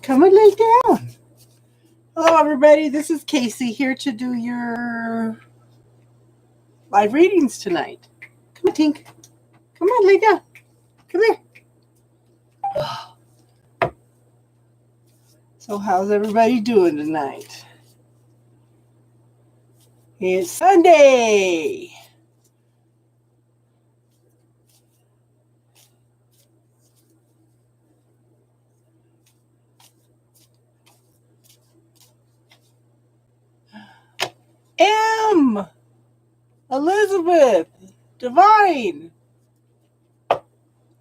Come and lay down. Hello, everybody. This is Casey here to do your live readings tonight. Come on, Tink. Come on, lay down. Come here. So, how's everybody doing tonight? It's Sunday. M. Elizabeth. Divine.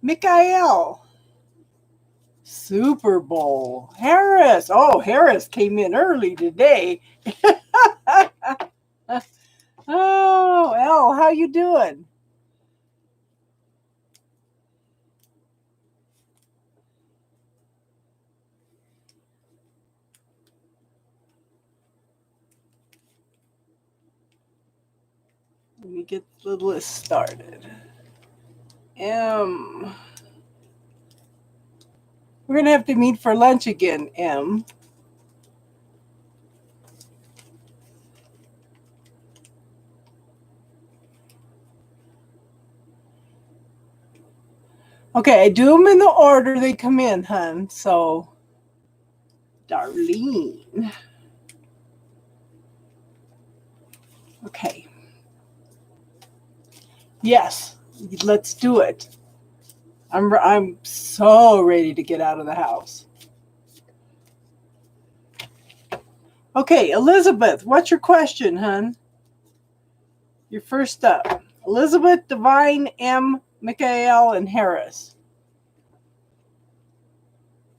Mikael. Super Bowl. Harris. Oh, Harris came in early today. Oh, Elle, how you doing? Let me get the list started. M. We're going to have to meet for lunch again, M. Okay, I do them in the order they come in, hun. So, Darlene. Okay. Yes, let's do it. I'm so ready to get out of the house. Okay, Elizabeth, what's your question, hun? You're first up. Elizabeth, Divine, M, Mikael, and Harris.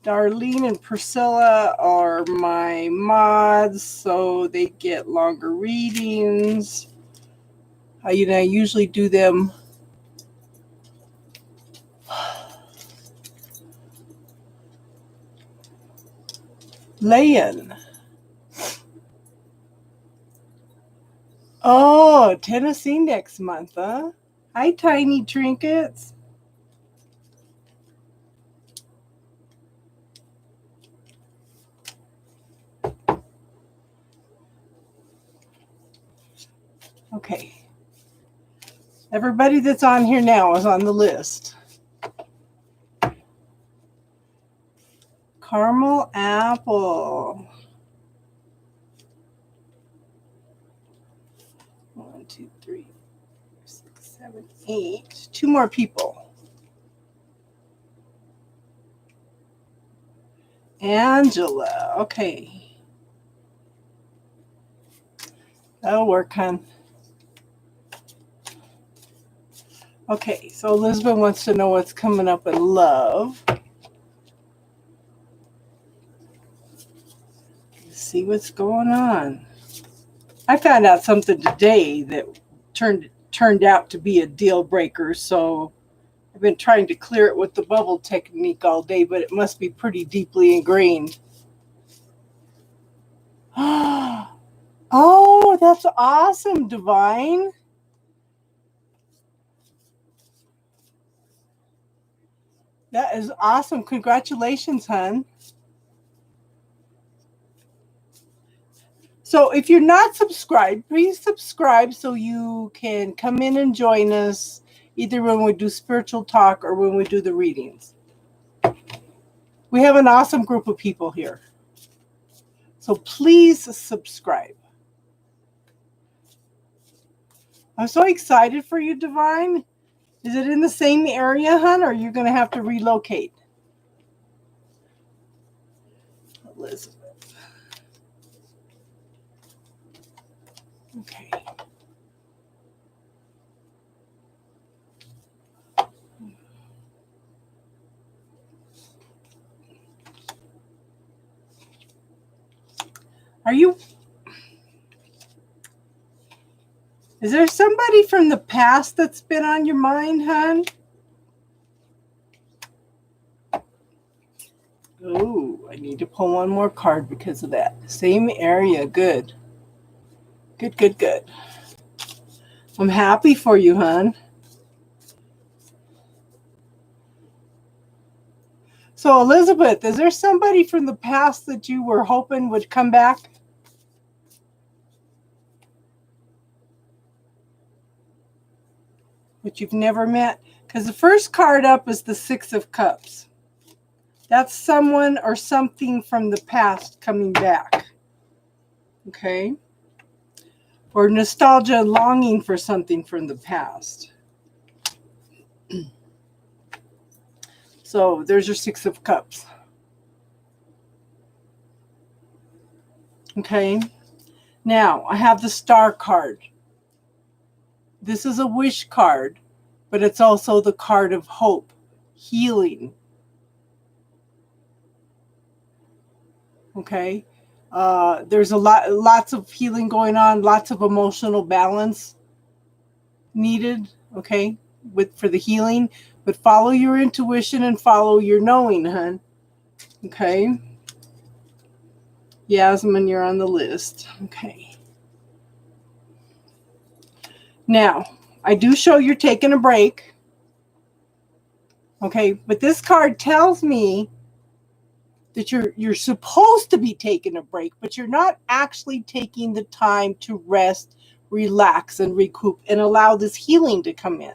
Darlene and Priscilla are my mods, so they get longer readings. I usually do them lay-in. Oh, Tennessee next month, huh? Hi, Tiny Trinkets. Okay. Everybody that's on here now is on the list. Caramel apple. 1, 2, 3, 4, 6, 7, 8. 2 more people. Angela. Okay. That'll work, hon. Okay, so Elizabeth wants to know what's coming up in love. Let's see what's going on. I found out something today that turned out to be a deal breaker, so I've been trying to clear it with the bubble technique all day, but it must be pretty deeply ingrained. Oh, that's awesome, Divine. That is awesome. Congratulations, hon. So if you're not subscribed, please subscribe so you can come in and join us either when we do spiritual talk or when we do the readings. We have an awesome group of people here. So please subscribe. I'm so excited for you, Divine. Is it in the same area, hon, or are you going to have to relocate? Elizabeth. Okay. Is there somebody from the past that's been on your mind, hon? Oh, I need to pull one more card because of that. Same area. Good. Good, good, good. I'm happy for you, hon. So, Elizabeth, is there somebody from the past that you were hoping would come back? But you've never met? Because the first card up is the Six of Cups. That's someone or something from the past coming back. Okay? Or nostalgia, longing for something from the past. So there's your Six of Cups. Okay? Now, I have the Star card. This is a wish card, but it's also the card of hope, healing. Okay? There's lots of healing going on, lots of emotional balance needed, okay, for the healing. But follow your intuition and follow your knowing, hun. Okay? Yasmin, you're on the list. Okay. Now, I do show you're taking a break. Okay, but this card tells me that you're supposed to be taking a break, but you're not actually taking the time to rest, relax, and recoup and allow this healing to come in.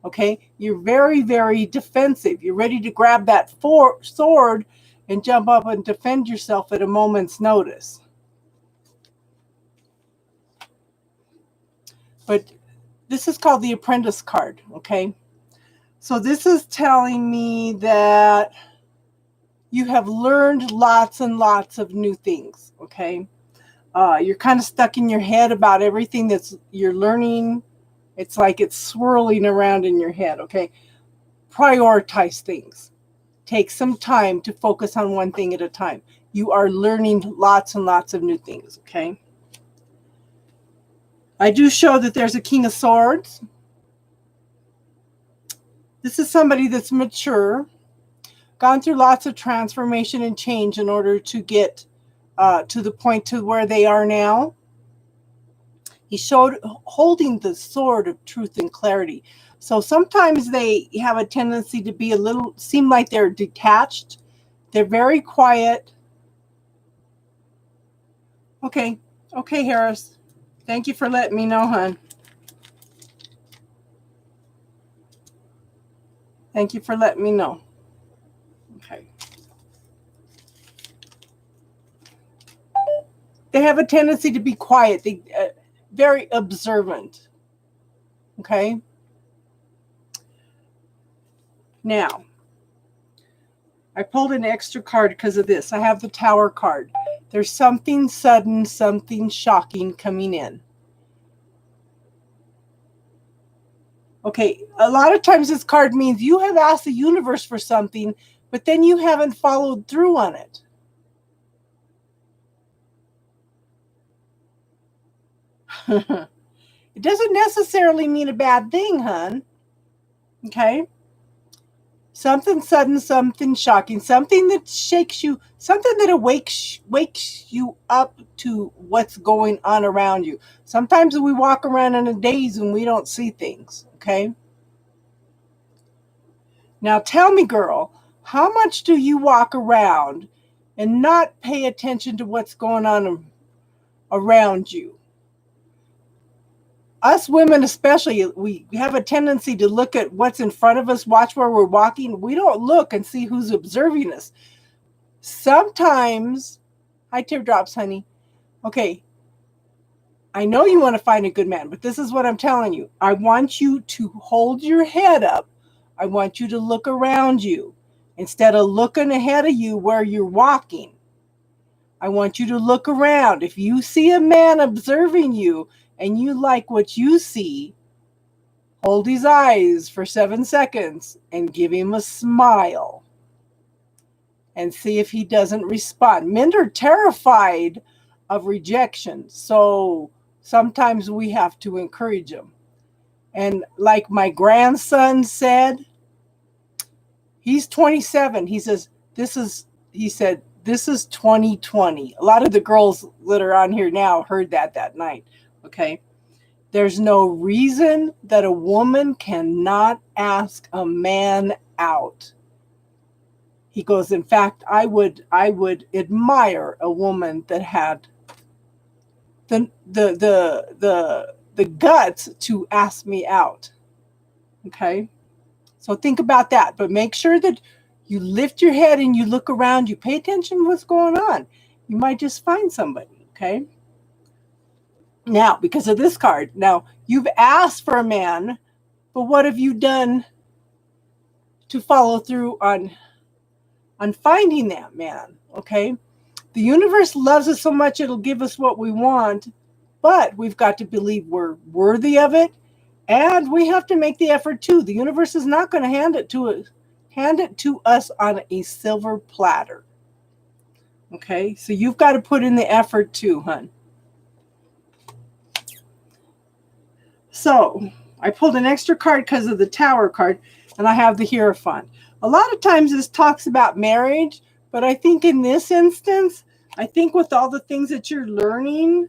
Okay, you're very, very defensive. You're ready to grab that sword and jump up and defend yourself at a moment's notice. But this is called the Apprentice card, okay? So this is telling me that you have learned lots and lots of new things, okay? You're kind of stuck in your head about everything you're learning. It's like it's swirling around in your head, okay? Prioritize things. Take some time to focus on one thing at a time. You are learning lots and lots of new things, okay? I do show that there's a King of Swords. This is somebody that's mature, gone through lots of transformation and change in order to get to the point to where they are now. He showed holding the sword of truth and clarity. So sometimes they have a tendency to seem like they're detached. They're very quiet. Okay, Harris. Thank you for letting me know, hon. Thank you for letting me know. Okay. They have a tendency to be quiet. They very observant. Okay. Now, I pulled an extra card because of this. I have the Tower card. There's something sudden, something shocking coming in. Okay, a lot of times this card means you have asked the universe for something, but then you haven't followed through on it. It doesn't necessarily mean a bad thing, hun. Okay? Something sudden, something shocking, something that shakes you, something that wakes you up to what's going on around you. Sometimes we walk around in a daze and we don't see things, okay? Now tell me, girl, how much do you walk around and not pay attention to what's going on around you? Us women especially, we have a tendency to look at what's in front of us, watch where we're walking. We don't look and see who's observing us. Sometimes, hi teardrops, honey. Okay, I know you want to find a good man, but this is what I'm telling you. I want you to hold your head up. I want you to look around you instead of looking ahead of you where you're walking. I want you to look around. If you see a man observing you and you like what you see, hold his eyes for 7 seconds and give him a smile and see if he doesn't respond. Men are terrified of rejection, so sometimes we have to encourage them. And like my grandson said, he's 27. He said, this is 2020. A lot of the girls that are on here now heard that night. Okay. There's no reason that a woman cannot ask a man out. He goes, in fact, I would admire a woman that had the guts to ask me out. Okay? So think about that. But make sure that you lift your head and you look around, you pay attention to what's going on. You might just find somebody, okay? Now, because of this card, now you've asked for a man, but what have you done to follow through on finding that man? Okay. The universe loves us so much it'll give us what we want, but we've got to believe we're worthy of it, and we have to make the effort too. The universe is not going to hand it to us on a silver platter. Okay, so you've got to put in the effort too, hun. So I pulled an extra card because of the Tower card, and I have the Hierophant. A lot of times this talks about marriage, but I think in this instance, I think with all the things that you're learning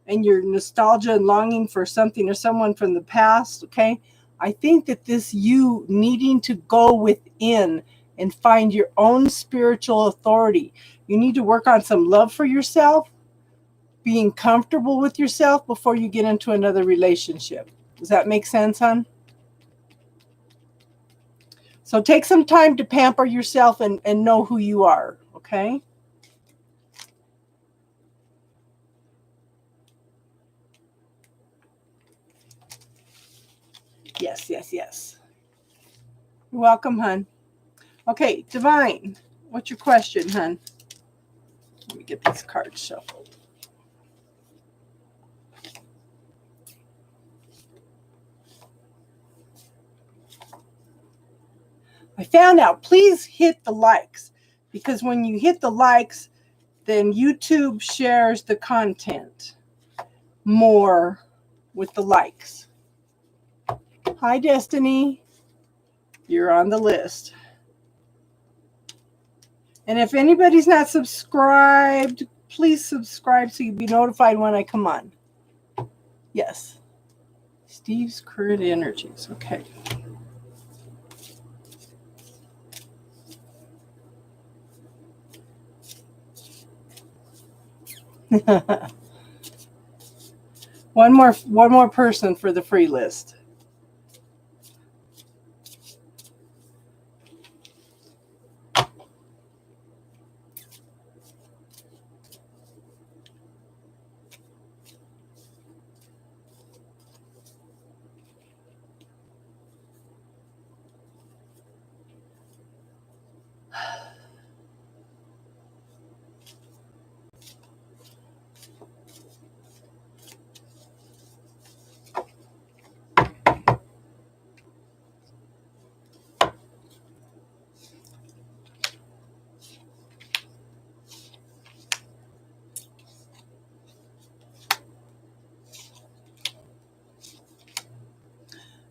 and your nostalgia and longing for something or someone from the past, okay, I think that this you needing to go within and find your own spiritual authority. You need to work on some love for yourself, being comfortable with yourself before you get into another relationship. Does that make sense, hon? So take some time to pamper yourself and know who you are, okay? Yes, yes, yes. You're welcome, hon. Okay, Divine, what's your question, hon? Let me get these cards shuffled. I found out, please hit the likes, because when you hit the likes, then YouTube shares the content more with the likes. Hi, Destiny. You're on the list. And if anybody's not subscribed, please subscribe so you'll be notified when I come on. Yes. Steve's current energies. Okay. One more person for the free list.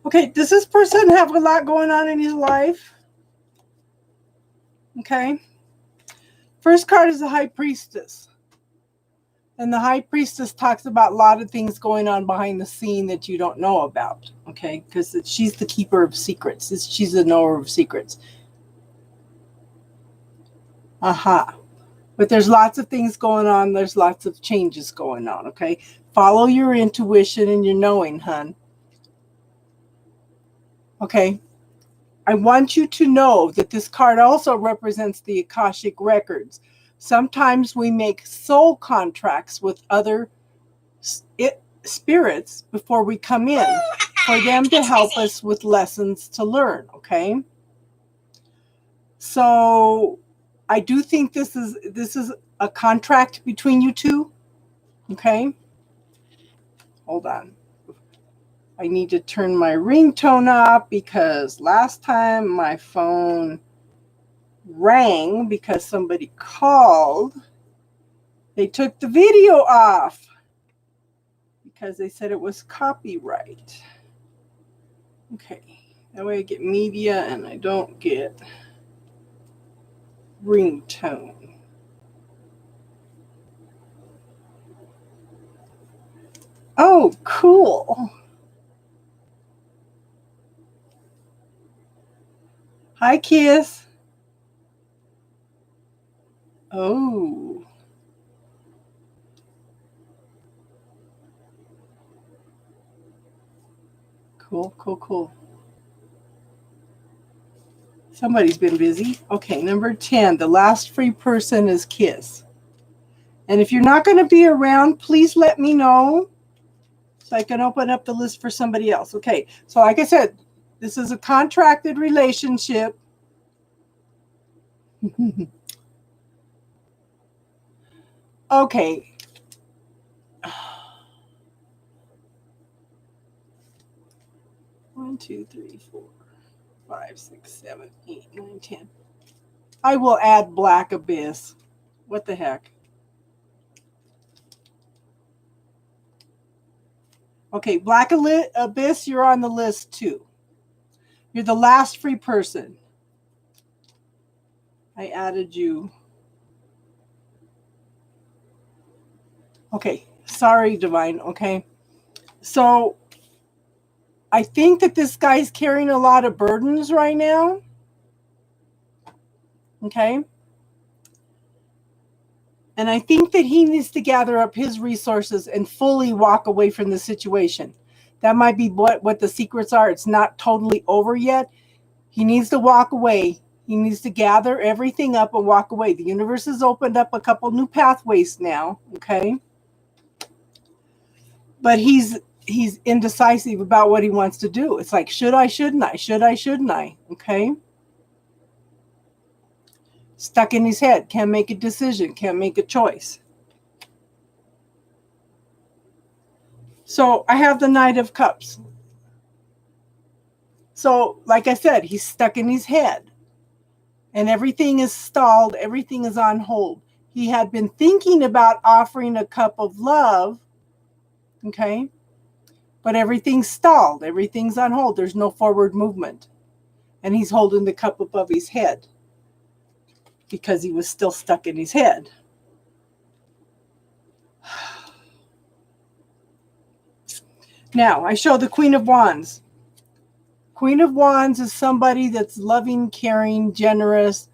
Okay, does this person have a lot going on in his life? Okay. First card is the High Priestess. And the High Priestess talks about a lot of things going on behind the scene that you don't know about. Okay, because she's the keeper of secrets. She's the knower of secrets. Aha. But there's lots of things going on. There's lots of changes going on. Okay. Follow your intuition and your knowing, hun. Okay. I want you to know that this card also represents the Akashic records. Sometimes we make soul contracts with other spirits before we come in for them to help us with lessons to learn. Okay. So I do think this is a contract between you two. Okay. Hold on. I need to turn my ringtone off because last time my phone rang because somebody called. They took the video off because they said it was copyright. Okay. That way I get media and I don't get ringtone. Oh, cool. Hi, Kiss. Oh, cool, cool, cool. Somebody's been busy. Okay, number 10. The last free person is Kiss. And if you're not going to be around, please let me know so I can open up the list for somebody else. Okay, so like I said, this is a contracted relationship. Okay. 1, 2, 3, 4, 5, 6, 7, 8, 9, 10. I will add Black Abyss. What the heck? Okay, Black Abyss, you're on the list too. You're the last free person. I added you. Okay, sorry, Divine. Okay. So I think that this guy's carrying a lot of burdens right now. Okay. And I think that he needs to gather up his resources and fully walk away from the situation. That might be what the secrets are. It's not totally over yet. He needs to walk away. He needs to gather everything up and walk away. The universe has opened up a couple new pathways now. Okay. But he's indecisive about what he wants to do. It's like, should I, shouldn't I? Should I, shouldn't I? Okay. Stuck in his head, can't make a decision, can't make a choice. So I have the Knight of Cups. So, like I said, he's stuck in his head and everything is stalled, everything is on hold. He had been thinking about offering a cup of love, okay, but everything's stalled, everything's on hold, there's no forward movement. And he's holding the cup above his head because he was still stuck in his head. Now, I show the Queen of Wands. Queen of Wands is somebody that's loving, caring, generous,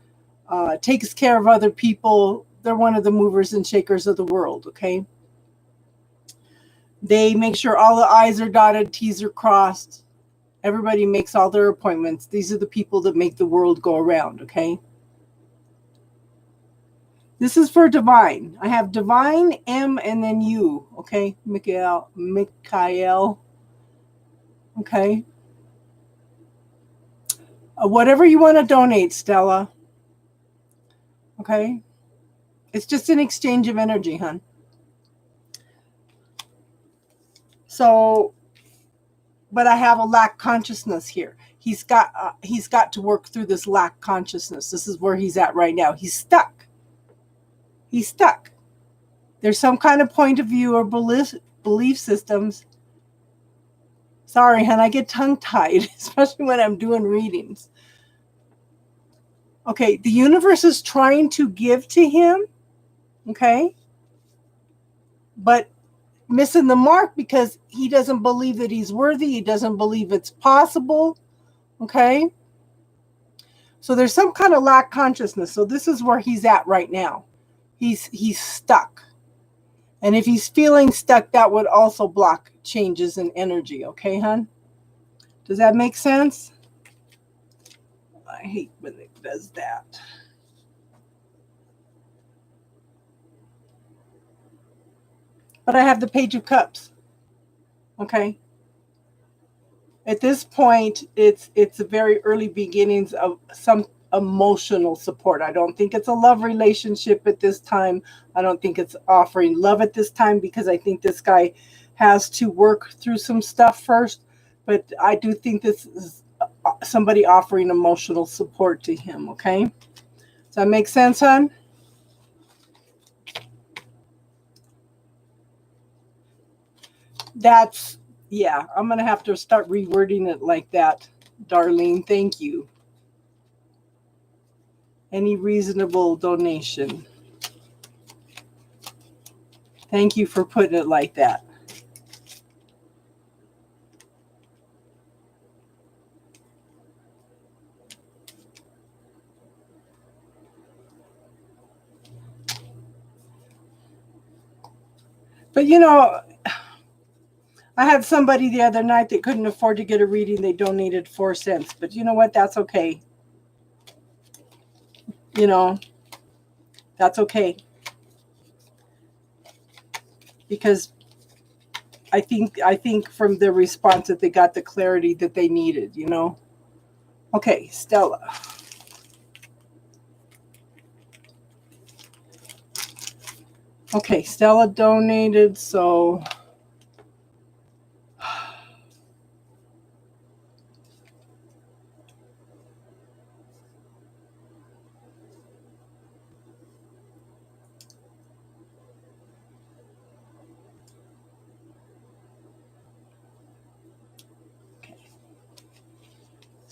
takes care of other people. They're one of the movers and shakers of the world, okay? They make sure all the I's are dotted, T's are crossed. Everybody makes all their appointments. These are the people that make the world go around, okay? This is for Divine. I have Divine, M, and then you, okay? Michael, okay? Whatever you want to donate, Stella, okay? It's just an exchange of energy, hon. So, but I have a lack consciousness here. He's got to work through this lack consciousness. This is where he's at right now. He's stuck. He's stuck. There's some kind of point of view or belief systems. Sorry, hon, I get tongue-tied, especially when I'm doing readings. Okay, the universe is trying to give to him, okay? But missing the mark because he doesn't believe that he's worthy. He doesn't believe it's possible, okay? So there's some kind of lack consciousness. So this is where he's at right now. He's stuck. And if he's feeling stuck, that would also block changes in energy, okay, hon? Does that make sense? I hate when it does that. But I have the Page of Cups. Okay. At this point, it's the very early beginnings of some emotional support. I don't think it's a love relationship at this time. I don't think it's offering love at this time because I think this guy has to work through some stuff first. But I do think this is somebody offering emotional support to him. Okay. Does that make sense, hon? That's, yeah, I'm going to have to start rewording it like that, Darlene. Thank you. Any reasonable donation. Thank you for putting it like that. But I had somebody the other night that couldn't afford to get a reading. They donated 4 cents. But you know what? That's okay. That's okay. Because I think from their response that they got the clarity that they needed, Okay, Stella. Okay, Stella donated, so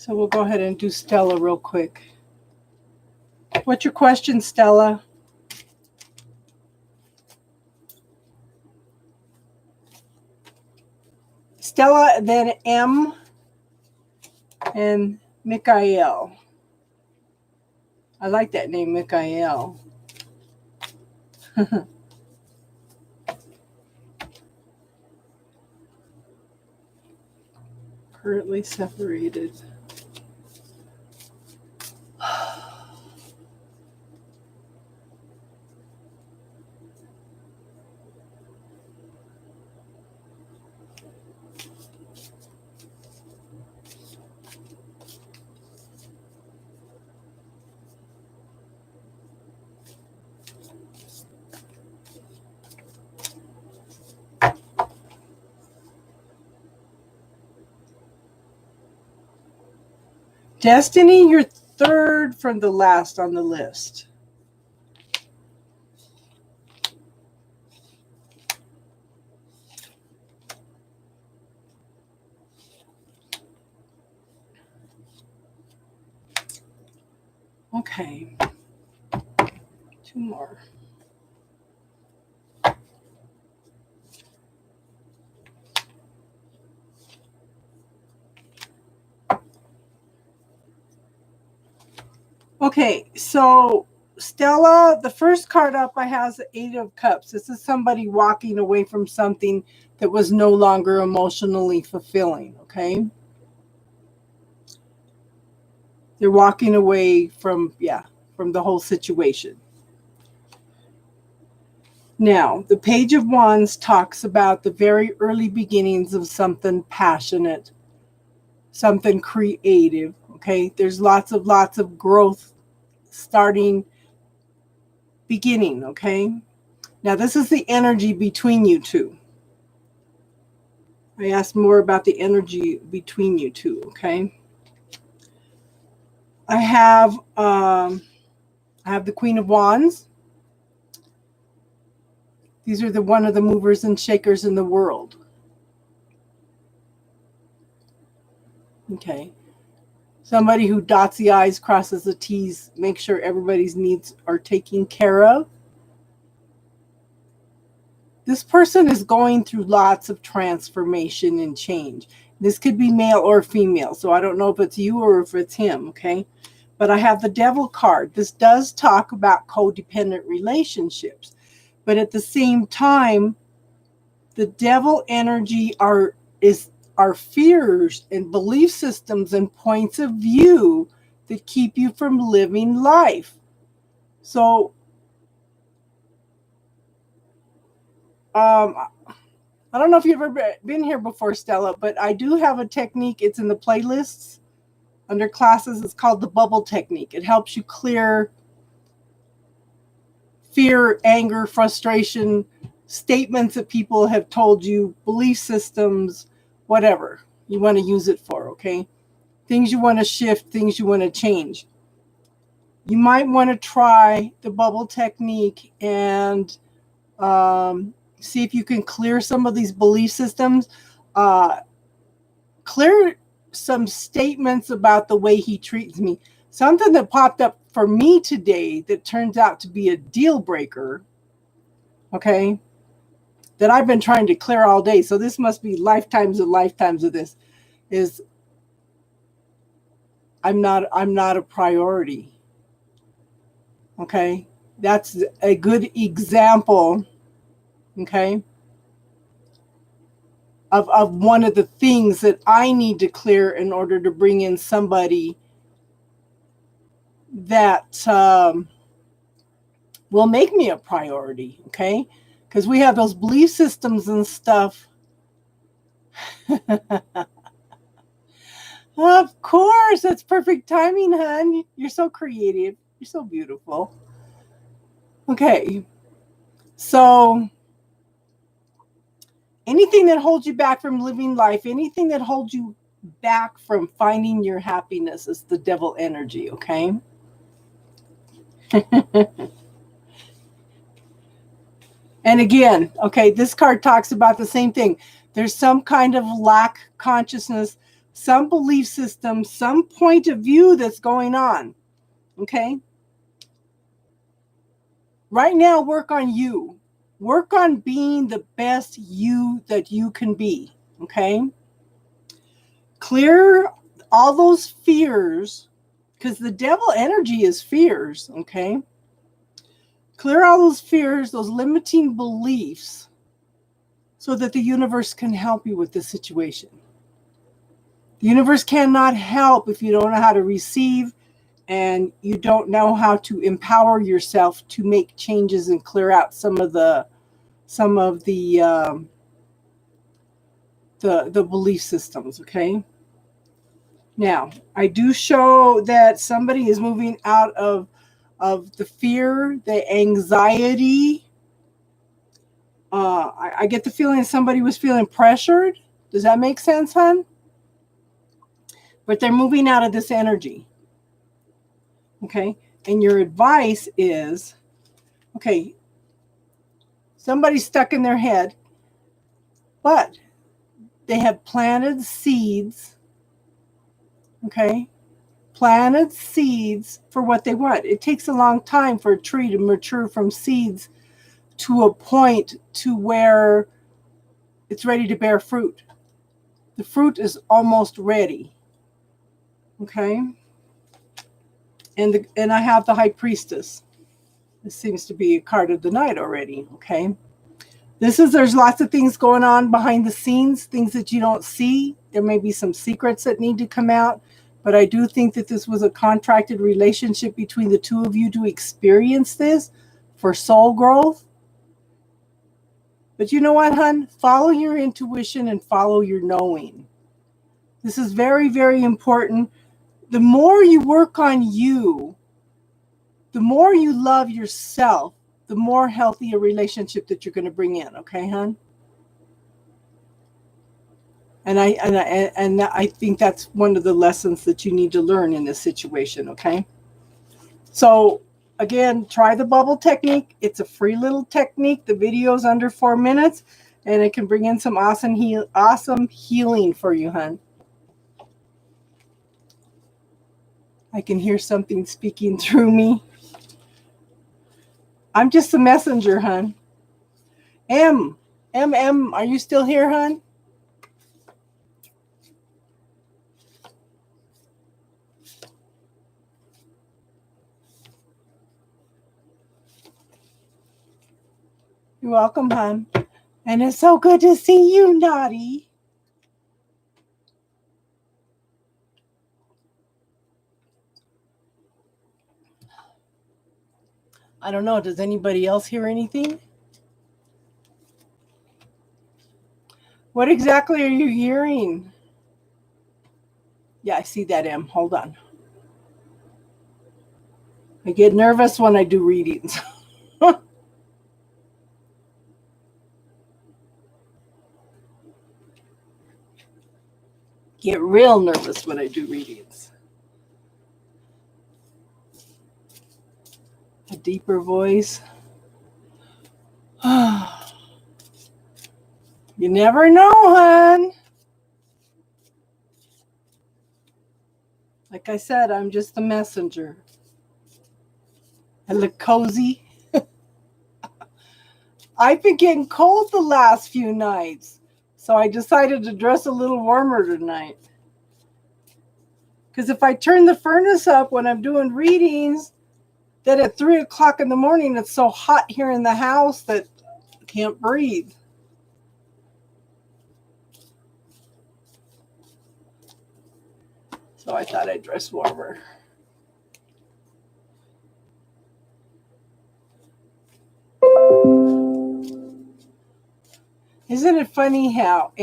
we'll go ahead and do Stella real quick. What's your question, Stella? Stella, then M, and Mikael. I like that name, Mikael. Currently separated. Destiny, you're third from the last on the list. Okay. 2 more. Okay, so Stella, the first card up I have is the 8 of Cups. This is somebody walking away from something that was no longer emotionally fulfilling, okay? They're walking away from the whole situation. Now, the Page of Wands talks about the very early beginnings of something passionate, something creative, okay? There's lots of growth beginning, okay? Now, this is the energy between you two. I asked more about the energy between you two, okay? I have the Queen of Wands. These are one of the movers and shakers in the world. Okay. Somebody who dots the I's, crosses the T's, makes sure everybody's needs are taken care of. This person is going through lots of transformation and change. This could be male or female, so I don't know if it's you or if it's him, okay? But I have the Devil card. This does talk about codependent relationships. But at the same time, the Devil energy are fears and belief systems and points of view that keep you from living life. So, I don't know if you've ever been here before, Stella, but I do have a technique. It's in the playlists under classes. It's called the bubble technique. It helps you clear fear, anger, frustration, statements that people have told you, belief systems, whatever you want to use it for, okay? Things you want to shift, things you want to change. You might want to try the bubble technique and see if you can clear some of these belief systems. Clear some statements about the way he treats me. Something that popped up for me today that turns out to be a deal breaker, okay, that I've been trying to clear all day. So this must be lifetimes and lifetimes of this, is I'm not a priority. Okay, that's a good example. Okay, of one of the things that I need to clear in order to bring in somebody that will make me a priority, okay? Because we have those belief systems and stuff. Of course, that's perfect timing, hon. You're so creative. You're so beautiful. Okay, so anything that holds you back from living life, anything that holds you back from finding your happiness is the devil energy, okay? And again, okay, this card talks about the same thing. There's some kind of lack consciousness, some belief system, some point of view that's going on, okay? Right now, work on you. Work on being the best you that you can be, okay? Clear all those fears, because the devil energy is fears, okay? Clear all those fears, those limiting beliefs, so that the universe can help you with this situation. The universe cannot help if you don't know how to receive and you don't know how to empower yourself to make changes and clear out some of the belief systems, okay? Now, I do show that somebody is moving out of the fear, the anxiety. I get the feeling somebody was feeling pressured. Does that make sense, hon? But they're moving out of this energy. Okay? And your advice is, okay, somebody's stuck in their head, but they have planted seeds, okay? Planted seeds for what they want. It takes a long time for a tree to mature from seeds to a point to where it's ready to bear fruit. The fruit is almost ready. Okay? And I have the High Priestess. This seems to be a card of the night already. Okay? There's lots of things going on behind the scenes, things that you don't see. There may be some secrets that need to come out, but I do think that this was a contracted relationship between the two of you to experience this for soul growth. But you know what, hon? Follow your intuition and follow your knowing. This is very, very important. The more you work on you, the more you love yourself, the more healthy a relationship that you're going to bring in. Okay, hon? And I think that's one of the lessons that you need to learn in this situation. Okay. So again, try the bubble technique. It's a free little technique. The video is under 4 minutes, and it can bring in some awesome healing for you, hon. I can hear something speaking through me. I'm just a messenger, hon. M, are you still here, hon? You're welcome, hon. And it's so good to see you, Naughty. I don't know. Does anybody else hear anything? What exactly are you hearing? Yeah, I see that, M. Hold on. I get nervous when I do readings. Get real nervous when I do readings. A deeper voice. You never know, hon. Like I said, I'm just a messenger. I look cozy. I've been getting cold the last few nights, so I decided to dress a little warmer tonight. Because if I turn the furnace up when I'm doing readings, then at 3 o'clock in the morning, it's so hot here in the house that I can't breathe. So I thought I'd dress warmer. Isn't it funny how,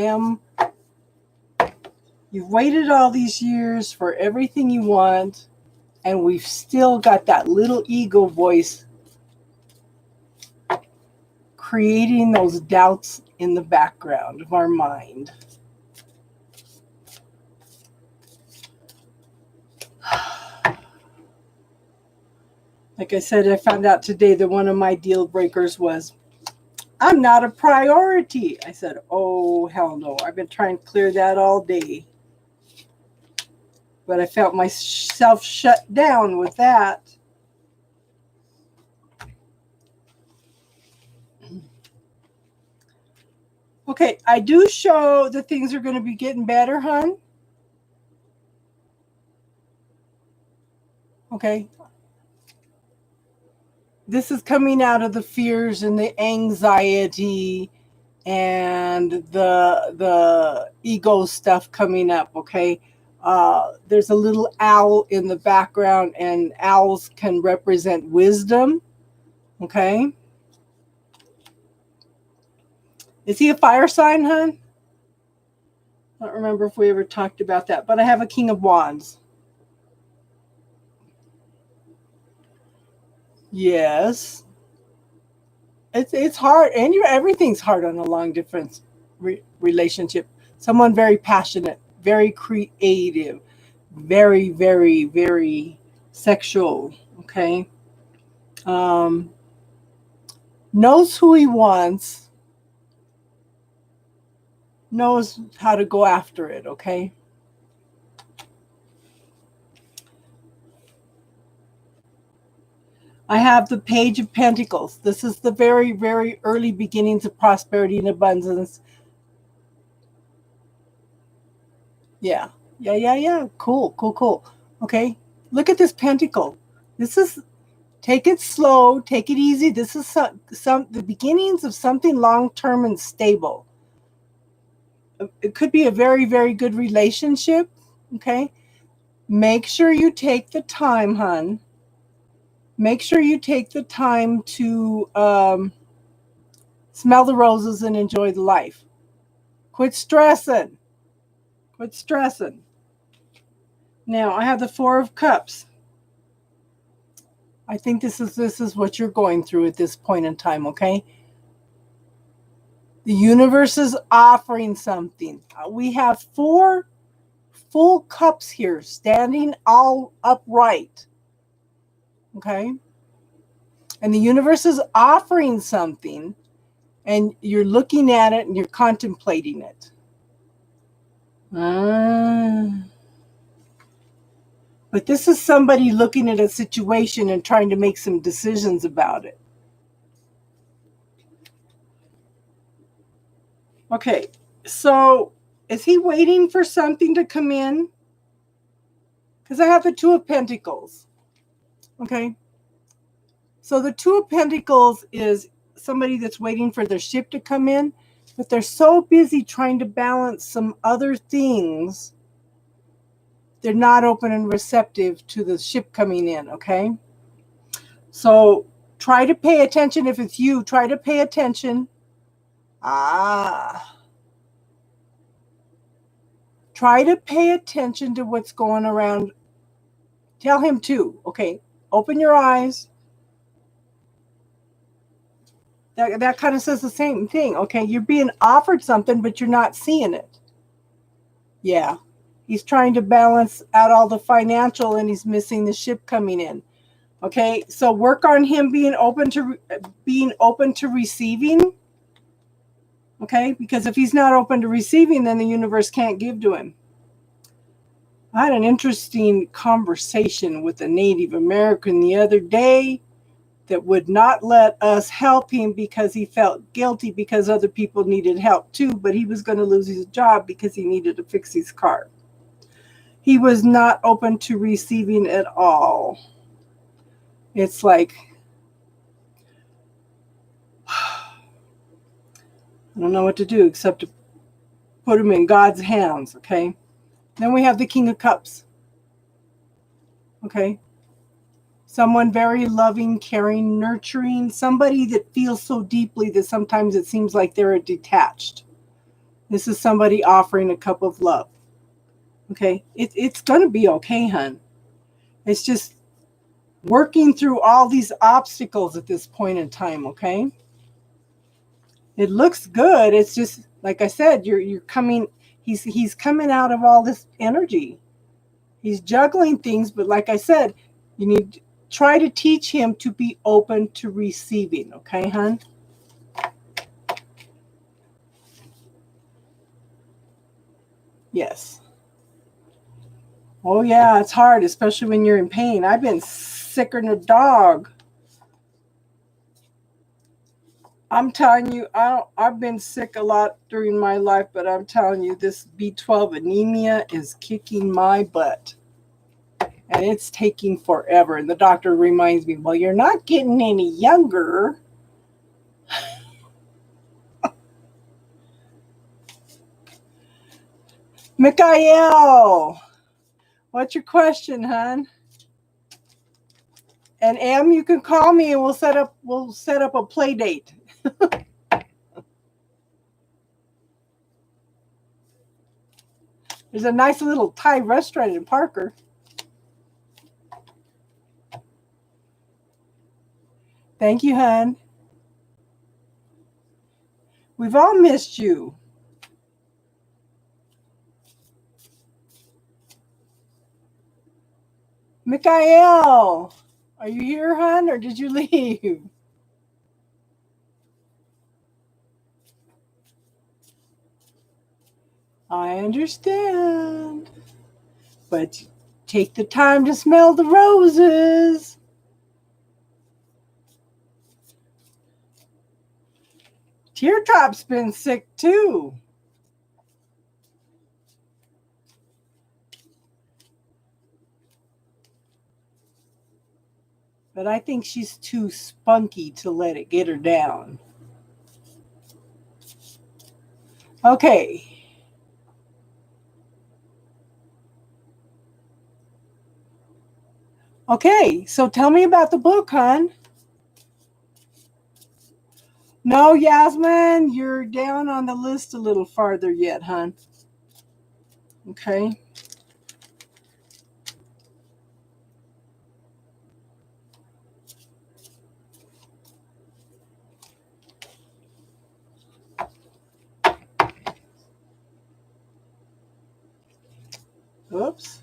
you've waited all these years for everything you want, and we've still got that little ego voice creating those doubts in the background of our mind. Like I said, I found out today that one of my deal breakers was, I'm not a priority. I said, oh, hell no. I've been trying to clear that all day. But I felt myself shut down with that. Okay, I do show that things are going to be getting better, hon. Okay. This is coming out of the fears and the anxiety and the ego stuff coming up, okay? There's a little owl in the background, and owls can represent wisdom, okay? Is he a fire sign, hon? I don't remember if we ever talked about that, but I have a King of Wands. Yes. It's hard, and everything's hard on a long distance relationship. Someone very passionate, very creative, very, very, very sexual, okay? Knows who he wants, knows how to go after it, okay? I have the Page of Pentacles. This is the very, very early beginnings of prosperity and abundance. Yeah. Cool. Okay. Look at this pentacle. This is, take it slow, take it easy. This is some the beginnings of something long-term and stable. It could be a very, very good relationship. Okay. Make sure you take the time, hon. Make sure you take the time to smell the roses and enjoy the life. Quit stressing. Now, I have the Four of Cups. I think this is what you're going through at this point in time, okay? The universe is offering something. We have 4 full cups here, standing all upright, okay? And the universe is offering something, and you're looking at it and you're contemplating it. But this is somebody looking at a situation and trying to make some decisions about it. Okay, so is he waiting for something to come in? Because I have the Two of Pentacles. Okay, so the Two of Pentacles is somebody that's waiting for their ship to come in, but they're so busy trying to balance some other things, they're not open and receptive to the ship coming in, okay? So try to pay attention. If it's you, try to pay attention. Try to pay attention to what's going around. Tell him to, okay? Open your eyes. That kind of says the same thing, okay? You're being offered something, but you're not seeing it. Yeah. He's trying to balance out all the financial, and he's missing the ship coming in. Okay, so work on him being open to receiving. Okay, because if he's not open to receiving, then the universe can't give to him. I had an interesting conversation with a Native American the other day that would not let us help him because he felt guilty because other people needed help too, but he was going to lose his job because he needed to fix his car. He was not open to receiving at all. It's like, I don't know what to do except to put him in God's hands, okay? Then we have the King of Cups. Okay. Someone very loving, caring, nurturing, somebody that feels so deeply that sometimes it seems like they're detached. This is somebody offering a cup of love. Okay. It's going to be okay, hun. It's just working through all these obstacles at this point in time. Okay. It looks good. It's just, like I said, you're coming, he's coming out of all this energy. He's juggling things, but like I said, you need to try to teach him to be open to receiving. Okay, hon? Yes. Oh, yeah, it's hard, especially when you're in pain. I've been sicker than a dog. I'm telling you, I've been sick a lot during my life, but I'm telling you, this B12 anemia is kicking my butt. And it's taking forever. And the doctor reminds me, well, you're not getting any younger. Mikhail, what's your question, hon? And Em, you can call me and we'll set up a play date. There's a nice little Thai restaurant in Parker. Thank you, hon. We've all missed you. Mikhail, are you here, hon, or did you leave? I understand. But take the time to smell the roses. Teardrop's been sick too. But I think she's too spunky to let it get her down. Okay. Okay, so tell me about the book, hon. No, Yasmin, you're down on the list a little farther yet, hon. Okay. Oops.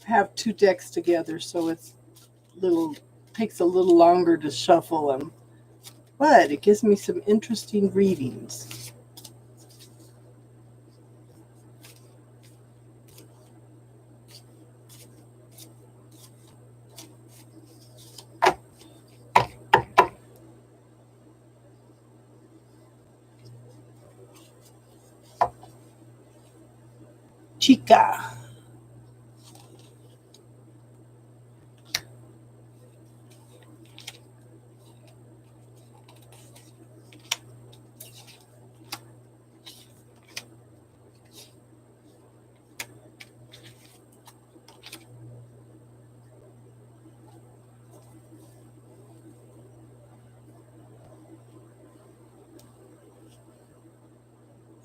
I have two decks together, so it's takes a little longer to shuffle them. But it gives me some interesting readings. Chica.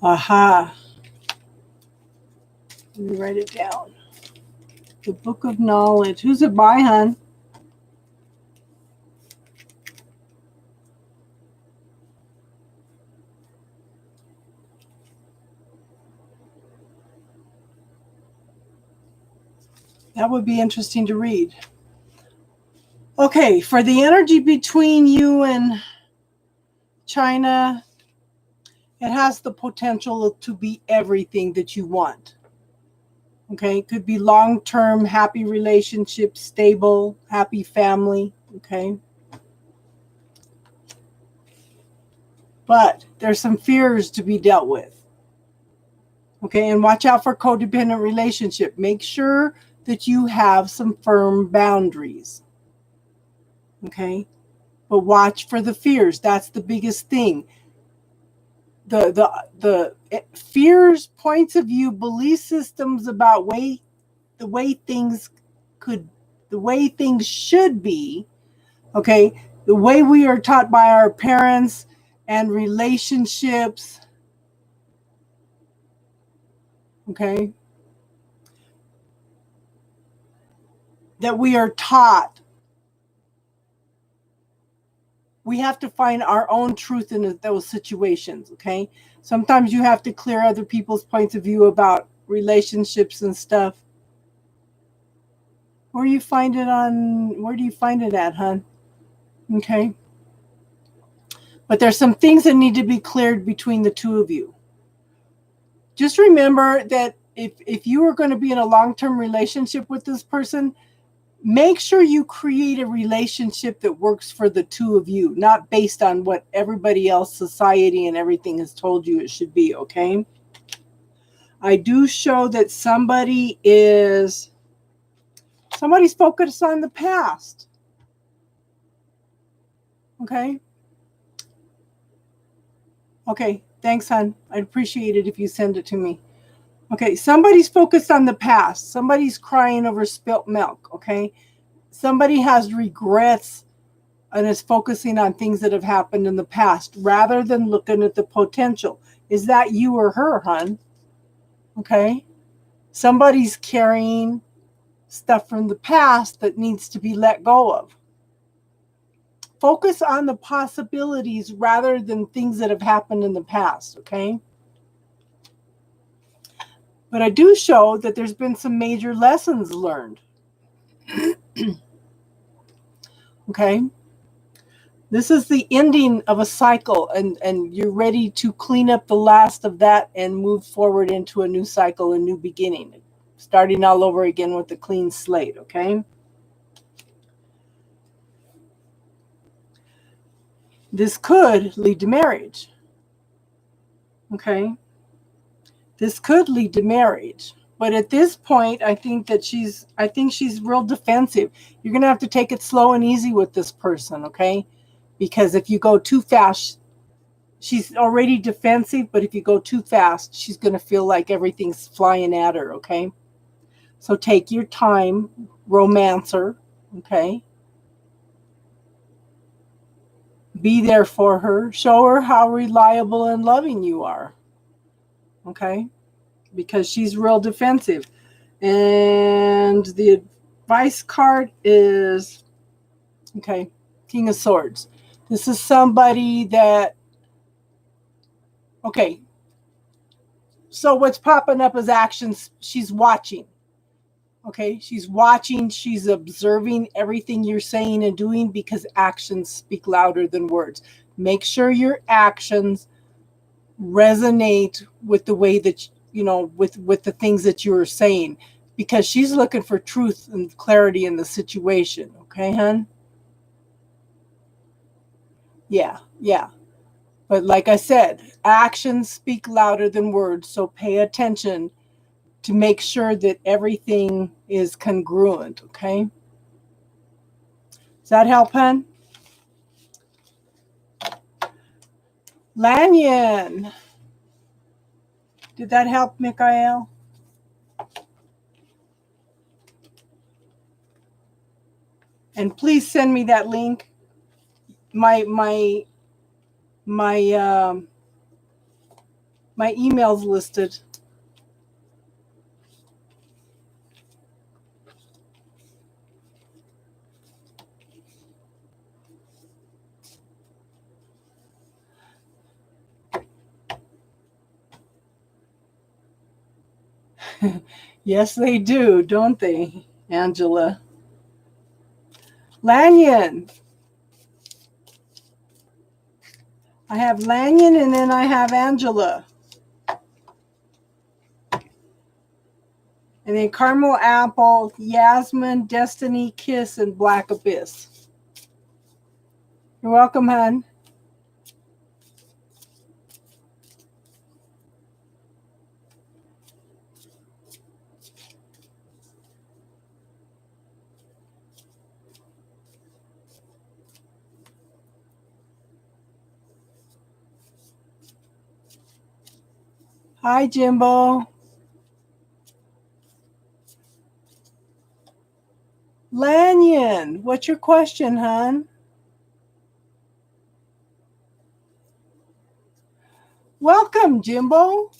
Aha. Let me write it down. The Book of Knowledge. Who's it by, hon? That would be interesting to read. Okay, for the energy between you and China, it has the potential to be everything that you want. Okay, it could be long-term, happy relationship, stable, happy family. Okay, but there's some fears to be dealt with. Okay, and watch out for codependent relationship. Make sure that you have some firm boundaries. Okay, but watch for the fears. That's the biggest thing. the fears, points of view, belief systems about the way things could, the way things should be, okay, the way we are taught by our parents and relationships, okay, that we are taught. We have to find our own truth in those situations, okay? Sometimes you have to clear other people's points of view about relationships and stuff. Where do you find it at, hon? Okay. But there's some things that need to be cleared between the two of you. Just remember that if you are going to be in a long-term relationship with this person, make sure you create a relationship that works for the two of you, not based on what everybody else, society, and everything has told you it should be, okay? I do show that somebody's focused on the past, okay? Okay, thanks, hon. I'd appreciate it if you send it to me. Okay, somebody's focused on the past. Somebody's crying over spilt milk, okay? Somebody has regrets and is focusing on things that have happened in the past rather than looking at the potential. Is that you or her, hon? Okay? Somebody's carrying stuff from the past that needs to be let go of. Focus on the possibilities rather than things that have happened in the past, okay? But I do show that there's been some major lessons learned. Okay? This is the ending of a cycle, and you're ready to clean up the last of that and move forward into a new cycle, a new beginning. Starting all over again with a clean slate, okay? This could lead to marriage. Okay? This could lead to marriage. But at this point, I think she's real defensive. You're going to have to take it slow and easy with this person, okay? Because if you go too fast, she's already defensive, but if you go too fast, she's going to feel like everything's flying at her, okay? So take your time, romance her, okay? Be there for her. Show her how reliable and loving you are, okay? Because she's real defensive. And the advice card is, okay, King of Swords. This is somebody that, okay, so what's popping up is actions. She's watching. Okay, she's watching, she's observing everything you're saying and doing because actions speak louder than words. Make sure your actions resonate with the way that, with the things that you're saying, because she's looking for truth and clarity in the situation. Okay, hon? Yeah. But like I said, actions speak louder than words, so pay attention to make sure that everything is congruent, okay? Does that help, hon? Lanyon. Did that help, Mikhail? And please send me that link. My email's listed. Yes, they do, don't they, Angela? Lanyon. I have Lanyon and then I have Angela. And then Caramel Apple, Yasmin, Destiny, Kiss, and Black Abyss. You're welcome, hon. Hi, Jimbo. Lanyon, what's your question, hon? Welcome, Jimbo.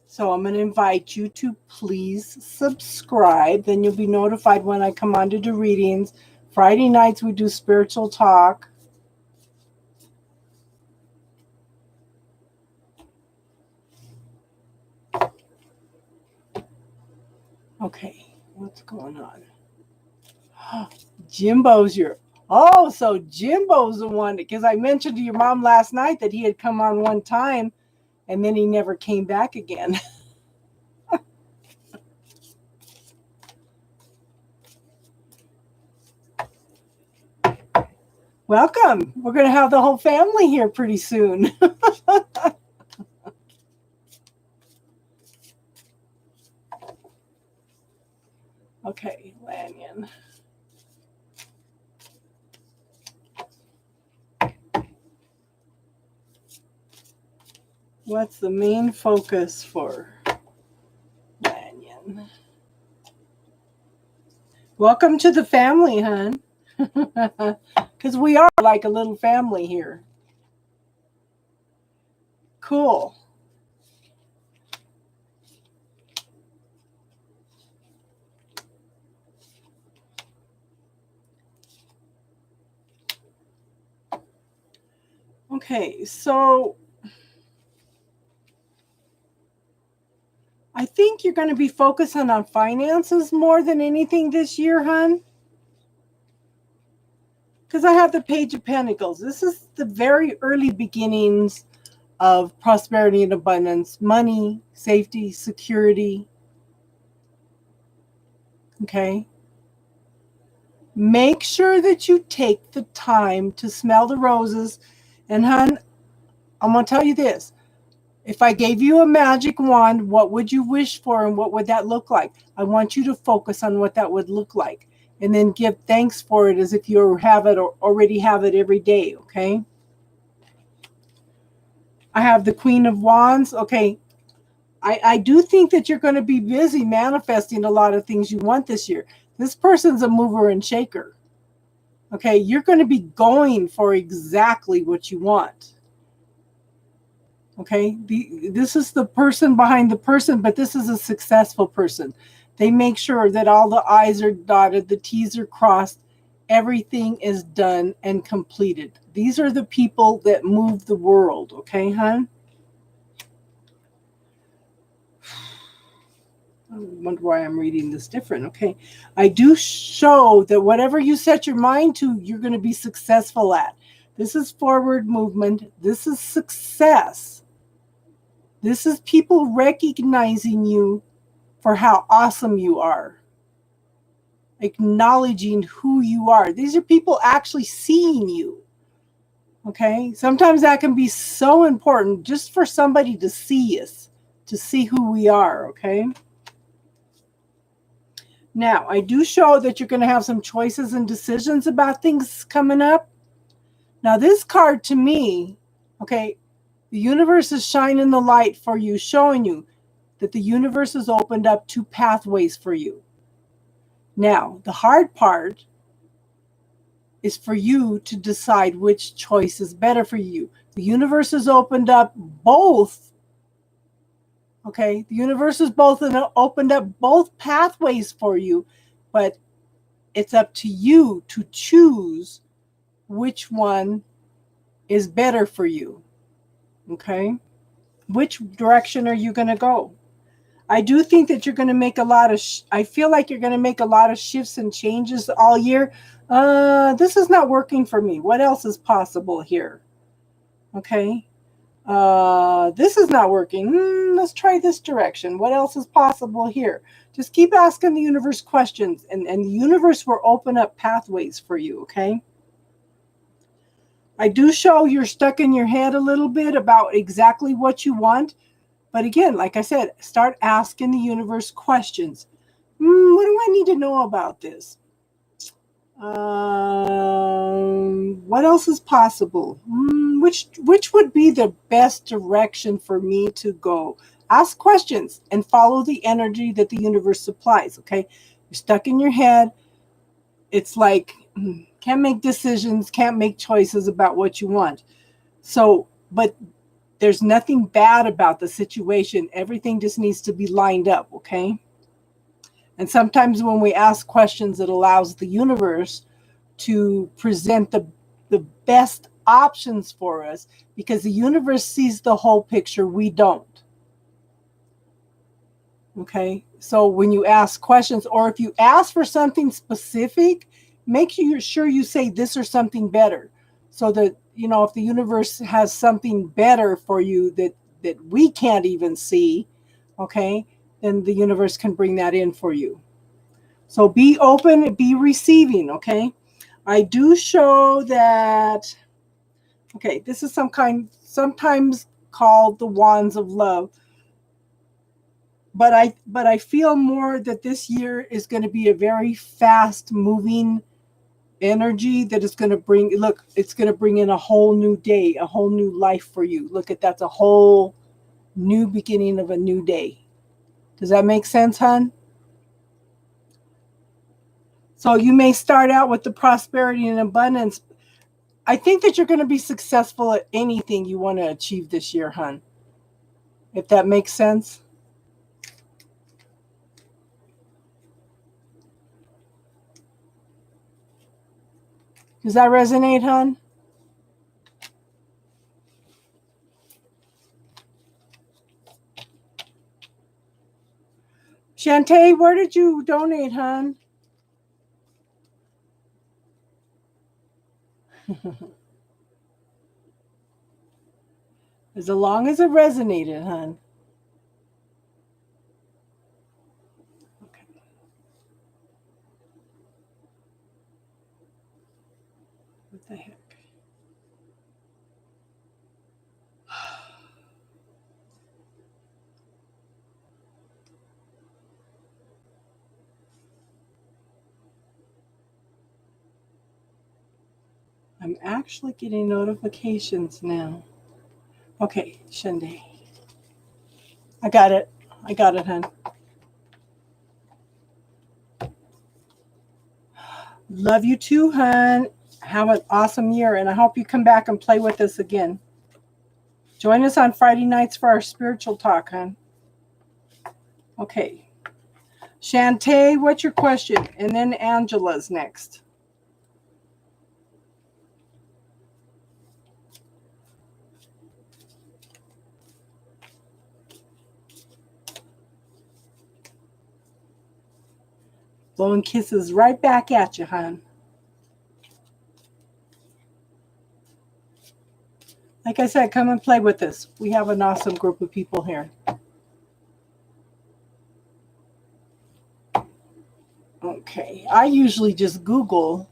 So I'm going to invite you to please subscribe. Then you'll be notified when I come on to do readings. Friday nights we do spiritual talk. Okay, what's going on? Jimbo's your... Oh, so Jimbo's the one, because I mentioned to your mom last night that he had come on one time and then he never came back again. Welcome. We're going to have the whole family here pretty soon. Okay, Lanyon. What's the main focus for Lanyon? Welcome to the family, hon. Because we are like a little family here. Cool. Okay, so I think you're going to be focusing on finances more than anything this year, hon. Because I have the Page of Pentacles. This is the very early beginnings of prosperity and abundance, money, safety, security. Okay. Make sure that you take the time to smell the roses. And hon, I'm going to tell you this. If I gave you a magic wand, what would you wish for and what would that look like? I want you to focus on what that would look like and then give thanks for it as if you have it or already have it every day, okay? I have the Queen of Wands. Okay, I do think that you're going to be busy manifesting a lot of things you want this year. This person's a mover and shaker. Okay, you're going to be going for exactly what you want. Okay, this is the person behind the person, but this is a successful person. They make sure that all the I's are dotted, the T's are crossed, everything is done and completed. These are the people that move the world, okay, hon? I wonder why I'm reading this different. Okay, I do show that whatever you set your mind to, you're going to be successful at. This is forward movement. This is success. This is people recognizing you for how awesome you are, acknowledging who you are. These are people actually seeing you. Okay, sometimes that can be so important just for somebody to see us, to see who we are. Okay. Now, I do show that you're going to have some choices and decisions about things coming up. Now, this card to me, okay, the universe is shining the light for you, showing you that the universe has opened up 2 pathways for you. Now, the hard part is for you to decide which choice is better for you. The universe has opened up both. Okay, the universe has opened up both pathways for you, but it's up to you to choose which one is better for you. Okay, which direction are you going to go? I do think that you're going to make a lot of, I feel like you're going to make a lot of shifts and changes all year. This is not working for me. What else is possible here? Okay. This is not working. Let's try this direction. What else is possible here? Just keep asking the universe questions and the universe will open up pathways for you. Okay. I do show you're stuck in your head a little bit about exactly what you want. But again, like I said, start asking the universe questions. What do I need to know about this? What else is possible? Which would be the best direction for me to go? Ask questions and follow the energy that the universe supplies. Okay, you're stuck in your head. It's like can't make decisions, can't make choices about what you want. So, but there's nothing bad about the situation. Everything just needs to be lined up. Okay. And sometimes when we ask questions, it allows the universe to present the best options for us because the universe sees the whole picture. We don't. Okay. So when you ask questions, or if you ask for something specific, make sure you say this or something better. So that, if the universe has something better for you that we can't even see, okay, then the universe can bring that in for you. So be open, be receiving, okay? I do show that, okay, this is sometimes called the wands of love. But I feel more that this year is going to be a very fast moving energy that is going to it's going to bring in a whole new day, a whole new life for you. Look at that's a whole new beginning of a new day. Does that make sense, hon? So you may start out with the prosperity and abundance. I think that you're going to be successful at anything you want to achieve this year, hon. If that makes sense. Does that resonate, hon? Shantae, where did you donate, hon? As long as it resonated, hon. Okay. What the heck? I'm actually getting notifications now. Okay, Shantae. I got it, hon. Love you too, hon. Have an awesome year, and I hope you come back and play with us again. Join us on Friday nights for our spiritual talk, hon. Okay. Shantae, what's your question? And then Angela's next. Blowing kisses right back at you, hon. Like I said, come and play with us. We have an awesome group of people here. Okay. I usually just Google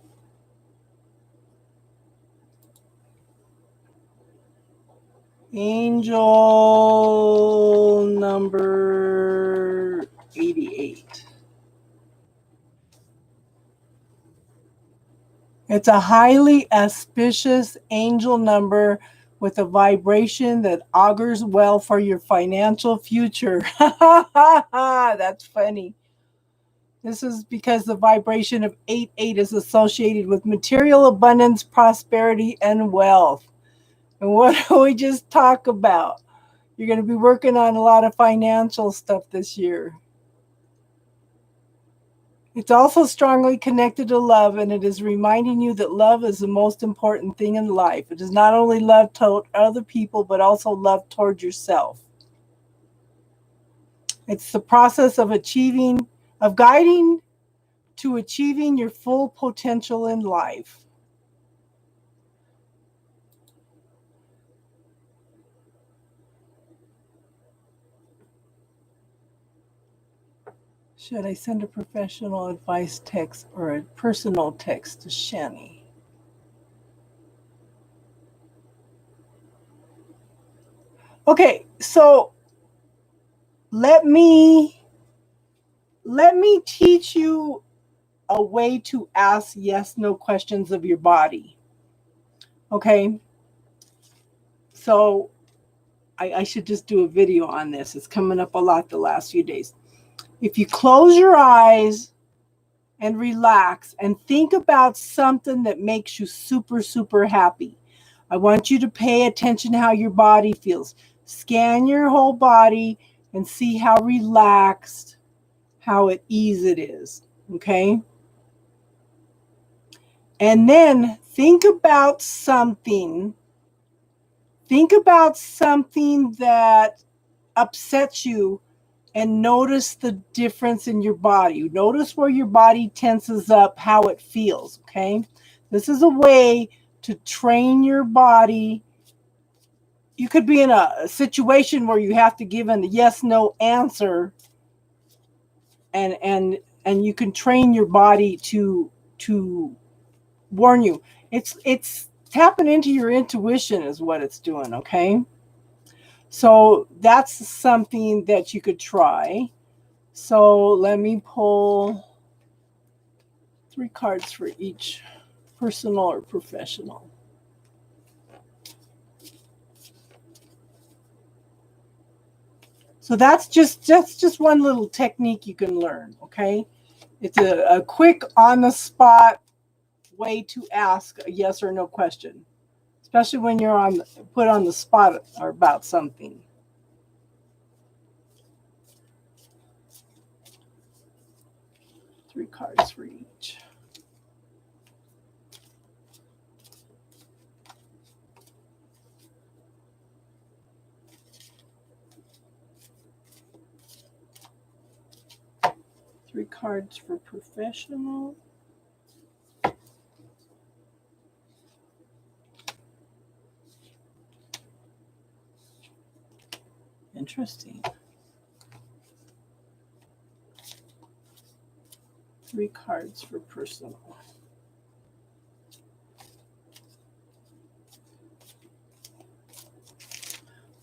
angel number 88. It's a highly auspicious angel number with a vibration that augurs well for your financial future. That's funny. This is because the vibration of 88 is associated with material abundance, prosperity, and wealth. And what do we just talk about? You're going to be working on a lot of financial stuff this year. It's also strongly connected to love, and it is reminding you that love is the most important thing in life. It is not only love toward other people, but also love toward yourself. It's the process of guiding to achieving your full potential in life. Should I send a professional advice text or a personal text to Shani? Okay, so let me teach you a way to ask yes, no questions of your body. Okay. So I should just do a video on this. It's coming up a lot the last few days. If you close your eyes and relax and think about something that makes you super, super happy, I want you to pay attention to how your body feels. Scan your whole body and see how relaxed, how at ease it is. Okay? And then think about something. Think about something that upsets you and notice the difference in your body. Notice where your body tenses up, how it feels, okay? This is a way to train your body. You could be in a situation where you have to give a yes, no answer, and you can train your body to warn you. It's tapping into your intuition is what it's doing, okay? So that's something that you could try. So let me pull 3 cards for each, personal or professional. So that's just one little technique you can learn, okay? It's a quick on-the-spot way to ask a yes or no question, especially when you're put on the spot or about something. Three cards for each. Three cards for professional. Interesting. 3 cards for personal.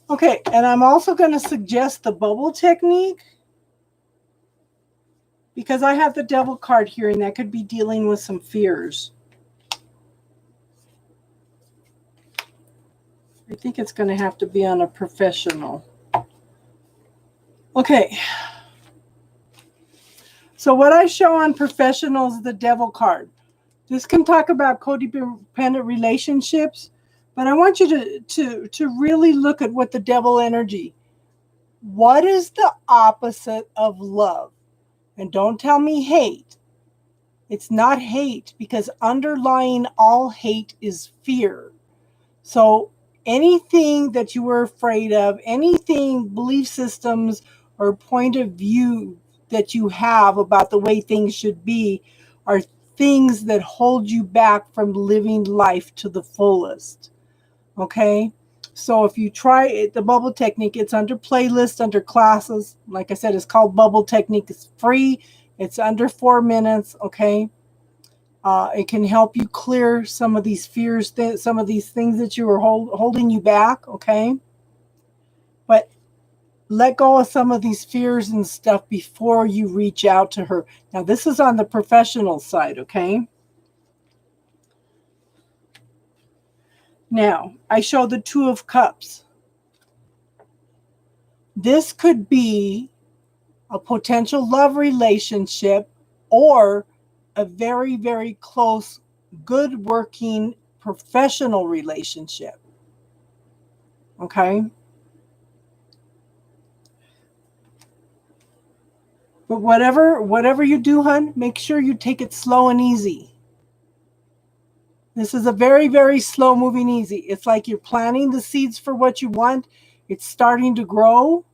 Okay, and I'm also going to suggest the bubble technique because I have the devil card here, and that could be dealing with some fears. I think it's going to have to be on a professional. Okay. So what I show on professionals is the devil card. This can talk about codependent relationships, but I want you to really look at what the devil energy. What is the opposite of love? And don't tell me hate. It's not hate, because underlying all hate is fear. So anything that you were afraid of, anything, belief systems or point of view that you have about the way things should be, are things that hold you back from living life to the fullest. Okay? So if you try it, the bubble technique, it's under playlist, under classes. Like I said, it's called Bubble Technique. It's free. It's under 4 minutes. Okay? It can help you clear some of these fears, some of these things that you were holding you back. Okay? But let go of some of these fears and stuff before you reach out to her. Now, this is on the professional side. Okay? Now, I show the 2 of Cups. This could be a potential love relationship or a very, very close, good working professional relationship. Okay? But whatever you do, hon, make sure you take it slow and easy. This is a very, very slow moving easy. It's like you're planting the seeds for what you want. It's starting to grow,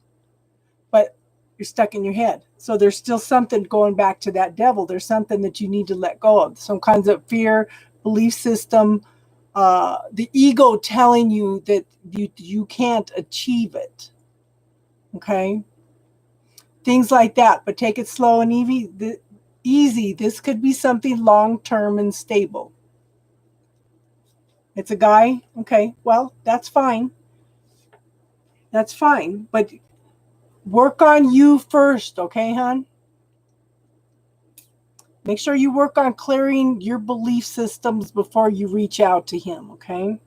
but you're stuck in your head. So there's still something going back to that devil. There's something that you need to let go of. Some kinds of fear, belief system, the ego telling you that you can't achieve it. Okay? Things like that. But take it slow and easy. This could be something long-term and stable. It's a guy? Okay, well, that's fine. That's fine. But work on you first, okay, hon? Make sure you work on clearing your belief systems before you reach out to him, okay?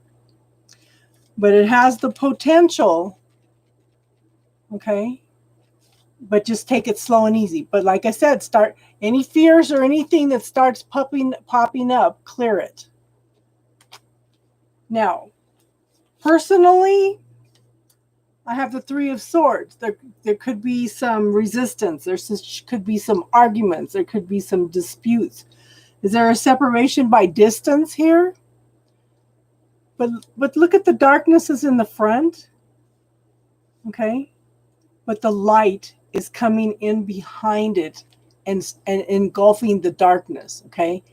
But it has the potential, okay? But just take it slow and easy. But like I said, start any fears or anything that starts popping up, clear it. Now, personally, I have the Three of Swords. There could be some resistance. Could be some arguments. There could be some disputes. Is there a separation by distance here? But look at the darknesses in the front. Okay? But the light is coming in behind it and engulfing the darkness. Okay?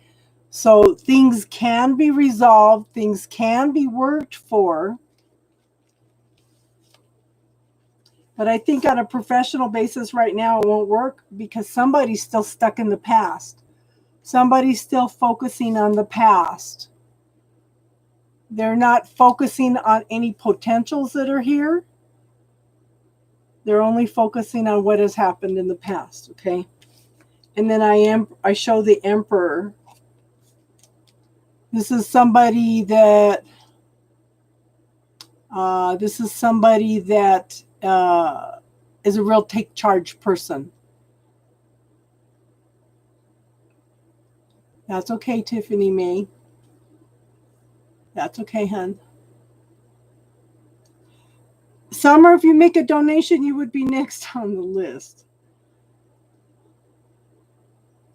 So things can be resolved. Things can be worked for. But I think on a professional basis right now, it won't work because somebody's still stuck in the past. Somebody's still focusing on the past. They're not focusing on any potentials that are here. They're only focusing on what has happened in the past, okay? And then I show the Emperor. This is somebody that is a real take charge person. That's okay, Tiffany May. That's okay, hon. Summer, if you make a donation, you would be next on the list.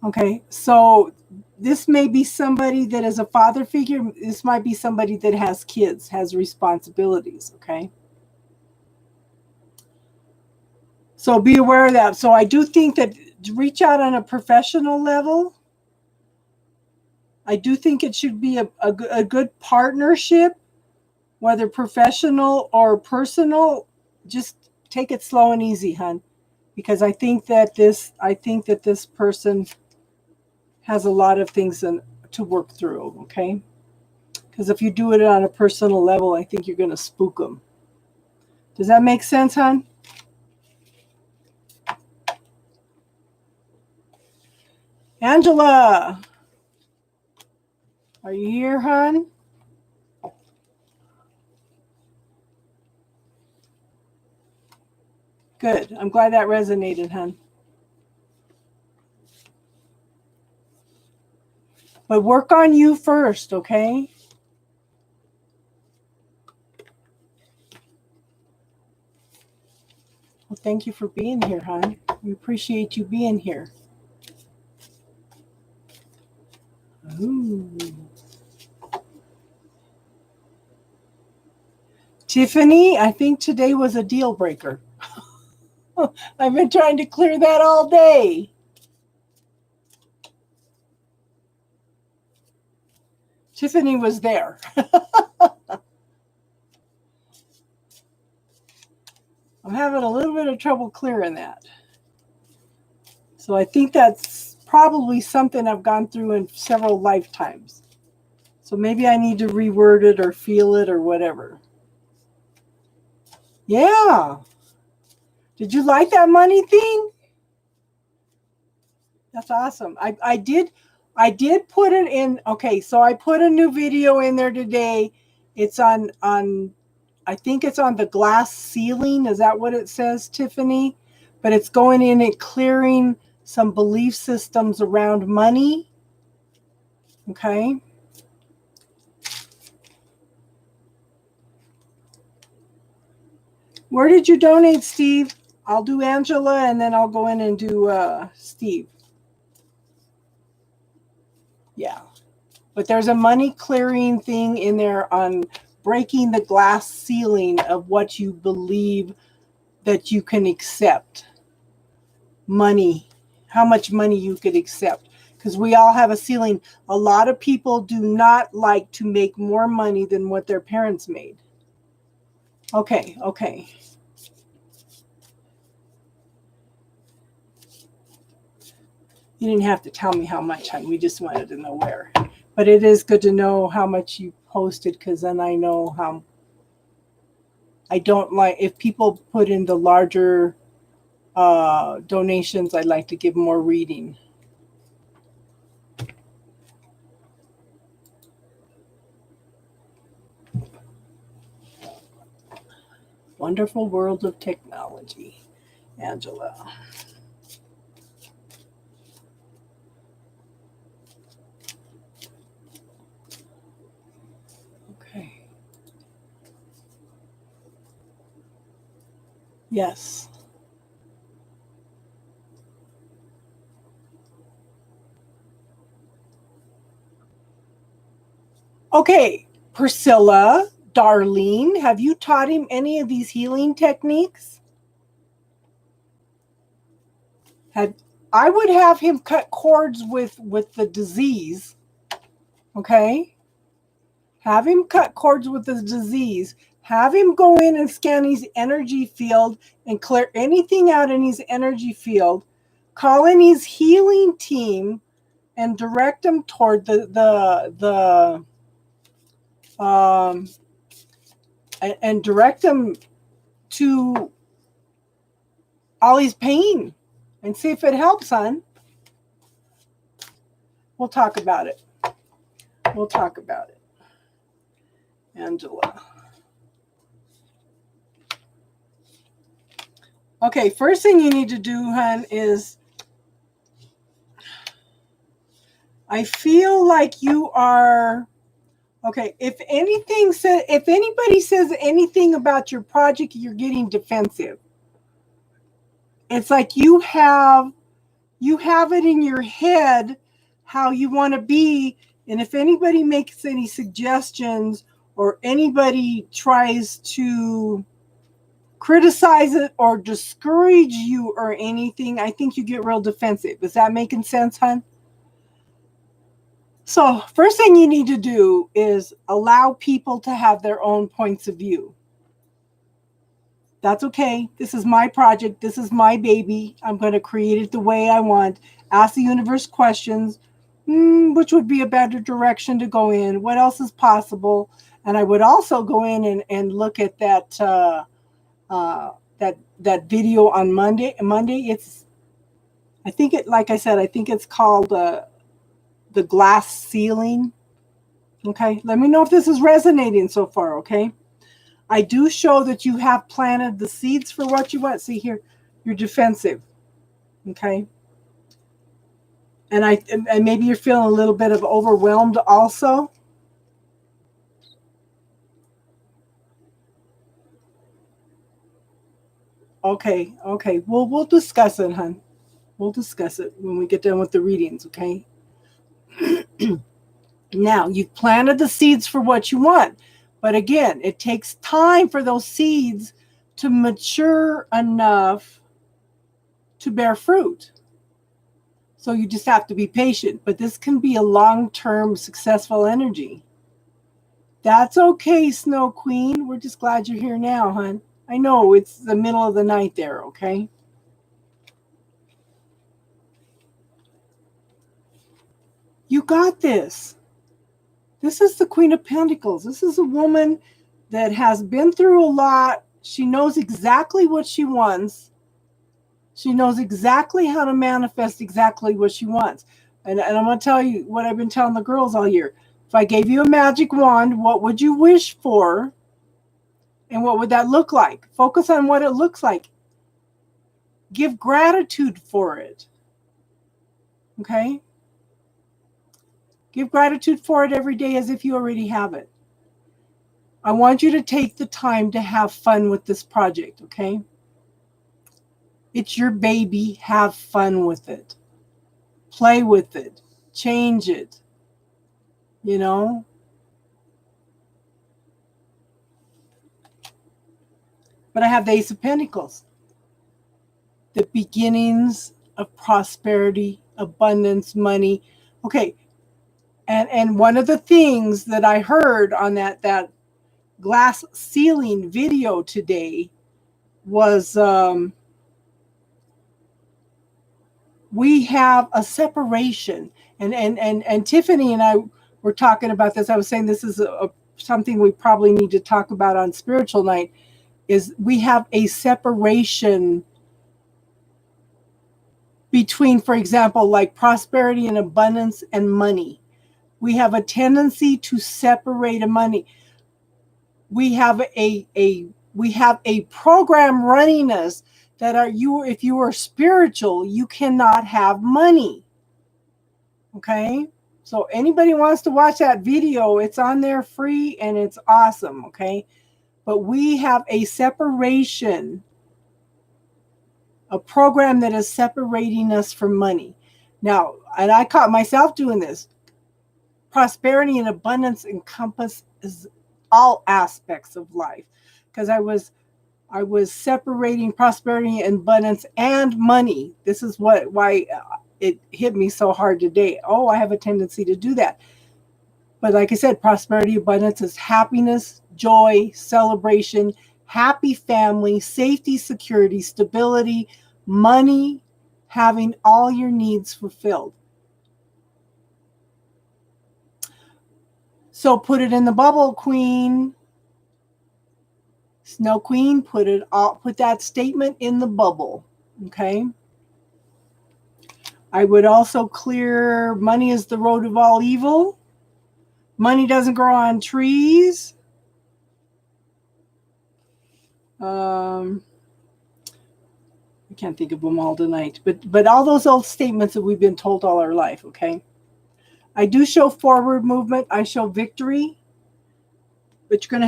Okay, so this may be somebody that is a father figure. This might be somebody that has kids, has responsibilities, okay? So be aware of that. So I do think that reach out on a professional level. I do think it should be a good partnership, whether professional or personal. Just take it slow and easy, hon, because I think that this person has a lot of things to work through, okay? Because if you do it on a personal level, I think you're going to spook them. Does that make sense, hon? Angela, are you here, hon? Good. I'm glad that resonated, hon. But work on you first, okay? Well, thank you for being here, hon. We appreciate you being here. Ooh. Tiffany, I think today was a deal breaker. I've been trying to clear that all day. Tiffany was there. I'm having a little bit of trouble clearing that. So I think that's probably something I've gone through in several lifetimes. So maybe I need to reword it or feel it or whatever. Yeah. Did you like that money thing? That's awesome. I did put it in. Okay, so I put a new video in there today. It's on I think it's on the glass ceiling. Is that what it says, Tiffany? But it's going in and clearing some belief systems around money. Okay. Where did you donate, Steve? I'll do Angela and then I'll go in and do Steve. Yeah. But there's a money clearing thing in there on breaking the glass ceiling of what you believe that you can accept. Money, how much money you could accept. Because we all have a ceiling. A lot of people do not like to make more money than what their parents made. Okay. You didn't have to tell me how much, hon. We just wanted to know where. But it is good to know how much you posted, because then I know how. I don't like, if people put in the larger donations, I'd like to give more reading. wonderful world of technology, Angela. Okay. Yes. Okay, Priscilla, Darlene, have you taught him any of these healing techniques? I would have him cut cords with the disease. Okay? Have him cut cords with the disease. Have him go in and scan his energy field and clear anything out in his energy field. Call in his healing team and direct him toward and direct him to all his pain and see if it helps, hon. We'll talk about it. We'll talk about it. Angela. Okay, first thing you need to do, hon, is I feel like you are okay. If anybody says anything about your project, you're getting defensive. It's like you have it in your head how you want to be, and if anybody makes any suggestions or anybody tries to criticize it or discourage you or anything, I think you get real defensive. Is that making sense, hon? So first thing you need to do is allow people to have their own points of view. That's okay. This is my project. This is my baby. I'm going to create it the way I want. Ask the universe questions. Which would be a better direction to go in? What else is possible? And I would also go in and look at that that video on Monday. It's, I think it, like I said, I think it's called the glass ceiling. Okay, let me know if this is resonating so far. Okay, I do show that you have planted the seeds for what you want. See here, you're defensive. Okay. And maybe you're feeling a little bit of overwhelmed also. Okay. We'll discuss it, hon. We'll discuss it when we get done with the readings, okay? Now, you've planted the seeds for what you want. But again, it takes time for those seeds to mature enough to bear fruit. So you just have to be patient. But this can be a long-term successful energy. That's okay, Snow Queen. We're just glad you're here now, hon. I know it's the middle of the night there, okay? You got this. This is the Queen of Pentacles. This is a woman that has been through a lot. She knows exactly what she wants. She knows exactly how to manifest exactly what she wants. And I'm going to tell you what I've been telling the girls all year. If I gave you a magic wand, what would you wish for? And what would that look like? Focus on what it looks like. Give gratitude for it. Okay? Give gratitude for it every day as if you already have it. I want you to take the time to have fun with this project, okay? It's your baby. Have fun with it. Play with it. Change it. You know? But I have the Ace of Pentacles. The beginnings of prosperity, abundance, money. Okay. And one of the things that I heard on that glass ceiling video today was we have a separation. And Tiffany and I were talking about this. I was saying this is something we probably need to talk about on Spiritual Night, is we have a separation between, for example, like prosperity and abundance and money. We have a tendency to separate money. We have a we have a program running us that if you are spiritual, you cannot have money. Okay? So anybody wants to watch that video, it's on there free and it's awesome, okay? But we have a separation, a program that is separating us from money. Now, and I caught myself doing this. Prosperity and abundance encompasses all aspects of life, because I was separating prosperity and abundance and money. This is why it hit me so hard today. Oh, I have a tendency to do that. But like I said, prosperity, abundance is happiness, joy, celebration, happy family, safety, security, stability, money, having all your needs fulfilled. So put it in the bubble, Queen. Snow Queen, put that statement in the bubble. Okay. I would also clear money is the road of all evil. Money doesn't grow on trees. I can't think of them all tonight, but all those old statements that we've been told all our life, okay? I do show forward movement. I show victory, but you're going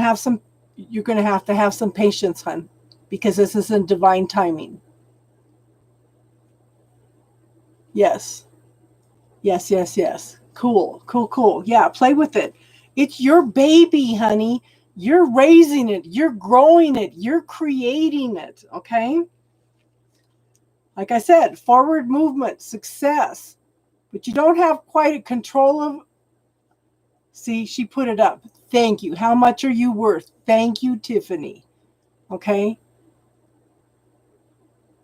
to have to have some patience, hon, because this is in divine timing. Yes. Yes, yes, yes. Cool, cool, cool. Yeah, play with it. It's your baby, honey. You're raising it. You're growing it. You're creating it, okay? Like I said, forward movement, success. But you don't have quite a control of... See, she put it up. Thank you. How much are you worth? Thank you, Tiffany. Okay?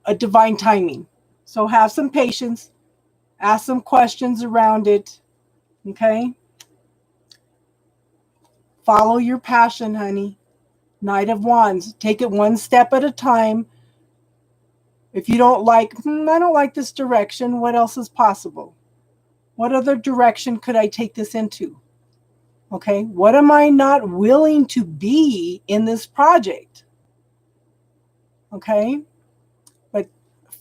A divine timing. So have some patience. Ask some questions around it. Okay? Follow your passion, honey. Knight of Wands. Take it one step at a time. If you don't like, I don't like this direction, what else is possible? What other direction could I take this into? Okay, what am I not willing to be in this project? Okay, but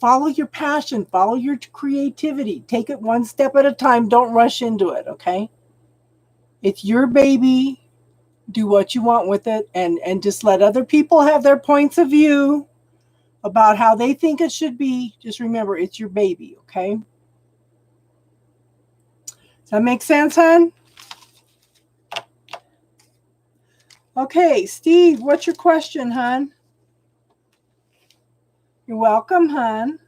follow your passion, follow your creativity. Take it one step at a time. Don't rush into it, okay? It's your baby. Do what you want with it, and just let other people have their points of view about how they think it should be. Just remember, it's your baby, okay? Does that make sense, hon? Okay, Steve, what's your question, hon? You're welcome, hon.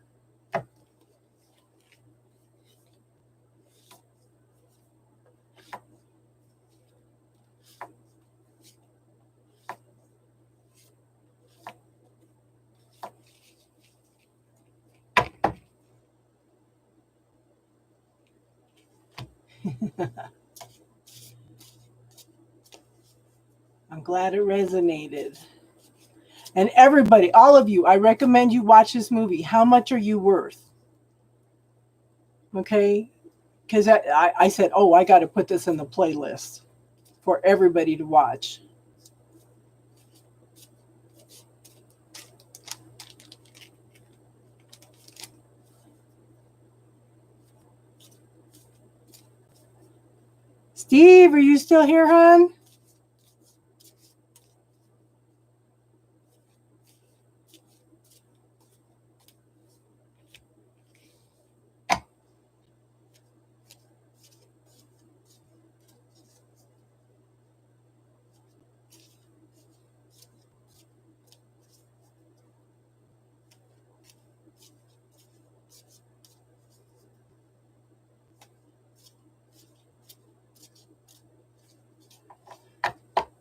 I'm glad it resonated. And everybody, all of you, I recommend you watch this movie. How much are you worth? Okay? Because I said, oh, I got to put this in the playlist for everybody to watch. Steve, are you still here, hon?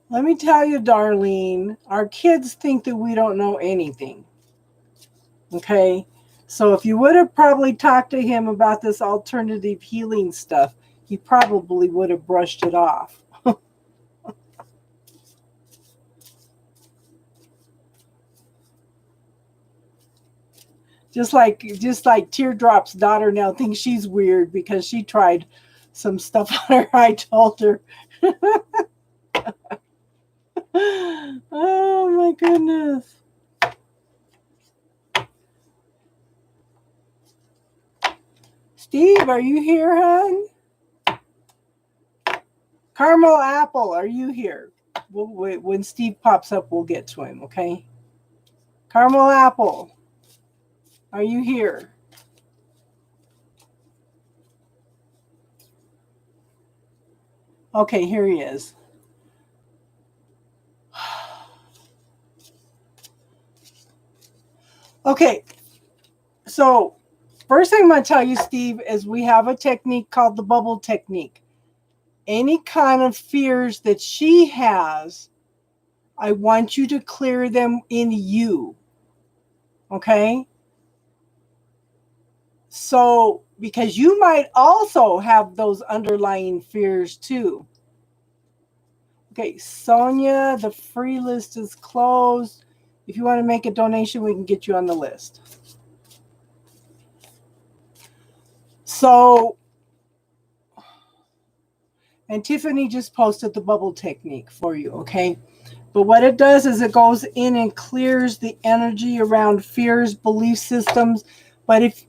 Let me tell you, Darlene, our kids think that we don't know anything. Okay? So if you would have probably talked to him about this alternative healing stuff, he probably would have brushed it off. Just like Teardrop's daughter now thinks she's weird because she tried some stuff on her. I told her. Oh my goodness. Steve, are you here, hon? Caramel Apple, are you here? We'll wait. When Steve pops up, we'll get to him, okay? Caramel Apple, are you here? Okay, here he is. Okay, so first thing I'm going to tell you, Steve, is we have a technique called the bubble technique. Any kind of fears that she has, I want you to clear them in you. Okay? So, because you might also have those underlying fears too. Okay, Sonia, the free list is closed. If you want to make a donation, we can get you on the list. So, and Tiffany just posted the bubble technique for you, okay? But what it does is it goes in and clears the energy around fears, belief systems. But if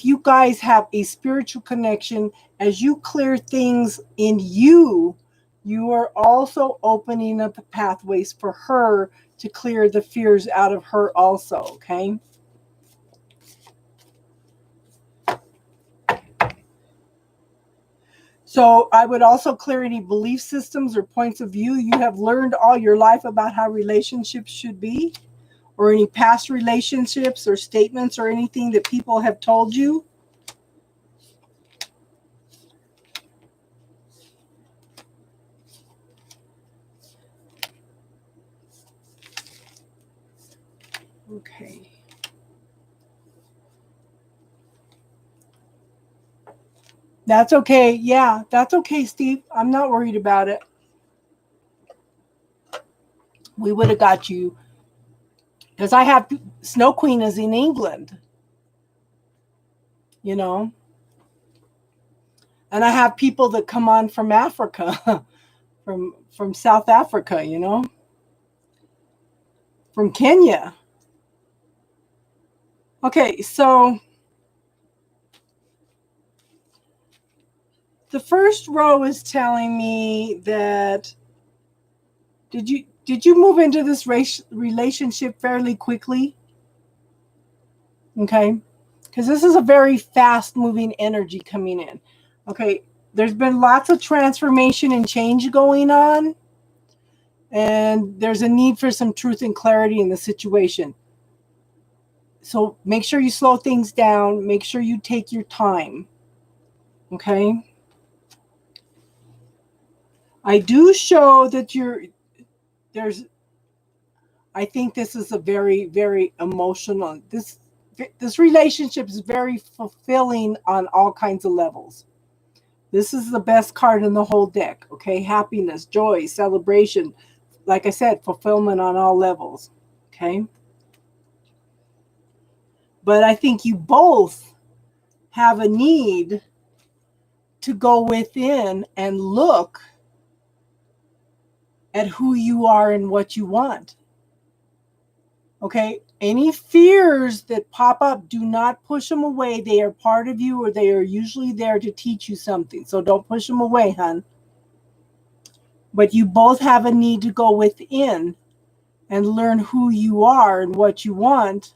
you guys have a spiritual connection, as you clear things in you, you are also opening up the pathways for her to clear the fears out of her also, okay? So I would also clear any belief systems or points of view you have learned all your life about how relationships should be, or any past relationships or statements or anything that people have told you. Okay. That's okay. Yeah, that's okay, Steve. I'm not worried about it. We would have got you. Because I have Snow Queen is in England, you know. And I have people that come on from Africa, from South Africa, you know, from Kenya. Okay, so the first row is telling me that did you move into this relationship fairly quickly? Okay, because this is a very fast moving energy coming in. Okay, there's been lots of transformation and change going on, and there's a need for some truth and clarity in the situation. So make sure you slow things down, make sure you take your time. Okay, I do show that I think this is a very, very emotional. This relationship is very fulfilling on all kinds of levels. This is the best card in the whole deck. Okay, happiness, joy, celebration. Like I said, fulfillment on all levels. Okay, but I think you both have a need to go within and look at who you are and what you want. Okay, any fears that pop up, do not push them away. They are part of you, or they are usually there to teach you something. So don't push them away, hon. But you both have a need to go within and learn who you are and what you want,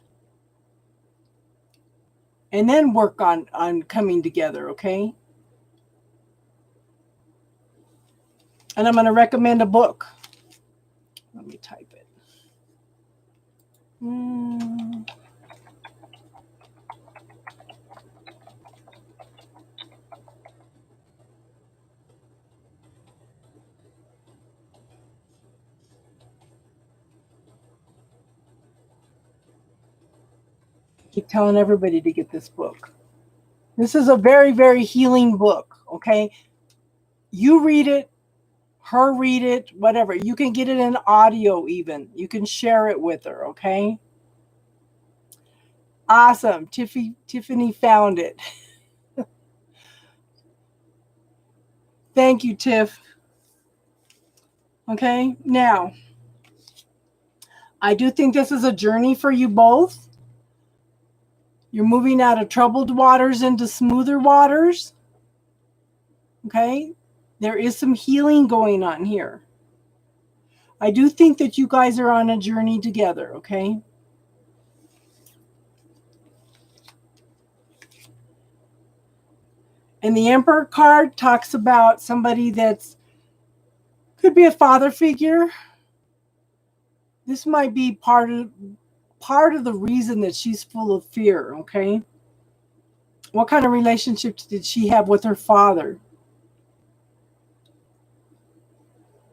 and then work on coming together, okay? And I'm going to recommend a book. Let me type it. Keep telling everybody to get this book. This is a very, very healing book, okay? You read it, her read it, whatever. You can get it in audio even. You can share it with her, okay? Awesome. Tiffany found it. Thank you, Tiff. Okay, now, I do think this is a journey for you both. You're moving out of troubled waters into smoother waters. Okay, there is some healing going on here. I do think that you guys are on a journey together, okay? And the Emperor card talks about somebody that's could be a father figure. This might be part of the reason that she's full of fear, okay? What kind of relationship did she have with her father?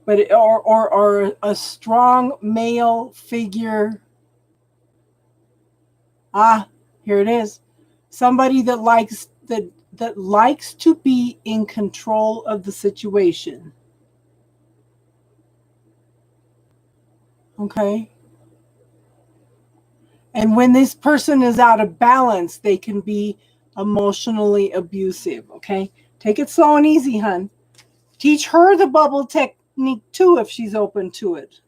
But or a strong male figure. Here it is. Somebody that likes to be in control of the situation. Okay? And when this person is out of balance, they can be emotionally abusive, okay? Take it slow and easy, hun. Teach her the bubble technique too if she's open to it.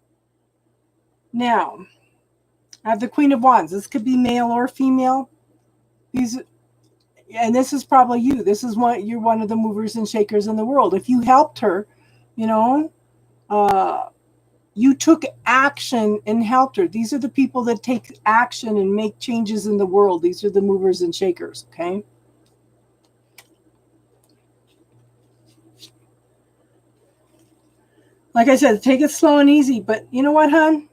Now, I have the Queen of Wands. This could be male or female. And this is probably you. This is you're one of the movers and shakers in the world. If you helped her, you took action and helped her. These are the people that take action and make changes in the world. These are the movers and shakers, okay? Like I said, take it slow and easy. But you know what, hon?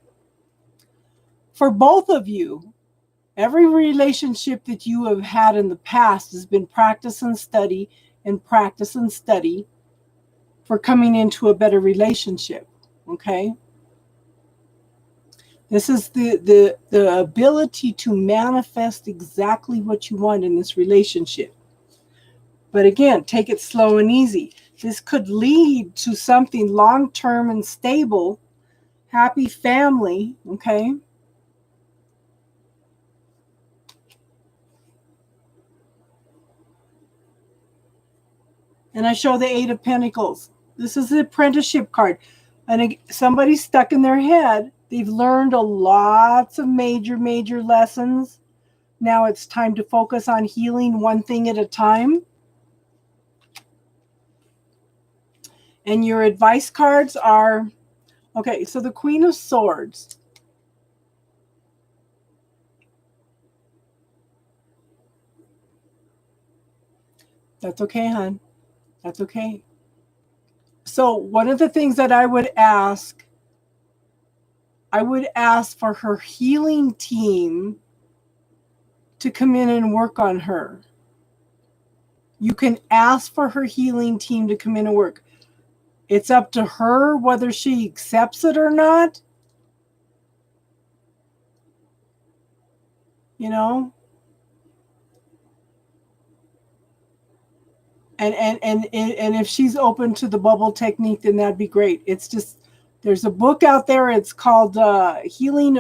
For both of you, every relationship that you have had in the past has been practice and study for coming into a better relationship, okay? This is the ability to manifest exactly what you want in this relationship. But again, take it slow and easy. This could lead to something long-term and stable, happy family, okay? And I show the Eight of Pentacles. This is the apprenticeship card. And somebody's stuck in their head. They've learned lots of major lessons. Now it's time to focus on healing one thing at a time. And your advice cards are, okay, so the Queen of Swords. That's okay, hon. That's okay. So one of the things that I would ask for her healing team to come in and work on her. You can ask for her healing team to come in and work. It's up to her whether she accepts it or not. You know? And if she's open to the bubble technique, then that'd be great. It's just, there's a book out there. It's called Healing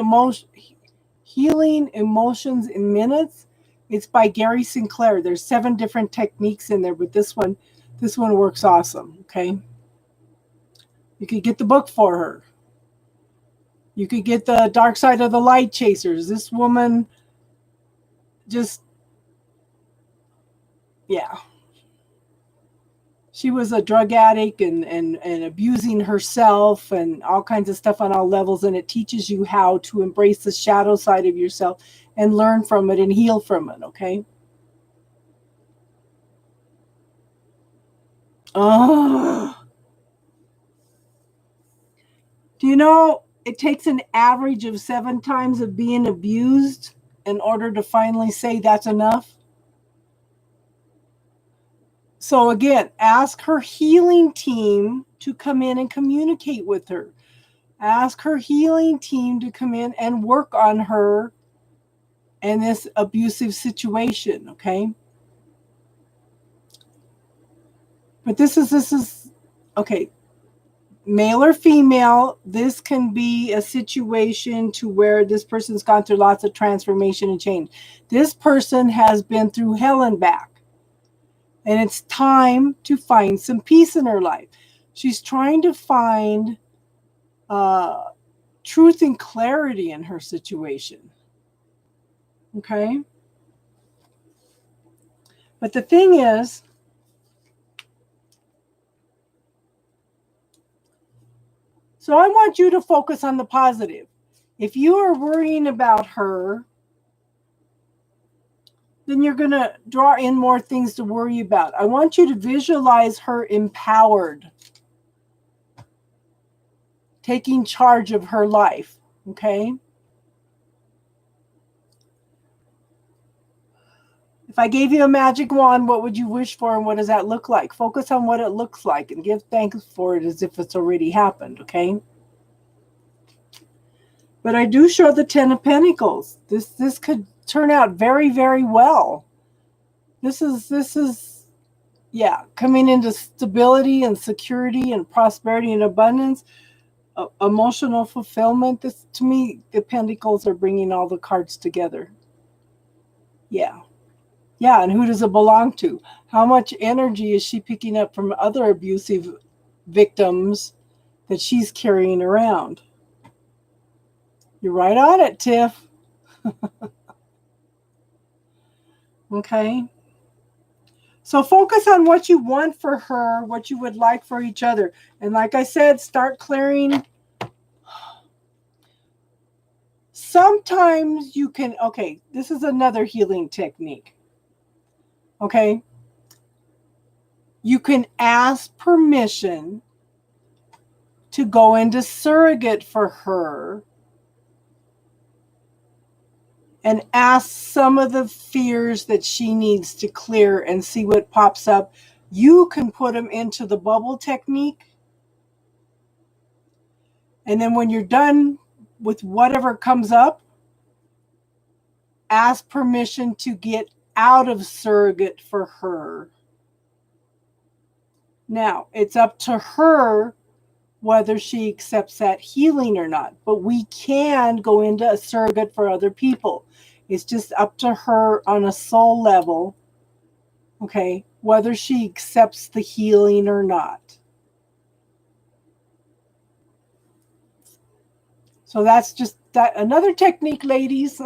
Emotions in Minutes. It's by Gary Sinclair. There's 7 different techniques in there, but this one works awesome. Okay. You could get the book for her. You could get the Dark Side of the Light Chasers. This woman just, yeah. She was a drug addict and abusing herself and all kinds of stuff on all levels. And it teaches you how to embrace the shadow side of yourself and learn from it and heal from it, okay? Oh. Do you know it takes an average of 7 times of being abused in order to finally say that's enough? So again, ask her healing team to come in and communicate with her. Ask her healing team to come in and work on her in this abusive situation, okay? But this is okay. Male or female, this can be a situation to where this person's gone through lots of transformation and change. This person has been through hell and back. And it's time to find some peace in her life. She's trying to find truth and clarity in her situation. Okay? But the thing is, so I want you to focus on the positive. If you are worrying about her, then you're going to draw in more things to worry about. I want you to visualize her empowered, taking charge of her life. Okay? If I gave you a magic wand, what would you wish for and what does that look like? Focus on what it looks like and give thanks for it as if it's already happened, okay? But I do show the 10 of Pentacles. This could turn out very, very well. This is yeah, coming into stability and security and prosperity and abundance, emotional fulfillment. This, to me, the Pentacles are bringing all the cards together. Yeah. Yeah, and who does it belong to? How much energy is she picking up from other abusive victims that she's carrying around? You're right on it, Tiff. Okay. So focus on what you want for her, what you would like for each other. And like I said, start clearing. Sometimes you can, okay, this is another healing technique. Okay. You can ask permission to go into surrogate for her and ask some of the fears that she needs to clear and see what pops up. You can put them into the bubble technique. And then when you're done with whatever comes up, ask permission to get out of surrogate for her. Now, it's up to her whether she accepts that healing or not. But we can go into a surrogate for other people. It's just up to her on a soul level, okay, whether she accepts the healing or not. So that's just that another technique, ladies.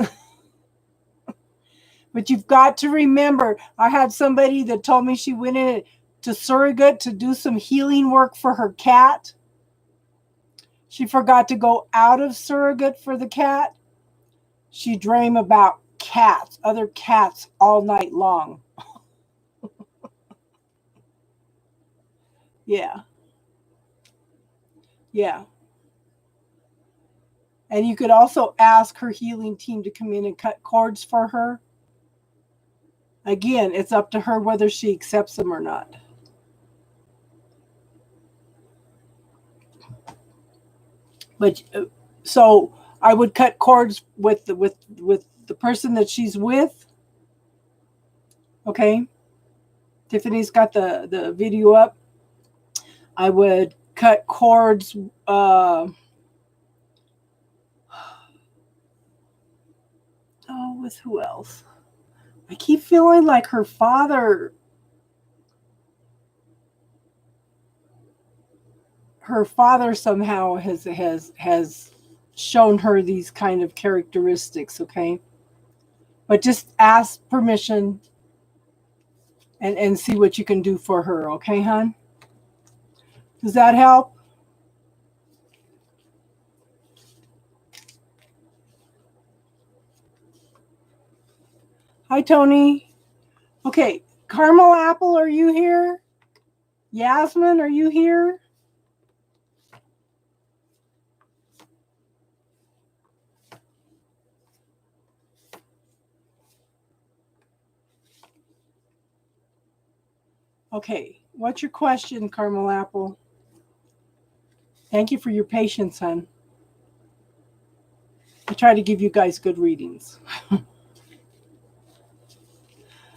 But you've got to remember, I had somebody that told me she went in to surrogate to do some healing work for her cat. She forgot to go out of surrogate for the cat. She dreamed about cats, other cats all night long. Yeah. Yeah. And you could also ask her healing team to come in and cut cords for her. Again, it's up to her whether she accepts them or not. But so I would cut cords with the person that she's with. Okay. Tiffany's got the video up. I would cut cords with who else? I keep feeling like her father somehow has shown her these kind of characteristics, okay? But just ask permission and see what you can do for her, okay, hon? Does that help? Hi, Tony. Okay, Caramel Apple, are you here? Yasmin, are you here? Okay, what's your question, Caramel Apple? Thank you for your patience, hon. I try to give you guys good readings.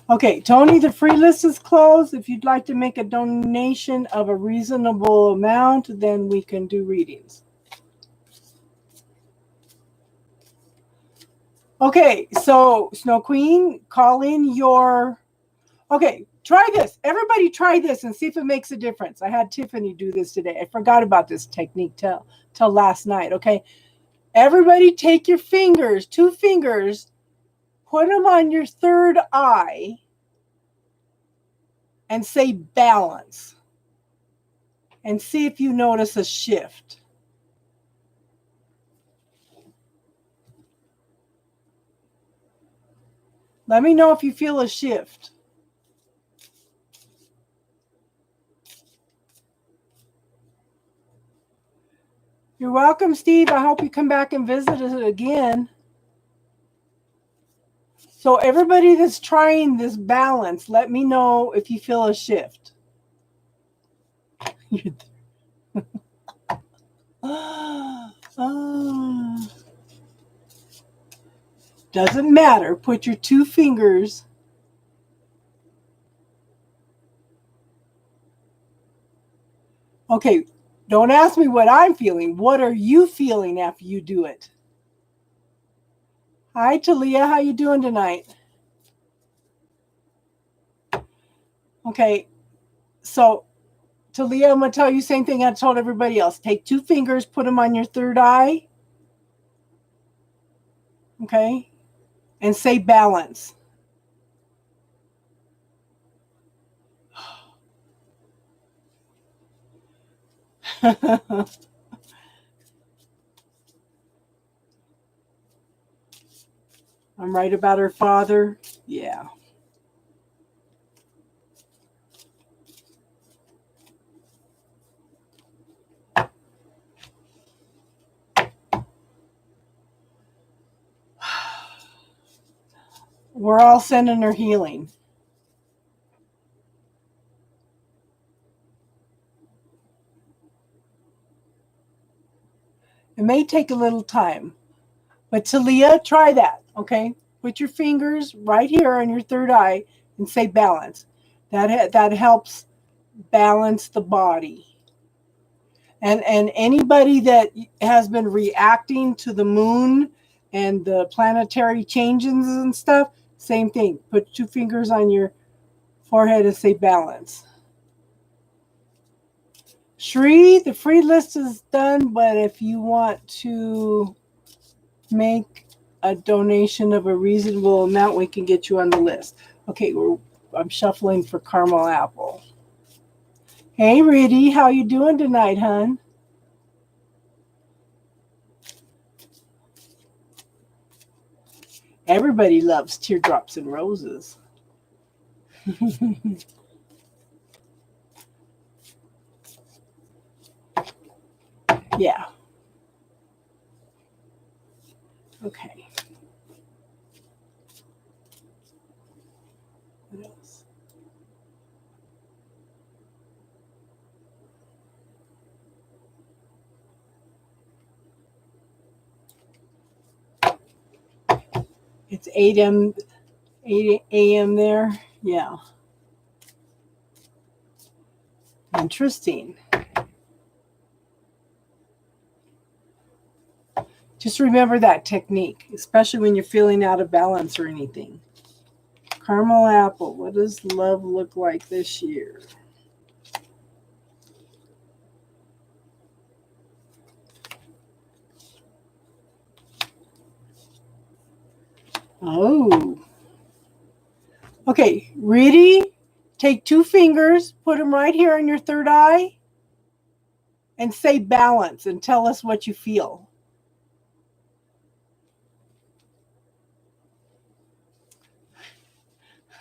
Okay, Tony, the free list is closed. If you'd like to make a donation of a reasonable amount, then we can do readings. Okay, so Snow Queen, call in your... Okay, Try this. Everybody try this and see if it makes a difference. I had Tiffany do this today. I forgot about this technique till last night. Okay. Everybody take your fingers, 2 fingers, put them on your third eye and say balance. And see if you notice a shift. Let me know if you feel a shift. You're welcome, Steve. I hope you come back and visit us again. So everybody that's trying this balance, let me know if you feel a shift. Doesn't matter. Put your 2 fingers. Okay, don't ask me what I'm feeling. What are you feeling after you do it? Hi, Talia. How you doing tonight? Okay, so Talia, I'm going to tell you the same thing I told everybody else. Take 2 fingers, put them on your third eye. Okay, and say balance. I'm right about her father. Yeah. We're all sending her healing. It may take a little time, but Talia, try that, okay? Put your fingers right here on your third eye and say balance. That helps balance the body. And anybody that has been reacting to the moon and the planetary changes and stuff, same thing. Put 2 fingers on your forehead and say balance. Shri, the free list is done, but if you want to make a donation of a reasonable amount, we can get you on the list. Okay, I'm shuffling for caramel apple. Hey, Riddy, how you doing tonight, hon? Everybody loves teardrops and roses. Yeah. Okay. What else? It's 8 a.m. there. Yeah. Interesting. Just remember that technique, especially when you're feeling out of balance or anything. Caramel apple. What does love look like this year? Oh. Okay, Riddy, take 2 fingers, put them right here on your third eye, and say balance and tell us what you feel.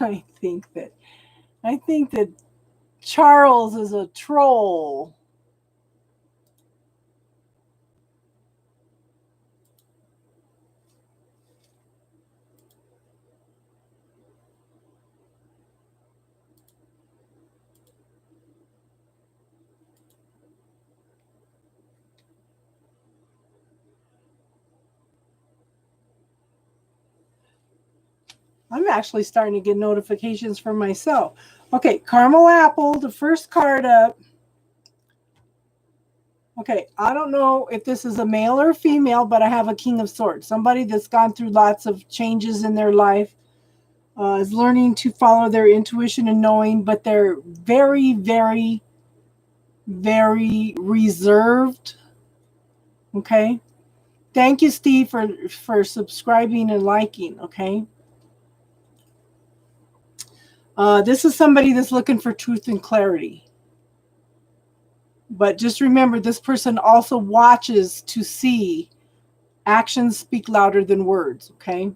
I think that Charles is a troll. I'm actually starting to get notifications from myself. Okay, caramel apple, the first card up. Okay, I don't know if this is a male or female, but I have a King of Swords. Somebody that's gone through lots of changes in their life. is learning to follow their intuition and knowing, but they're very, very, very reserved. Okay. Thank you, Steve, for subscribing and liking. Okay. This is somebody that's looking for truth and clarity. But just remember, this person also watches to see actions speak louder than words. Okay.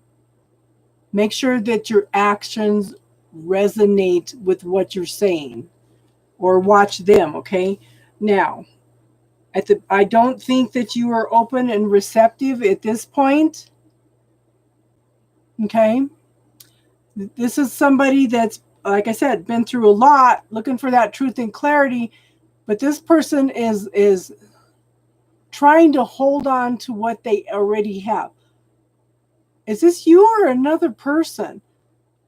Make sure that your actions resonate with what you're saying, or watch them. Okay. Now, I don't think that you are open and receptive at this point. Okay. This is somebody that's, like I said, been through a lot, looking for that truth and clarity. But this person is trying to hold on to what they already have. Is this you or another person?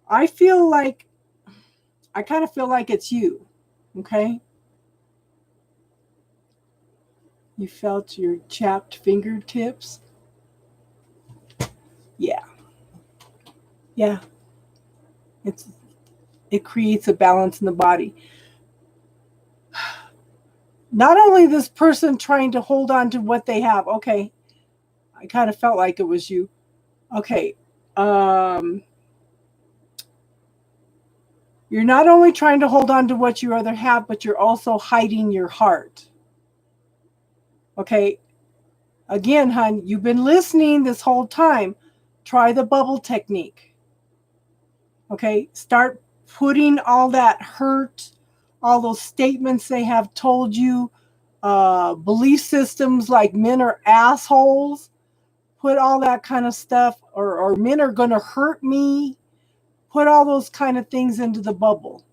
I kind of feel like it's you. Okay. You felt your chapped fingertips. Yeah. Yeah. It creates a balance in the body. Not only this person trying to hold on to what they have. Okay. I kind of felt like it was you. Okay. You're not only trying to hold on to what you other have, but you're also hiding your heart. Okay. Again, hon, you've been listening this whole time. Try the bubble technique. Okay. Start putting all that hurt, all those statements they have told you, belief systems like men are assholes, put all that kind of stuff, or men are going to hurt me, put all those kind of things into the bubble.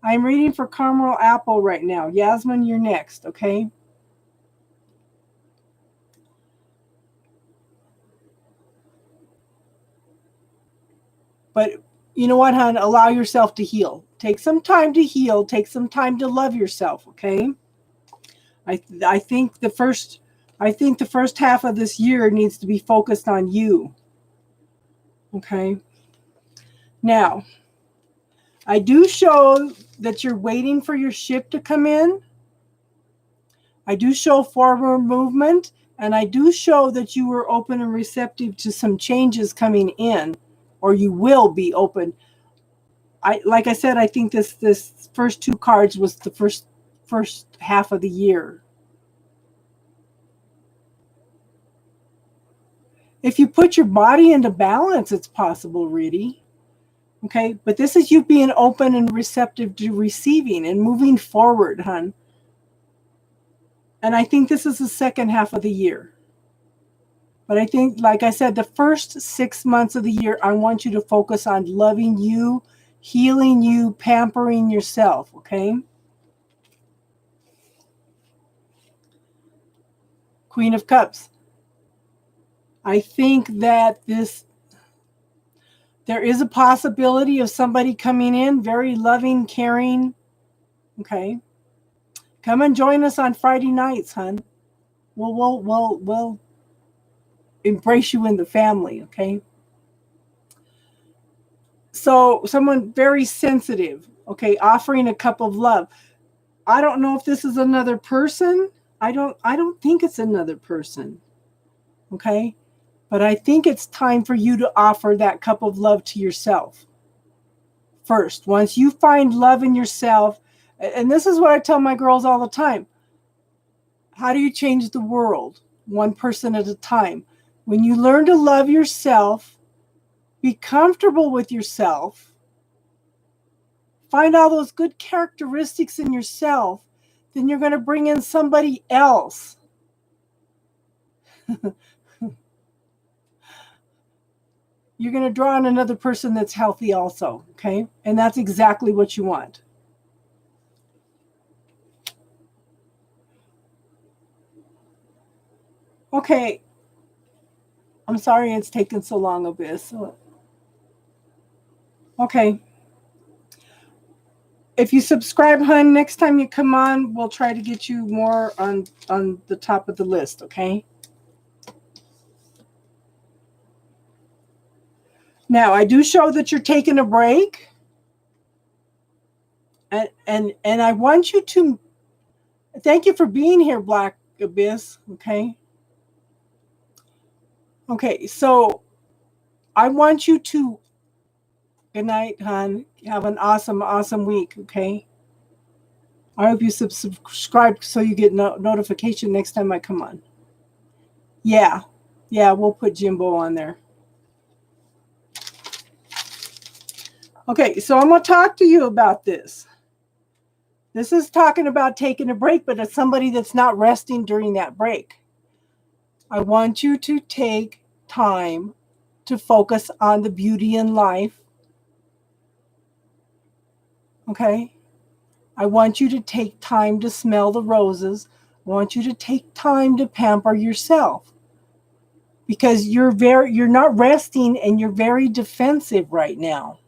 I'm reading for Caramel Apple right now. Yasmin, you're next, okay? But you know what, hon? Allow yourself to heal. Take some time to heal. Take some time to love yourself, okay? I think the first half of this year needs to be focused on you. Okay? Now, I do show that you're waiting for your ship to come in. I do show forward movement, and I do show that you were open and receptive to some changes coming in, or you will be open. Like I said, I think this first two cards was the first half of the year. If you put your body into balance, it's possible, really. Okay, but this is you being open and receptive to receiving and moving forward, hon. And I think this is the second half of the year. But I think, like I said, the first 6 months of the year, I want you to focus on loving you, healing you, pampering yourself, okay? Queen of Cups. I think that there is a possibility of somebody coming in, very loving, caring, okay? Come and join us on Friday nights, hon. We'll embrace you in the family, okay? So someone very sensitive, okay, offering a cup of love. I don't know if this is another person. I don't think it's another person. Okay? But I think it's time for you to offer that cup of love to yourself. First, once you find love in yourself, and this is what I tell my girls all the time. How do you change the world? One person at a time. When you learn to love yourself, be comfortable with yourself, find all those good characteristics in yourself, then you're going to bring in somebody else. You're going to draw on another person that's healthy also, okay? And that's exactly what you want. Okay. I'm sorry it's taken so long, Abyss. Okay. If you subscribe, hun, next time you come on, we'll try to get you more on the top of the list, okay? Now, I do show that you're taking a break. And I want you to thank you for being here, Black Abyss. Okay. Okay, so I want you to good night, hon. Have an awesome, awesome week. Okay. I hope you subscribe so you get notification next time I come on. Yeah. Yeah, we'll put Jimbo on there. Okay, so I'm going to talk to you about this. This is talking about taking a break, but it's somebody that's not resting during that break. I want you to take time to focus on the beauty in life. Okay? I want you to take time to smell the roses. I want you to take time to pamper yourself. Because you're not resting and you're very defensive right now.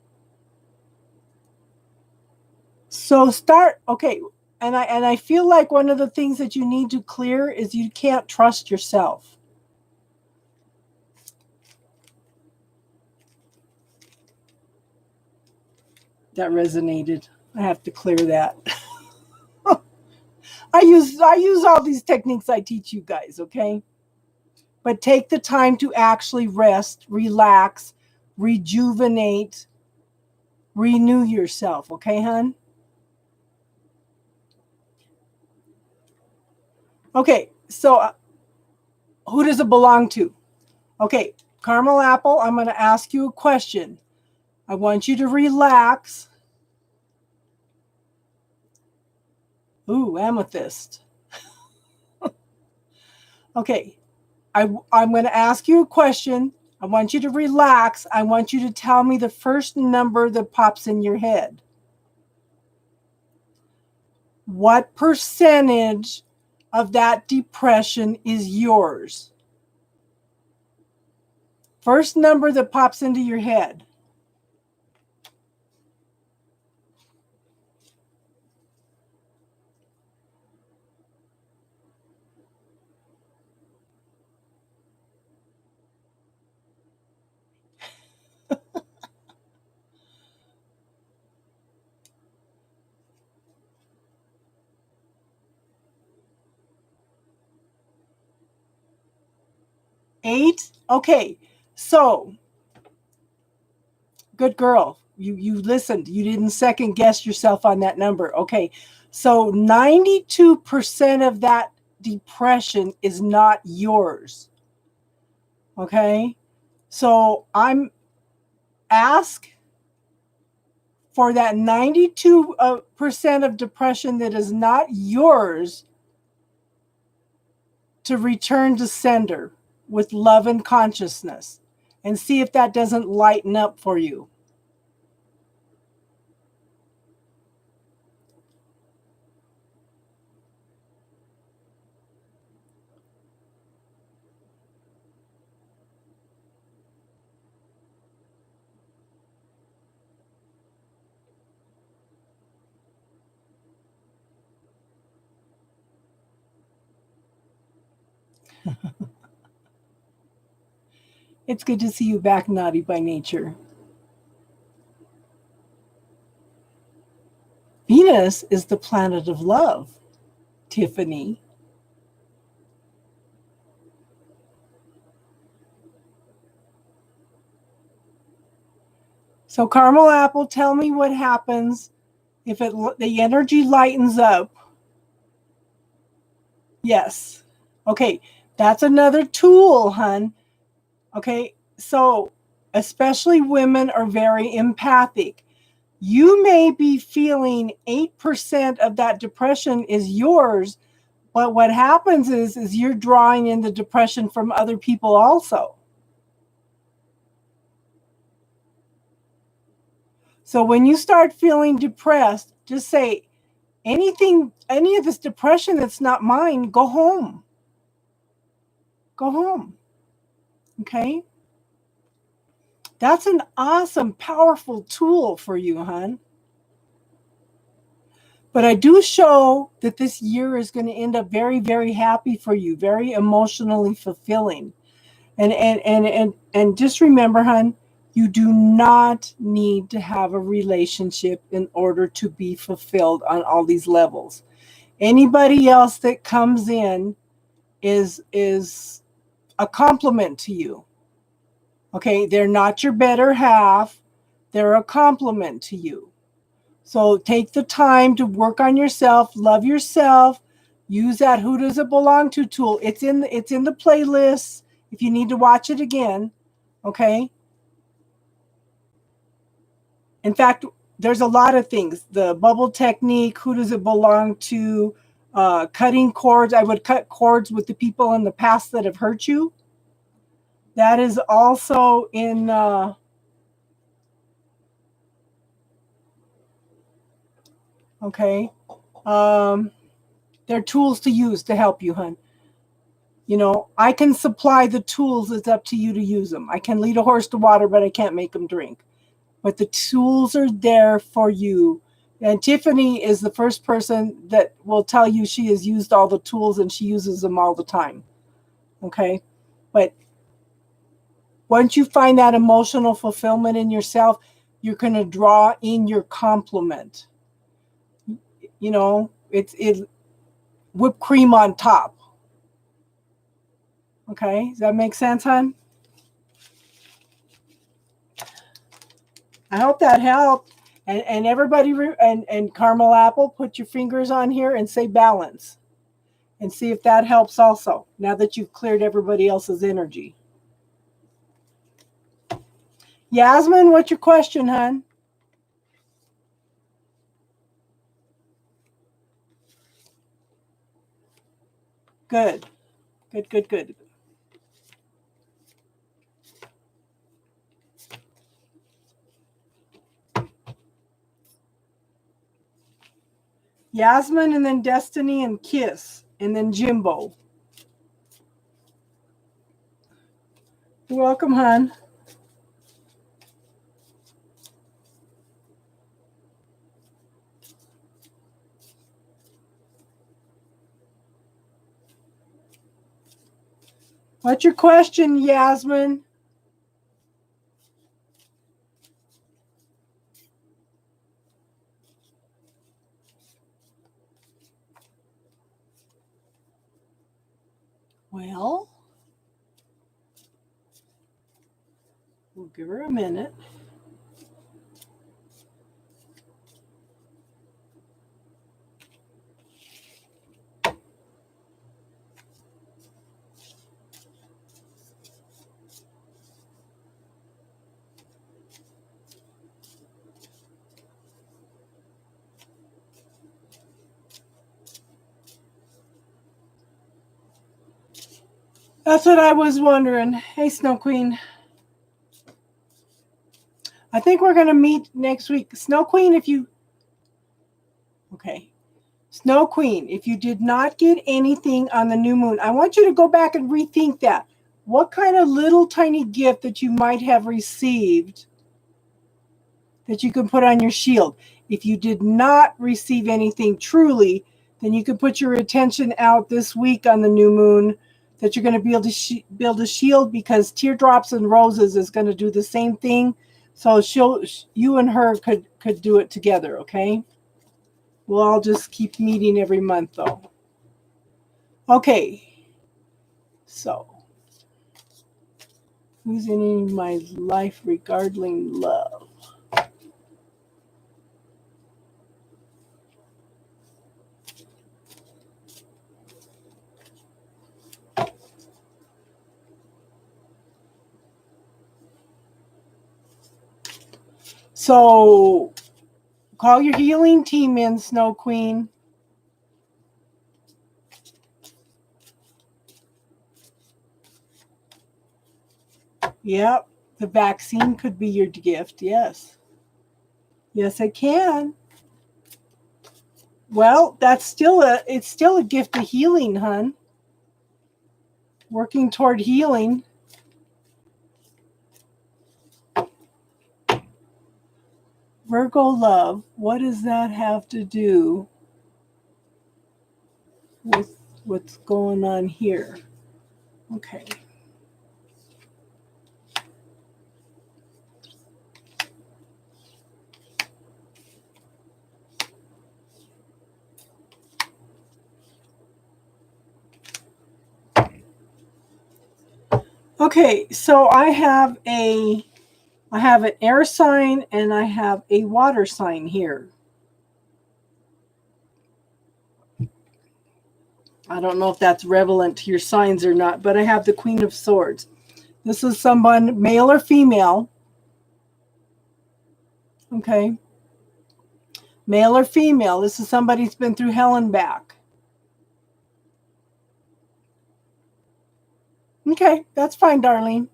So start, okay, and I feel like one of the things that you need to clear is you can't trust yourself. That resonated. I have to clear that. I use all these techniques I teach you guys, okay? But take the time to actually rest, relax, rejuvenate, renew yourself, okay, hon? Okay, so who does it belong to? Okay, Caramel Apple, I'm going to ask you a question. I want you to relax. Ooh, amethyst. Okay, I'm going to ask you a question. I want you to relax. I want you to tell me the first number that pops in your head. What percentage of that depression is yours? First number that pops into your head. Eight? Okay, so good girl. You listened. You didn't second guess yourself on that number. Okay, so 92% of that depression is not yours. Okay, so I'm ask for that 92% of depression that is not yours to return to sender with love and consciousness, and see if that doesn't lighten up for you. It's good to see you back, Naughty by Nature. Venus is the planet of love, Tiffany. So Caramel Apple, tell me what happens if the energy lightens up. Yes. Okay, that's another tool, hun. Okay, so especially women are very empathic. You may be feeling 8% of that depression is yours, but what happens is you're drawing in the depression from other people also. So when you start feeling depressed, just say, any of this depression that's not mine, go home. Go home. Okay? That's an awesome, powerful tool for you, hon. But I do show that this year is going to end up very, very happy for you, very emotionally fulfilling. And just remember, hon, You do not need to have a relationship in order to be fulfilled on all these levels. Anybody else that comes in is a compliment to you. Okay, they're not your better half. They're a compliment to you. So take the time to work on yourself, love yourself, use that Who Does It Belong To tool. It's in the playlist if you need to watch it again. Okay? In fact, there's a lot of things. The bubble technique, who does it belong to, cutting cords. I would cut cords with the people in the past that have hurt you. That is also in okay. They're tools to use to help you, hun. You know, I can supply the tools. It's up to you to use them. I can lead a horse to water, but I can't make them drink. But the tools are there for you. And Tiffany is the first person that will tell you she has used all the tools and she uses them all the time. Okay? But once you find that emotional fulfillment in yourself, you're going to draw in your complement. You know, it's whipped cream on top. Okay? Does that make sense, hon? I hope that helped. And everybody, and Caramel Apple, put your fingers on here and say balance. And see if that helps also, now that you've cleared everybody else's energy. Yasmin, what's your question, hon? Good. Good, good, good. Yasmin, and then Destiny, and Kiss, and then Jimbo. You're welcome, hon. What's your question, Yasmin? Well, we'll give her a minute. That's what I was wondering. Hey, Snow Queen. I think we're going to meet next week. Snow Queen, if you... Okay. Snow Queen, if you did not get anything on the new moon, I want you to go back and rethink that. What kind of little tiny gift that you might have received that you can put on your shield? If you did not receive anything truly, then you can put your attention out this week on the new moon that you're going to be able to build a shield, because Teardrops and Roses is going to do the same thing. So you and her could do it together, okay? We'll all just keep meeting every month, though. Okay. So, who's in my life regarding love? So, call your healing team in, Snow Queen. Yep, the vaccine could be your gift. Yes. Yes, it can. Well, it's still a gift of healing, hun. Working toward healing. Virgo love, what does that have to do with what's going on here? Okay. Okay, so I have an air sign and I have a water sign here. I don't know if that's relevant to your signs or not, but I have the Queen of Swords. This is someone, male or female. Okay. Male or female. This is somebody who's been through hell and back. Okay, that's fine, darling.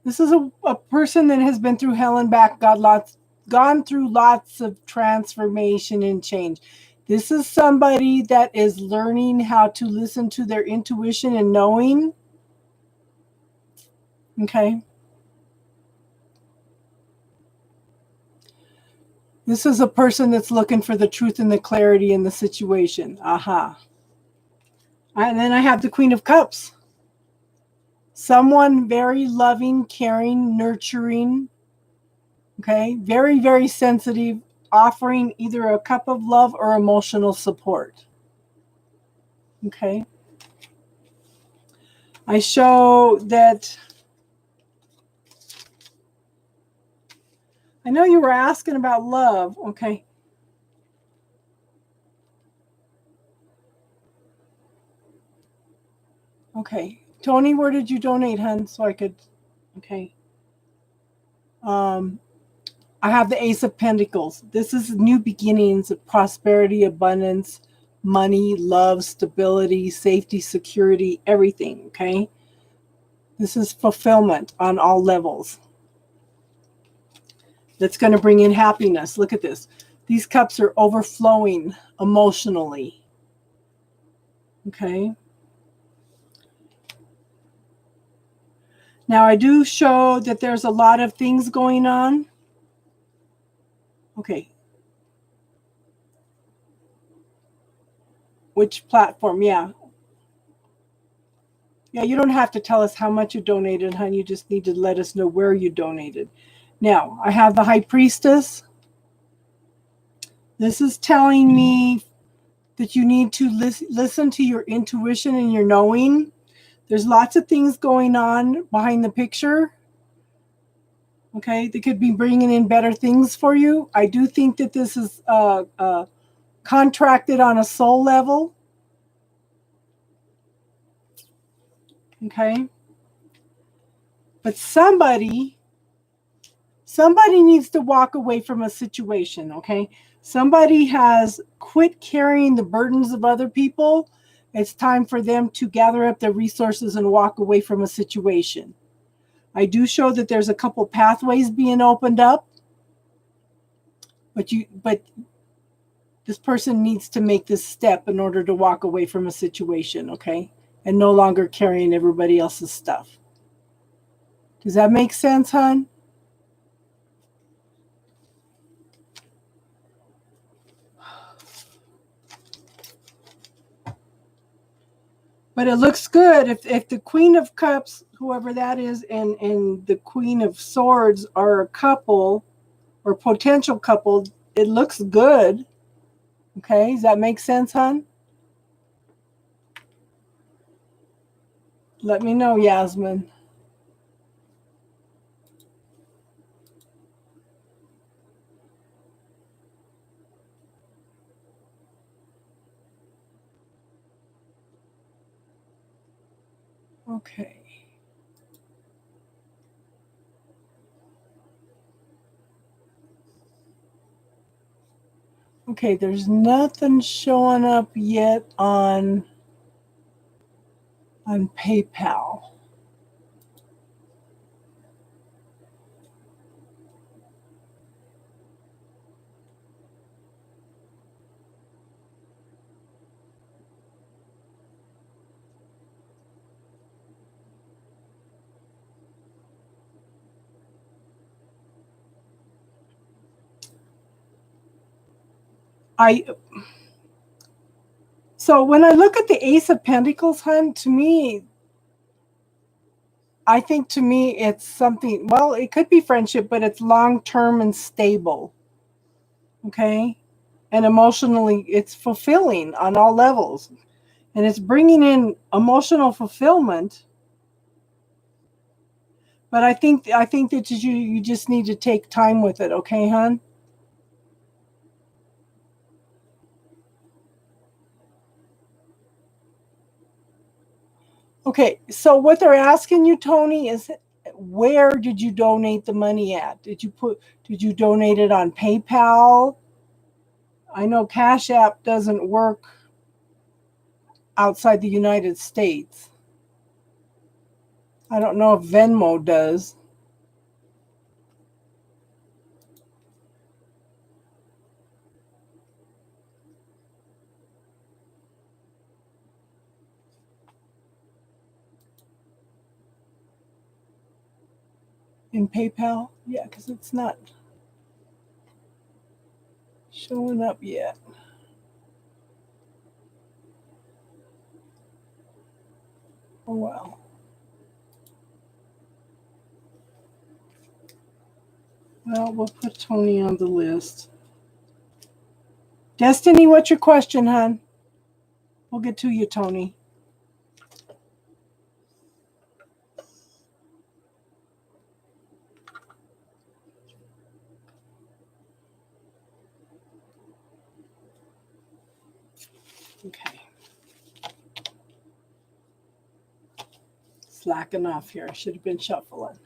This is a person that has been through hell and back, gone through lots of transformation and change. This is somebody that is learning how to listen to their intuition and knowing. Okay. This is a person that's looking for the truth and the clarity in the situation. Aha. And then I have the Queen of Cups. Someone very loving, caring, nurturing. Okay. Very, very sensitive, offering either a cup of love or emotional support. Okay. I show that. I know you were asking about love. Okay. Okay. Tony, where did you donate, hun? So I could. Okay. I have the Ace of Pentacles. This is new beginnings, prosperity, abundance, money, love, stability, safety, security, everything. Okay. This is fulfillment on all levels. That's going to bring in happiness. Look at this. These cups are overflowing emotionally. Okay. Now I do show that there's a lot of things going on. Okay. Which platform? Yeah. Yeah, you don't have to tell us how much you donated, hon. You just need to let us know where you donated. Now, I have the High Priestess. This is telling me that you need to listen to your intuition and your knowing. There's lots of things going on behind the picture. Okay, they could be bringing in better things for you. I do think that this is contracted on a soul level. Okay. But somebody needs to walk away from a situation, okay? Somebody has quit carrying the burdens of other people. It's time for them to gather up their resources and walk away from a situation. I do show that there's a couple pathways being opened up, but this person needs to make this step in order to walk away from a situation, okay? And no longer carrying everybody else's stuff. Does that make sense, hon? But it looks good if the Queen of Cups, whoever that is, and the Queen of Swords are a couple or potential couple, it looks good. Okay, does that make sense, hon? Let me know, Yasmin. Okay. Okay, there's nothing showing up yet on PayPal. So when I look at the Ace of Pentacles, hon, to me, I think to me it's something, well, it could be friendship, but it's long-term and stable. Okay? And emotionally, it's fulfilling on all levels. And it's bringing in emotional fulfillment. But I think that you just need to take time with it, okay, hon? Okay, so what they're asking you, Tony, is where did you donate the money at? Did you donate it on PayPal? I know Cash App doesn't work outside the United States. I don't know if Venmo does. In PayPal? Yeah, because it's not showing up yet. Oh, well. Well, we'll put Tony on the list. Destiny, what's your question, hon? We'll get to you, Tony. Okay. Slacking off here. I should have been shuffling.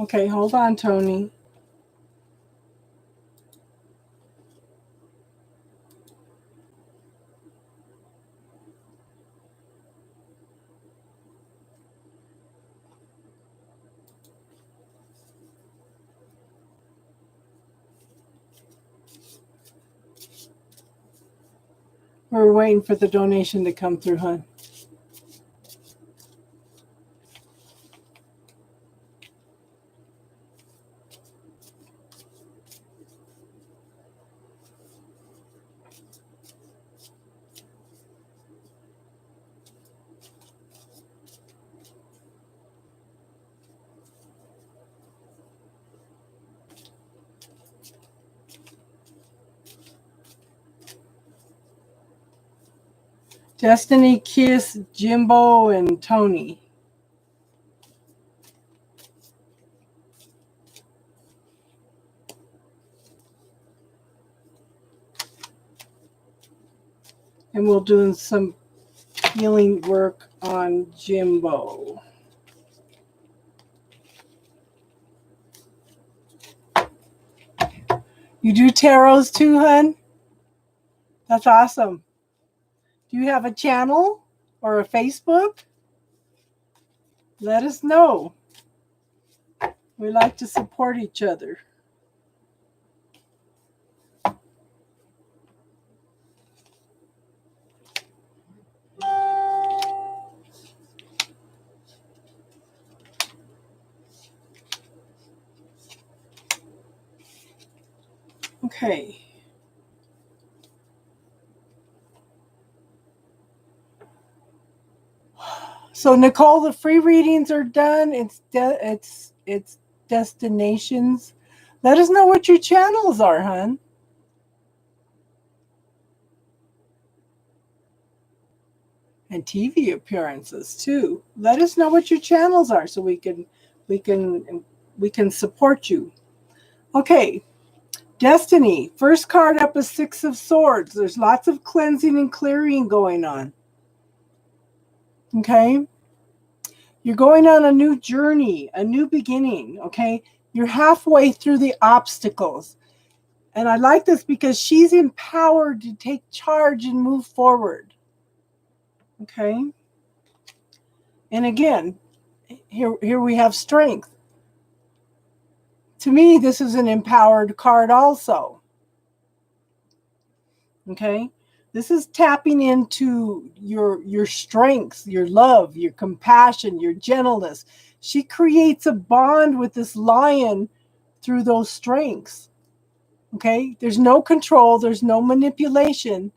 Okay, hold on, Tony. We're waiting for the donation to come through, hon. Destiny, Kiss, Jimbo, and Tony. And we'll do some healing work on Jimbo. You do tarots too, hun? That's awesome. Do you have a channel or a Facebook? Let us know. We like to support each other. Okay. So Nicole, the free readings are done. It's destinations. Let us know what your channels are, hon. And TV appearances too. Let us know what your channels are so we can support you. Okay. Destiny. First card up is Six of Swords. There's lots of cleansing and clearing going on. Okay. You're going on a new journey, a new beginning. Okay. You're halfway through the obstacles. And I like this because she's empowered to take charge and move forward. Okay. And again, here we have strength. To me, this is an empowered card also. Okay. This is tapping into your strengths, your love, your compassion, your gentleness. She creates a bond with this lion through those strengths. Okay. There's no control. There's no manipulation.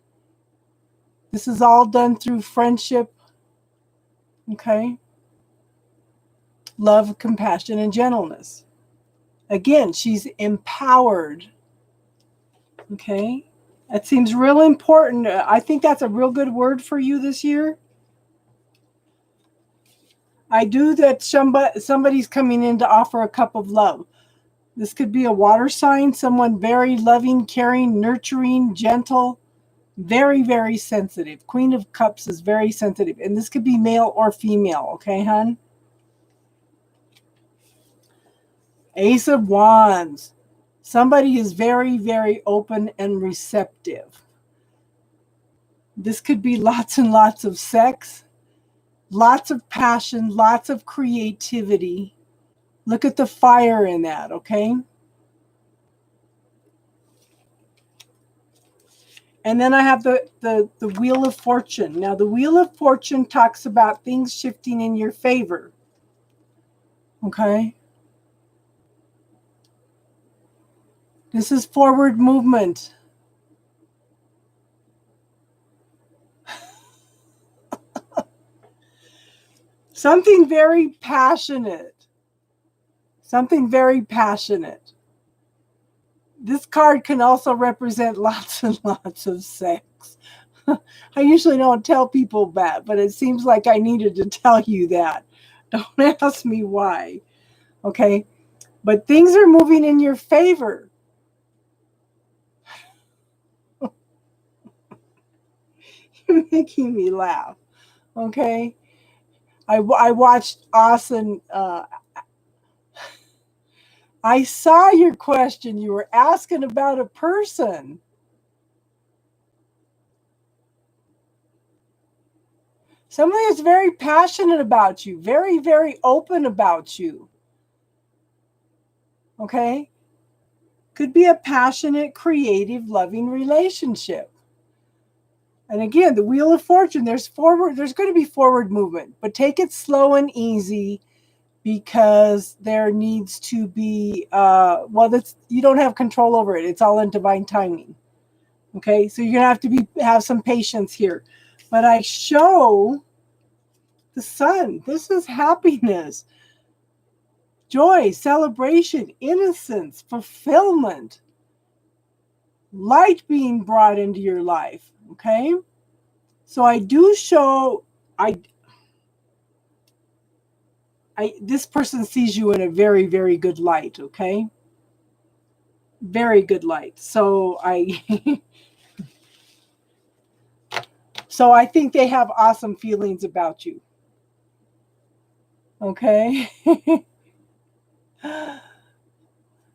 This is all done through friendship, okay? Love, compassion, and gentleness. Again, she's empowered, okay? That seems real important. I think that's a real good word for you this year. I do that somebody's coming in to offer a cup of love. This could be a water sign, someone very loving, caring, nurturing, gentle, very, very sensitive. Queen of Cups is very sensitive. And this could be male or female, okay, hon? Ace of Wands. Somebody is very, very open and receptive. This could be lots and lots of sex, lots of passion, lots of creativity. Look at the fire in that, okay? And then I have the Wheel of Fortune. Now, the Wheel of Fortune talks about things shifting in your favor, okay? This is forward movement. Something very passionate. Something very passionate. This card can also represent lots and lots of sex. I usually don't tell people that, but it seems like I needed to tell you that. Don't ask me why. Okay? But things are moving in your favor. You're making me laugh. Okay? I watched Austin. I saw your question. You were asking about a person. Somebody that's very passionate about you, very, very open about you. Okay? Could be a passionate, creative, loving relationship. And again, the Wheel of Fortune, there's going to be forward movement, but take it slow and easy because there needs to be, you don't have control over it. It's all in divine timing. Okay? So you're going to have some patience here. But I show the Sun. This is happiness, joy, celebration, innocence, fulfillment, light being brought into your life. Okay? So I do show, this person sees you in a very, very good light, okay? Very good light. So so I think they have awesome feelings about you. Okay?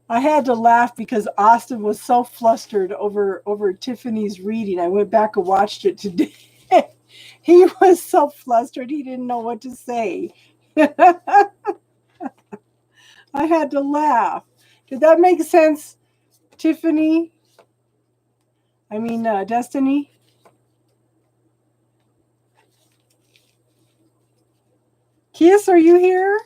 I had to laugh because Austin was so flustered over Tiffany's reading. I went back and watched it today. He was so flustered, he didn't know what to say. I had to laugh. Did that make sense, Tiffany? I mean, Destiny? Kiss, are you here?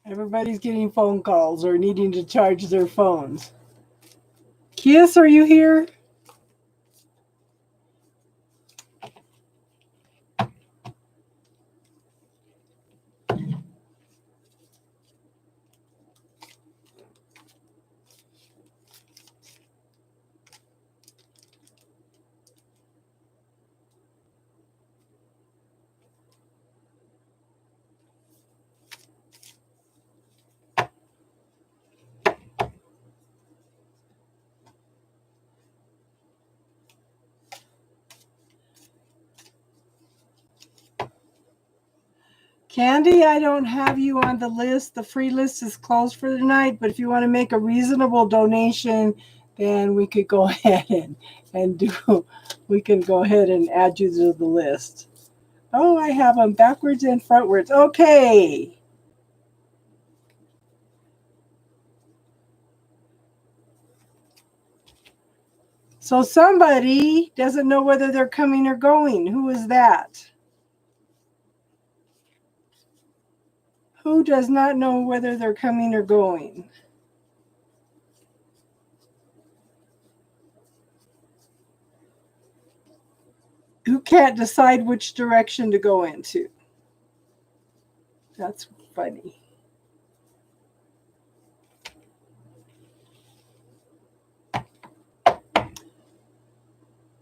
Everybody's getting phone calls or needing to charge their phones. Kiss, are you here? Candy, I don't have you on the list. The free list is closed for tonight, but if you want to make a reasonable donation, then we could go ahead we can go ahead and add you to the list. Oh, I have them backwards and frontwards. Okay. So somebody doesn't know whether they're coming or going. Who is that? Who does not know whether they're coming or going? Who can't decide which direction to go into? That's funny.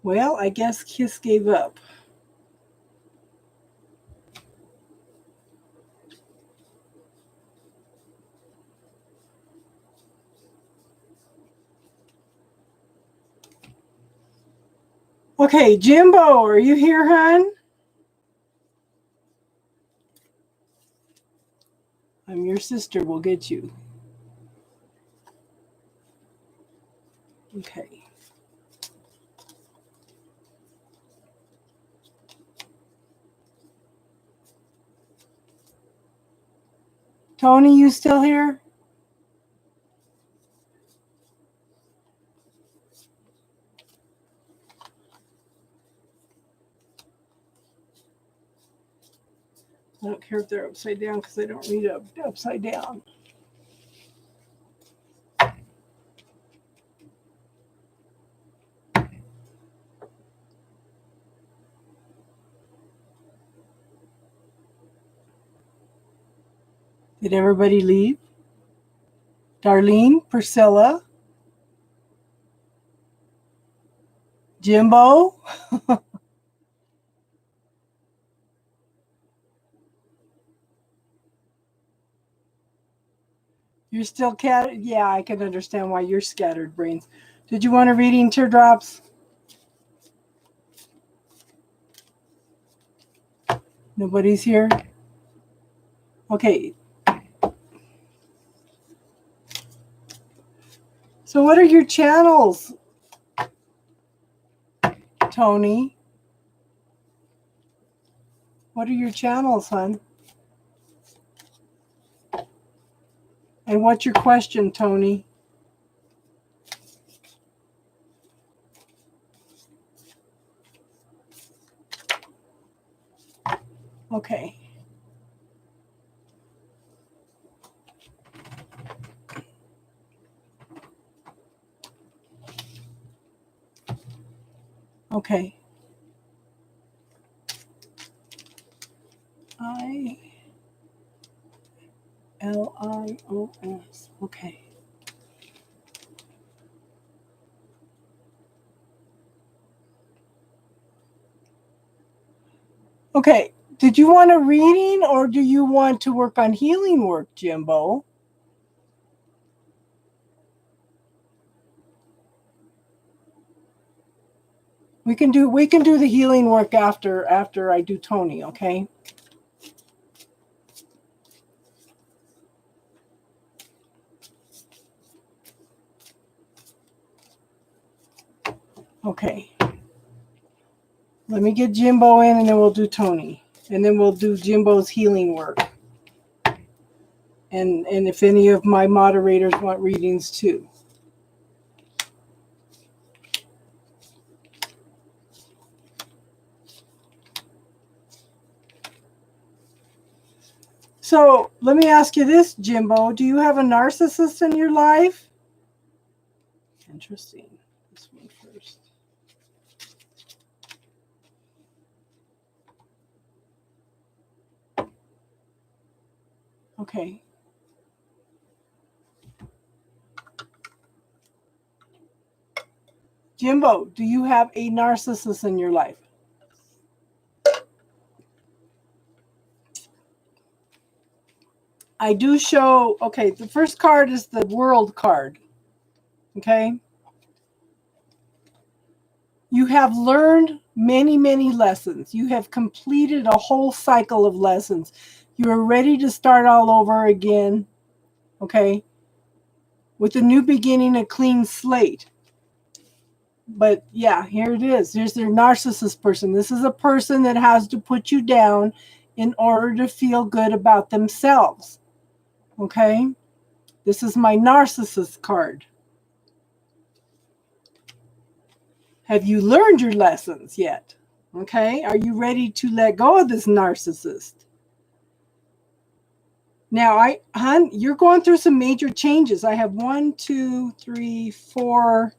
Well, I guess Kiss gave up. Okay, Jimbo, are you here, hon? I'm your sister. We'll get you. Okay. Tony, you still here? I don't care if they're upside down because I don't read it upside down. Did everybody leave? Darlene, Priscilla, Jimbo. You're still yeah, I can understand why you're scattered brains. Did you want a reading, Teardrops? Nobody's here? Okay. So what are your channels, Tony? What are your channels, hon? And what's your question, Tony? Okay. Okay. ILIOS. Okay. Okay. Did you want a reading or do you want to work on healing work, Jimbo? We can do the healing work after I do Tony, okay? Okay. Let me get Jimbo in and then we'll do Tony. And then we'll do Jimbo's healing work. And if any of my moderators want readings too. So let me ask you this, Jimbo. Do you have a narcissist in your life? Interesting. This one first. Okay. Jimbo, do you have a narcissist in your life? I do show, okay, the first card is the world card. Okay. You have learned many, many lessons. You have completed a whole cycle of lessons. You are ready to start all over again, okay? With a new beginning, a clean slate. But yeah, here it is. Here's their narcissist person. This is a person that has to put you down in order to feel good about themselves, okay? This is my narcissist card. Have you learned your lessons yet? Okay, are you ready to let go of this narcissist? Now, hon, you're going through some major changes. I have 1, 2, 3, 4.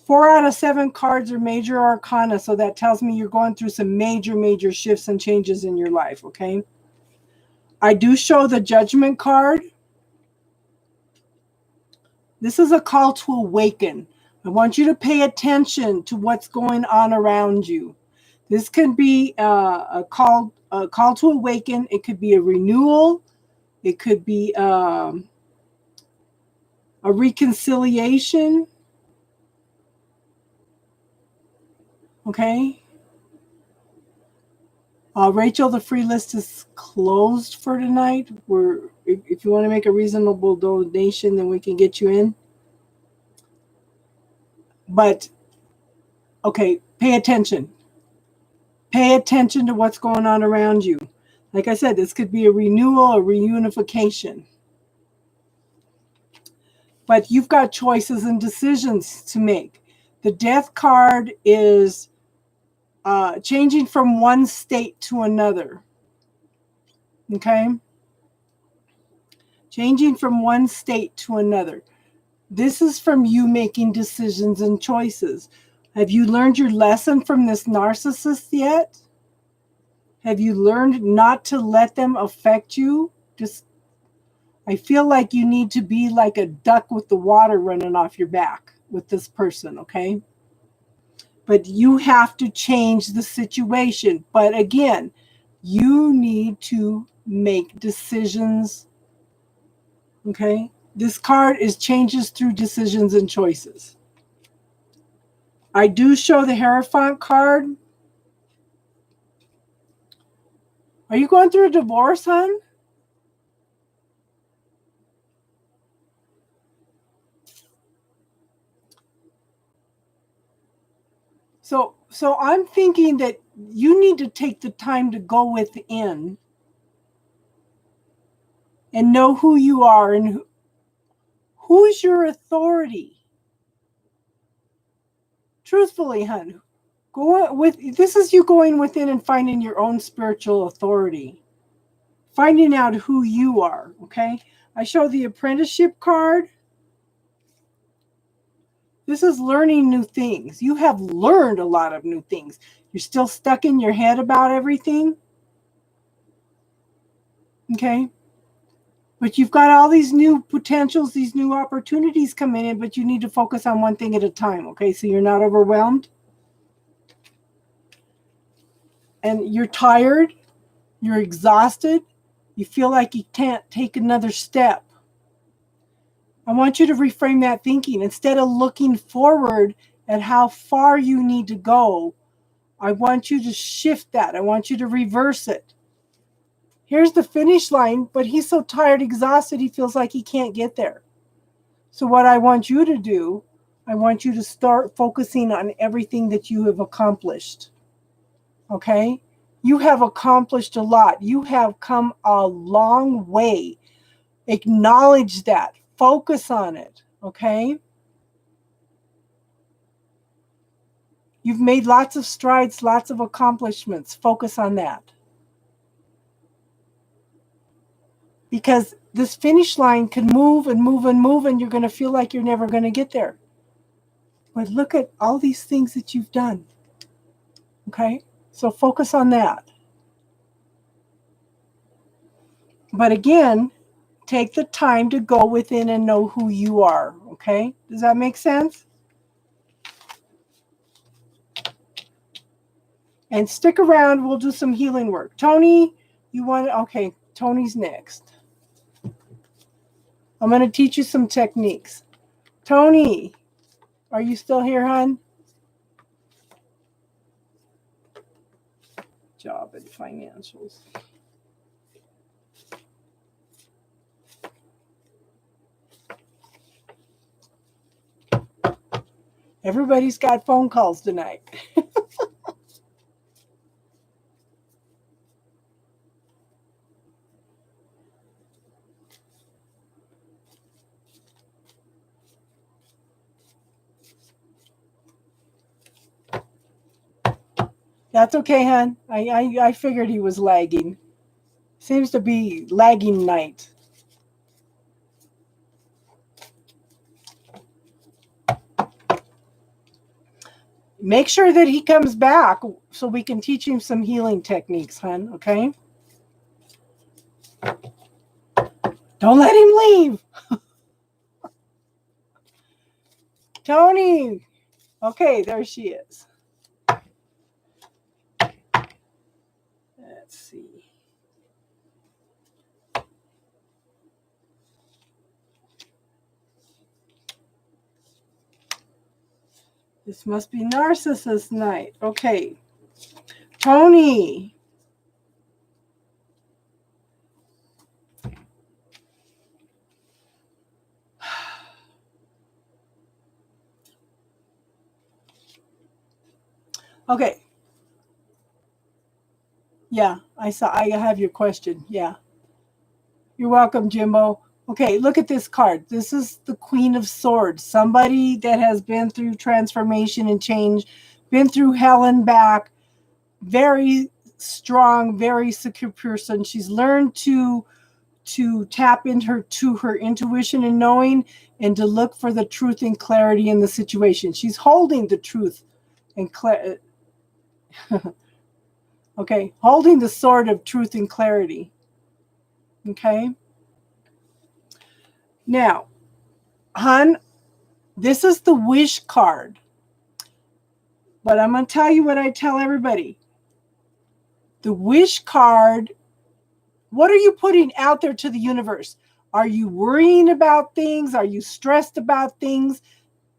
4 out of 7 cards are major arcana, so that tells me you're going through some major shifts and changes in your life, okay? I do show the Judgment card. This is a call to awaken. I want you to pay attention to what's going on around you. This could be a call to awaken. It could be a renewal. It could be a reconciliation. Okay. Rachel, the free list is closed for tonight. If you want to make a reasonable donation, then we can get you in. But, okay, pay attention. Pay attention to what's going on around you. Like I said, this could be a renewal, a reunification. But you've got choices and decisions to make. The Death card is changing from one state to another. Okay? Changing from one state to another. This is from you making decisions and choices. Have you learned your lesson from this narcissist yet? Have you learned not to let them affect you? I feel like you need to be like a duck with the water running off your back with this person, okay? But you have to change the situation. But again, you need to make decisions, okay? This card is changes through decisions and choices. I do show the Hierophant card. Are you going through a divorce, hon? So I'm thinking that you need to take the time to go within and know who you are and who's your authority. Truthfully, hon, this is you going within and finding your own spiritual authority. Finding out who you are, okay? I show the Apprenticeship card. This is learning new things. You have learned a lot of new things. You're still stuck in your head about everything. Okay? But you've got all these new potentials, these new opportunities coming in, but you need to focus on one thing at a time, okay? So you're not overwhelmed. And you're tired. You're exhausted. You feel like you can't take another step. I want you to reframe that thinking. Instead of looking forward at how far you need to go, I want you to shift that. I want you to reverse it. Here's the finish line, but he's so tired, exhausted, he feels like he can't get there. So what I want you to do, I want you to start focusing on everything that you have accomplished. Okay? You have accomplished a lot. You have come a long way. Acknowledge that. Focus on it. Okay? You've made lots of strides, lots of accomplishments. Focus on that. Because this finish line can move and move and move, and you're going to feel like you're never going to get there. But look at all these things that you've done. Okay? So focus on that. But again, take the time to go within and know who you are. Okay? Does that make sense? And stick around. We'll do some healing work. Tony, you want to? Okay, Tony's next. I'm going to teach you some techniques. Tony, are you still here, hon? job and financials. Everybody's got phone calls tonight. That's okay, hon. I figured he was lagging. Seems to be lagging night. Make sure that he comes back so we can teach him some healing techniques, hon, okay? Don't let him leave. Tony. Okay, there she is. Let's see. This must be narcissist night. Okay. Tony. Okay. Yeah, I have your question. Yeah. You're welcome, Jimbo. Okay, look at this card. This is the Queen of Swords. Somebody that has been through transformation and change, been through hell and back. Very strong, very secure person. She's learned to tap into her intuition and knowing, and to look for the truth and clarity in the situation. She's holding the truth and clarity. Okay, holding the sword of truth and clarity. Okay. Now, hon, this is the wish card. But I'm going to tell you what I tell everybody. The wish card, what are you putting out there to the universe? Are you worrying about things? Are you stressed about things?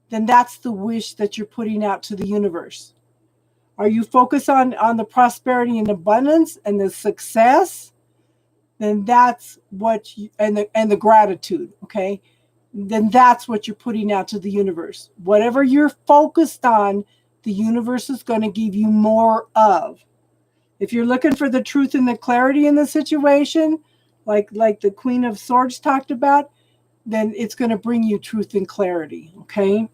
Then that's the wish that you're putting out to the universe. Are you focused on the prosperity and abundance and the success? Then that's what you, and the gratitude, okay? Then that's what you're putting out to the universe. Whatever you're focused on, the universe is going to give you more of. If you're looking for the truth and the clarity in the situation, like the Queen of Swords talked about, then it's going to bring you truth and clarity, okay?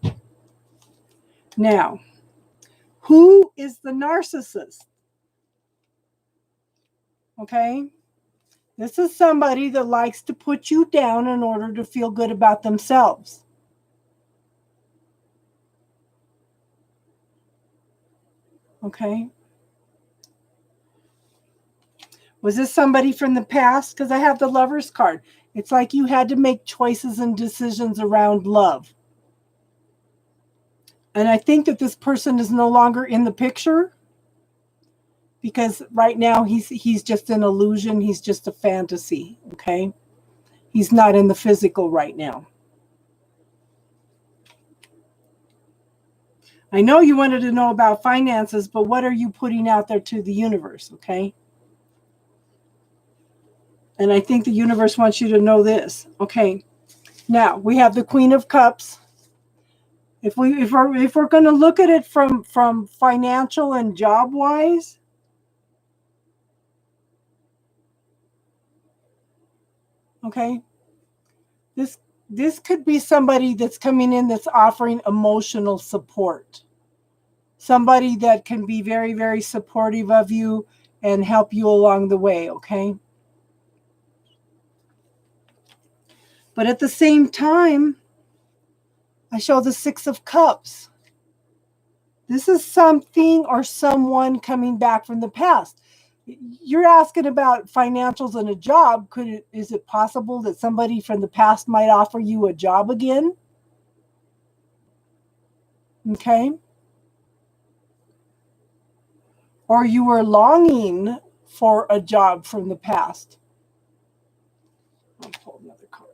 Now, who is the narcissist? Okay? This is somebody that likes to put you down in order to feel good about themselves. Okay? Was this somebody from the past? Because I have the Lover's card. It's like you had to make choices and decisions around love. And I think that this person is no longer in the picture, because right now he's just an illusion. He's just a fantasy, okay? He's not in the physical right now. I know you wanted to know about finances, but what are you putting out there to the universe, okay? And I think the universe wants you to know this. Okay. Now, we have the Queen of Cups. If we're going to look at it from financial and job wise, okay, this could be somebody that's coming in that's offering emotional support. Somebody that can be very, very supportive of you and help you along the way, okay? But at the same time, I show the Six of Cups. This is something or someone coming back from the past. You're asking about financials and a job. Is it possible that somebody from the past might offer you a job again? Okay. Or you were longing for a job from the past. I'll pull another card.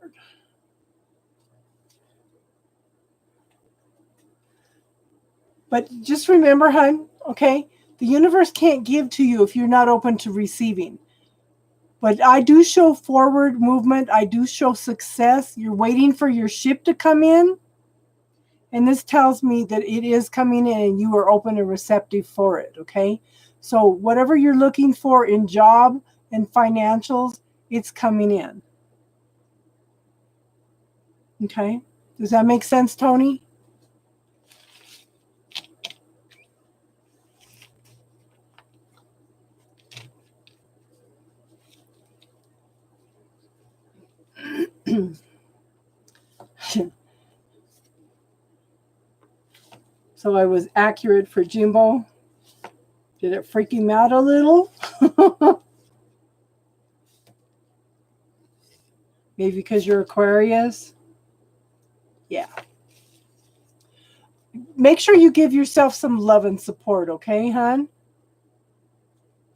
But just remember, hon, okay, The universe can't give to you if you're not open to receiving. But I do show forward movement. I do show success. You're waiting for your ship to come in. And this tells me that it is coming in and you are open and receptive for it, okay? So whatever you're looking for in job and financials, it's coming in. Okay? Does that make sense, Tony? So I was accurate for Jimbo. Did it freak him out a little? Maybe because you're Aquarius? Yeah. Make sure you give yourself some love and support, okay, hon?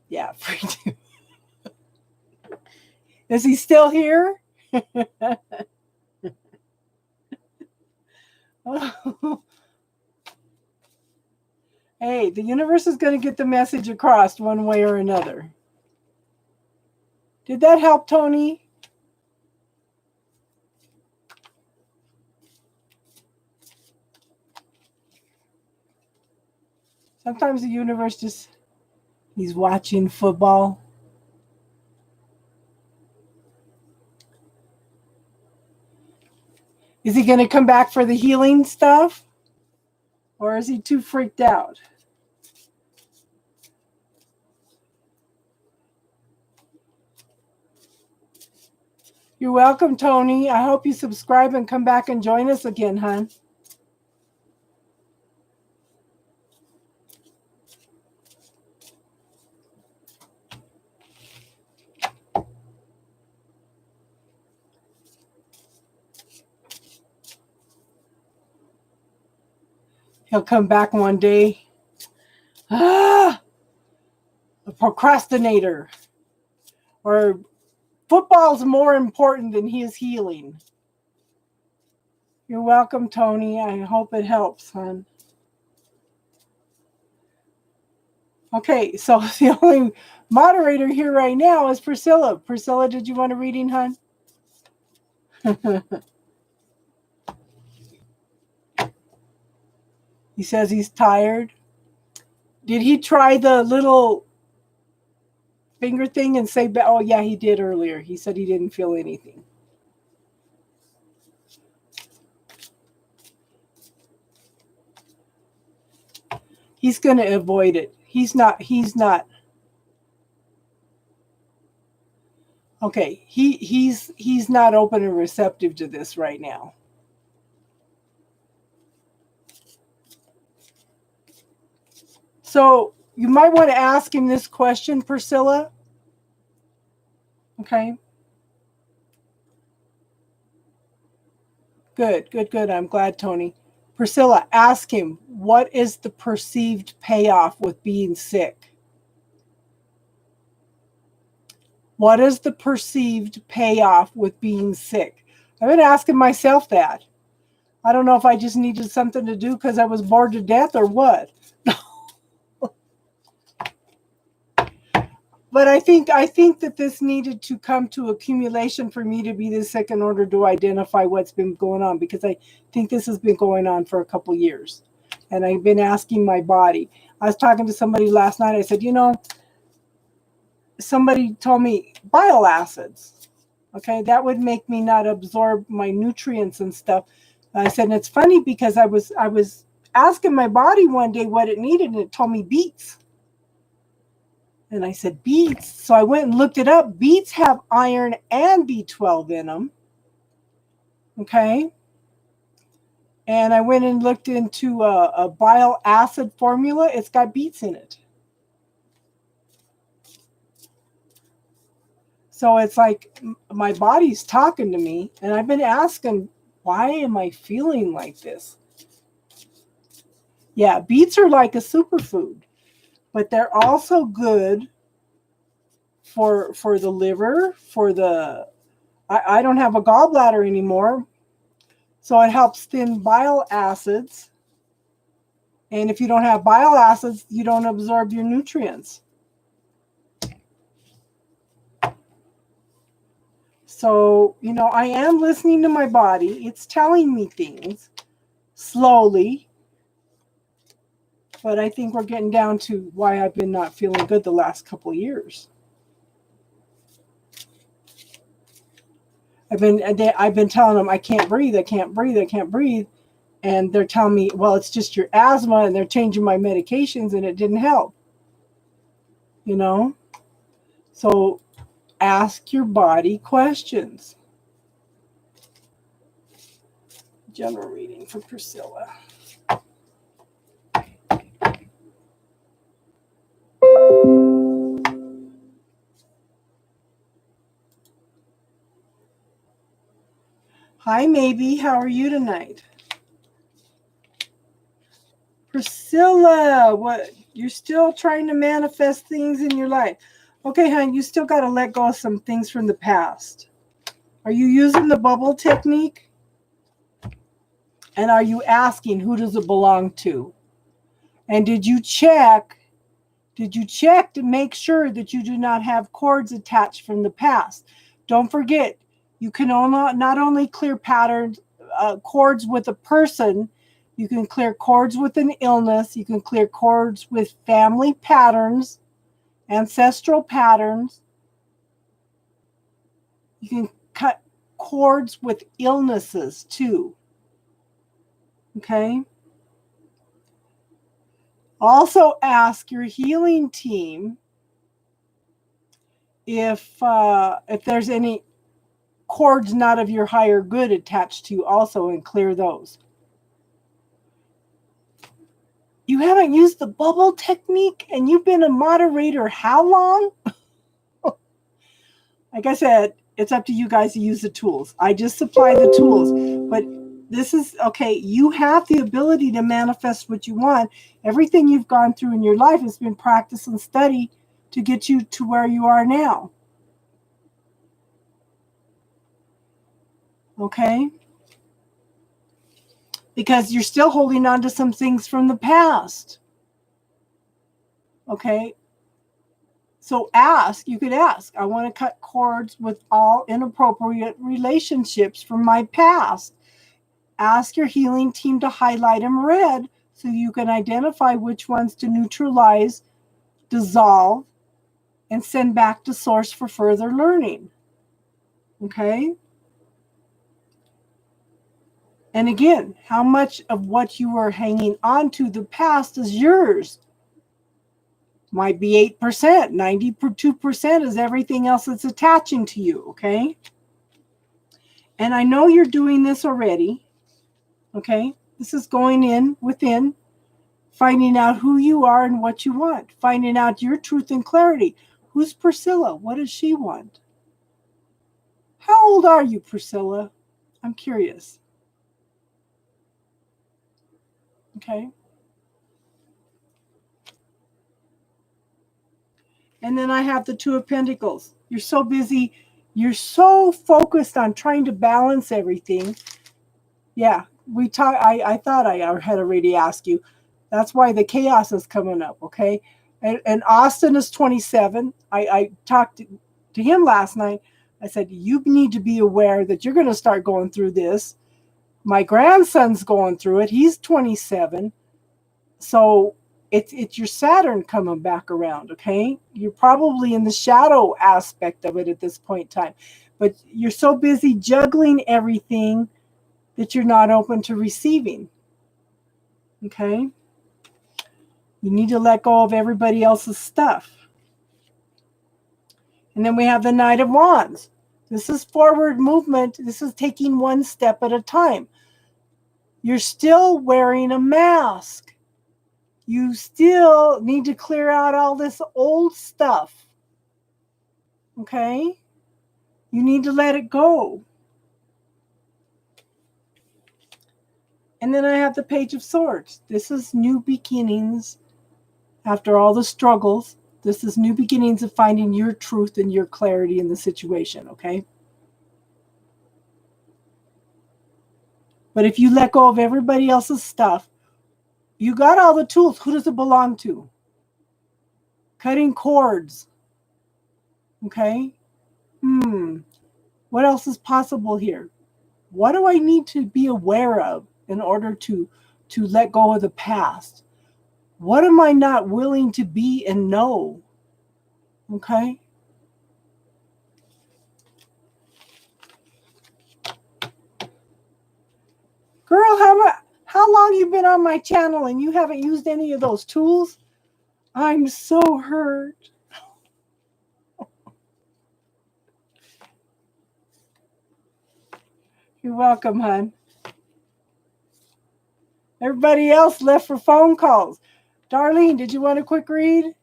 Yeah, freaked him. Is he still here? Hey, the universe is going to get the message across one way or another. Did that help, Tony? Sometimes the universe just, he's watching football. Is he going to come back for the healing stuff? Or is he too freaked out? You're welcome, Tony. I hope you subscribe and come back and join us again, hon. He'll come back one day. A procrastinator. Or football's more important than his healing. You're welcome, Tony. I hope it helps, hon. Okay, so the only moderator here right now is Priscilla. Priscilla, did you want a reading, hon? He says he's tired. Did he try the little finger thing and say, oh, yeah, he did earlier. He said he didn't feel anything. He's going to avoid it. He's not. Okay, he's not open and receptive to this right now. So you might want to ask him this question, Priscilla. Okay. Good. I'm glad, Tony. Priscilla, ask him, what is the perceived payoff with being sick? What is the perceived payoff with being sick? I've been asking myself that. I don't know if I just needed something to do because I was bored to death or what. But I think that this needed to come to accumulation for me to be this sick in order to identify what's been going on, because I think this has been going on for a couple years. And I've been asking my body. I was talking to somebody last night. I said, somebody told me bile acids. Okay, that would make me not absorb my nutrients and stuff. I said, and it's funny because I was asking my body one day what it needed, and it told me beets. And I said, beets? So I went and looked it up. Beets have iron and B12 in them. Okay. And I went and looked into a bile acid formula. It's got beets in it. So it's like my body's talking to me. And I've been asking, why am I feeling like this? Yeah, beets are like a superfood. But they're also good for the liver, for the... I don't have a gallbladder anymore. So it helps thin bile acids. And if you don't have bile acids, you don't absorb your nutrients. So, I am listening to my body. It's telling me things slowly. But I think we're getting down to why I've been not feeling good the last couple of years. I've been telling them I can't breathe, I can't breathe, I can't breathe. And they're telling me, well, it's just your asthma, and they're changing my medications, and it didn't help. So ask your body questions. General reading for Priscilla. Hi, Maybe. How are you tonight? Priscilla, what? You're still trying to manifest things in your life. Okay, hon, you still got to let go of some things from the past. Are you using the bubble technique? And are you asking, who does it belong to? And did you check to make sure that you do not have cords attached from the past? Don't forget, you can not only clear patterns, cords with a person, you can clear cords with an illness, you can clear cords with family patterns, ancestral patterns. You can cut cords with illnesses too. Okay? Also ask your healing team if there's any cords not of your higher good attached to you also, and clear those. You haven't used the bubble technique, and you've been a moderator how long? Like I said, it's up to you guys to use the tools. I just supply the tools. But this is, okay, you have the ability to manifest what you want. Everything you've gone through in your life has been practice and study to get you to where you are now. Okay? Because you're still holding on to some things from the past. Okay? So you could ask, I want to cut cords with all inappropriate relationships from my past. Ask your healing team to highlight them red so you can identify which ones to neutralize, dissolve, and send back to source for further learning. Okay? And again, how much of what you are hanging on to the past is yours? Might be 8%, 92% is everything else that's attaching to you, okay? And I know you're doing this already, okay? This is going in within, finding out who you are and what you want, finding out your truth and clarity. Who's Priscilla? What does she want? How old are you, Priscilla? I'm curious. Okay. And then I have the Two of Pentacles. You're so busy. You're so focused on trying to balance everything. Yeah, I thought I had already asked you. That's why the chaos is coming up, okay? And Austin is 27. I talked to him last night. I said, you need to be aware that you're going to start going through this. My grandson's going through it. He's 27. So it's your Saturn coming back around, okay? You're probably in the shadow aspect of it at this point in time. But you're so busy juggling everything that you're not open to receiving, okay? You need to let go of everybody else's stuff. And then we have the Knight of Wands. This is forward movement. This is taking one step at a time. You're still wearing a mask. You still need to clear out all this old stuff. Okay? You need to let it go. And then I have the Page of Swords. This is new beginnings after all the struggles. This is new beginnings of finding your truth and your clarity in the situation, okay? But if you let go of everybody else's stuff, You got all the tools. Who does it belong to? Cutting cords. Okay. What else is possible here? What do I need to be aware of in order to let go of the past? What am I not willing to be and know? Okay. Girl, how long you been on my channel and you haven't used any of those tools? I'm so hurt. You're welcome, hon. Everybody else left for phone calls. Darlene, did you want a quick read?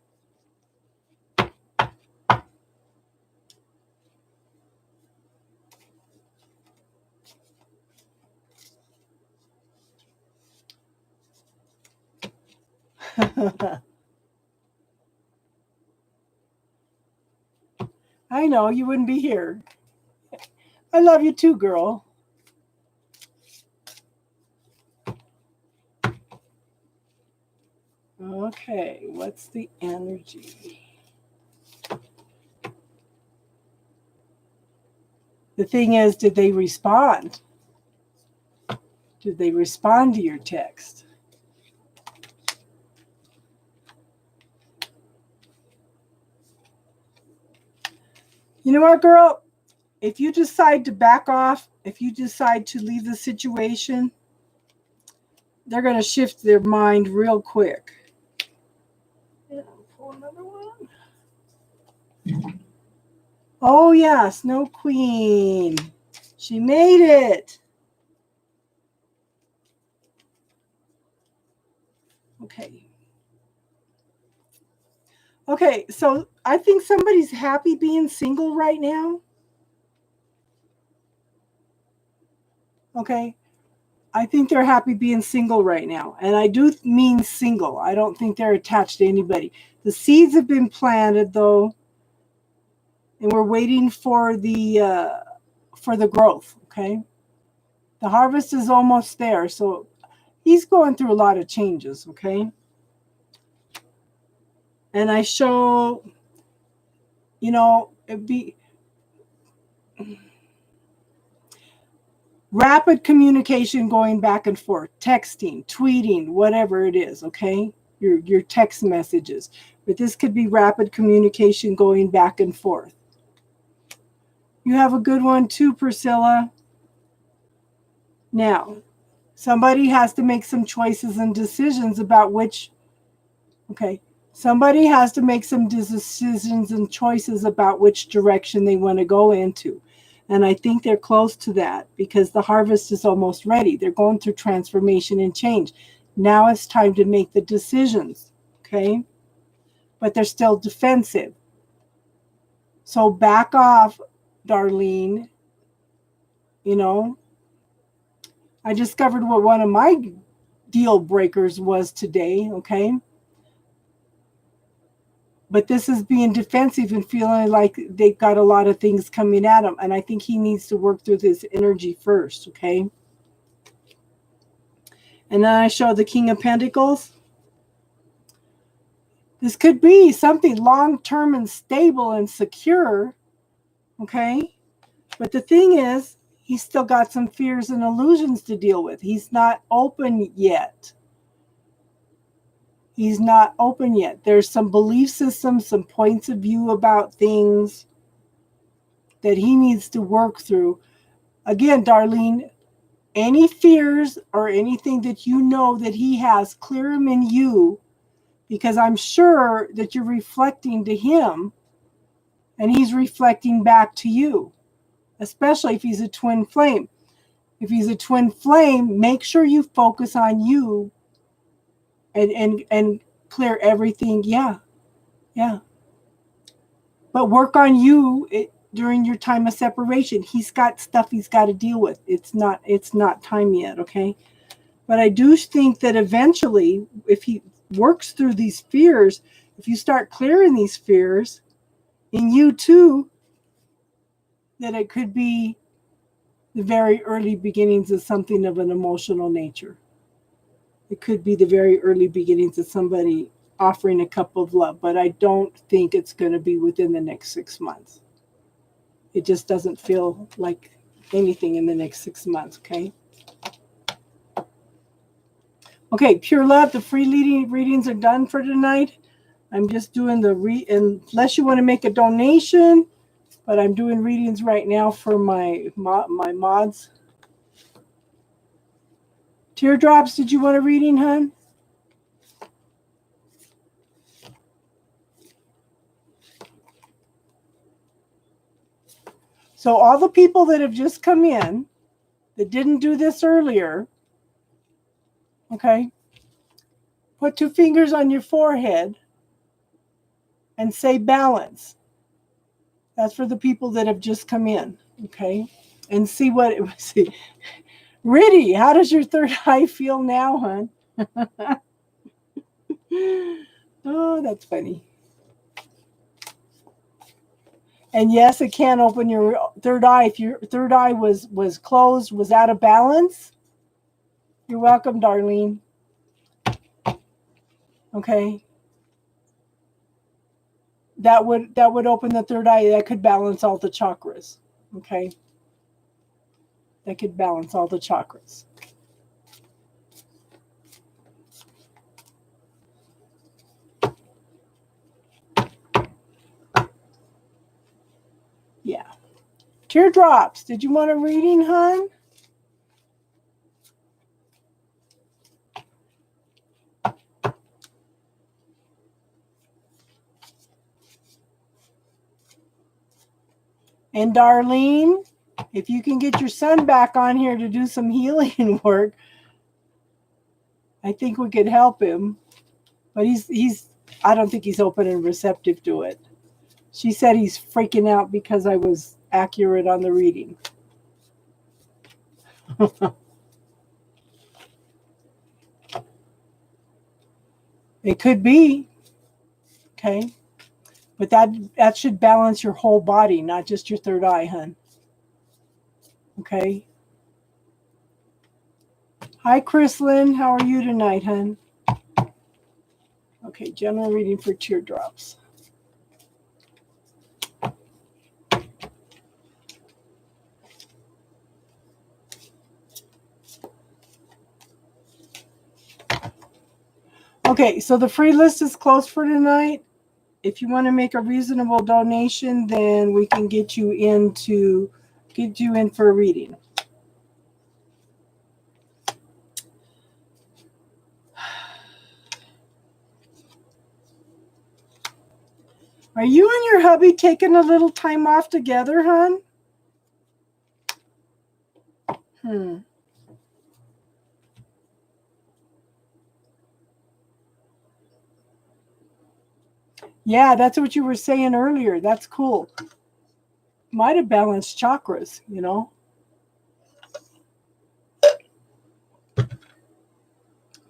I know, you wouldn't be here. I love you too, girl. Okay, what's the energy? The thing is, did they respond? Did they respond to your text? You know what, girl? If you decide to back off, if you decide to leave the situation, they're going to shift their mind real quick. Yeah, pull another one. Oh, yeah, Snow Queen. She made it. Okay. Okay, so I think somebody's happy being single right now. Okay. I think they're happy being single right now. And I do mean single. I don't think they're attached to anybody. The seeds have been planted, though, and we're waiting for the growth, okay? The harvest is almost there, so he's going through a lot of changes, okay? And I show, it'd be rapid communication going back and forth, texting, tweeting, whatever it is, okay? Your text messages. But this could be rapid communication going back and forth. You have a good one too, Priscilla. Now, somebody has to make some choices and decisions about somebody has to make some decisions and choices about which direction they want to go into. And I think they're close to that because the harvest is almost ready. They're going through transformation and change. Now it's time to make the decisions, okay? But they're still defensive. So back off, Darlene. I discovered what one of my deal breakers was today, okay? But this is being defensive and feeling like they've got a lot of things coming at him. And I think he needs to work through this energy first, okay? And then I show the King of Pentacles. This could be something long-term and stable and secure, okay? But the thing is, he's still got some fears and illusions to deal with. He's not open yet. He's not open yet. There's some belief systems, some points of view about things that he needs to work through. Again, Darlene, any fears or anything that you know that he has, clear them in you, because I'm sure that you're reflecting to him and he's reflecting back to you, especially if he's a twin flame. If he's a twin flame, make sure you focus on you and clear everything. Yeah. But work on you during your time of separation. He's got stuff he's got to deal with. It's not time yet, okay? But I do think that eventually, if he works through these fears, if you start clearing these fears in you too, that it could be the very early beginnings of something of an emotional nature. It could be the very early beginnings of somebody offering a cup of love, but I don't think it's going to be within the next 6 months. It just doesn't feel like anything in the next 6 months, okay? Okay, pure love, the free readings are done for tonight. I'm just doing unless you want to make a donation, but I'm doing readings right now for my mods. Teardrops, did you want a reading, hon? So all the people that have just come in that didn't do this earlier, okay, put 2 fingers on your forehead and say balance. That's for the people that have just come in, okay? And see what it was. Riddy, how does your third eye feel now, hon? Oh, that's funny. And yes, it can open your third eye. If your third eye was closed, was out of balance, you're welcome, Darlene. Okay. That would open the third eye. That could balance all the chakras. Okay. That could balance all the chakras. Yeah. Teardrops, did you want a reading, hon? And Darlene, if you can get your son back on here to do some healing work, I think we could help him. But he's I don't think he's open and receptive to it. She said he's freaking out because I was accurate on the reading. It could be. Okay. But that should balance your whole body, not just your third eye, hon. Okay. Hi, Chrislyn. How are you tonight, hon? Okay, general reading for teardrops. Okay, so the free list is closed for tonight. If you want to make a reasonable donation, then we can get you in for a reading. Are you and your hubby taking a little time off together, hon? Yeah, that's what you were saying earlier. That's cool. Might have balanced chakras, you know.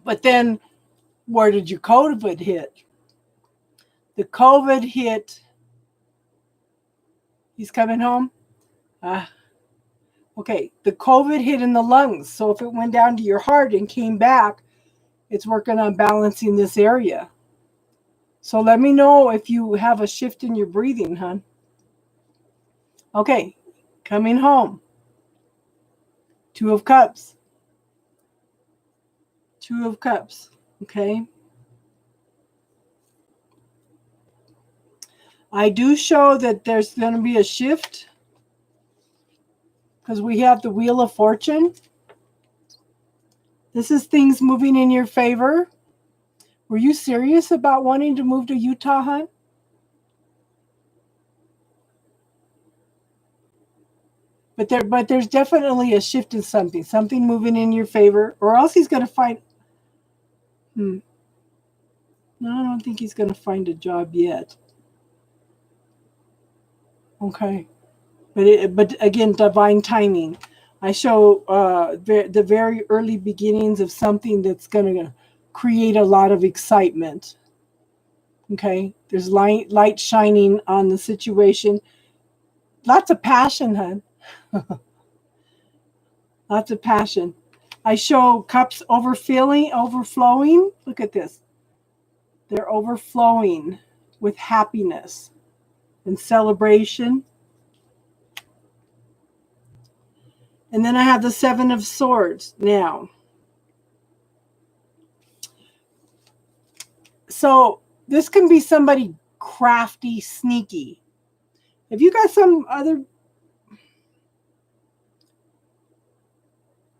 But then, where did your COVID hit? The COVID hit. He's coming home? Okay, the COVID hit in the lungs. So if it went down to your heart and came back, it's working on balancing this area. So let me know if you have a shift in your breathing, hon. Okay, coming home. 2 of Cups. 2 of Cups, okay? I do show that there's going to be a shift because we have the Wheel of Fortune. This is things moving in your favor. Were you serious about wanting to move to Utah, hon? But there's definitely a shift in something moving in your favor, or else he's going to find. No, I don't think he's going to find a job yet. Okay, but again, divine timing. I show the very early beginnings of something that's going to create a lot of excitement. Okay, there's light shining on the situation. Lots of passion, hon. Lots of passion. I show cups overflowing. Look at this. They're overflowing with happiness and celebration. And then I have the Seven of Swords now. So this can be somebody crafty, sneaky. If you got some other...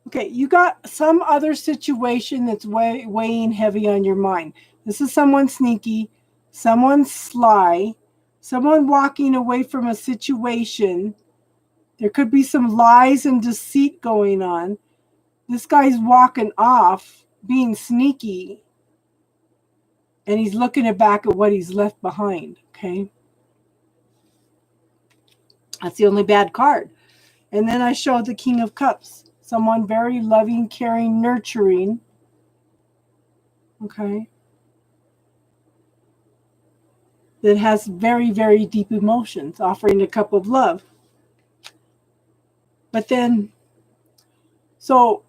Okay, you got some other situation that's weighing heavy on your mind. This is someone sneaky, someone sly, someone walking away from a situation. There could be some lies and deceit going on. This guy's walking off, being sneaky, and he's looking back at what he's left behind, okay? That's the only bad card. And then I showed the King of Cups. Someone very loving, caring, nurturing. Okay. That has very, very deep emotions, offering a cup of love. But then, so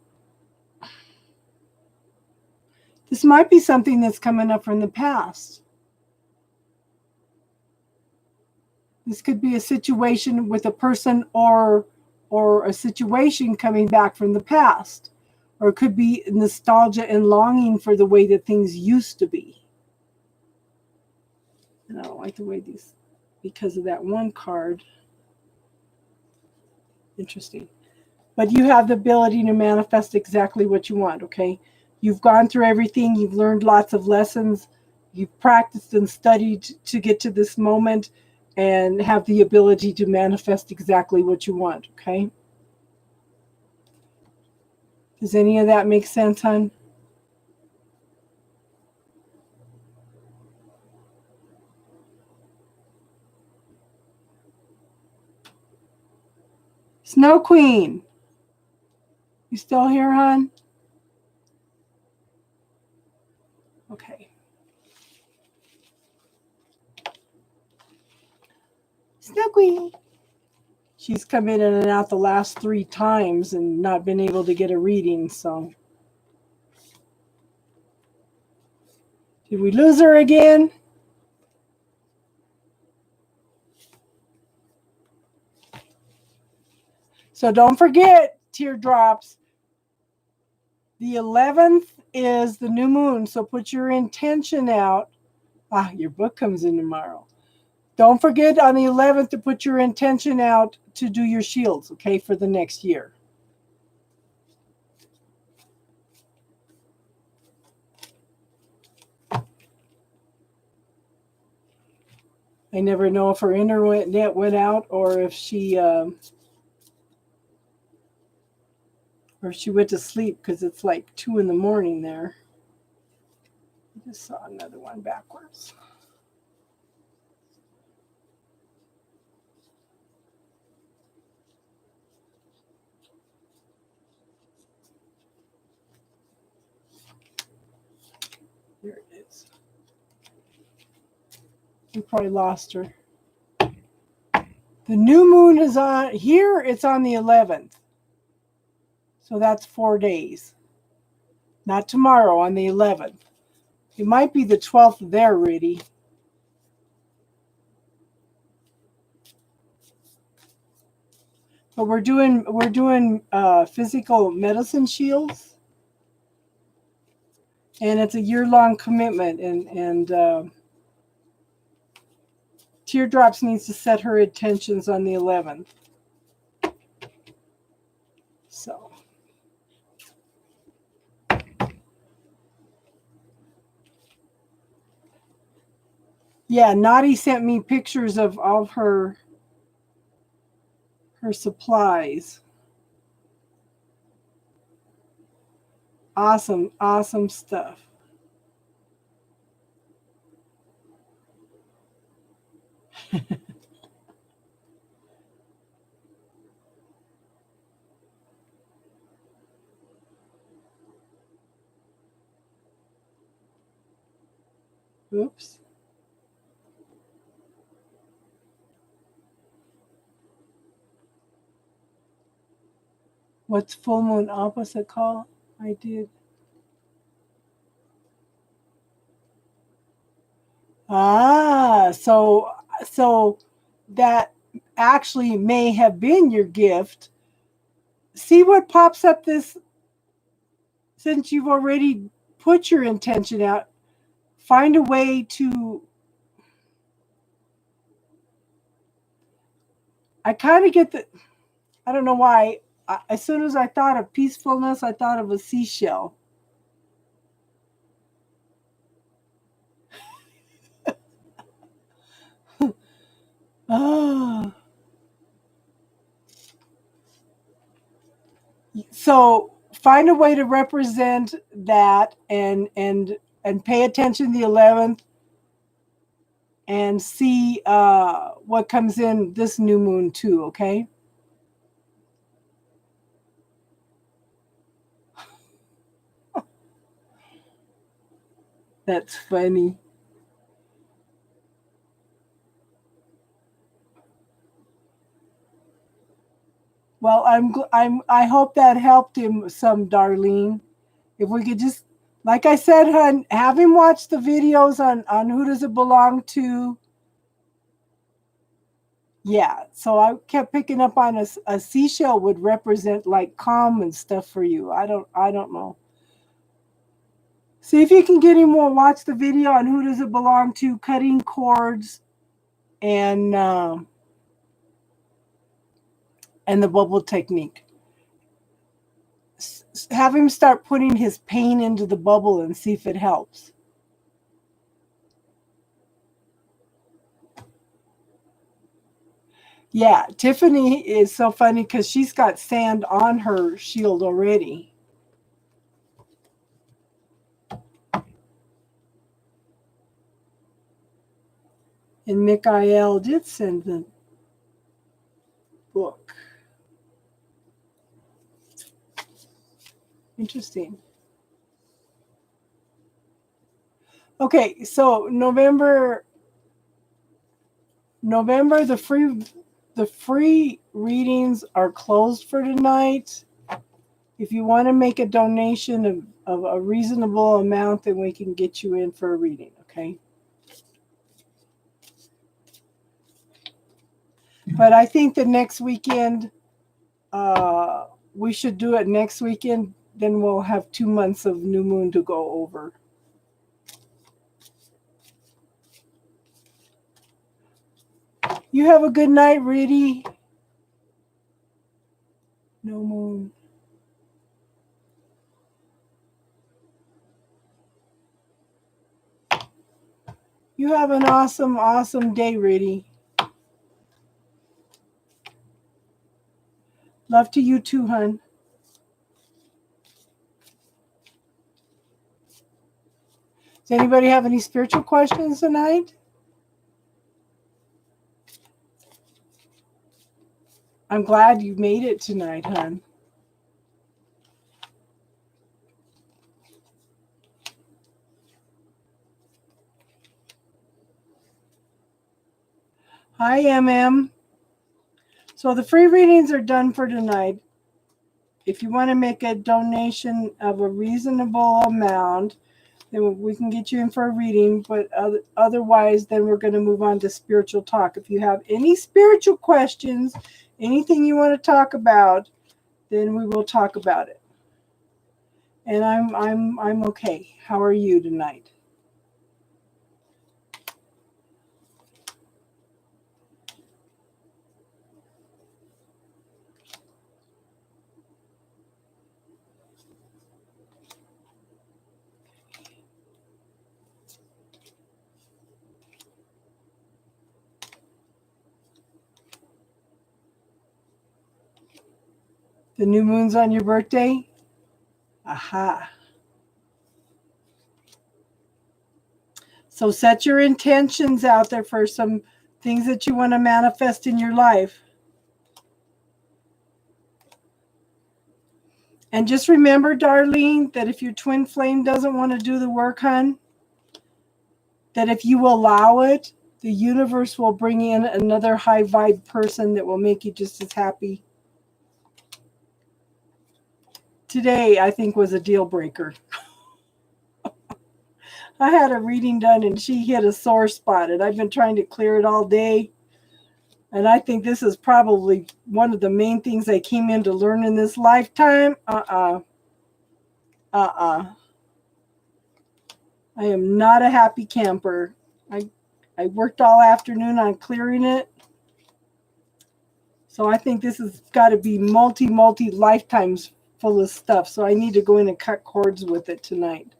this might be something that's coming up from the past. This could be a situation with a person or a situation coming back from the past. Or it could be nostalgia and longing for the way that things used to be. And I don't like the way these, because of that one card. Interesting. But you have the ability to manifest exactly what you want, okay? You've gone through everything. You've learned lots of lessons. You've practiced and studied to get to this moment and have the ability to manifest exactly what you want, okay? Does any of that make sense, hon? Snow Queen, you still here, hon? Okay. Snow Queen. She's come in and out the last 3 times and not been able to get a reading, so. Did we lose her again? So don't forget, teardrops. The 11th is the new moon, so put your intention out. Your book comes in tomorrow. Don't forget on the 11th to put your intention out to do your shields, okay, for the next year. I never know if her internet went out or if she went to sleep because it's like 2 in the morning there. I just saw another one backwards. There it is. We probably lost her. The new moon is on here. It's on the 11th. So that's 4 days. Not tomorrow, on the 11th. It might be the 12th there, Rudy. But we're doing physical medicine shields, and it's a year-long commitment. And Teardrops needs to set her intentions on the 11th. So. Yeah, Nadi sent me pictures of all of her supplies. Awesome, awesome stuff. Oops. What's full moon opposite called? I did. So that actually may have been your gift. See what pops up this, since you've already put your intention out. Find a way to, I kind of get the, I don't know why. As soon as I thought of peacefulness, I thought of a seashell. Oh. So find a way to represent that, and pay attention to the 11th, and see what comes in this new moon too, okay? That's funny. Well, I hope that helped him some, Darlene. If we could just, like I said, hun, have him watch the videos on Who Does It Belong To. Yeah, so I kept picking up on a seashell would represent like calm and stuff for you. I don't know. See if you can get him to watch the video on Who Does It Belong To, cutting cords, and the bubble technique. Have him start putting his pain into the bubble and see if it helps. Yeah, Tiffany is so funny because she's got sand on her shield already. And Mikael did send the book. Interesting. Okay, so November, the free readings are closed for tonight. If you want to make a donation of a reasonable amount, then we can get you in for a reading, okay? But I think the next weekend, we should do it next weekend. Then we'll have 2 months of new moon to go over. You have a good night, Rudy. No moon. You have an awesome, awesome day, Rudy. Love to you too, hun. Does anybody have any spiritual questions tonight? I'm glad you made it tonight, hun. Hi, MM. So the free readings are done for tonight. If you want to make a donation of a reasonable amount, then we can get you in for a reading. But otherwise, then we're going to move on to spiritual talk. If you have any spiritual questions, anything you want to talk about, then we will talk about it. And I'm okay. How are you tonight? The new moon's on your birthday? Aha. So set your intentions out there for some things that you want to manifest in your life. And just remember, Darlene, that if your twin flame doesn't want to do the work, hun, that if you allow it, the universe will bring in another high vibe person that will make you just as happy. today I think was a deal breaker. I had a reading done and she hit a sore spot, and I've been trying to clear it all day. And I think this is probably one of the main things I came in to learn in this lifetime. I am not a happy camper. I worked all afternoon on clearing it. So I think this has got to be multi lifetimes full of stuff. So I need to go in and cut cords with it tonight,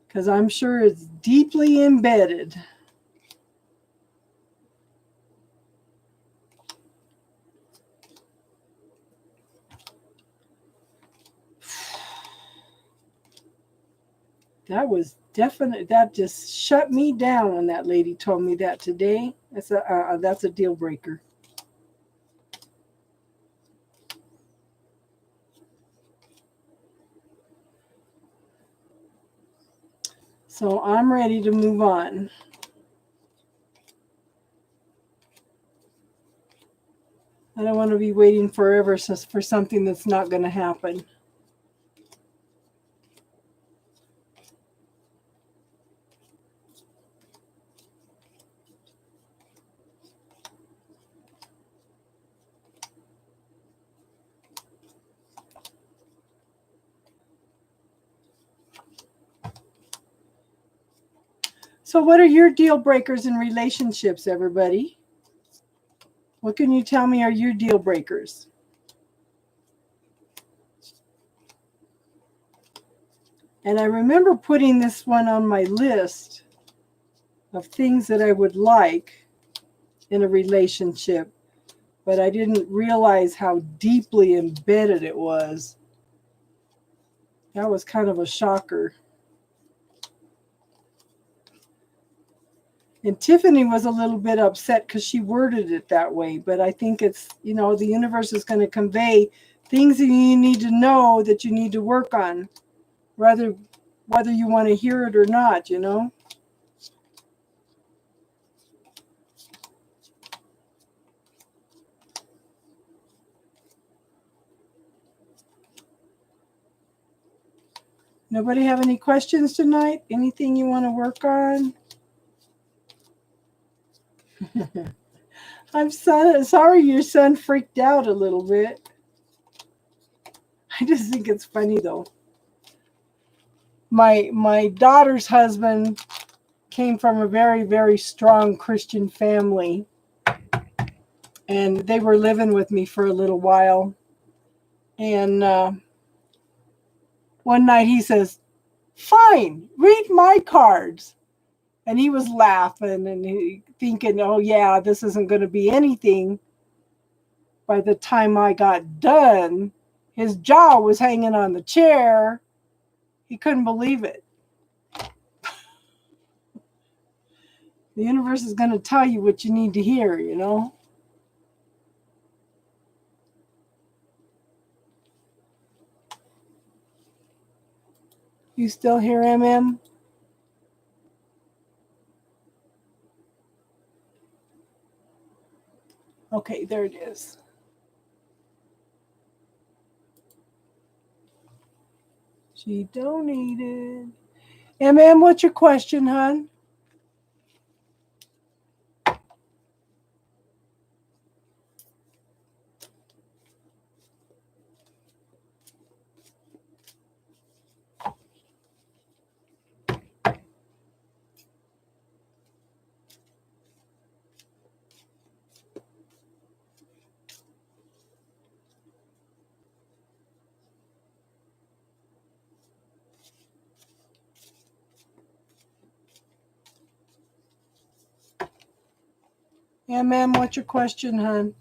because I'm sure it's deeply embedded. That was definite. That just shut me down when that lady told me that today. That's a deal breaker. So I'm ready to move on. I don't want to be waiting forever for something that's not going to happen. So what are your deal breakers in relationships, everybody? What can you tell me are your deal breakers? And I remember putting this one on my list of things that I would like in a relationship, but I didn't realize how deeply embedded it was. That was kind of a shocker. And Tiffany was a little bit upset because she worded it that way. But I think it's, the universe is going to convey things that you need to know that you need to work on, whether you want to hear it or not, Nobody have any questions tonight? Anything you want to work on? I'm sorry your son freaked out a little bit. I just think it's funny though. My daughter's husband came from a very, very strong Christian family, and they were living with me for a little while. And one night he says, "Fine, read my cards." And he was laughing and thinking, "Oh yeah, this isn't going to be anything." By the time I got done, his jaw was hanging on the chair. He couldn't believe it. The universe is going to tell you what you need to hear, You still hear MM? Okay, there it is. She donated. MM, what's your question, hon? MM, what's your question, hon?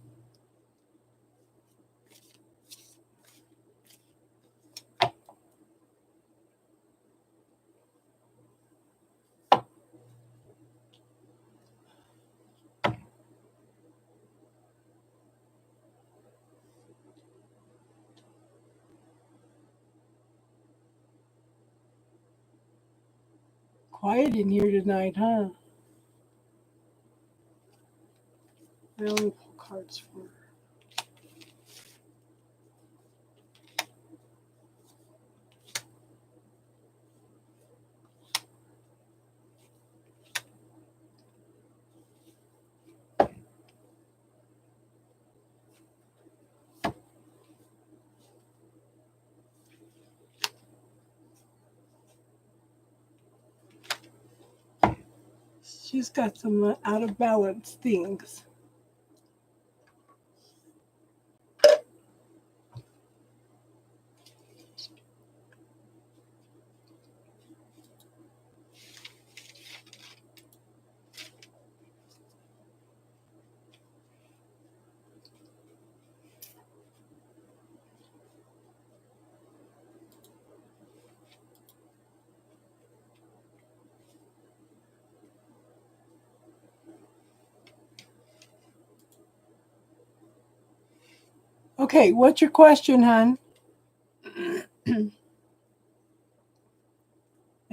Quiet in here tonight, huh? I only pull cards for her. just got some out of balance things. Okay, what's your question, hon? I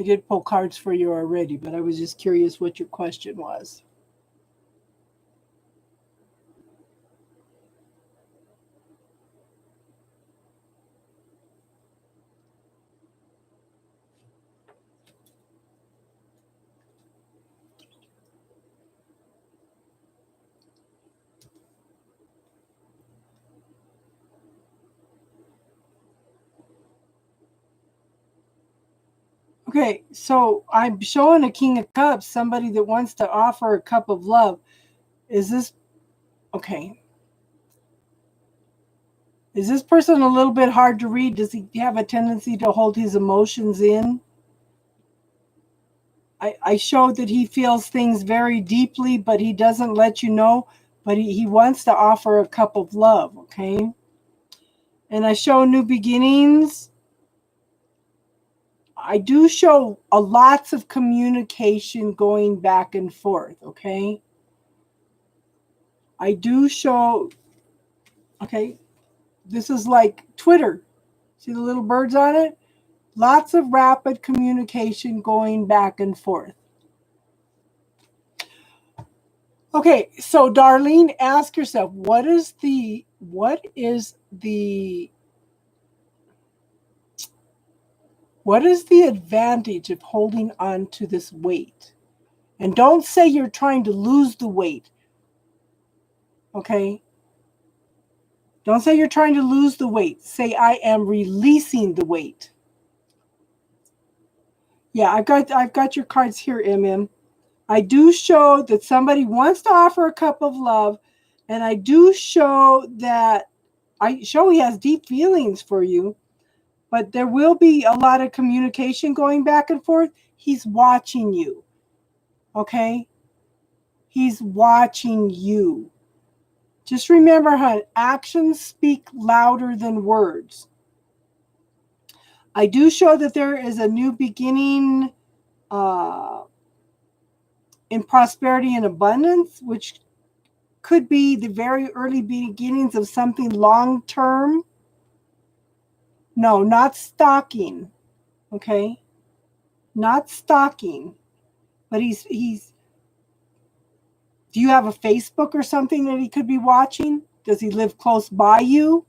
did pull cards for you already, but I was just curious what your question was. Okay, so I'm showing a King of Cups, somebody that wants to offer a cup of love. Is this okay? Is this person a little bit hard to read? Does he have a tendency to hold his emotions in? I showed that he feels things very deeply, but he doesn't let you know. But he wants to offer a cup of love, okay? And I show new beginnings. I do show lots of communication going back and forth, okay? I do show, okay, this is like Twitter. See the little birds on it? Lots of rapid communication going back and forth. Okay, so Darlene, ask yourself, what is the advantage of holding on to this weight? And don't say you're trying to lose the weight. Okay? Don't say you're trying to lose the weight. Say I am releasing the weight. Yeah, I've got your cards here, MM. I do show that somebody wants to offer a cup of love, and I do show that he has deep feelings for you, but there will be a lot of communication going back and forth. He's watching you. Okay? He's watching you. Just remember, hon, actions speak louder than words. I do show that there is a new beginning in prosperity and abundance, which could be the very early beginnings of something long-term. No, not stalking. Okay? Not stalking. But he's do you have a Facebook or something that he could be watching? Does he live close by you?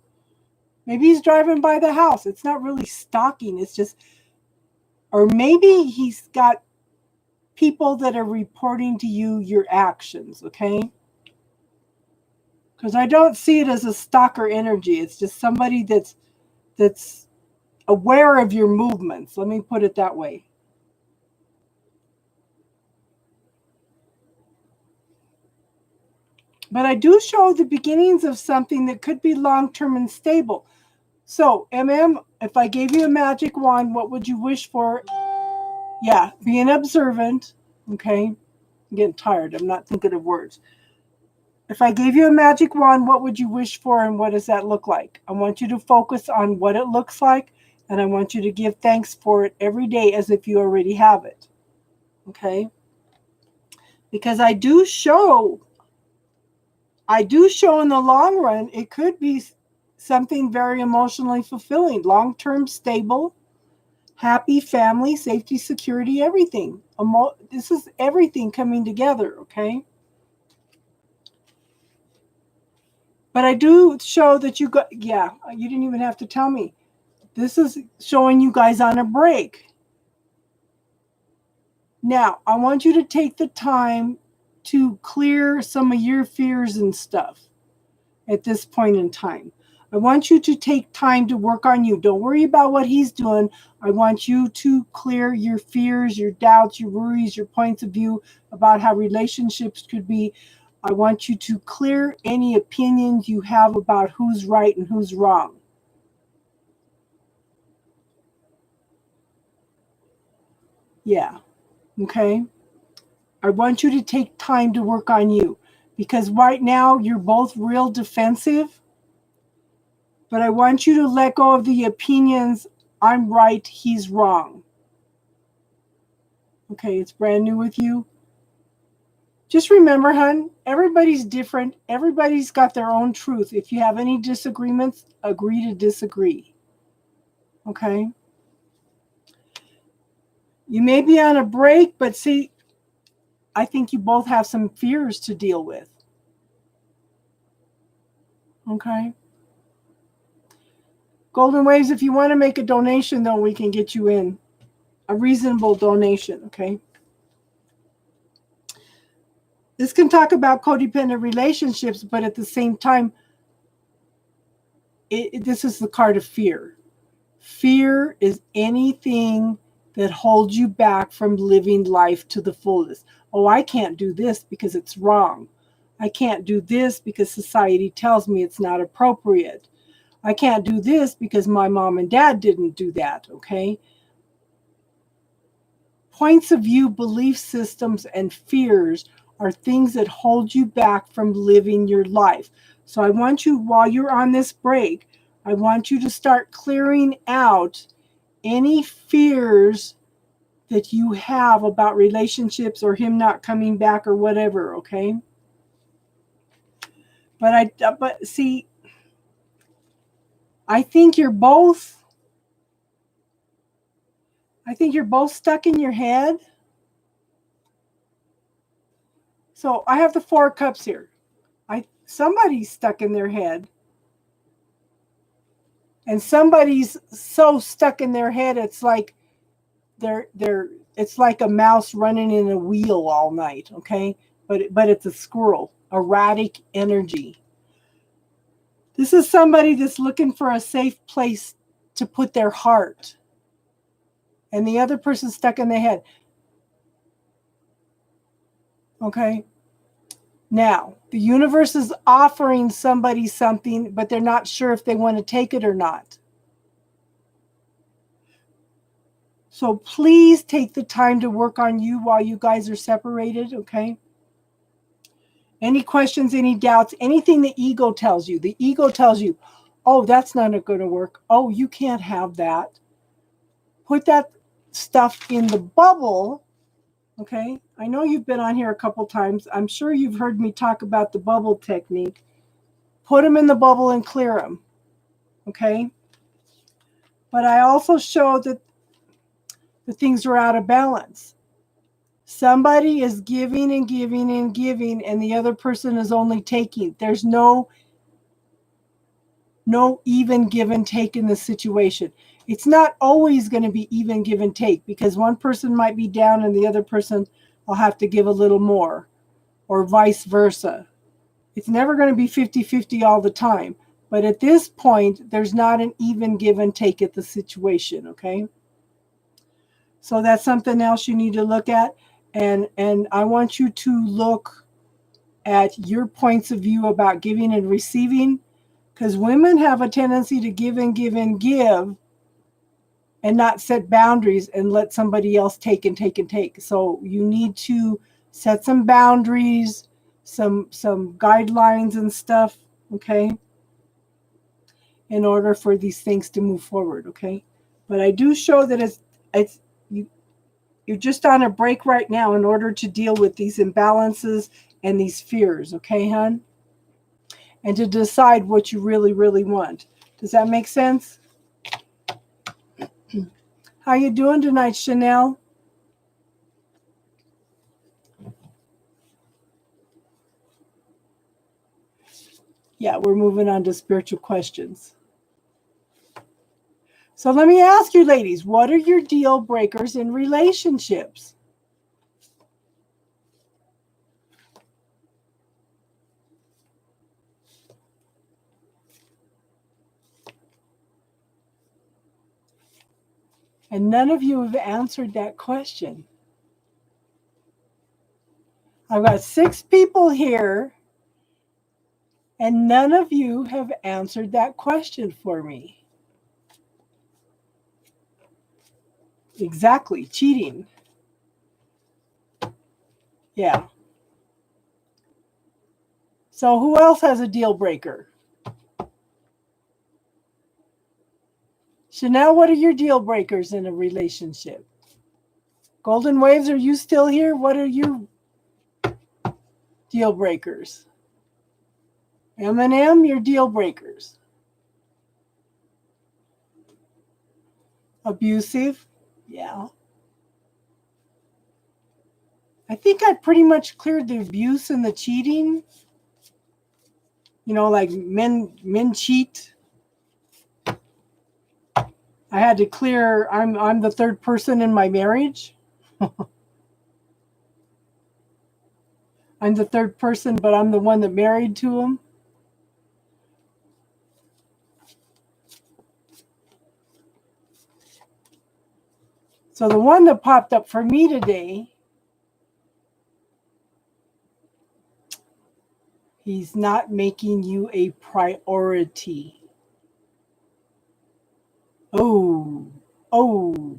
Maybe he's driving by the house. It's not really stalking. It's just, or maybe he's got people that are reporting to you your actions, okay? Because I don't see it as a stalker energy. It's just somebody that's aware of your movements. Let me put it that way. But I do show the beginnings of something that could be long-term and stable. So, if I gave you a magic wand, what would you wish for? Yeah, being observant. Okay, I'm getting tired. I'm not thinking of words. If I gave you a magic wand, what would you wish for, and what does that look like? I want you to focus on what it looks like, and I want you to give thanks for it every day as if you already have it. Okay? Because I do show in the long run, it could be something very emotionally fulfilling, long-term, stable, happy family, safety, security, everything. This is everything coming together, okay? But I do show that you got, yeah, you didn't even have to tell me. This is showing you guys on a break. Now, I want you to take the time to clear some of your fears and stuff at this point in time. I want you to take time to work on you. Don't worry about what he's doing. I want you to clear your fears, your doubts, your worries, your points of view about how relationships could be. I want you to clear any opinions you have about who's right and who's wrong. Yeah. Okay. I want you to take time to work on you, because right now you're both real defensive, but I want you to let go of the opinions, I'm right, he's wrong. Okay, it's brand new with you. Just remember, hon, everybody's different. Everybody's got their own truth. If you have any disagreements, agree to disagree. Okay? You may be on a break, but see, I think you both have some fears to deal with. Okay? Golden Waves, if you want to make a donation, though, we can get you in. A reasonable donation, okay? This can talk about codependent relationships, but at the same time, this is the card of fear. Fear is anything that holds you back from living life to the fullest. Oh, I can't do this because it's wrong. I can't do this because society tells me it's not appropriate. I can't do this because my mom and dad didn't do that, okay? Points of view, belief systems, and fears are things that hold you back from living your life. So I want you, while you're on this break, I want you to start clearing out any fears that you have about relationships or him not coming back or whatever, okay? But see, I think you're both stuck in your head. So I have the 4 cups here. Somebody's stuck in their head. And somebody's so stuck in their head, it's like it's like a mouse running in a wheel all night, okay? But it's a squirrel, erratic energy. This is somebody that's looking for a safe place to put their heart. And the other person's stuck in their head. Okay? Now, the universe is offering somebody something, but they're not sure if they want to take it or not. So please take the time to work on you while you guys are separated, okay? Any questions, any doubts, anything the ego tells you. The ego tells you, oh, that's not going to work. Oh, you can't have that. Put that stuff in the bubble, okay? I know you've been on here a couple times. I'm sure you've heard me talk about the bubble technique. Put them in the bubble and clear them, okay? But I also show that the things are out of balance. Somebody is giving and giving and giving, and the other person is only taking. There's no even give and take in the situation. It's not always going to be even give and take, because one person might be down and the other person will have to give a little more, or vice versa. It's never going to be 50-50 all the time. But at this point, there's not an even give and take at the situation, okay? So that's something else you need to look at. And I want you to look at your points of view about giving and receiving, because women have a tendency to give and give and give and not set boundaries and let somebody else take and take and take. So you need to set some boundaries, some guidelines and stuff, okay, in order for these things to move forward, okay? But I do show that you're just on a break right now in order to deal with these imbalances and these fears, okay, hon? And to decide what you really, really want. Does that make sense? How you doing tonight, Chanel? Yeah, we're moving on to spiritual questions. So let me ask you, ladies, what are your deal breakers in relationships? And none of you have answered that question. I've got 6 people here, and none of you have answered that question for me. Exactly, cheating. Yeah. So who else has a deal breaker? Chanel, what are your deal breakers in a relationship? Golden Waves, are you still here? What are your deal breakers? Eminem, your deal breakers. Abusive? Yeah. I think I pretty much cleared the abuse and the cheating. You know, like men cheat. I had to clear I'm the third person in my marriage. I'm the third person, but I'm the one that married to him. So the one that popped up for me today, he's not making you a priority. Oh, oh,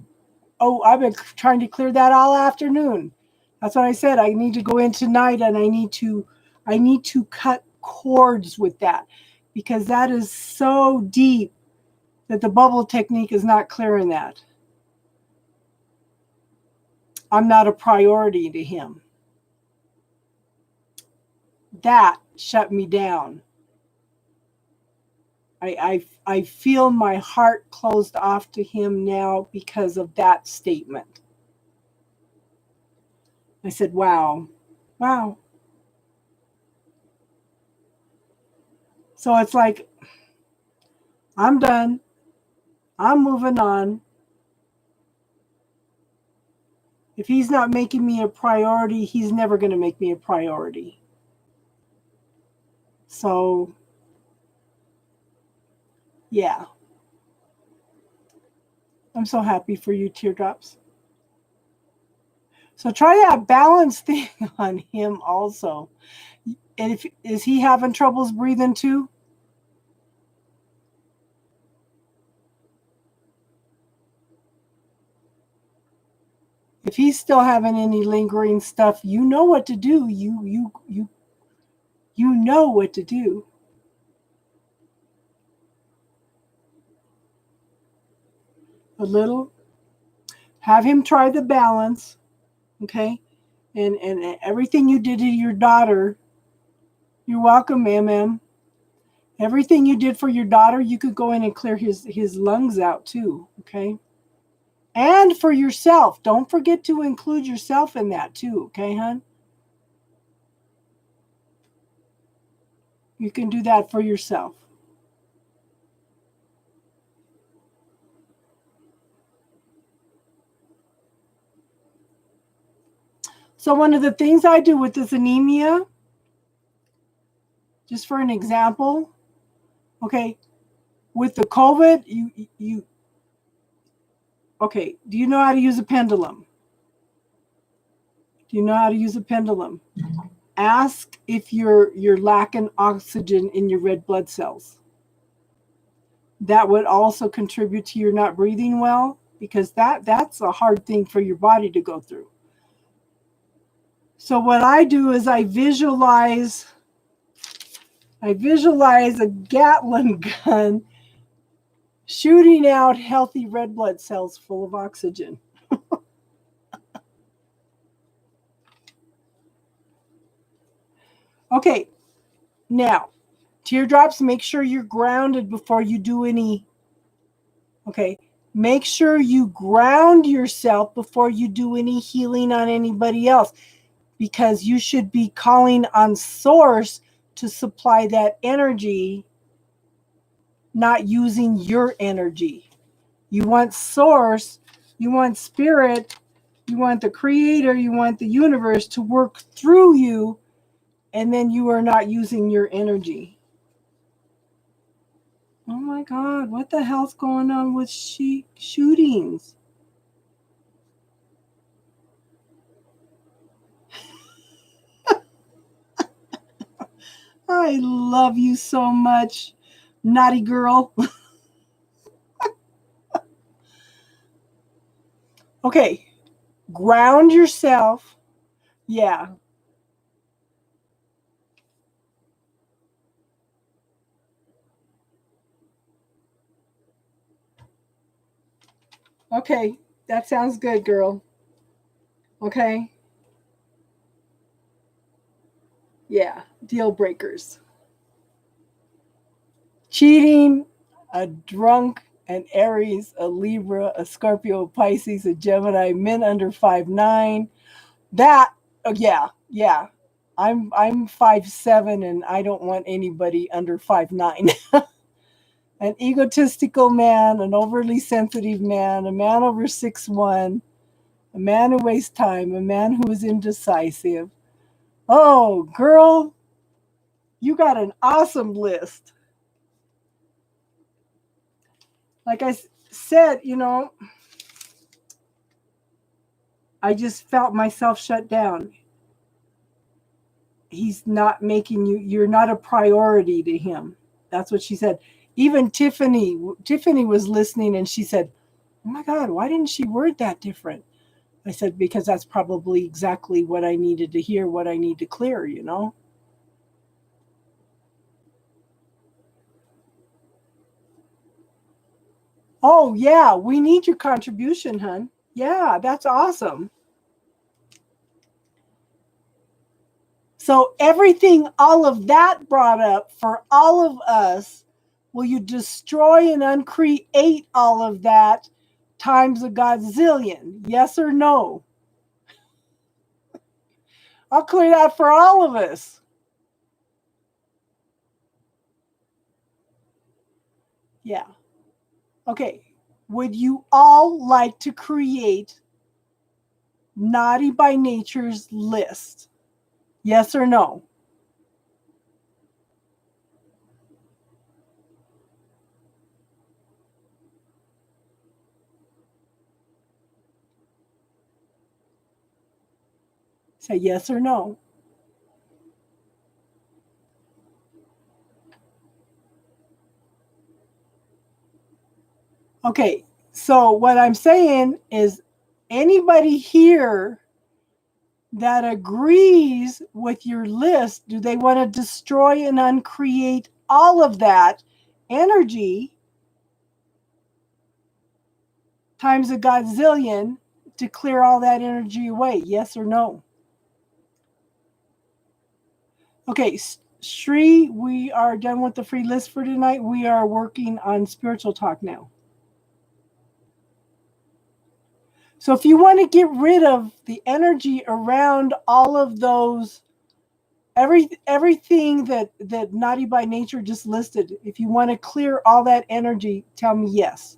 I've been trying to clear that all afternoon. That's what I said. I need to go in tonight and I need to cut cords with that, because that is so deep that the bubble technique is not clearing that. I'm not a priority to him. That shut me down. I feel my heart closed off to him now because of that statement. I said, wow. So it's like, I'm done. I'm moving on. If he's not making me a priority, he's never going to make me a priority. So, yeah. I'm so happy for you, Teardrops. So try that balance thing on him also. And is he having troubles breathing too? If he's still having any lingering stuff, you know what to do. You know what to do. A little. Have him try the balance, okay? And everything you did to your daughter, you're welcome, ma'am. Everything you did for your daughter, you could go in and clear his lungs out too, okay? And for yourself. Don't forget to include yourself in that too, okay, hon? You can do that for yourself. So one of the things I do with this anemia, just for an example, okay, with the COVID, you okay, do you know how to use a pendulum? Do you know how to use a pendulum? Ask if you're lacking oxygen in your red blood cells. That would also contribute to your not breathing well, because that's a hard thing for your body to go through. So what I do is I visualize a Gatling gun shooting out healthy red blood cells full of oxygen. Okay, now, Teardrops, make sure you're grounded before you do any. Okay, make sure you ground yourself before you do any healing on anybody else, because you should be calling on Source to supply that energy, not using your energy. You want Source, you want Spirit, you want the Creator, you want the universe to work through you, and then you are not using your energy. Oh my God, what the hell's going on with shootings? I love you so much, naughty girl. Okay, ground yourself. Yeah. Okay, that sounds good, girl. Okay. Yeah, deal breakers. Cheating, a drunk, an Aries, a Libra, a Scorpio, a Pisces, a Gemini, men under 5'9". That, oh, yeah, yeah. I'm 5'7" and I don't want anybody under 5'9". An egotistical man, an overly sensitive man, a man over 6'1", a man who wastes time, a man who is indecisive. Oh, girl, you got an awesome list. Like I said, I just felt myself shut down. He's not making you, you're not a priority to him. That's what she said. Even Tiffany was listening and she said, "Oh my God, why didn't she word that different?" I said, "Because that's probably exactly what I needed to hear, what I need to clear. Oh, yeah, we need your contribution, hun. Yeah, that's awesome. So, everything, all of that brought up for all of us, will you destroy and uncreate all of that times a godzillion? Yes or no? I'll clear that for all of us. Yeah. Okay. Would you all like to create Naughty by Nature's list? Yes or no? Say yes or no. Okay. So, what I'm saying is, anybody here that agrees with your list, do they want to destroy and uncreate all of that energy times a godzillion to clear all that energy away? Yes or no? Okay, Shri, we are done with the free list for tonight. We are working on spiritual talk now. So if you want to get rid of the energy around all of those, everything that Naughty by Nature just listed, if you want to clear all that energy, tell me yes.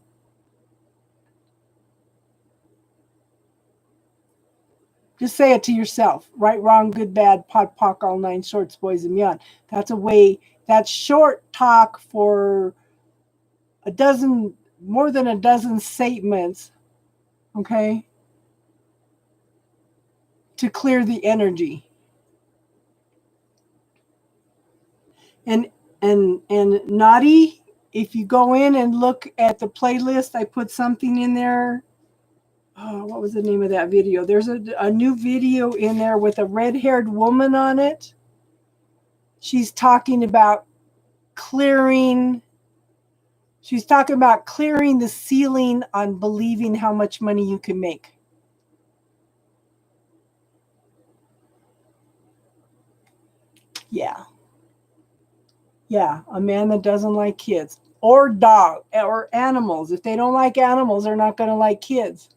Just say it to yourself. Right, wrong, good, bad, pot, pock, all nine shorts, boys, and beyond. That's a way, that's short talk for more than a dozen statements, okay, to clear the energy. And Naughty, if you go in and look at the playlist, I put something in there. Oh, what was the name of that video? There's a new video in there with a red-haired woman on it. She's talking about clearing She's talking about clearing the ceiling on believing how much money you can make. Yeah. Yeah. A man that doesn't like kids or dog or animals. If they don't like animals, they're not going to like kids.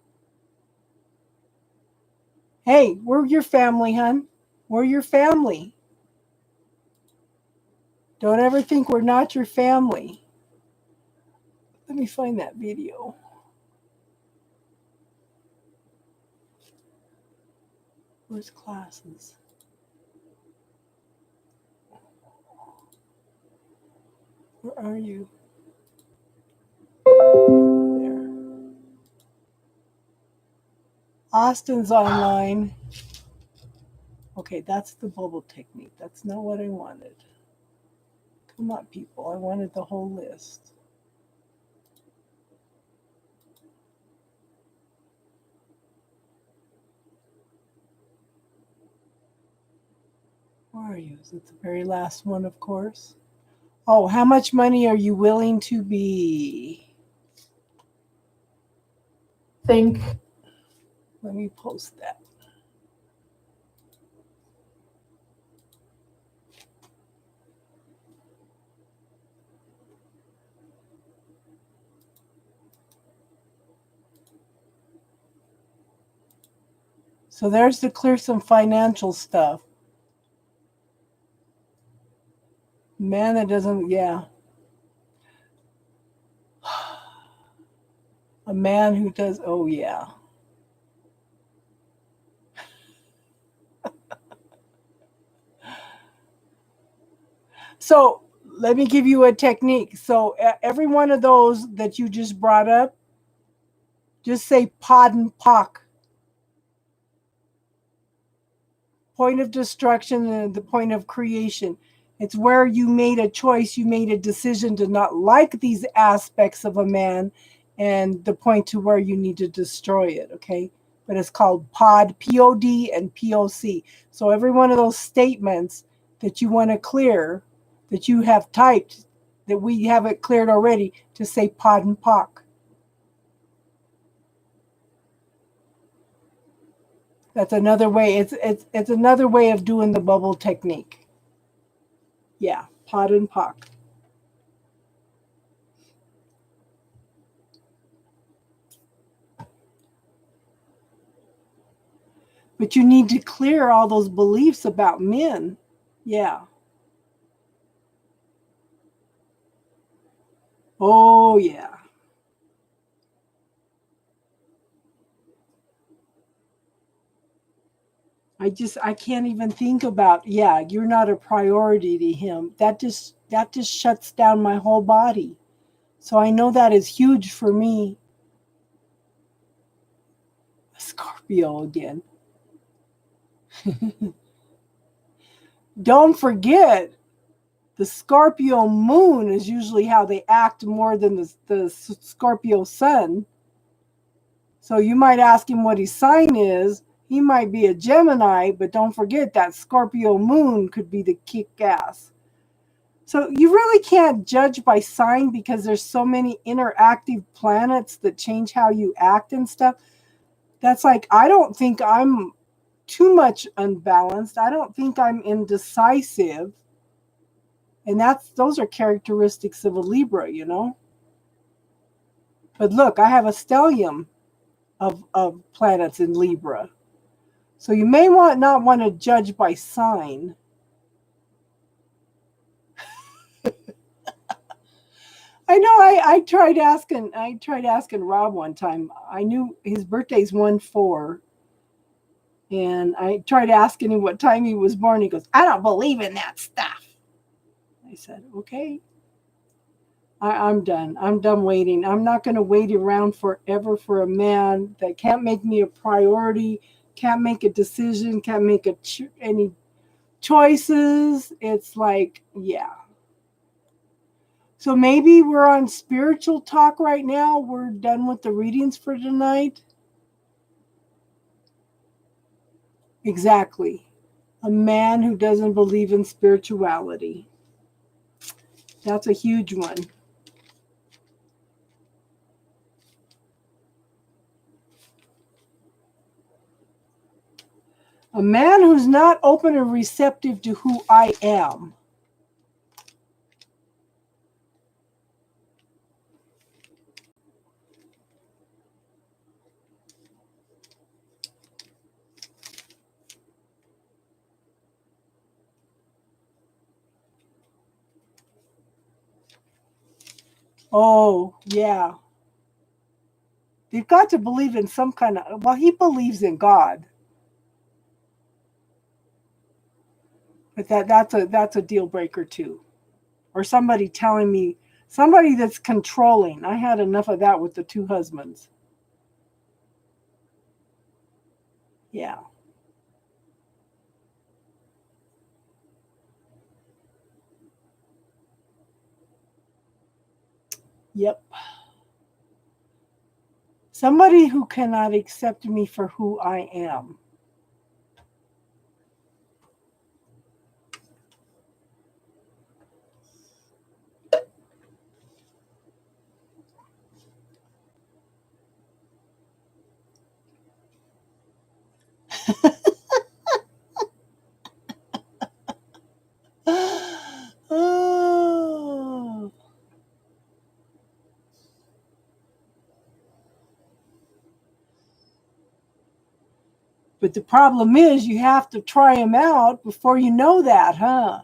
Hey, we're your family, hun. We're your family. Don't ever think we're not your family. Let me find that video. Where's classes? Where are you? There. Austin's online. Okay, that's the bubble technique. That's not what I wanted. not people. I wanted the whole list. Where are you? Is it the very last one, of course? Oh, how much money are you willing to be? Think. Let me post that. So there's to clear some financial stuff. Man that doesn't, yeah. A man who does, oh yeah. So let me give you a technique. So every one of those that you just brought up, just say pod and pock. Point of destruction and the point of creation. It's where you made a choice, you made a decision to not like these aspects of a man, and the point to where you need to destroy it, okay? But it's called pod, P-O-D and P-O-C. So every one of those statements that you want to clear, that you have typed, that we have it cleared already, to say pod and pock. That's another way. It's another way of doing the bubble technique. Yeah, pod and pock. But you need to clear all those beliefs about men. Yeah. Oh, yeah. I can't even think about, yeah, you're not a priority to him. That just shuts down my whole body. So I know that is huge for me. Scorpio again. Don't forget, the Scorpio moon is usually how they act more than the Scorpio sun. So you might ask him what his sign is. He might be a Gemini, but don't forget that Scorpio moon could be the kick ass. So you really can't judge by sign because there's so many interactive planets that change how you act and stuff. That's like, I don't think I'm too much unbalanced. I don't think I'm indecisive. And those are characteristics of a Libra, you know. But look, I have a stellium of planets in Libra. So you may not want to judge by sign. I know I tried asking Rob one time. I knew his birthday's 1/4. And I tried asking him what time he was born. He goes, I don't believe in that stuff. I said, okay. I'm done. I'm done waiting. I'm not going to wait around forever for a man that can't make me a priority, can't make a decision, can't make any choices. It's like, yeah. So maybe we're on spiritual talk right now. We're done with the readings for tonight. Exactly. A man who doesn't believe in spirituality. That's a huge one. A man who's not open and receptive to who I am. Oh, yeah. They've got to believe in some kind of, well, he believes in God. But that's a deal breaker too. Or somebody telling me, somebody that's controlling. I had enough of that with the 2 husbands. Yeah. Yep. Somebody who cannot accept me for who I am. Oh. But the problem is you have to try them out before you know that, huh?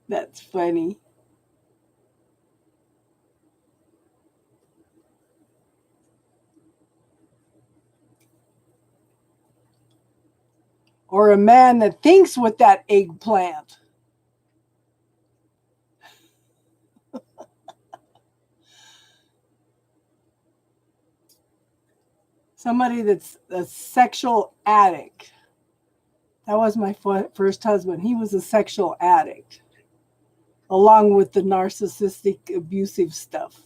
That's funny. Or a man that thinks with that eggplant. Somebody that's a sexual addict. That was my first husband. He was a sexual addict, along with the narcissistic, abusive stuff.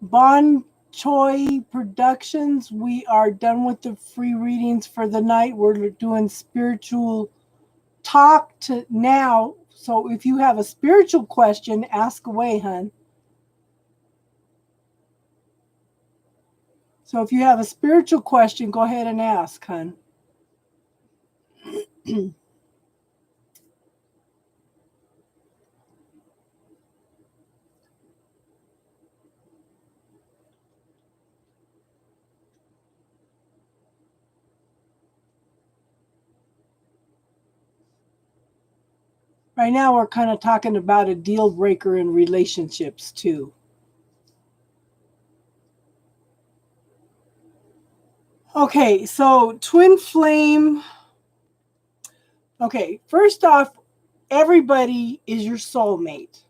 Bon Choi Productions, we are done with the free readings for the night. We're doing spiritual talk to now. So if you have a spiritual question, ask away, hun. So if you have a spiritual question, go ahead and ask, hun. Right now, we're kind of talking about a deal breaker in relationships, too. Okay, so twin flame. Okay, first off, everybody is your soulmate.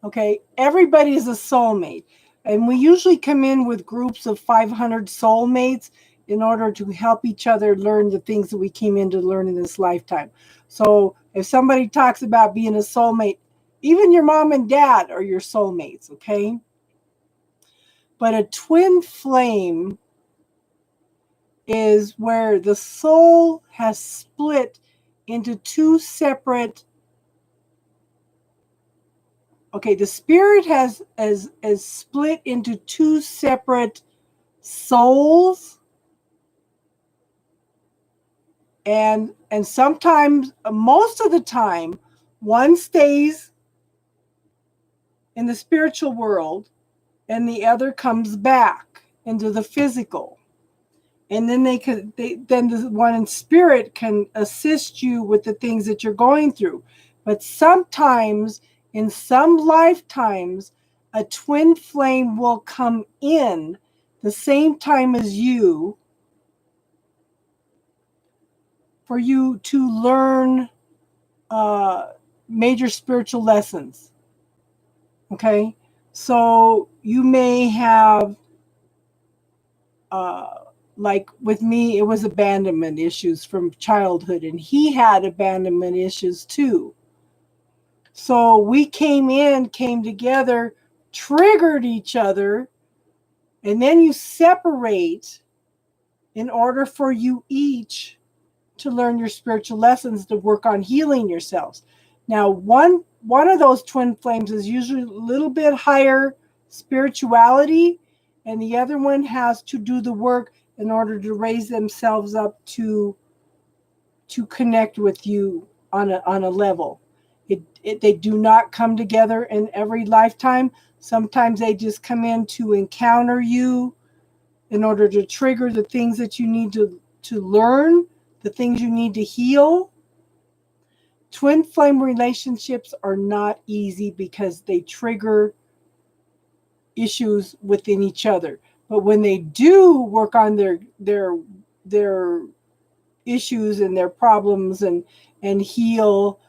Okay, everybody is a soulmate. And we usually come in with groups of 500 soulmates in order to help each other learn the things that we came in to learn in this lifetime. So if somebody talks about being a soulmate, even your mom and dad are your soulmates, okay? But a twin flame is where the soul has split into two separate. Okay, the spirit has split into two separate souls, and sometimes, most of the time, one stays in the spiritual world and the other comes back into the physical. And then then the one in spirit can assist you with the things that you're going through. But sometimes, in some lifetimes, a twin flame will come in the same time as you for you to learn major spiritual lessons. Okay? So you may have, like with me, it was abandonment issues from childhood, and he had abandonment issues too. So we came together, triggered each other, and then you separate in order for you each to learn your spiritual lessons, to work on healing yourselves. Now, one of those twin flames is usually a little bit higher spirituality, and the other one has to do the work in order to raise themselves up to connect with you on a level. They do not come together in every lifetime. Sometimes they just come in to encounter you in order to trigger the things that you need to learn, the things you need to heal. Twin flame relationships are not easy because they trigger issues within each other. But when they do work on their issues and their problems and heal,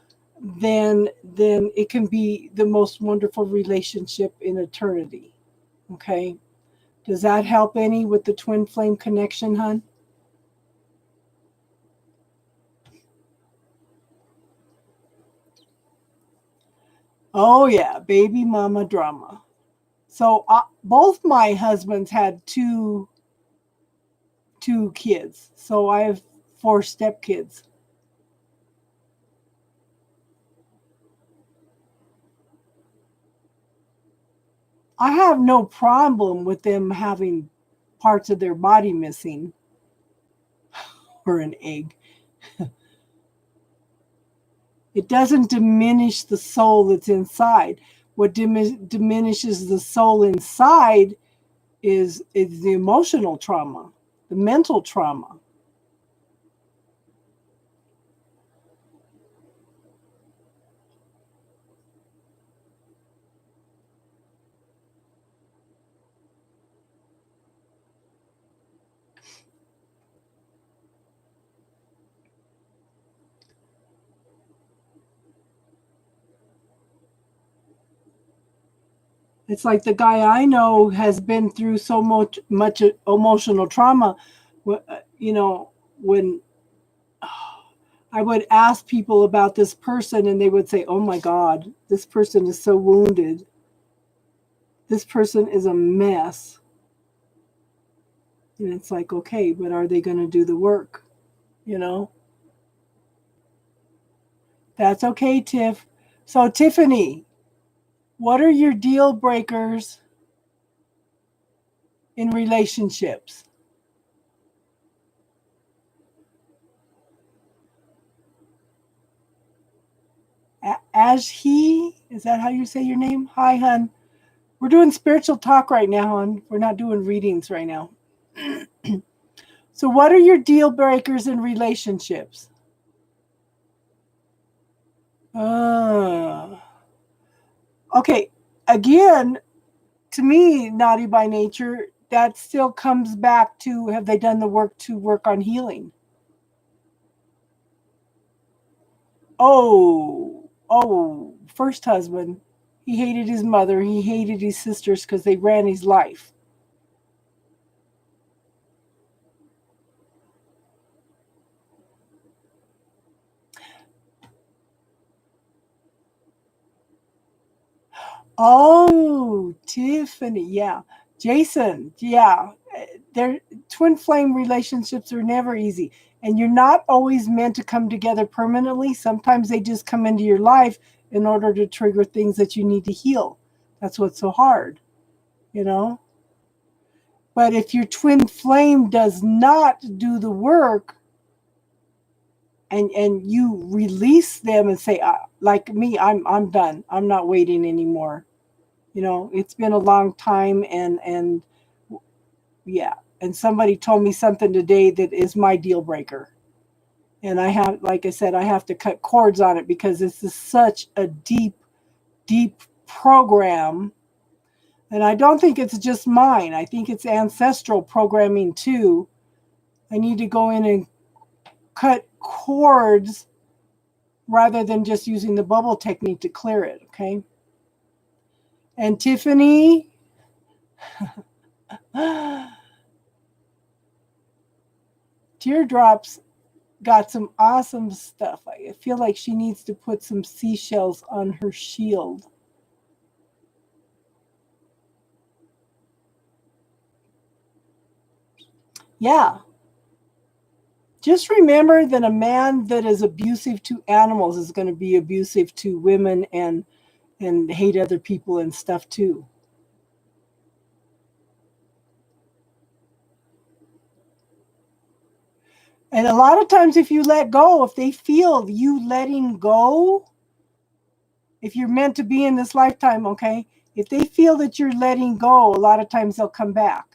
then it can be the most wonderful relationship in eternity. Okay? Does that help any with the twin flame connection, hon? Oh yeah, baby mama drama. So both my husbands had two kids. So I have 4 stepkids. I have no problem with them having parts of their body missing or an egg. It doesn't diminish the soul that's inside. What diminishes the soul inside is the emotional trauma, the mental trauma. It's like the guy I know has been through so much emotional trauma. You know, when I would ask people about this person, and they would say, "Oh my God, this person is so wounded. This person is a mess." And it's like, okay, but are they going to do the work? You know, that's okay, Tiff. So, Tiffany, what are your deal breakers in relationships? As he, is that how you say your name? Hi, hun. We're doing spiritual talk right now, hun. We're not doing readings right now. So, what are your deal breakers in relationships? Uh, okay, again, to me, naughty by nature, that still comes back to, have they done the work to work on healing? First husband, he hated his mother, he hated his sisters because they ran his life. Oh, Tiffany, yeah. Jason, yeah. Their twin flame relationships are never easy. And you're not always meant to come together permanently. Sometimes they just come into your life in order to trigger things that you need to heal. That's what's so hard, you know? But if your twin flame does not do the work, and you release them and say, like me, I'm done. I'm not waiting anymore. You know, it's been a long time, and yeah. And somebody told me something today that is my deal breaker. And I have, like I said, I have to cut cords on it because this is such a deep program. And I don't think it's just mine. I think it's ancestral programming too. I need to go in and cut cords rather than just using the bubble technique to clear it, okay? And Tiffany, Teardrops got some awesome stuff. I feel like she needs to put some seashells on her shield. Yeah. Just remember that a man that is abusive to animals is going to be abusive to women and hate other people and stuff too. And a lot of times if you let go, if they feel you letting go, if you're meant to be in this lifetime, okay, if they feel that you're letting go, a lot of times they'll come back.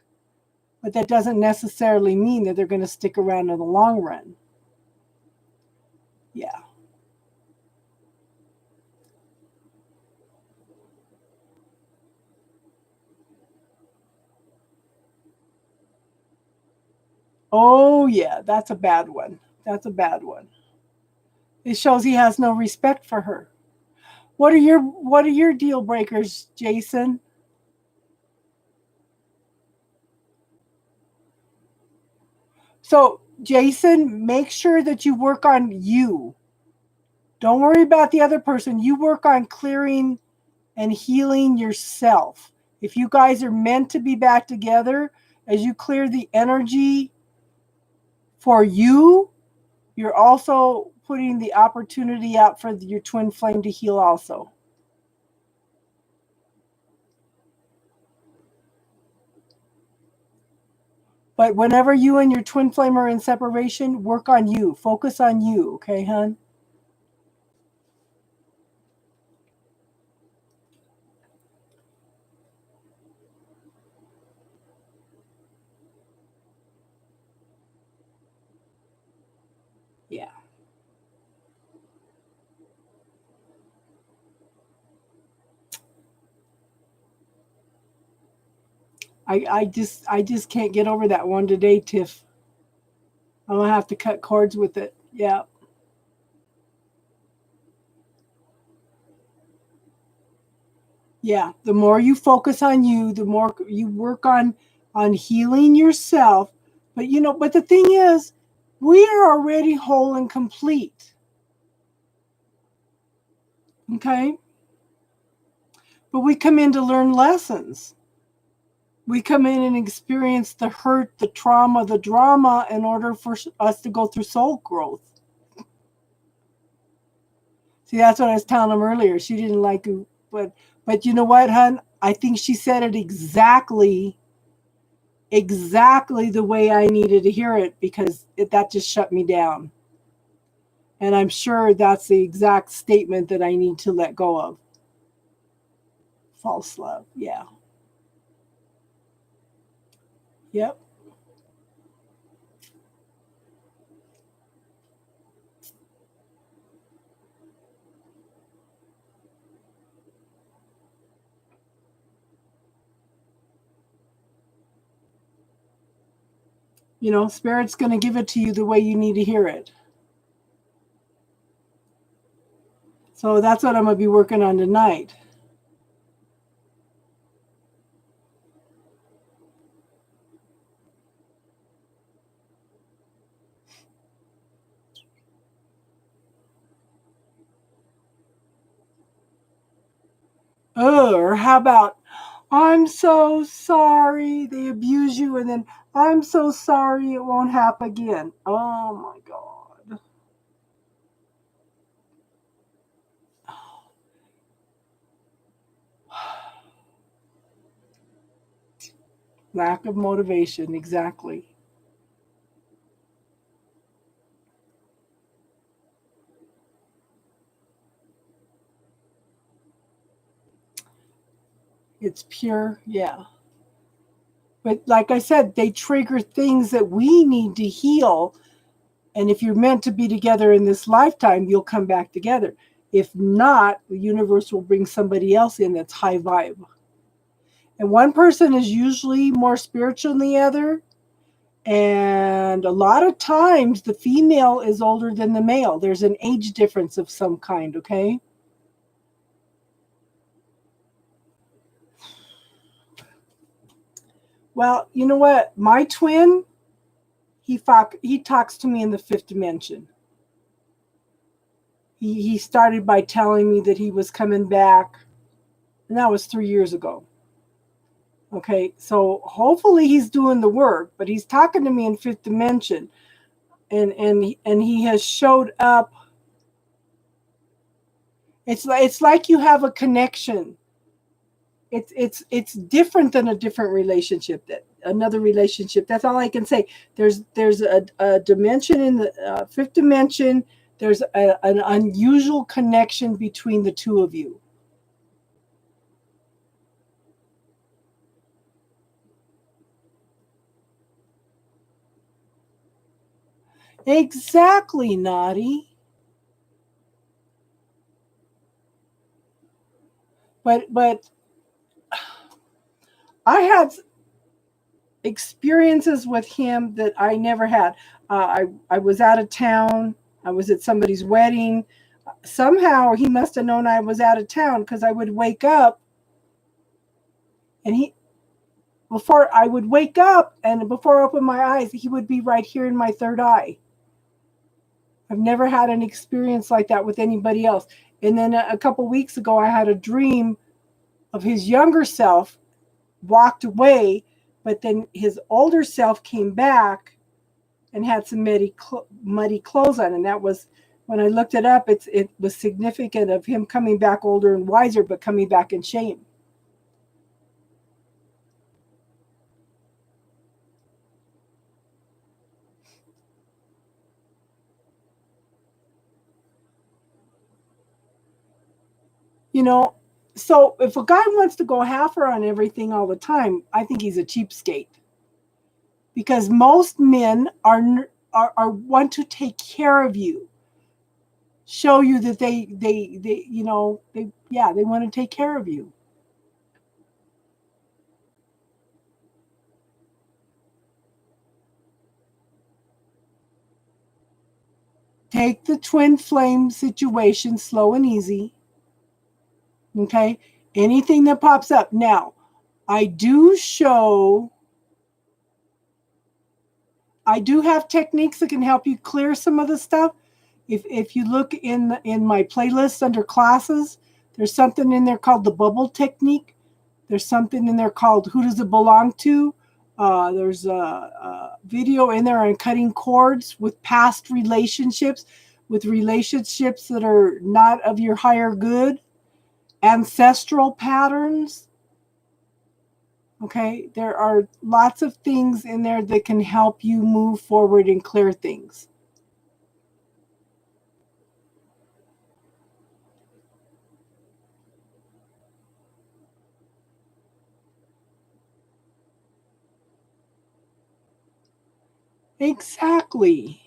But that doesn't necessarily mean that they're going to stick around in the long run. Yeah. Oh, yeah, that's a bad one. That's a bad one. It shows he has no respect for her. What are your deal breakers, Jason? So, Jason, make sure that you work on you. Don't worry about the other person. You work on clearing and healing yourself. If you guys are meant to be back together, as you clear the energy for you, you're also putting the opportunity out for your twin flame to heal also. But whenever you and your twin flame are in separation, work on you. Focus on you, okay, hon? Yeah. I just can't get over that one today, Tiff. I'm gonna have to cut cords with it. Yeah. Yeah. The more you focus on you, the more you work on healing yourself. But but the thing is, we are already whole and complete. Okay? But we come in to learn lessons. We come in and experience the hurt, the trauma, the drama in order for us to go through soul growth. See, that's what I was telling him earlier. She didn't like it, but you know what, hon? I think she said it exactly the way I needed to hear it, because that just shut me down. And I'm sure that's the exact statement that I need to let go of. False love. Yeah. Yep. Spirit's going to give it to you the way you need to hear it. So that's what I'm going to be working on tonight. Or how about, I'm so sorry they abuse you, and then I'm so sorry it won't happen again. Oh my God. Lack of motivation, exactly. It's pure, yeah. But like I said, they trigger things that we need to heal. And if you're meant to be together in this lifetime, you'll come back together. If not, the universe will bring somebody else in that's high vibe. And one person is usually more spiritual than the other. And a lot of times the female is older than the male. There's an age difference of some kind, okay? Well, you know what? My twin, he talks to me in the fifth dimension. He started by telling me that he was coming back, and that was 3 years ago. Okay, so hopefully he's doing the work, but he's talking to me in fifth dimension, and he has showed up. It's like you have a connection. It's different than a different relationship, that another relationship. That's all I can say. There's a dimension in the fifth dimension. There's an unusual connection between the two of you. Exactly, Naughty. But I had experiences with him that I never had. I was out of town, I was at somebody's wedding. Somehow he must have known I was out of town because I would wake up and before I open my eyes, he would be right here in my third eye. I've never had an experience like that with anybody else. And then a couple weeks ago, I had a dream of his younger self walked away, but then his older self came back and had some muddy clothes on. And that was, when I looked it up, it was significant of him coming back older and wiser, but coming back in shame. You know, so if a guy wants to go halfer on everything all the time, I think he's a cheapskate. Because most men are want to take care of you, show you that they want to take care of you. Take the twin flame situation slow and easy. Okay? Anything that pops up. Now, I do have techniques that can help you clear some of the stuff. If you look in my playlist under classes, there's something in there called the bubble technique. There's something in there called who does it belong to. There's a video in there on cutting cords with past relationships, with relationships that are not of your higher good, ancestral patterns. Okay, there are lots of things in there that can help you move forward and clear things. Exactly.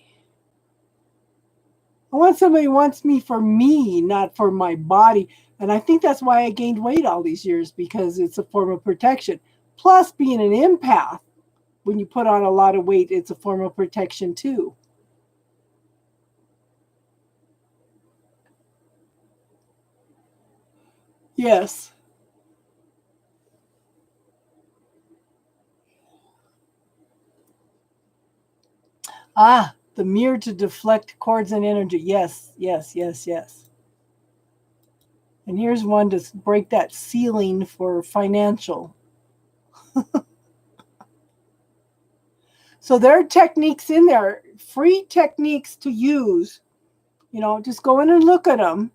I want somebody who wants me for me, not for my body. And I think that's why I gained weight all these years, because it's a form of protection. Plus, being an empath, when you put on a lot of weight, it's a form of protection too. Yes. Ah, the mirror to deflect cords and energy. Yes, yes, yes, yes. And here's one to break that ceiling for financial. So there are techniques in there, free techniques to use. Just go in and look at them.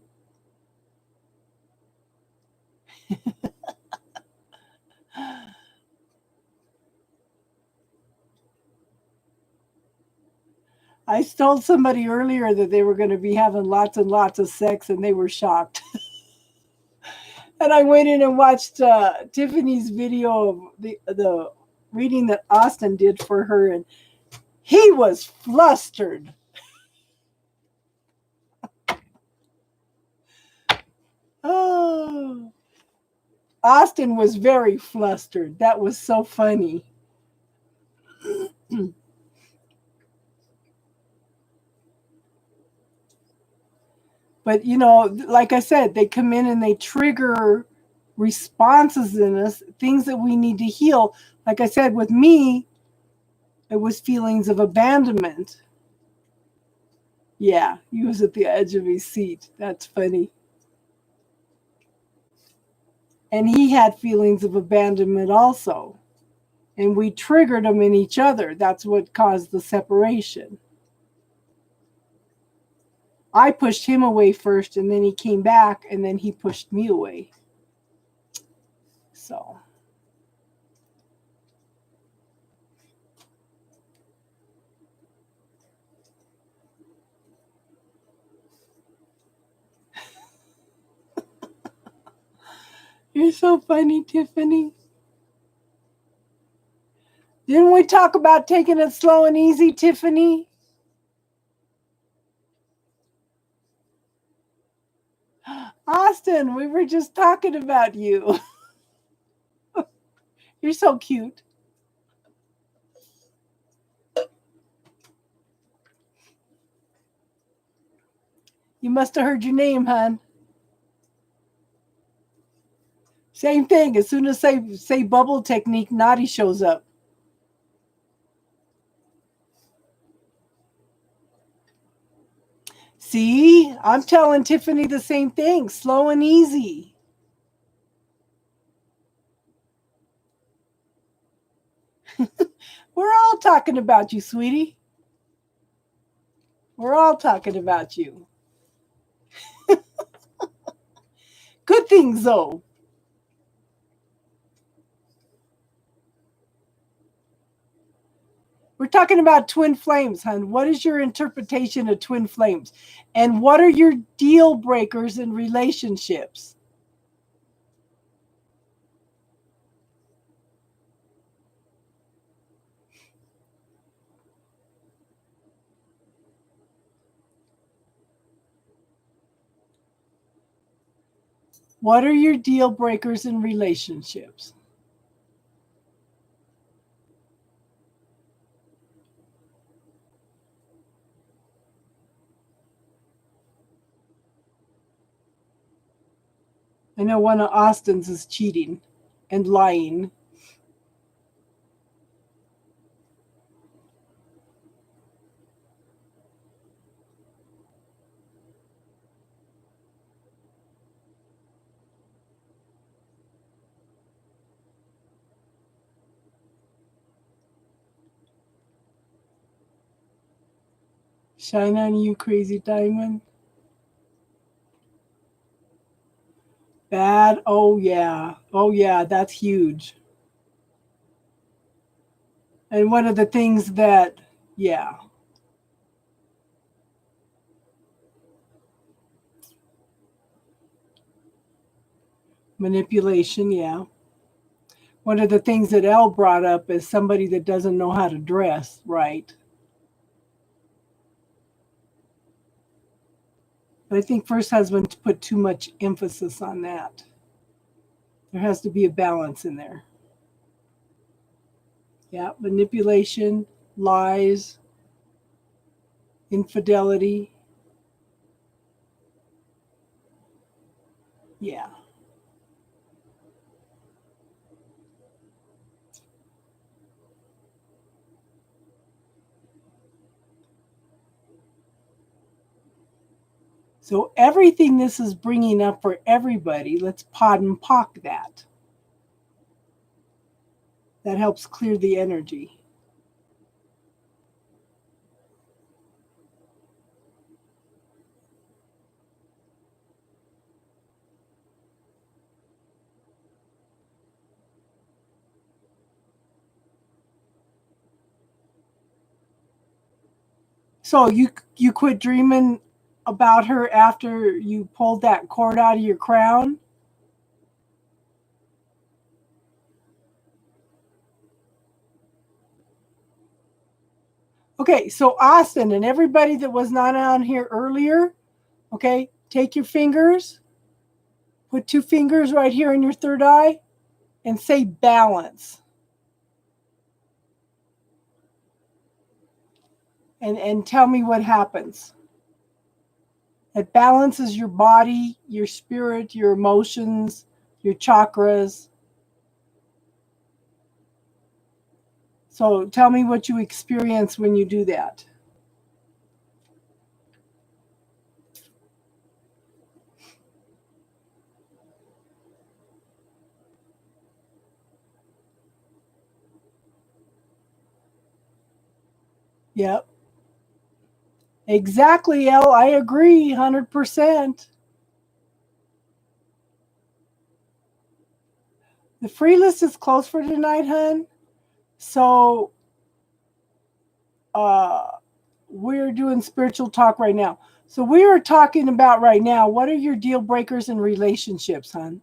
I told somebody earlier that they were going to be having lots and lots of sex, and they were shocked. And I went in and watched Tiffany's video of the reading that Austin did for her, and he was flustered. Oh, Austin was very flustered. That was so funny. But like I said, they come in and they trigger responses in us, things that we need to heal. Like I said, with me, it was feelings of abandonment. Yeah, he was at the edge of his seat. That's funny. And he had feelings of abandonment also. And we triggered them in each other. That's what caused the separation. I pushed him away first, and then he came back, and then he pushed me away. So, you're so funny, Tiffany. Didn't we talk about taking it slow and easy, Tiffany? Austin, we were just talking about you. You're so cute. You must have heard your name, hon. Same thing. As soon as say bubble technique, Naughty shows up. See, I'm telling Tiffany the same thing. Slow and easy. We're all talking about you, sweetie. We're all talking about you. Good things, though. We're talking about twin flames, hon. What is your interpretation of twin flames? And what are your deal breakers in relationships? What are your deal breakers in relationships? I know one of Austin's is cheating and lying. Shine on you, crazy diamond. Bad. Oh, yeah. Oh, yeah. That's huge. And one of the things that, yeah. Manipulation, yeah. One of the things that Elle brought up is somebody that doesn't know how to dress right. But I think first husband put too much emphasis on that. There has to be a balance in there. Yeah, manipulation, lies, infidelity. Yeah. So everything this is bringing up for everybody, let's pod and pock that. That helps clear the energy. So you quit dreaming about her after you pulled that cord out of your crown? Okay, so Austin and everybody that was not on here earlier, okay, take your fingers, put 2 fingers right here in your third eye, and say balance. And tell me what happens. It balances your body, your spirit, your emotions, your chakras. So tell me what you experience when you do that. Yep. Exactly, Elle. I agree 100%. The free list is closed for tonight, hun. So we're doing spiritual talk right now. So we are talking about right now, what are your deal breakers in relationships, hun?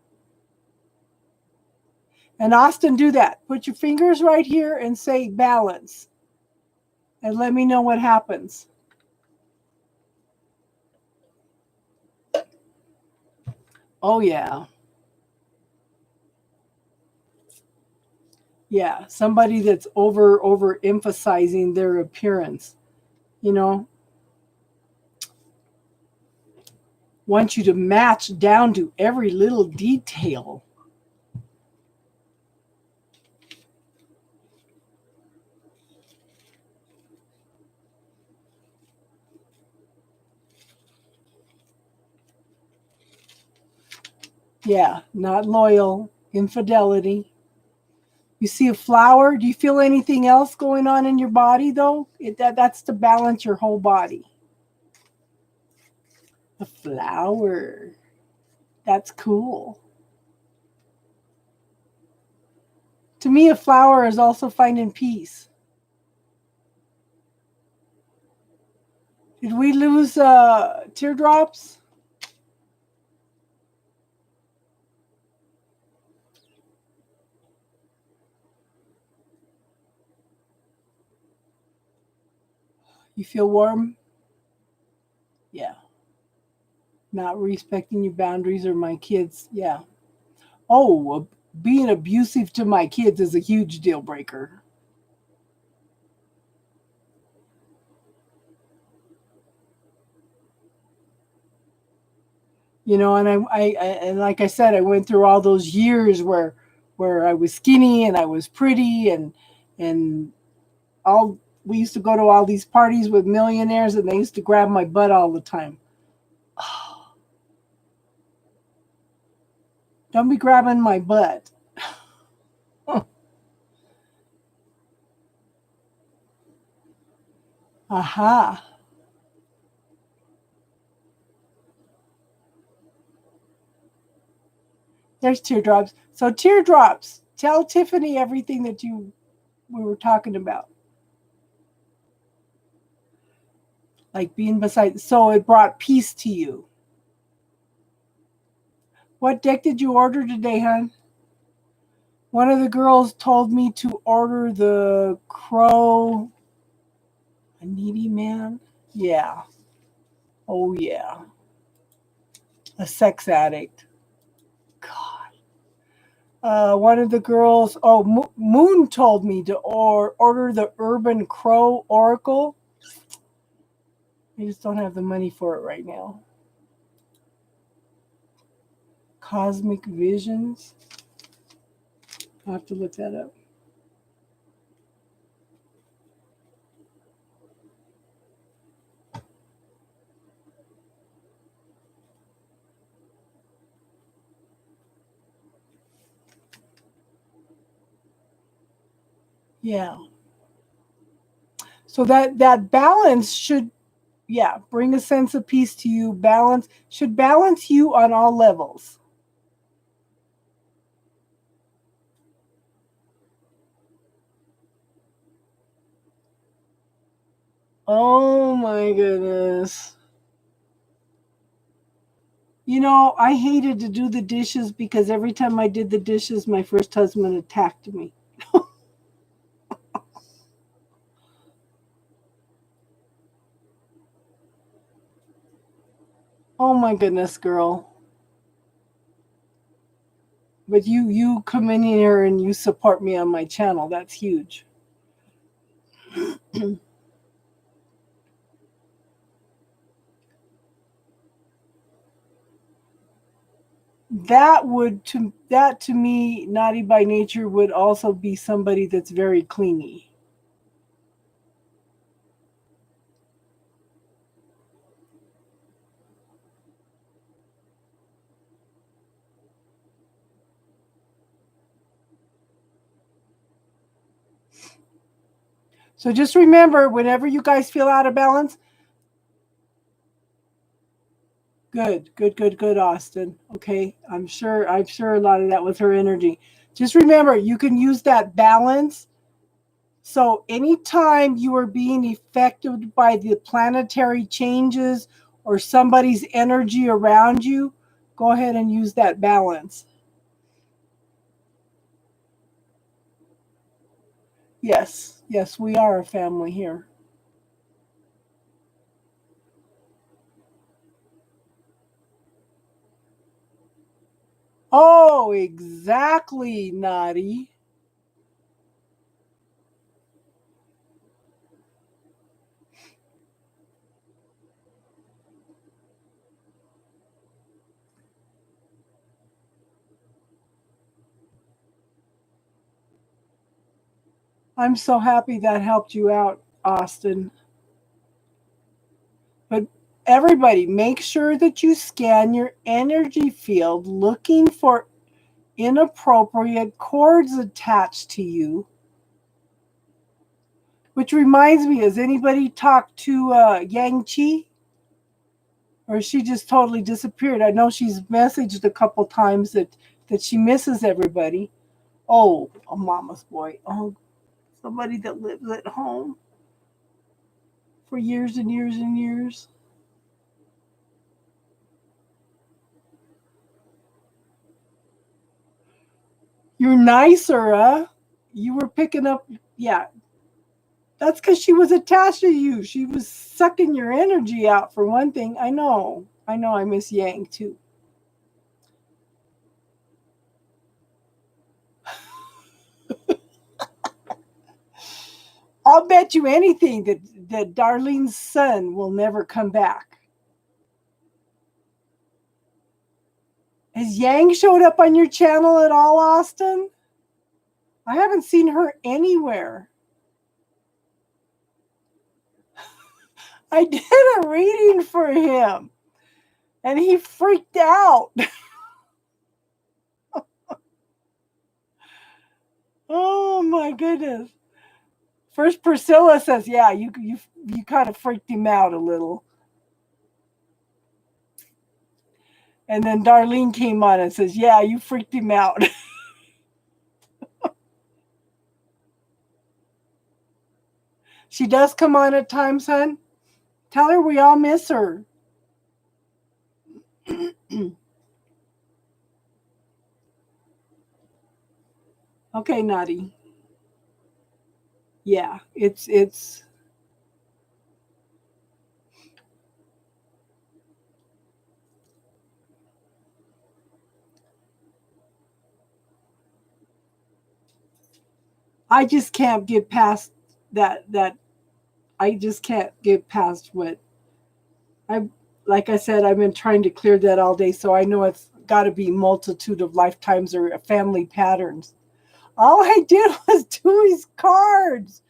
And Austin, do that. Put your fingers right here and say balance. And let me know what happens. Oh, yeah. Yeah, somebody that's over emphasizing their appearance, you know. want you to match down to every little detail. Yeah, not loyal, infidelity. You see a flower. Do you feel anything else going on in your body, though? That's to balance your whole body. A flower. That's cool. To me, a flower is also finding peace. Did we lose teardrops? You feel warm? Yeah. Not respecting your boundaries or my kids? Yeah. Oh, being abusive to my kids is a huge deal breaker. You know, and and like I said, I went through all those years where I was skinny and I was pretty and all we used to go to all these parties with millionaires and they used to grab my butt all the time. Don't be grabbing my butt. Aha. There's teardrops. So teardrops. Tell Tiffany everything that we were talking about. Like being beside, so it brought peace to you. What deck did you order today, hon? One of the girls told me to order the Crow. A needy man? Yeah. Oh, yeah. A sex addict. God. One of the girls, Moon told me to order the Urban Crow Oracle. I just don't have the money for it right now. Cosmic Visions. I'll have to look that up. Yeah. So that balance should, yeah, bring a sense of peace to you. Balance should balance you on all levels. Oh my goodness. You know, I hated to do the dishes because every time I did the dishes, my first husband attacked me. Oh my goodness, girl. But you come in here and you support me on my channel. That's huge. That to me, naughty by nature would also be somebody that's very clingy. So just remember, whenever you guys feel out of balance, good, Austin. Okay, I'm sure a lot of that was her energy. Just remember, you can use that balance. So anytime you are being affected by the planetary changes or somebody's energy around you, go ahead and use that balance. Yes, we are a family here. Oh, exactly, Nadi. I'm so happy that helped you out, Austin. But everybody, make sure that you scan your energy field looking for inappropriate cords attached to you. Which reminds me, has anybody talked to Yang Chi? Or she just totally disappeared? I know she's messaged a couple times that she misses everybody. Oh, a mama's boy. Oh, somebody that lives at home for years and years and years. You're nicer, huh? You were picking up, yeah. That's because she was attached to you. She was sucking your energy out, for one thing. I know. I know I miss Yang too. I'll bet you anything that Darlene's son will never come back. Has Yang showed up on your channel at all, Austin? I haven't seen her anywhere. I did a reading for him and he freaked out. Oh my goodness. First Priscilla says, yeah, you kind of freaked him out a little. And then Darlene came on and says, yeah, you freaked him out. She does come on at times, hon. Tell her we all miss her. Okay, Naughty. Yeah, it's I just can't get past that I just can't get past what I like I said, I've been trying to clear that all day, so I know it's got to be multitude of lifetimes or family patterns. All I did was do his cards.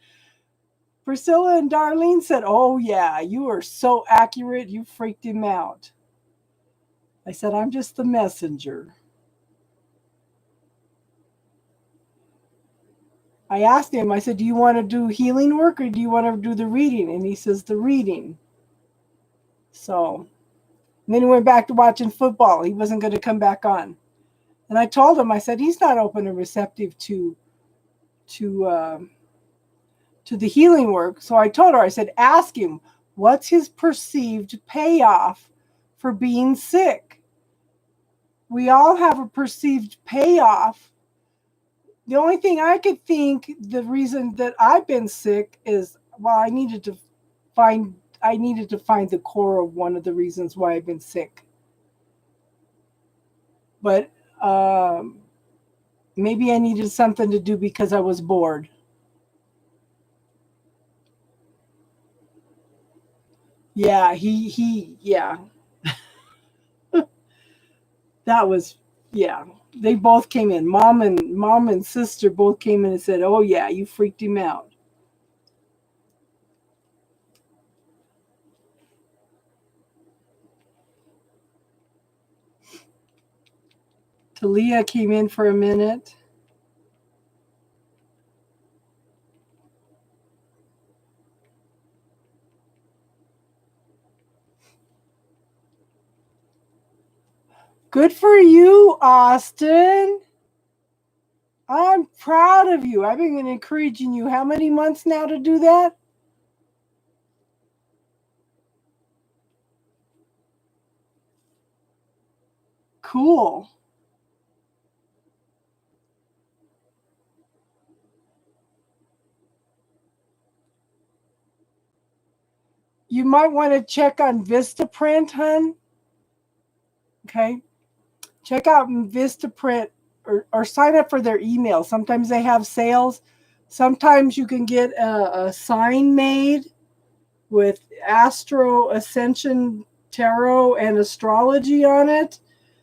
Priscilla and Darlene said, oh yeah, you are so accurate, you freaked him out. I said, I'm just the messenger. I asked him, I said, do you want to do healing work or do you want to do the reading? And he says, the reading. So, and then he went back to watching football. He wasn't going to come back on. And I told him, I said, he's not open and receptive to to the healing work. So I told her, I said, ask him, what's his perceived payoff for being sick? We all have a perceived payoff. The only thing I could think the reason that I've been sick is, well, I needed to find the core of one of the reasons why I've been sick. But maybe I needed something to do because I was bored. Yeah, yeah. That was, yeah. They both came in. Mom and sister both came in and said, "Oh yeah, you freaked him out." Talia came in for a minute. Good for you, Austin. I'm proud of you. I've been encouraging you how many months now to do that? Cool. You might want to check on Vistaprint, hun. Okay. Check out Vistaprint or sign up for their email. Sometimes they have sales. Sometimes you can get a sign made with Astro Ascension Tarot and astrology on it.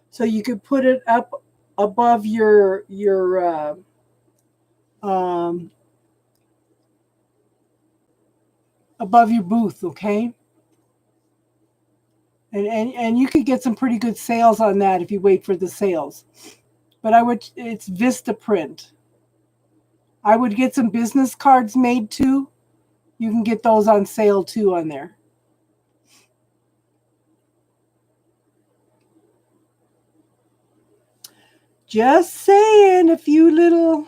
So you could put it up above your um, above your booth, okay? And you could get some pretty good sales on that if you wait for the sales. But it's Vistaprint. I would get some business cards made too. You can get those on sale too on there. Just saying, a few little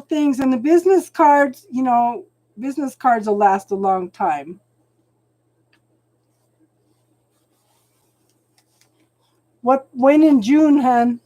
things. And the business cards, business cards will last a long time. When in June, hun?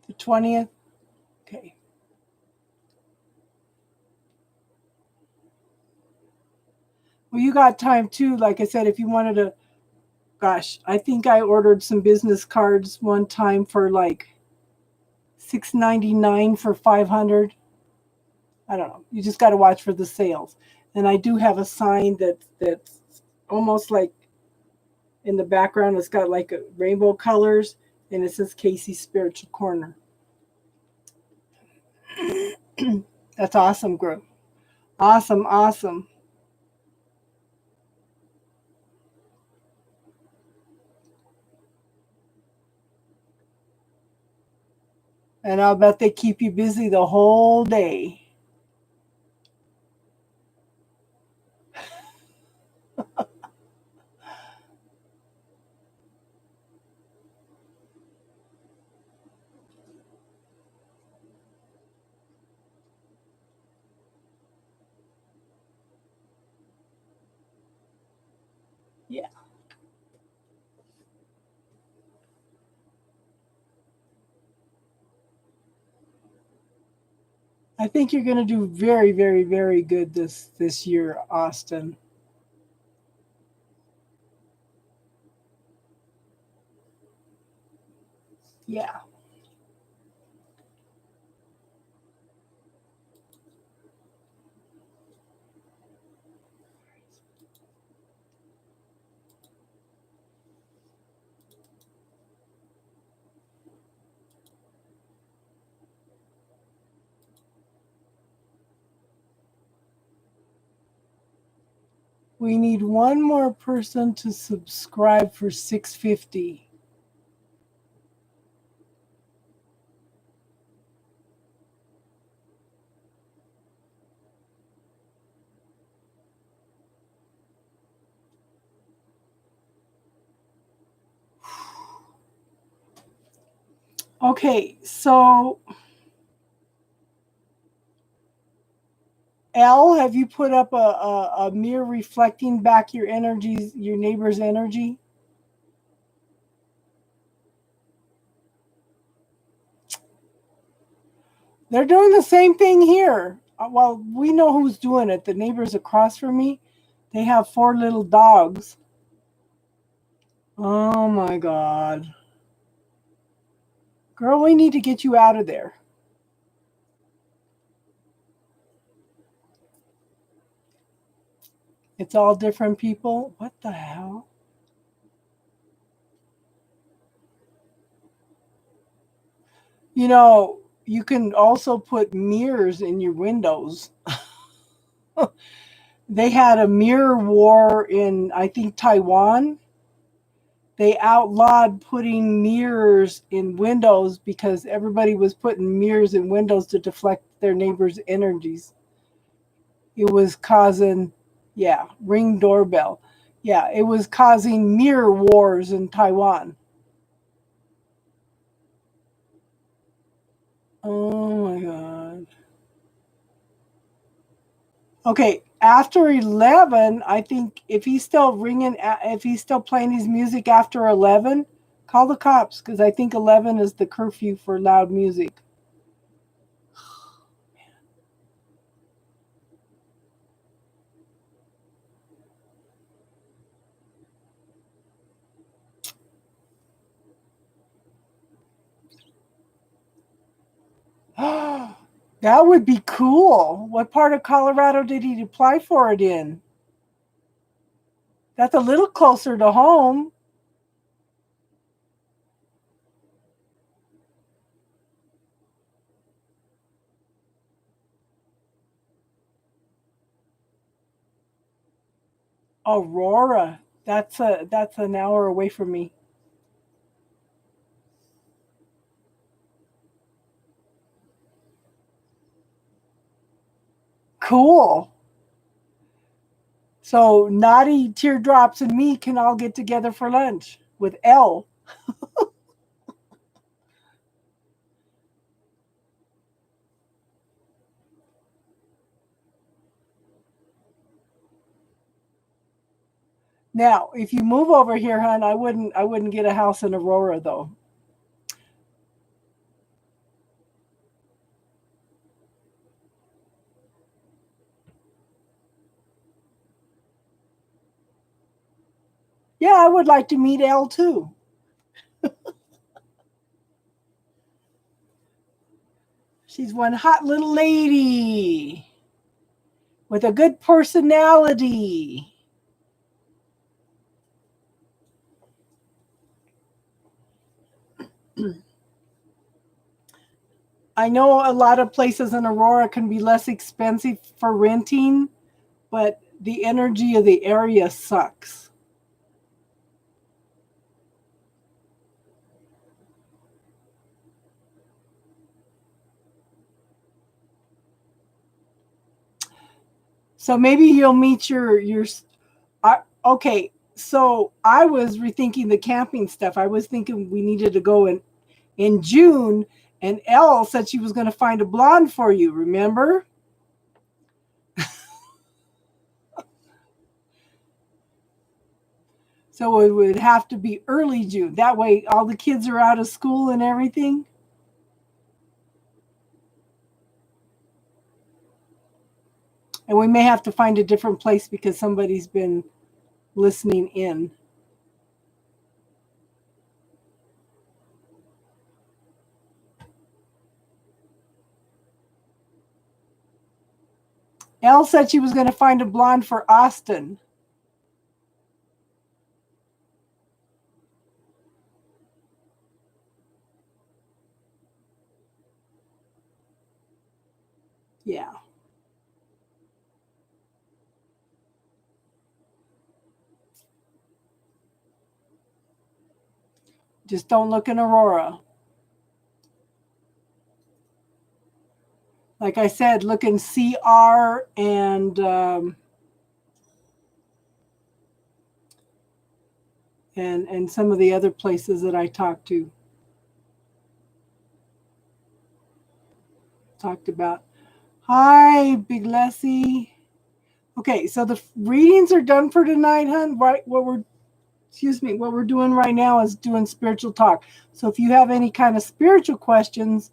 The 20th? Okay. Well, you got time too. Like I said, if you wanted to, gosh, I think I ordered some business cards one time for like $6.99 for 500. I don't know. You just got to watch for the sales. And I do have a sign that's almost like in the background. It's got like rainbow colors, and it says Casey's Spiritual Corner. That's awesome, group. Awesome. And I'll bet they keep you busy the whole day. Yeah. I think you're going to do very, very, very good this year, Austin. Yeah. We need one more person to subscribe for 650. Okay, so Elle, have you put up a mirror reflecting back your energies, your neighbor's energy? They're doing the same thing here. Well, we know who's doing it. The neighbors across from me, they have 4 little dogs. Oh my God. Girl, we need to get you out of there. It's all different people. What the hell? You can also put mirrors in your windows. They had a mirror war in, I think, Taiwan. They outlawed putting mirrors in windows because everybody was putting mirrors in windows to deflect their neighbors' energies. It was causing, yeah, Ring doorbell. Yeah, it was causing mirror wars in Taiwan. Oh my God. Okay, after 11, I think if he's still if he's still playing his music after 11, call the cops because I think 11 is the curfew for loud music. That would be cool. What part of Colorado did he apply for it in? That's a little closer to home. Aurora. That's an hour away from me. Cool. So Naughty, Teardrops, and me can all get together for lunch with Elle. Now, if you move over here, hon, I wouldn't get a house in Aurora though. Yeah, I would like to meet Elle too. She's one hot little lady with a good personality. I know a lot of places in Aurora can be less expensive for renting, but the energy of the area sucks. So maybe you'll meet okay. So I was rethinking the camping stuff. I was thinking we needed to go in June, and Elle said she was going to find a blonde for you. Remember? So it would have to be early June. That way, all the kids are out of school and everything. And we may have to find a different place because somebody's been listening in. Elle said she was going to find a blonde for Austin. Yeah. Just don't look in Aurora. Like I said, look in CR and some of the other places that I talked about. Hi, Big Leslie. Okay, so the readings are done for tonight, hon. Right, what we're doing right now is doing spiritual talk. So if you have any kind of spiritual questions,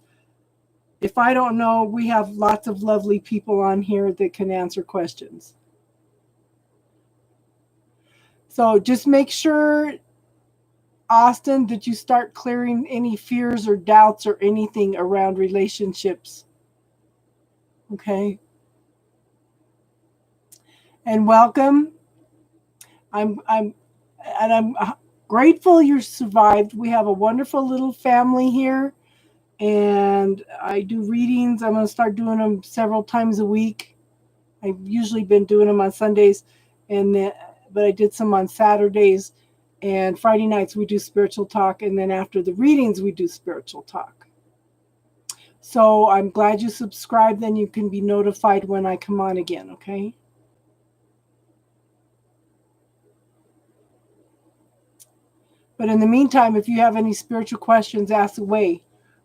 if I don't know, we have lots of lovely people on here that can answer questions. So just make sure, Austin, that you start clearing any fears or doubts or anything around relationships. Okay. And welcome. I'm grateful you survived. We have a wonderful little family here, and I do readings. I'm going to start doing them several times a week. I've usually been doing them on Sundays, but I did some on Saturdays, and Friday nights we do spiritual talk, and then after the readings we do spiritual talk. So I'm glad you subscribed. Then you can be notified when I come on again. Okay. But in the meantime, if you have any spiritual questions, ask away.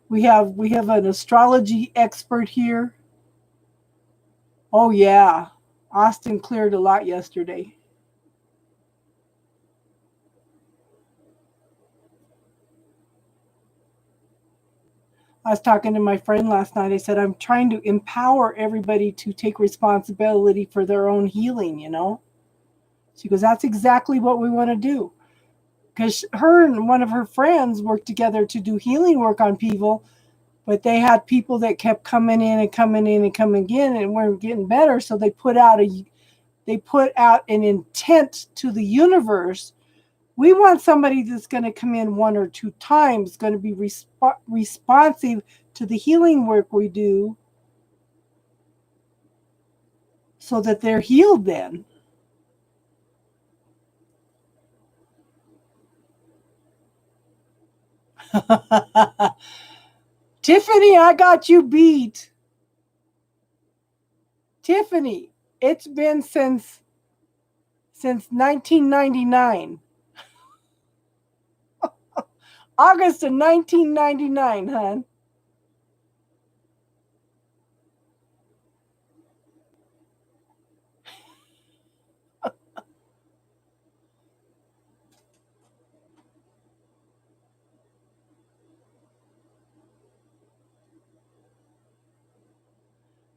We have an astrology expert here. Oh yeah, Austin cleared a lot yesterday. I was talking to my friend last night. I said, I'm trying to empower everybody to take responsibility for their own healing, you know? She goes, that's exactly what we want to do. Because her and one of her friends worked together to do healing work on people, But they had people that kept coming in and coming in and coming in and weren't getting better. So they put out an intent to the universe. We want somebody that's going to come in 1 or 2 times, going to be responsive to the healing work we do, so that they're healed then. Tiffany, I got you beat. Tiffany, it's been since 1999. August of 1999, hon.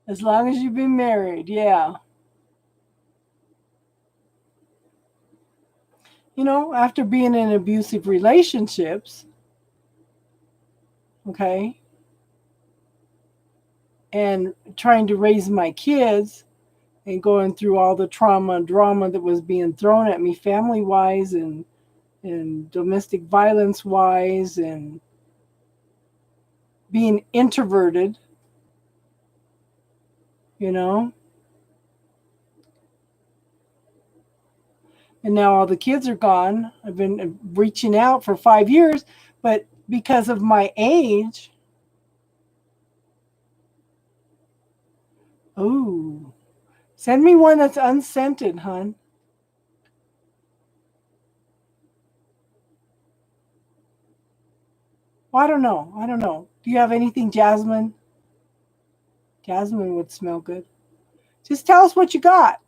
As long as you've been married, yeah. You know, after being in abusive relationships, okay, and trying to raise my kids and going through all the trauma and drama that was being thrown at me family-wise and domestic violence-wise and being introverted, you know. And now all the kids are gone. I've been reaching out for 5 years, but because of my age, ooh, send me one that's unscented, hon. Well, I don't know. Do you have anything jasmine? Jasmine would smell good. Just tell us what you got.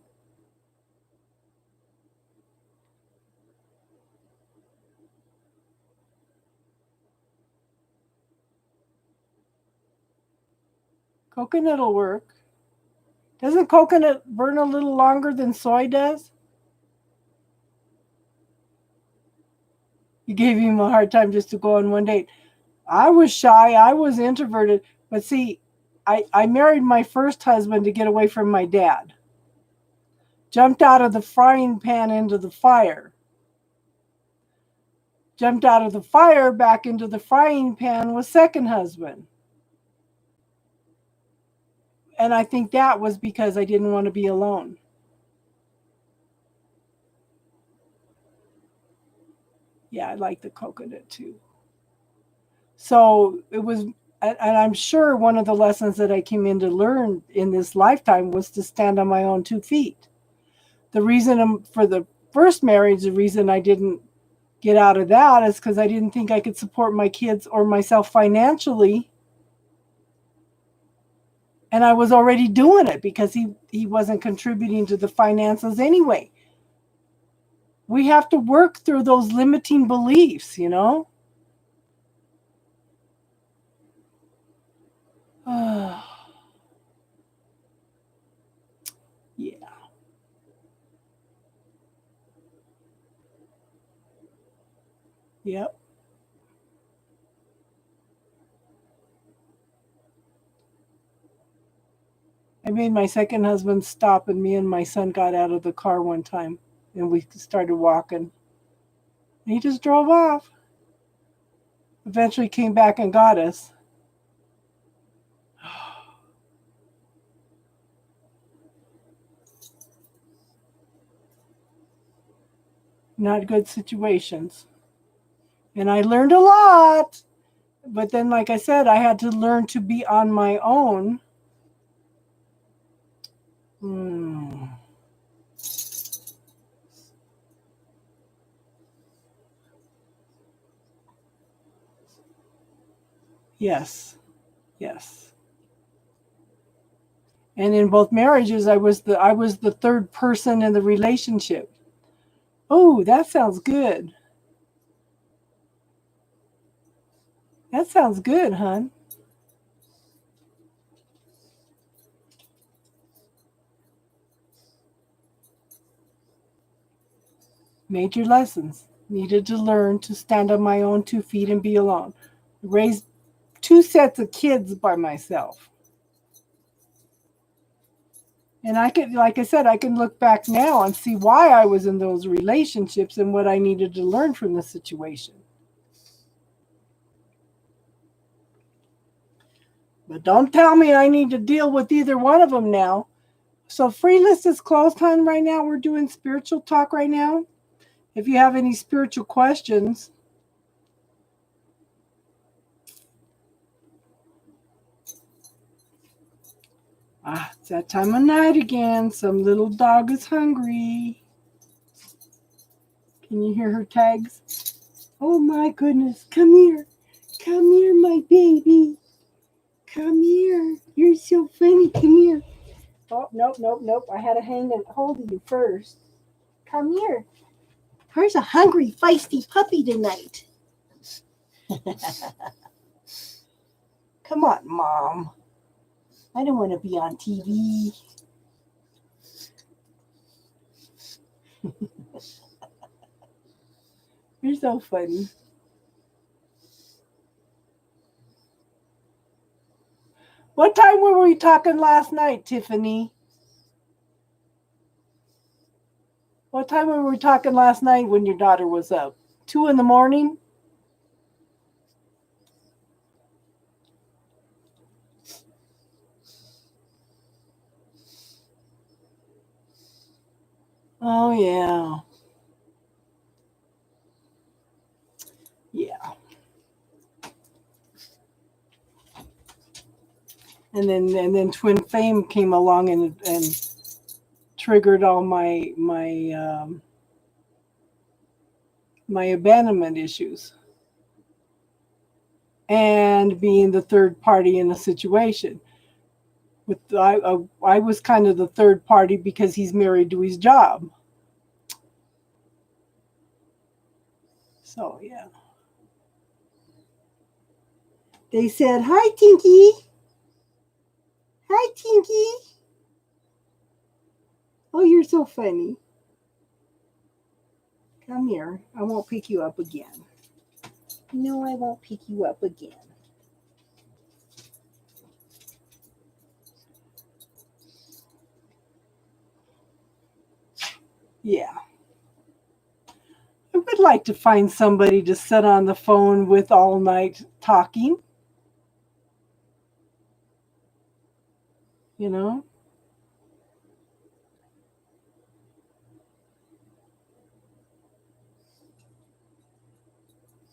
Coconut will work. Doesn't coconut burn a little longer than soy does? You gave him a hard time just to go on one date. I was shy. I was introverted. But see, I married my first husband to get away from my dad. Jumped out of the frying pan into the fire. Jumped out of the fire back into the frying pan with second husband. And I think that was because I didn't want to be alone. Yeah, I like the coconut too. So it was, and I'm sure one of the lessons that I came in to learn in this lifetime was to stand on my own 2 feet. The reason for the first marriage, the reason I didn't get out of that is because I didn't think I could support my kids or myself financially. And I was already doing it because he wasn't contributing to the finances anyway. We have to work through those limiting beliefs, you know? Yeah. Yep. I made my second husband stop, and me and my son got out of the car one time and we started walking. And he just drove off. Eventually came back and got us. Not good situations. And I learned a lot. But then, like I said, I had to learn to be on my own. Yes. Yes. And in both marriages, I was the third person in the relationship. Oh, that sounds good. That sounds good, hon. Major lessons. Needed to learn to stand on my own 2 feet and be alone. Raised 2 sets of kids by myself. And I could, like I said, I can look back now and see why I was in those relationships and what I needed to learn from the situation. But don't tell me I need to deal with either one of them now. So free list is closed, hon, right now. We're doing spiritual talk right now. If you have any spiritual questions. It's that time of night again. Some little dog is hungry. Can you hear her tags? Oh my goodness. Come here. Come here, my baby. Come here. You're so funny. Come here. Oh, nope. I had to hang and hold of you first. Come here. Where's a hungry, feisty puppy tonight? Come on, Mom. I don't want to be on TV. You're so funny. What time were we talking last night, Tiffany? What time were we talking last night when your daughter was up? 2 a.m? Oh, yeah. Yeah. And then Twin Fame came along and triggered all my abandonment issues. And being the third party in a situation. I was kind of the third party because he's married to his job. So, yeah. They said, "Hi, Tinky. Hi, Tinky. Oh, you're so funny. Come here. I won't pick you up again. No, I won't pick you up again." Yeah. I would like to find somebody to sit on the phone with all night talking. You know?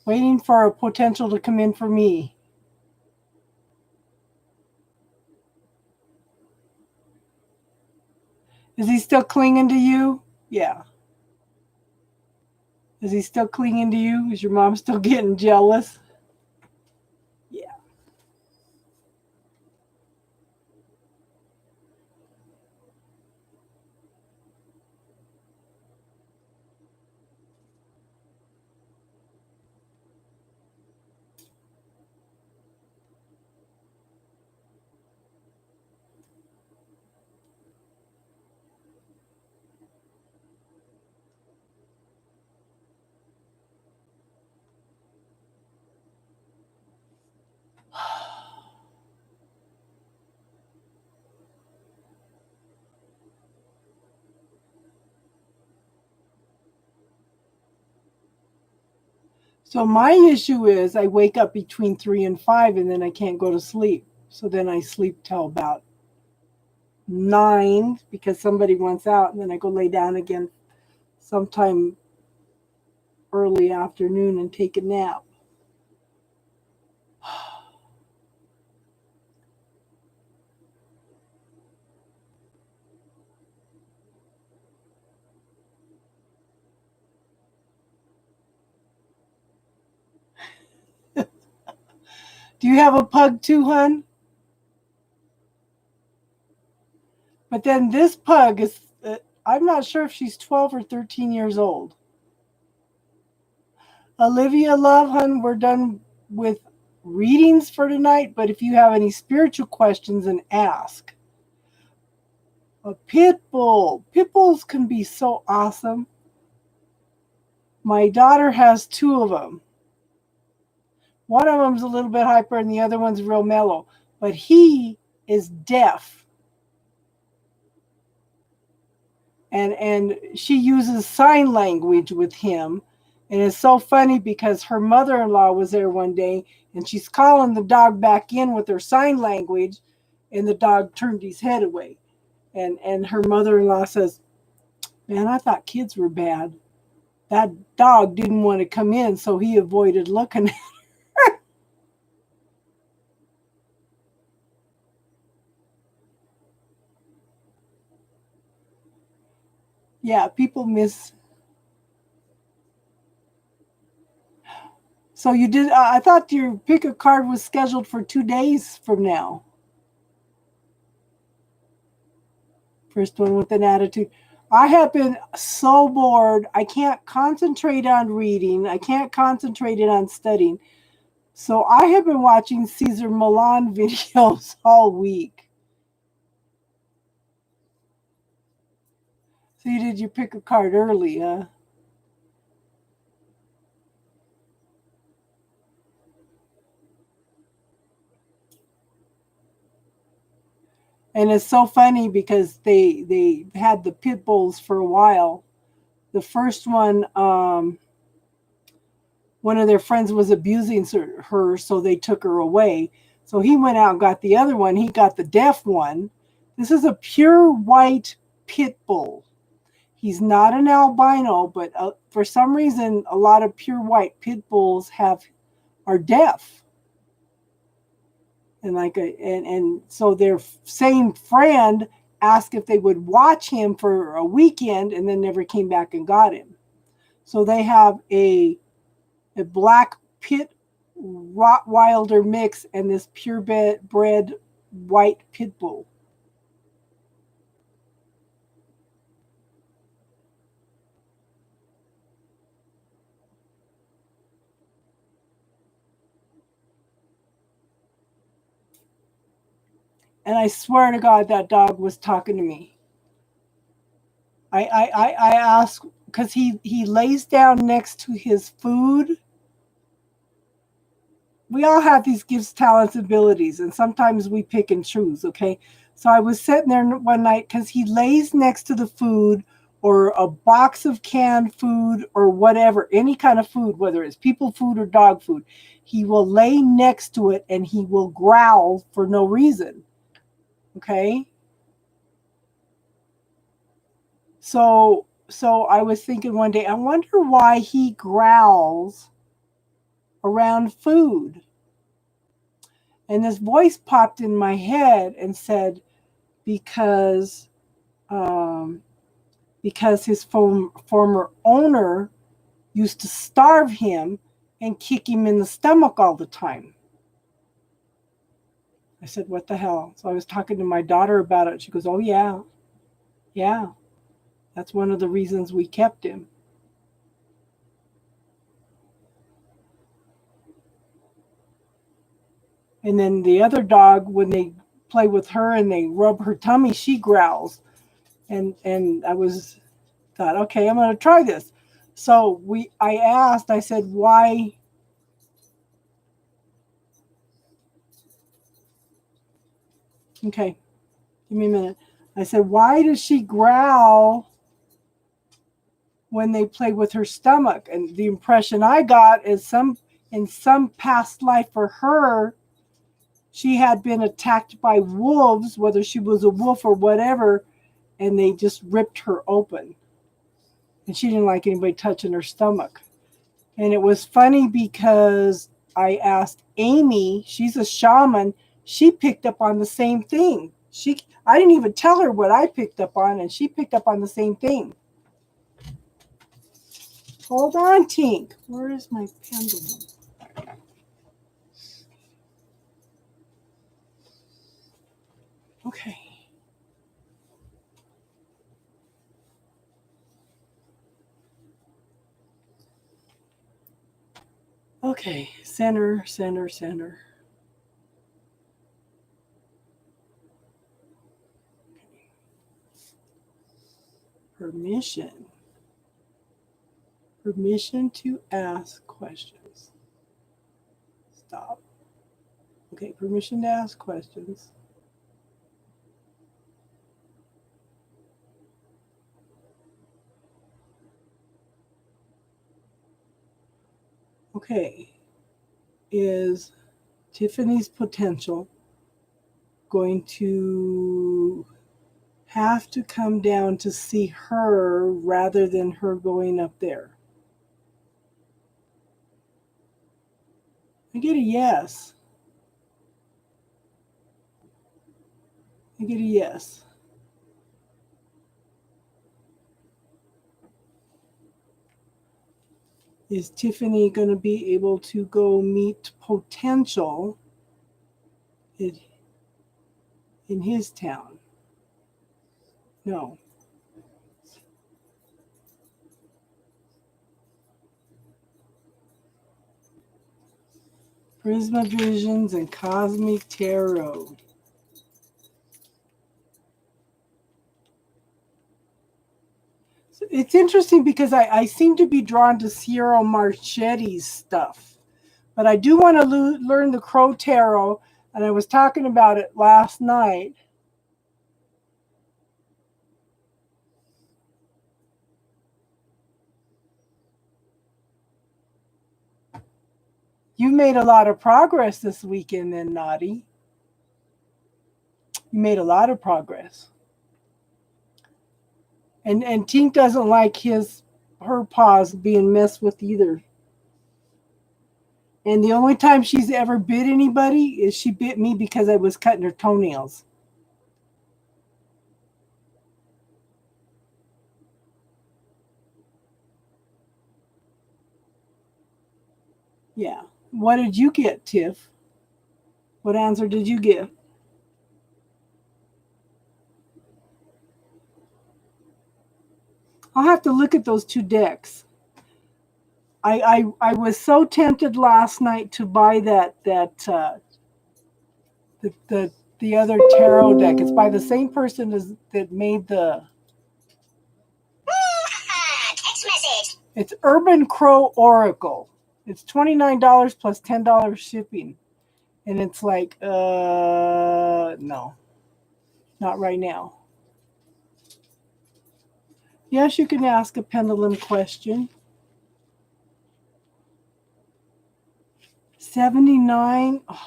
Waiting for a potential to come in for me. Is he still clinging to you? Yeah. Is he still clinging to you? Is your mom still getting jealous? Yeah. So my issue is I wake up between 3 and 5 and then I can't go to sleep. So then I sleep till about 9 because somebody wants out, and then I go lay down again sometime early afternoon and take a nap. Do you have a pug too, hun? But then this pug is, I'm not sure if she's 12 or 13 years old. Olivia, love, hun, we're done with readings for tonight, but if you have any spiritual questions, then ask. A pit bull. Pit bulls can be so awesome. My daughter has 2 of them. One of them's a little bit hyper and the other one's real mellow. But he is deaf. And she uses sign language with him. And it's so funny because her mother-in-law was there one day and she's calling the dog back in with her sign language, and the dog turned his head away. And her mother-in-law says, "Man, I thought kids were bad. That dog didn't want to come in, so he avoided looking at her." Yeah, people miss. So you did. I thought your pick a card was scheduled for 2 days from now. First one with an attitude. I have been so bored. I can't concentrate on reading. I can't concentrate on studying. So I have been watching Cesar Millan videos all week. So you did your pick a card early, huh? And it's so funny because they had the pit bulls for a while. The first one of their friends was abusing her, so they took her away. So he went out and got the other one. He got the deaf one. This is a pure white pit bull. He's not an albino, but for some reason, a lot of pure white pit bulls are deaf. And so their same friend asked if they would watch him for a weekend, and then never came back and got him. So they have a black pit Rottweiler mix and this purebred white pit bull. And I swear to God, that dog was talking to me. I asked because he lays down next to his food. We all have these gifts, talents, abilities, and sometimes we pick and choose. Okay, so I was sitting there one night because he lays next to the food or a box of canned food or whatever, any kind of food, whether it's people food or dog food. He will lay next to it and he will growl for no reason. Okay, so I was thinking one day, I wonder why he growls around food. And this voice popped in my head and said, because um, because his former owner used to starve him and kick him in the stomach all the time. I said, "What the hell?" So I was talking to my daughter about it. She goes, "Oh yeah, yeah, that's one of the reasons we kept him." And then the other dog, when they play with her and they rub her tummy, she growls. And I was thought, okay, I'm going to try this. So I said, why? Okay, give me a minute. I said, why does she growl when they play with her stomach? And the impression I got is in some past life for her, she had been attacked by wolves, whether she was a wolf or whatever, and they just ripped her open. And she didn't like anybody touching her stomach. And it was funny because I asked Amy, she's a shaman, she picked up on the same thing. I didn't even tell her what I picked up on, and she picked up on the same thing. Hold on, Tink. Where is my pendulum? Okay. Okay. Center, center, center. Permission. Permission to ask questions. Stop. Okay, permission to ask questions. Okay, is Tiffany's potential going to have to come down to see her rather than her going up there? I get a yes. I get a yes. Is Tiffany going to be able to go meet potential in his town? No. Prisma Visions and Cosmic Tarot. So it's interesting because I seem to be drawn to Sierra Marchetti's stuff. But I do want to learn the Crow Tarot, and I was talking about it last night. You made a lot of progress this weekend then, Naughty. You made a lot of progress. And Tink doesn't like her paws being messed with either. And the only time she's ever bit anybody is she bit me because I was cutting her toenails. Yeah. What did you get, Tiff? What answer did you give? I'll have to look at those two decks. I was so tempted last night to buy the other tarot deck. It's by the same person that made the text message. It's Urban Crow Oracle. It's $29 plus $10 shipping. And it's like, no. Not right now. Yes, you can ask a pendulum question. 79. Oh.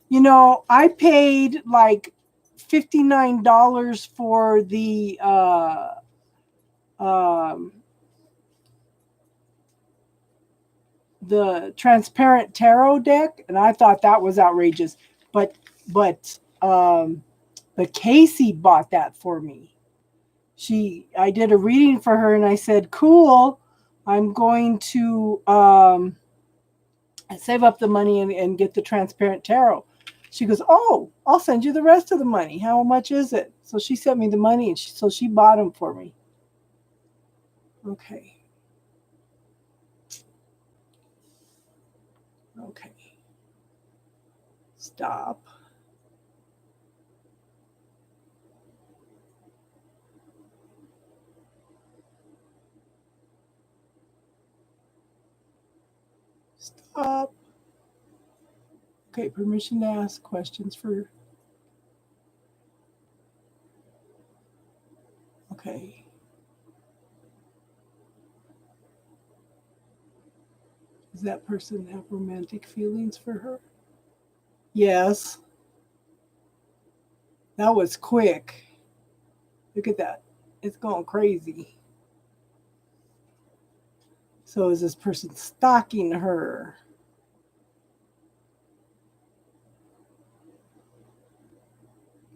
You know, I paid like $59 for the transparent tarot deck, and I thought that was outrageous. But Casey bought that for me. I did a reading for her, and I said, "Cool, I'm going to save up the money and get the transparent tarot." She goes, "Oh, I'll send you the rest of the money. How much is it?" So she sent me the money, and so she bought them for me. Okay. Okay. Stop. Stop. Okay, permission to ask questions for... Okay. Does that person have romantic feelings for her? Yes. That was quick. Look at that. It's going crazy. So is this person stalking her?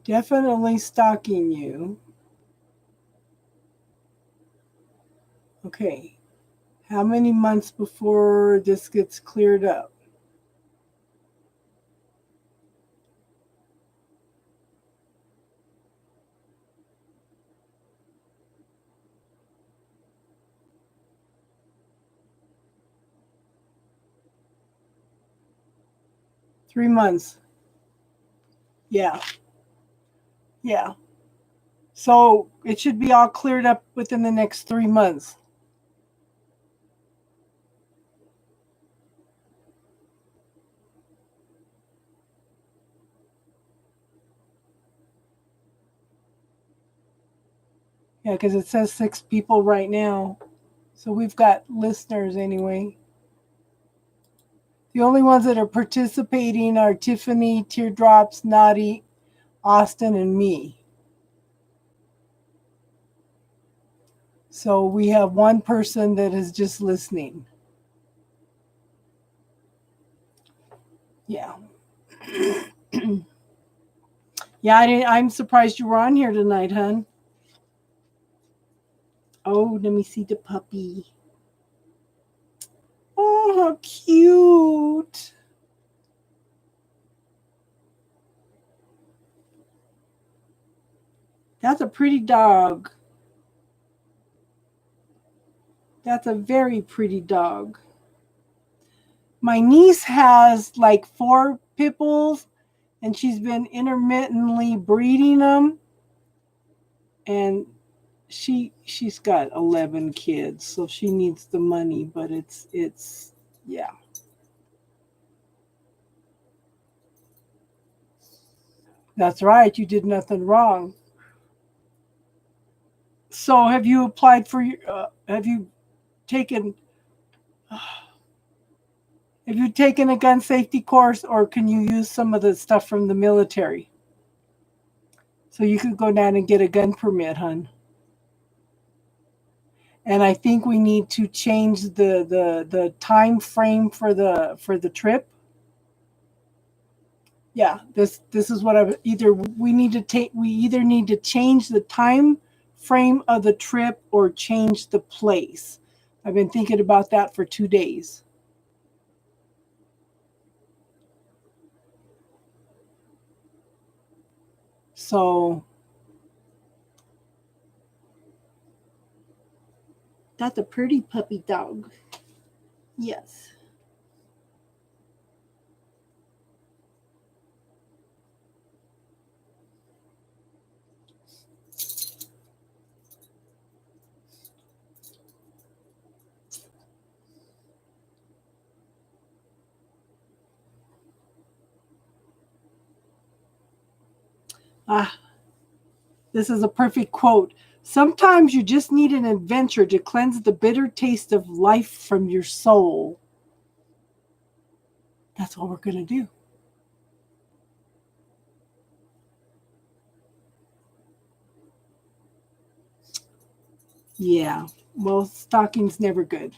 Definitely stalking you. Okay. How many months before this gets cleared up? Three months. Yeah. Yeah. So it should be all cleared up within the next 3 months. Yeah, because it says 6 people right now. So we've got listeners anyway. The only ones that are participating are Tiffany, Teardrops, Naughty, Austin, and me. So we have one person that is just listening. Yeah. Yeah, I'm surprised you were on here tonight, hon. Oh, let me see the puppy. Oh, how cute. That's a pretty dog. That's a very pretty dog. My niece has like 4 pit bulls, and she's been intermittently breeding them. And she's got 11 kids, so she needs the money, but it's yeah. That's right. You did nothing wrong. So have you applied for have you taken have you taken a gun safety course, or can you use some of the stuff from the military? So you could go down and get a gun permit, hun. And I think we need to change the time frame for the trip. Yeah, this is what I either we need to take we either need to change the time frame of the trip or change the place. I've been thinking about that for 2 days. So that's a pretty puppy dog. Yes. Ah, this is a perfect quote. Sometimes you just need an adventure to cleanse the bitter taste of life from your soul. That's what we're going to do. Yeah. Well, stalking's never good.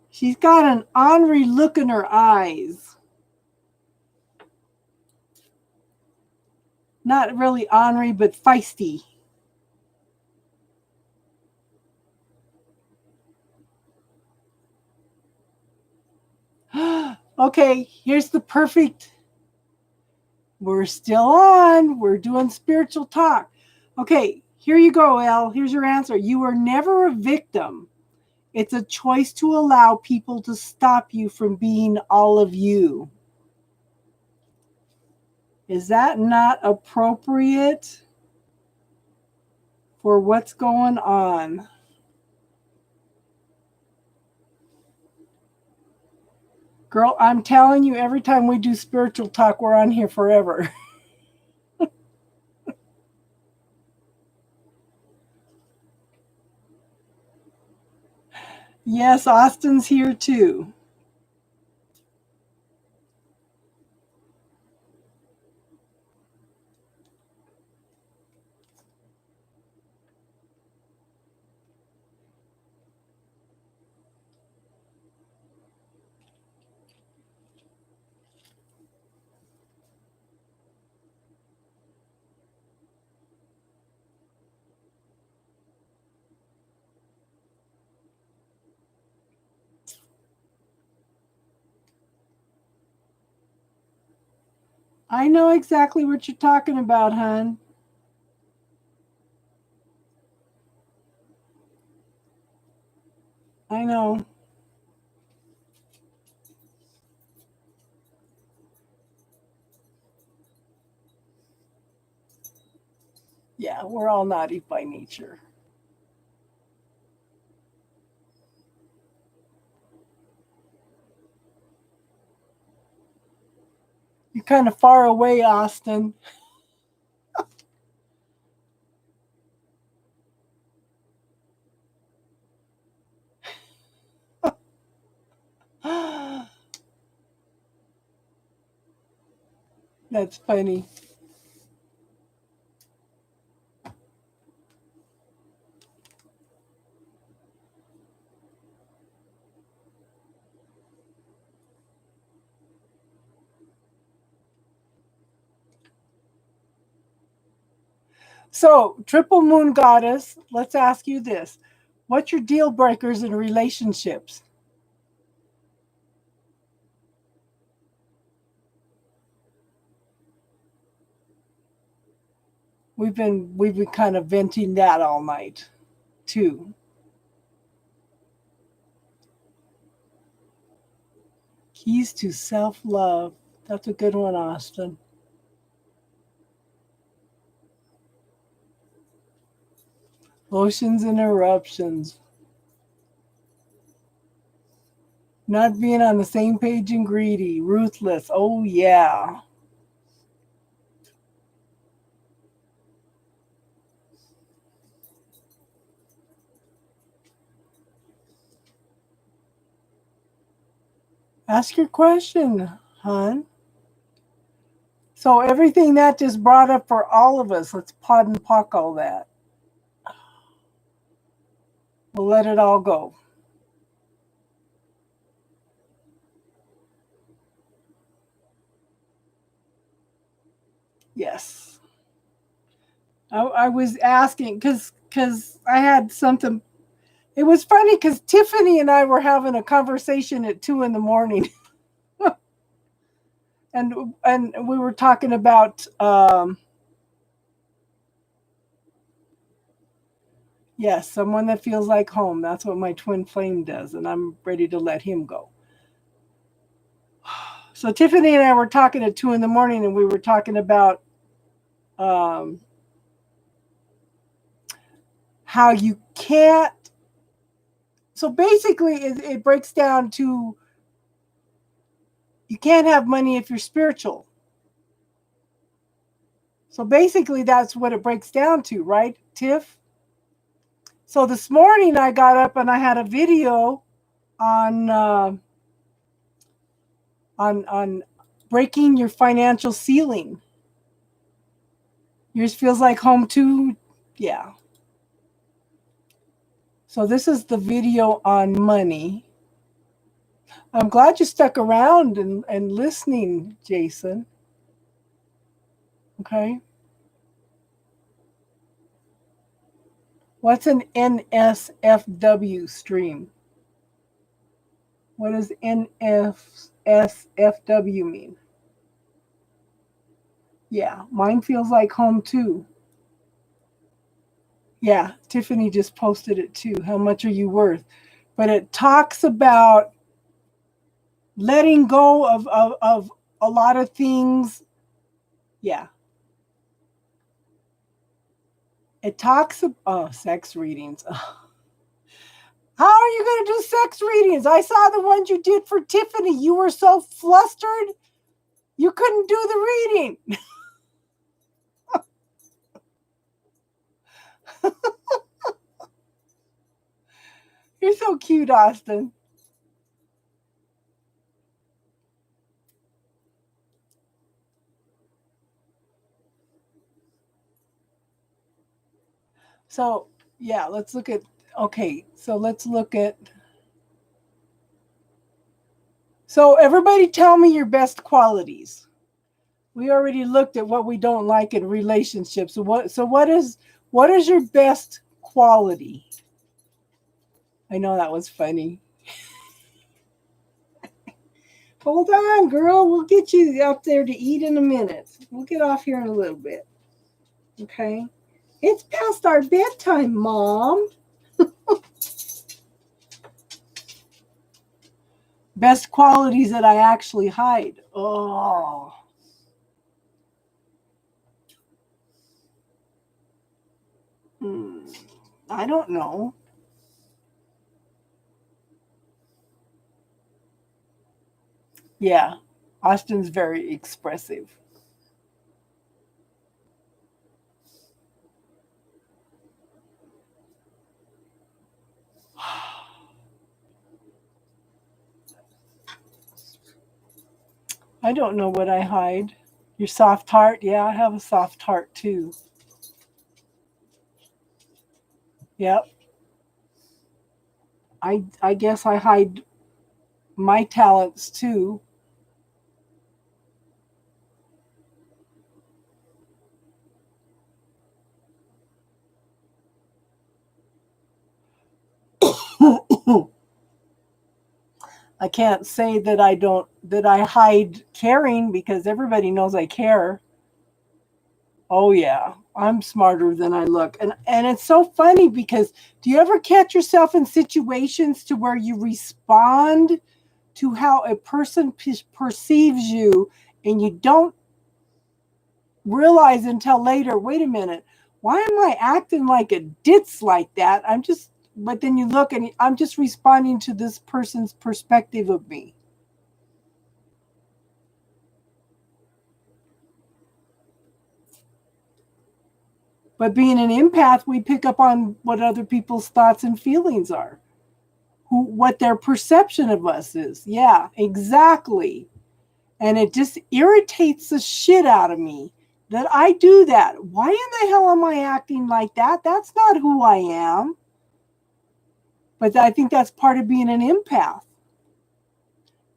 She's got an ornery look in her eyes. Not really ornery, but feisty. Okay, here's the perfect. We're still on. We're doing spiritual talk. Okay, here you go, Elle. Here's your answer. You are never a victim. It's a choice to allow people to stop you from being all of you. Is that not appropriate for what's going on? Girl, I'm telling you, every time we do spiritual talk, we're on here forever. Yes, Austin's here too. I know exactly what you're talking about, hon. I know. Yeah, we're all naughty by nature. You're kind of far away, Austin. That's funny. So, Triple Moon Goddess, let's ask you this. What's your deal breakers in relationships? We've been kind of venting that all night too. Keys to self-love. That's a good one, Austin. Oceans and eruptions. Not being on the same page and greedy. Ruthless. Oh yeah. Ask your question, hon. So everything that just brought up for all of us, let's pod and pock all that. We'll let it all go. Yes. I was asking because I had something. It was funny because Tiffany and I were having a conversation at 2 in the morning, and we were talking about yes, someone that feels like home. That's what my twin flame does, and I'm ready to let him go. So Tiffany and I were talking at 2 in the morning, and we were talking about um, how you can't. So basically, it breaks down to you can't have money if you're spiritual. So basically, that's what it breaks down to, right, Tiff? So this morning I got up and I had a video on on breaking your financial ceiling. Yours feels like home too, yeah. So this is the video on money. I'm glad you stuck around and listening, Jason. Okay. What's an NSFW stream? What does NSFW mean? Yeah, mine feels like home too. Yeah, Tiffany just posted it too. How much are you worth? But it talks about letting go of a lot of things. Yeah. It talks about sex readings. How are you going to do sex readings? I saw the ones you did for Tiffany. You were so flustered, you couldn't do the reading. You're so cute, Austin. So, yeah, let's look at. Okay, so let's look at. So, everybody tell me your best qualities. We already looked at what we don't like in relationships. So what is your best quality? I know that was funny. Hold on, girl. We'll get you up there to eat in a minute. We'll get off here in a little bit. Okay? It's past our bedtime, Mom. Best qualities that I actually hide. Oh. Hmm. I don't know. Yeah. Austin's very expressive. I don't know what I hide. Your soft heart? Yeah, I have a soft heart too. Yep. I guess I hide my talents too. I can't say that I hide caring because everybody knows I care. Oh yeah, I'm smarter than I look. And it's so funny because do you ever catch yourself in situations to where you respond to how a person perceives you and you don't realize until later, wait a minute, why am I acting like a ditz like that? But then you look and I'm just responding to this person's perspective of me. But being an empath, we pick up on what other people's thoughts and feelings are, what their perception of us is. Yeah, exactly. And it just irritates the shit out of me that I do that. Why in the hell am I acting like that? That's not who I am. But I think that's part of being an empath.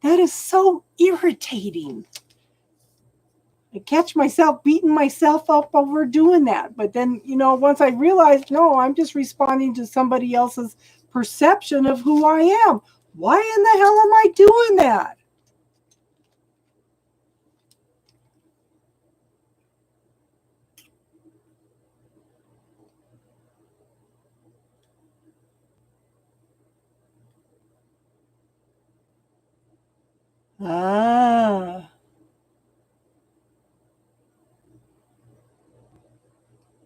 That is so irritating. I catch myself beating myself up over doing that. But then, once I realized, no, I'm just responding to somebody else's perception of who I am. Why in the hell am I doing that? Ah,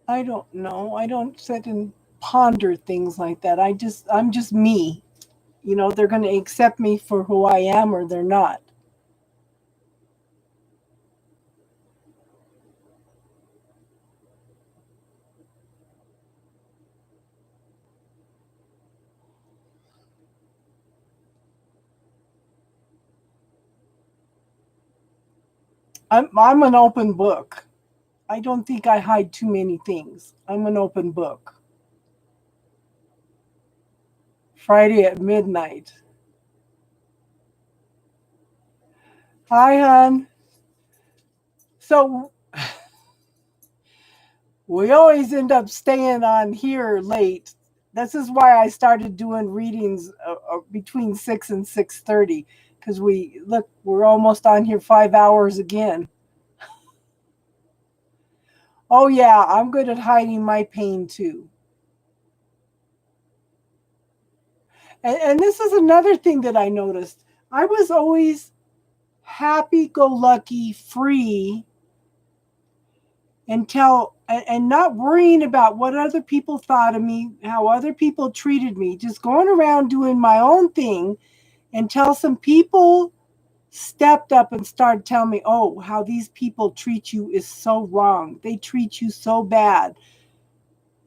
I don't know. I don't sit and ponder things like that. I'm just me. They're going to accept me for who I am or they're not. I'm an open book. I don't think I hide too many things. I'm an open book. Friday at midnight. Hi, hon. So we always end up staying on here late. This is why I started doing readings between 6 and 6:30 because we're almost on here 5 hours again. Oh yeah, I'm good at hiding my pain too. And this is another thing that I noticed. I was always happy go lucky, free and not worrying about what other people thought of me, how other people treated me, just going around doing my own thing until some people stepped up and started telling me, oh, how these people treat you is so wrong. They treat you so bad.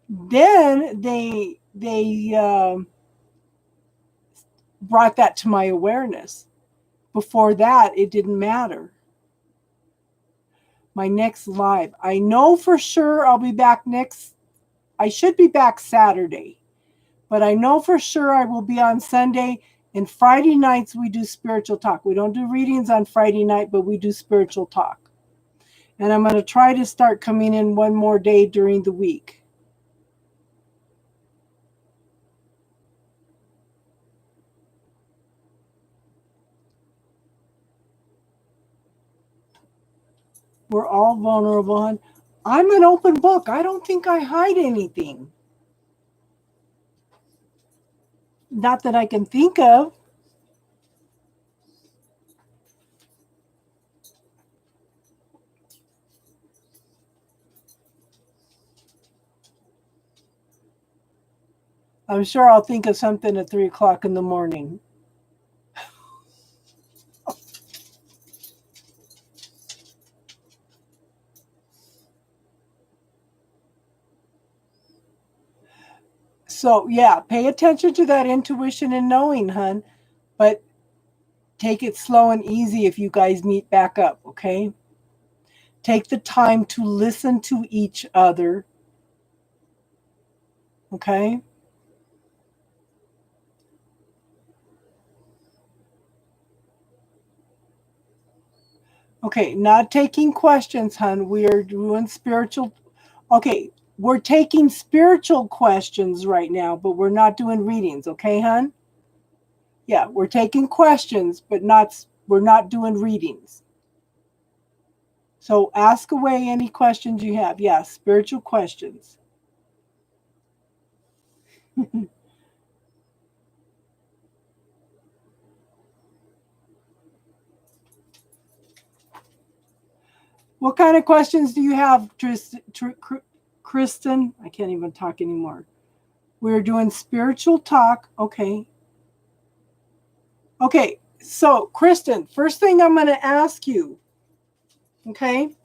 Then they brought that to my awareness. Before that, it didn't matter. My next live, I know for sure I'll be back I should be back Saturday, but I know for sure I will be on Sunday. And Friday nights we do spiritual talk. We don't do readings on Friday night, but we do spiritual talk. And I'm going to try to start coming in one more day during the week. We're all vulnerable. And I'm an open book. I don't think I hide anything. Not that I can think of. I'm sure I'll think of something at 3 o'clock in the morning. So, yeah, pay attention to that intuition and knowing, hun. But take it slow and easy if you guys meet back up, okay? Take the time to listen to each other. Okay? Okay, not taking questions, hon. We are doing spiritual. Okay, we're taking spiritual questions right now, but we're not doing readings, okay, hon? Yeah, we're taking questions, but we're not doing readings. So ask away any questions you have. Yeah, spiritual questions. What kind of questions do you have, Kristen? I can't even talk anymore. We're doing spiritual talk. Okay. Okay, so Kristen, first thing I'm going to ask you, okay,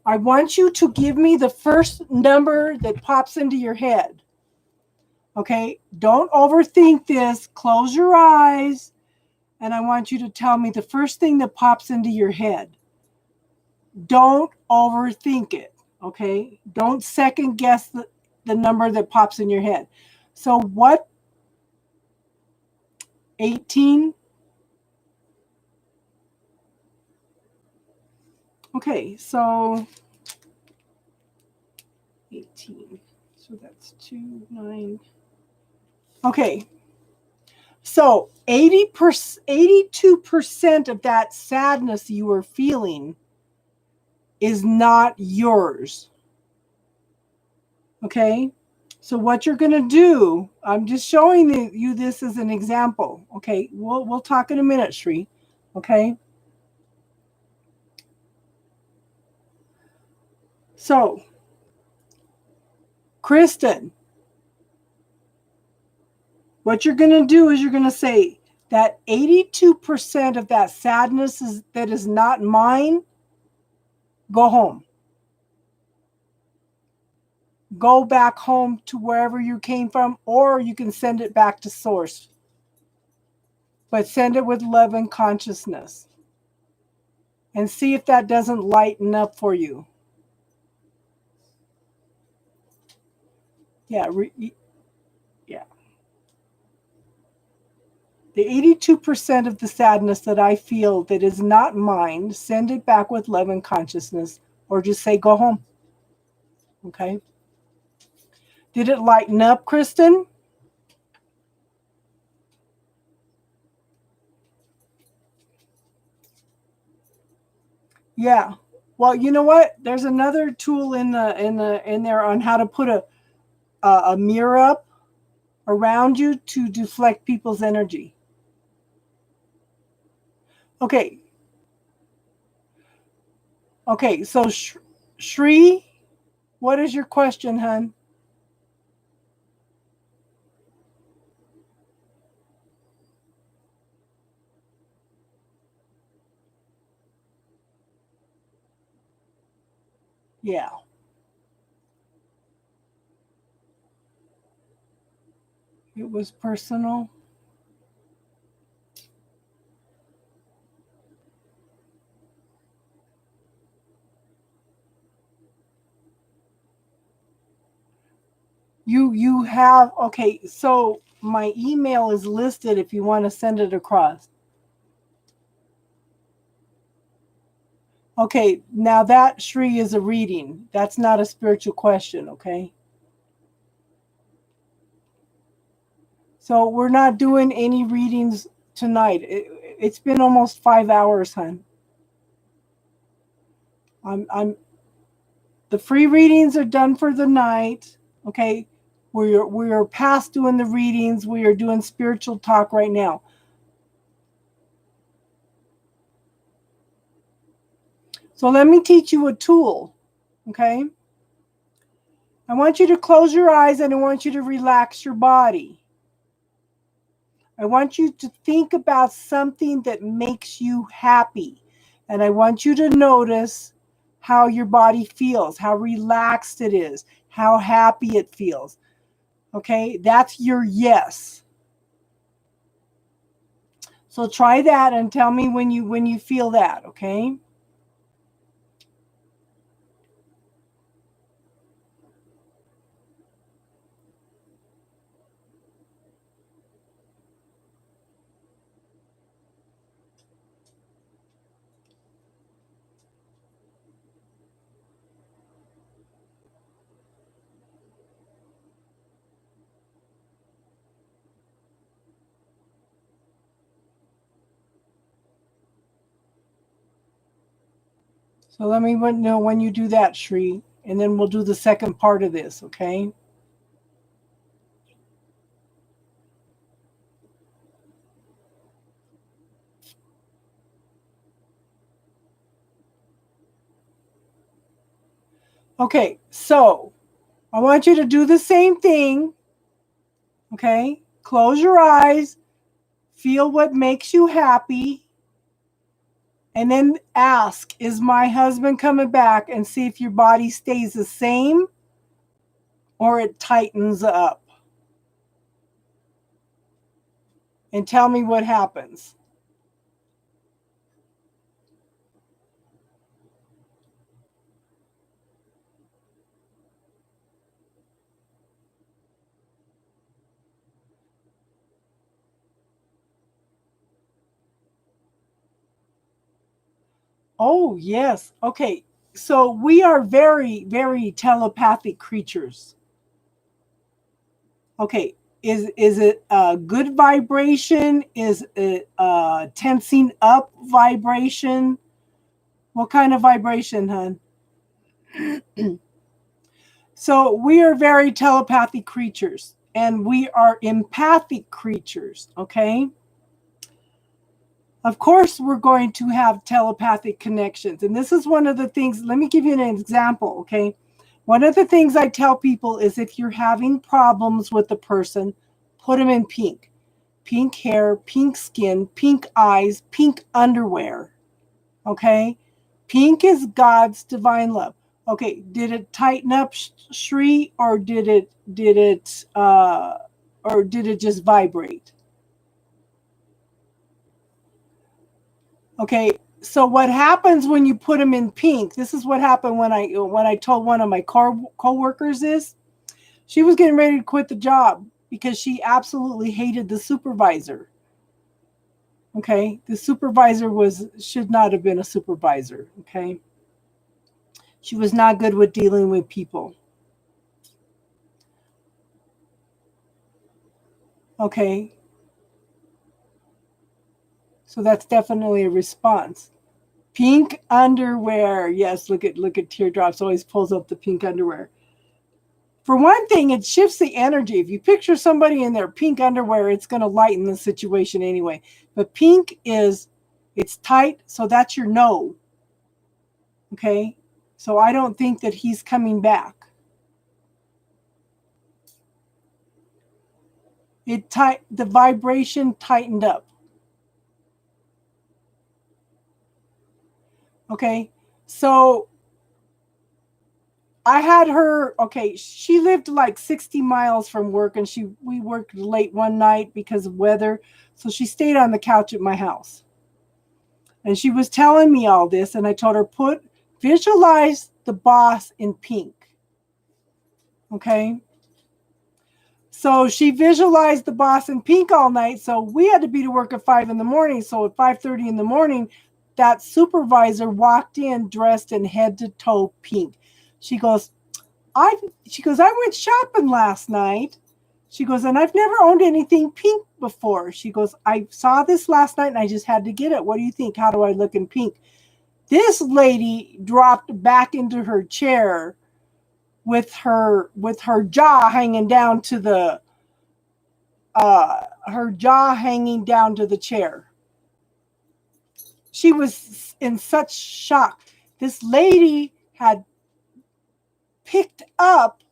I want you to give me the first number that pops into your head. Okay, don't overthink this. Close your eyes, and I want you to tell me the first thing that pops into your head. Don't overthink it. Okay, don't second guess the number that pops in your head. So what? 18? Okay, so 18. So that's 2, 9. Okay. So 82% of that sadness you were feeling is not yours. Okay? So what you're going to do, I'm just showing you this as an example. Okay? We'll talk in a minute, Shri. Okay? So, Kristen, what you're going to do is you're going to say that 82% of that sadness that is not mine, go home. Go back home to wherever you came from, or you can send it back to source. But send it with love and consciousness. And see if that doesn't lighten up for you. Yeah. Yeah. The 82% of the sadness that I feel that is not mine, send it back with love and consciousness, or just say, go home. Okay. Did it lighten up, Kristen? Yeah. Well, you know what? There's another tool in there on how to put a mirror up around you to deflect people's energy. Okay. Okay. So, Shri, what is your question, hon? Yeah. It was personal. You have, okay, so my email is listed if you want to send it across. Okay, now that, Shri, is a reading. That's not a spiritual question, okay? So we're not doing any readings tonight. It's been almost 5 hours, hon. The free readings are done for the night, okay? We are past doing the readings. We are doing spiritual talk right now. So let me teach you a tool, okay? I want you to close your eyes and I want you to relax your body. I want you to think about something that makes you happy. And I want you to notice how your body feels, how relaxed it is, how happy it feels. Okay, that's your yes. So try that and tell me when you feel that, okay? So let me know when you do that, Shri, and then we'll do the second part of this, okay? Okay, so I want you to do the same thing, okay? Close your eyes, feel what makes you happy, and then ask, is my husband coming back? And see if your body stays the same or it tightens up. And tell me what happens. Oh, yes. Okay. So we are very, very telepathic creatures. Okay. Is it a good vibration? Is it a tensing up vibration? What kind of vibration, hon? So we are very telepathic creatures and we are empathic creatures, okay? Of course, we're going to have telepathic connections. And this is one of the things, let me give you an example, okay? One of the things I tell people is if you're having problems with a person, put them in pink. Pink hair, pink skin, pink eyes, pink underwear, okay? Pink is God's divine love. Okay, did it tighten up, Shri, or did it just vibrate? Okay, so what happens when you put them in pink? This is what happened when I told one of my co-workers this. She was getting ready to quit the job because she absolutely hated the supervisor. Okay, the supervisor should not have been a supervisor. Okay, she was not good with dealing with people. Okay, so that's definitely a response. Pink underwear. Yes, look at teardrops. Always pulls up the pink underwear. For one thing, it shifts the energy. If you picture somebody in their pink underwear, it's going to lighten the situation anyway. But pink it's tight, so that's your no. Okay? So I don't think that he's coming back. The vibration tightened up. Okay? So I had her, okay, she lived like 60 miles from work and we worked late one night because of weather. So she stayed on the couch at my house. And she was telling me all this and I told her visualize the boss in pink. Okay? So she visualized the boss in pink all night. So we had to be to work at 5 a.m. So at 5:30 in the morning, that supervisor walked in dressed in head to toe pink. She goes, I went shopping last night. She goes, and I've never owned anything pink before. She goes, I saw this last night and I just had to get it. What do you think? How do I look in pink? This lady dropped back into her chair with her jaw hanging down to the chair. She was in such shock. This lady had picked up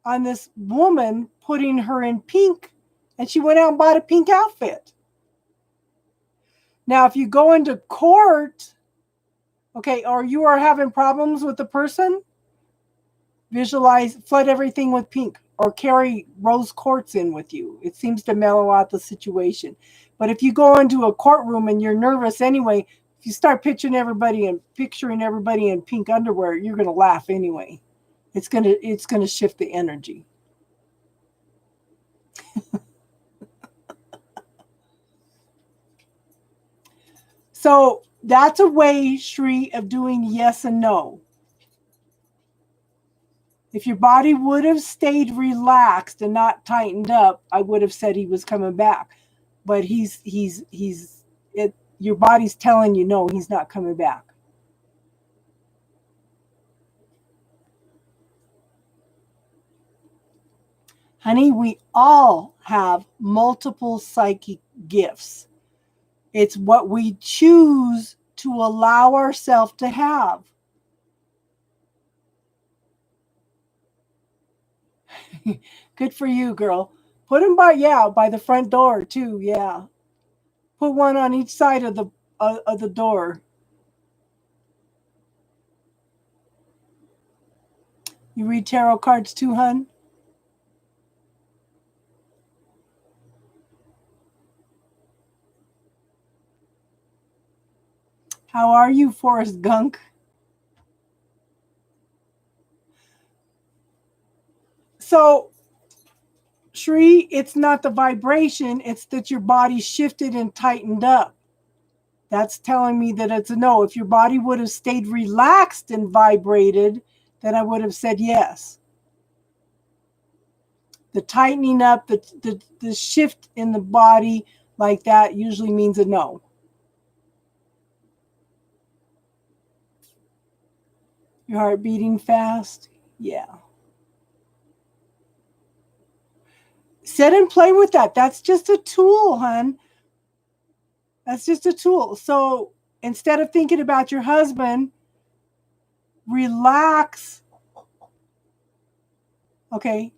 on this woman putting her in pink, and she went out and bought a pink outfit. Now, if you go into court, okay, or you are having problems with the person, flood everything with pink or carry rose quartz in with you. It seems to mellow out the situation. But if you go into a courtroom and you're nervous anyway, if you start picturing everybody in pink underwear, you're going to laugh anyway. It's going to shift the energy. So that's a way, Shri, of doing yes and no. If your body would have stayed relaxed and not tightened up, I would have said he was coming back. But your body's telling you no, he's not coming back. Honey, we all have multiple psychic gifts. It's what we choose to allow ourselves to have. Good for you, girl. Put them by the front door too. Yeah, put one on each side of the door. You read tarot cards too, hun? How are you, Forrest Gunk? So, Shri, it's not the vibration, it's that your body shifted and tightened up. That's telling me that it's a no. If your body would have stayed relaxed and vibrated, then I would have said yes. The tightening up, the shift in the body like that usually means a no. Your heart beating fast? Yeah. Sit and play with that. That's just a tool, hun. That's just a tool. So instead of thinking about your husband, relax. Okay.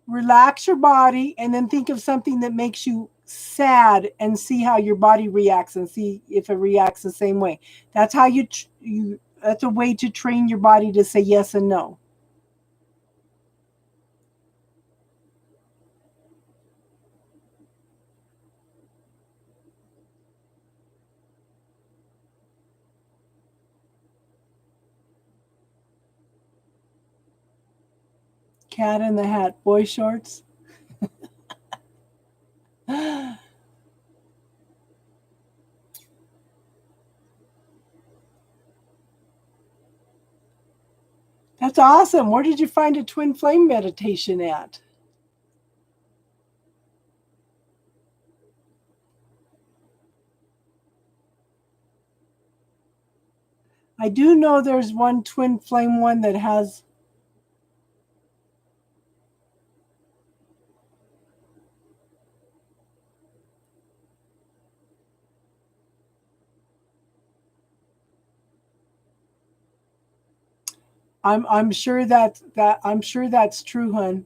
Relax your body and then think of something that makes you sad and see how your body reacts and see if it reacts the same way. That's how you that's a way to train your body to say yes and no. Cat in the Hat, boy shorts. That's awesome. Where did you find a twin flame meditation at? I do know there's one twin flame one that has. I'm sure I'm sure that's true, hun.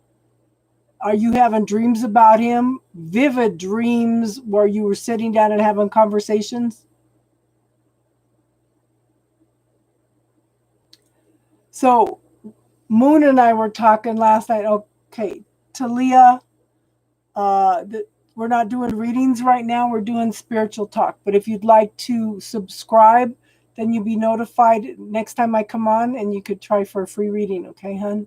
Are you having dreams about him? Vivid dreams where you were sitting down and having conversations? So Moon and I were talking last night. Okay, Talia, we're not doing readings right now. We're doing spiritual talk. But if you'd like to subscribe, then you'll be notified next time I come on, and you could try for a free reading. Okay, hun?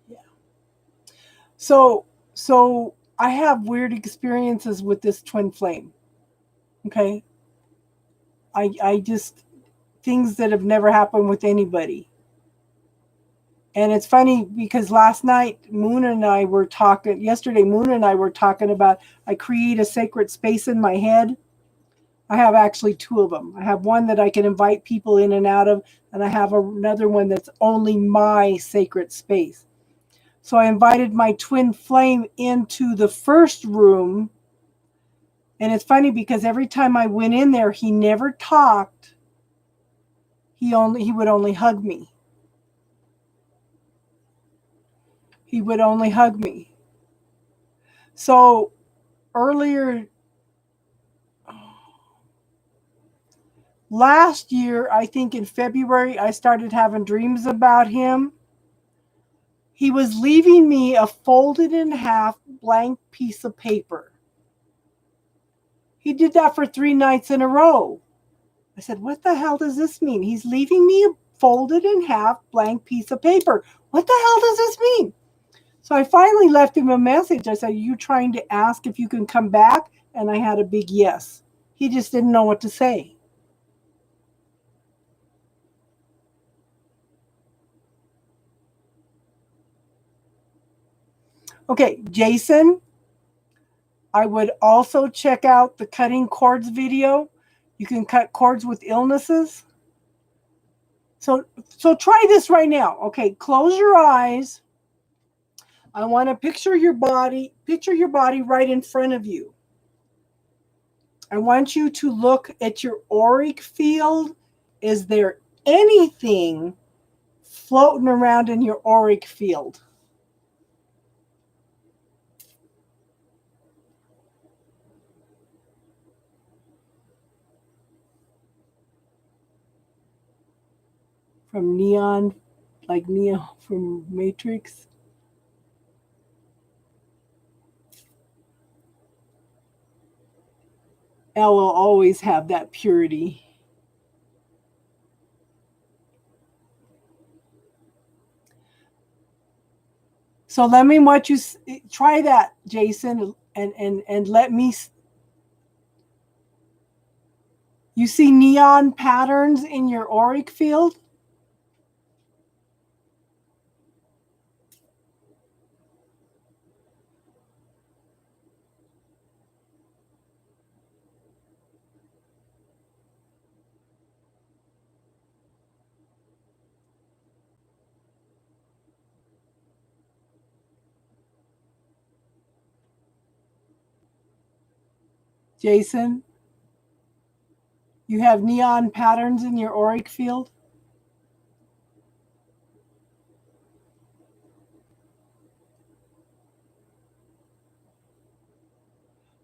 Yeah. So I have weird experiences with this twin flame. Okay. I just things that have never happened with anybody. And it's funny because last night Moon and I were talking yesterday Moon and I were talking about I create a sacred space in my head. I have actually two of them. I have one that I can invite people in and out of, and I have another one that's only my sacred space. So I invited my twin flame into the first room. And it's funny because every time I went in there, he never talked. He would only hug me. He would only hug me. So earlier last year, I think in February, I started having dreams about him. He was leaving me a folded in half blank piece of paper. He did that for 3 nights in a row. I said, what the hell does this mean? He's leaving me a folded in half blank piece of paper. What the hell does this mean? So I finally left him a message. I said, are you trying to ask if you can come back? And I had a big yes. He just didn't know what to say. Okay, Jason, I would also check out the cutting cords video. You can cut cords with illnesses. So try this right now. Okay, close your eyes. I want to picture your body right in front of you. I want you to look at your auric field. Is there anything floating around in your auric field? From Neon, like Neo from Matrix? Elle will always have that purity. So let me watch you try that, Jason, and let me. You see neon patterns in your auric field? Jason, you have neon patterns in your auric field?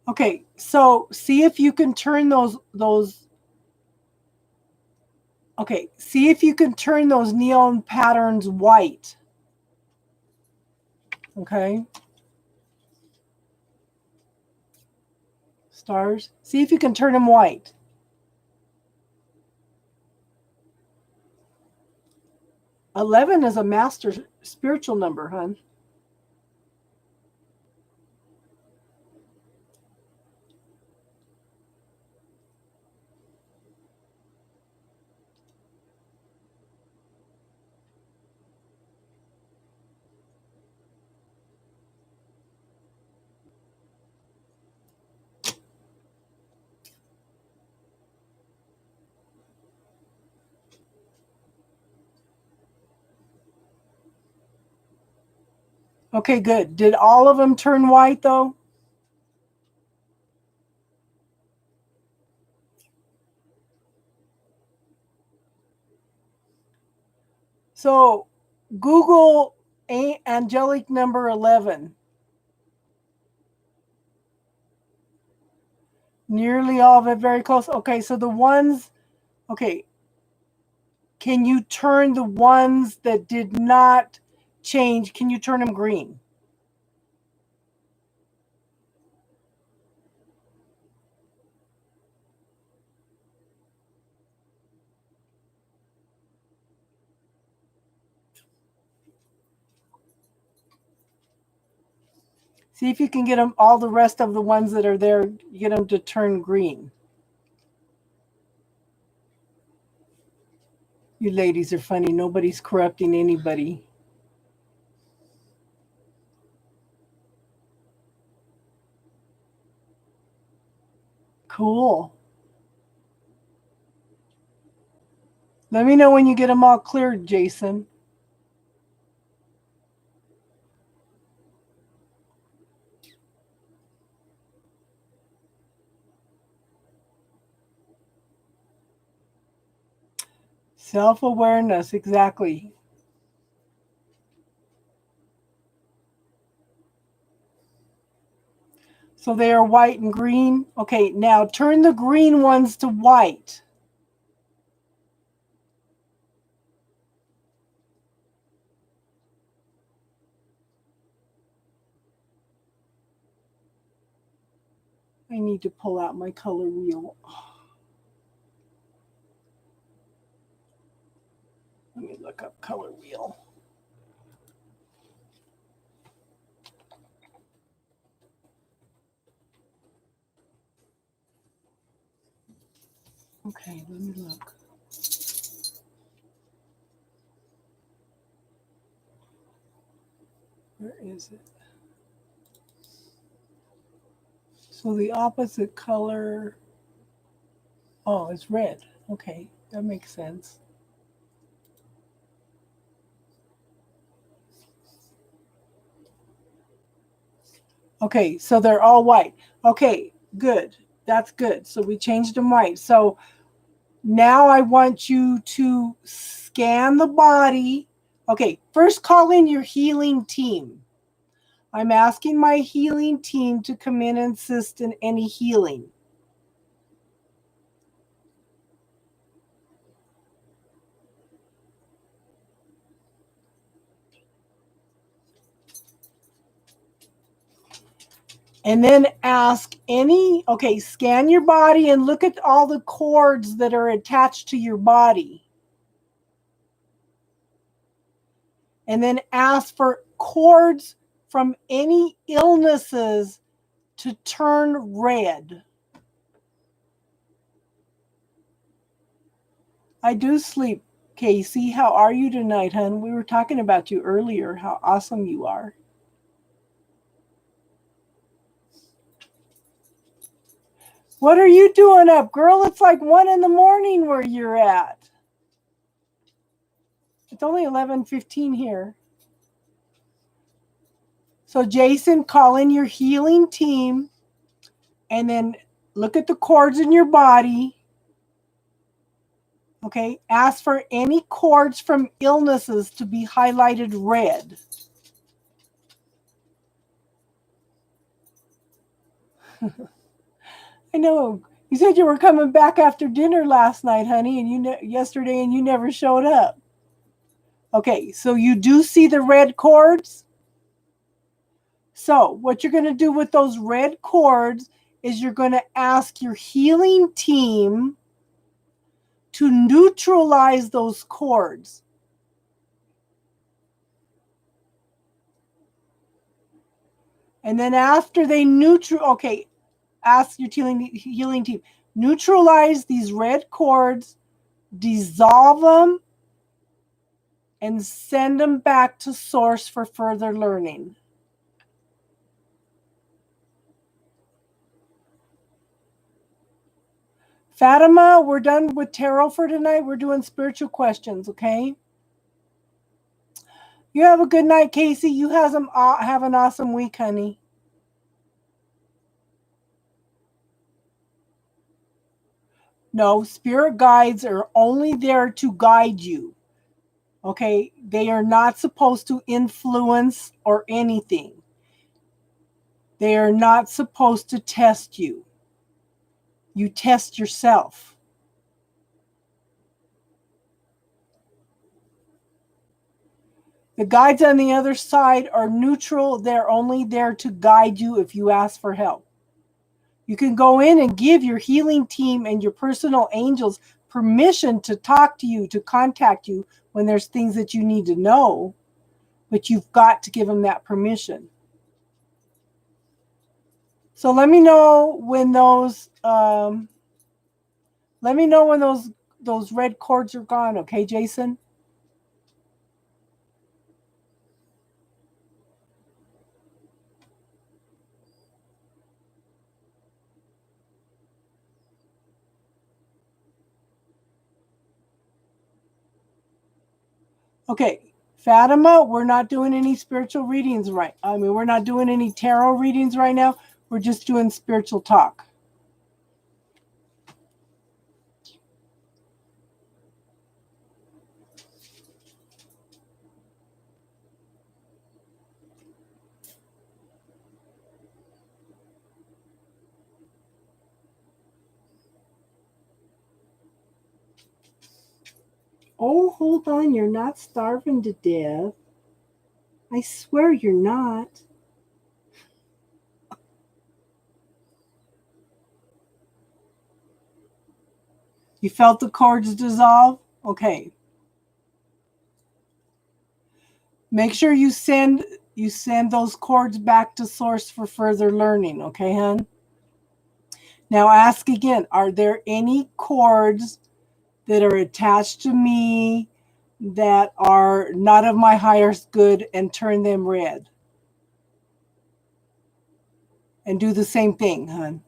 Okay, so see if you can turn those okay, see if you can turn those neon patterns white. Okay? Stars, see if you can turn them white. $11 is a master spiritual number, hon. Okay, good. Did all of them turn white though? So Google angelic number 11. Nearly all of it, very close. Okay, so the ones, okay, can you turn the ones that did not change, can you turn them green? See if you can get them, all the rest of the ones that are there, get them to turn green. You ladies are funny. Nobody's corrupting anybody. Cool. Let me know when you get them all cleared, Jason. Self-awareness, exactly. So they are white and green. Okay, now turn the green ones to white. I need to pull out my color wheel. Let me look up color wheel. Okay, let me look. Where is it? So the opposite color. Oh, it's red. Okay, that makes sense. Okay, so they're all white. Okay, good. That's good. So we changed them white. So now I want you to scan the body. Okay, first call in your healing team. I'm asking my healing team to come in and assist in any healing. And then ask okay, scan your body and look at all the cords that are attached to your body. And then ask for cords from any illnesses to turn red. I do sleep, Casey. How are you tonight, hon? We were talking about you earlier, how awesome you are. What are you doing up, girl? It's like 1 a.m. where you're at. It's only 11:15 here. So, Jason, call in your healing team and then look at the cords in your body. Okay, ask for any cords from illnesses to be highlighted red. I know. You said you were coming back after dinner last night, honey, and yesterday, and you never showed up. Okay, so you do see the red cords? So, what you're going to do with those red cords is you're going to ask your healing team to neutralize those cords. And then after they ask your healing team, neutralize these red cords, dissolve them, and send them back to source for further learning. Fatima, we're done with tarot for tonight. We're doing spiritual questions, okay? You have a good night, Casey. You have an awesome week, honey. No, spirit guides are only there to guide you. Okay? They are not supposed to influence or anything. They are not supposed to test you. You test yourself. The guides on the other side are neutral. They're only there to guide you if you ask for help. You can go in and give your healing team and your personal angels permission to talk to you, to contact you when there's things that you need to know, but you've got to give them that permission. So let me know when those red cords are gone, okay, Jason? Okay, Fatima, we're not doing any spiritual readings we're not doing any tarot readings right now. We're just doing spiritual talk. Oh, hold on. You're not starving to death. I swear you're not. You felt the cords dissolve? Okay. Make sure you send those cords back to source for further learning, okay, hon? Now ask again, are there any cords that are attached to me that are not of my highest good, and turn them red? And do the same thing, hon.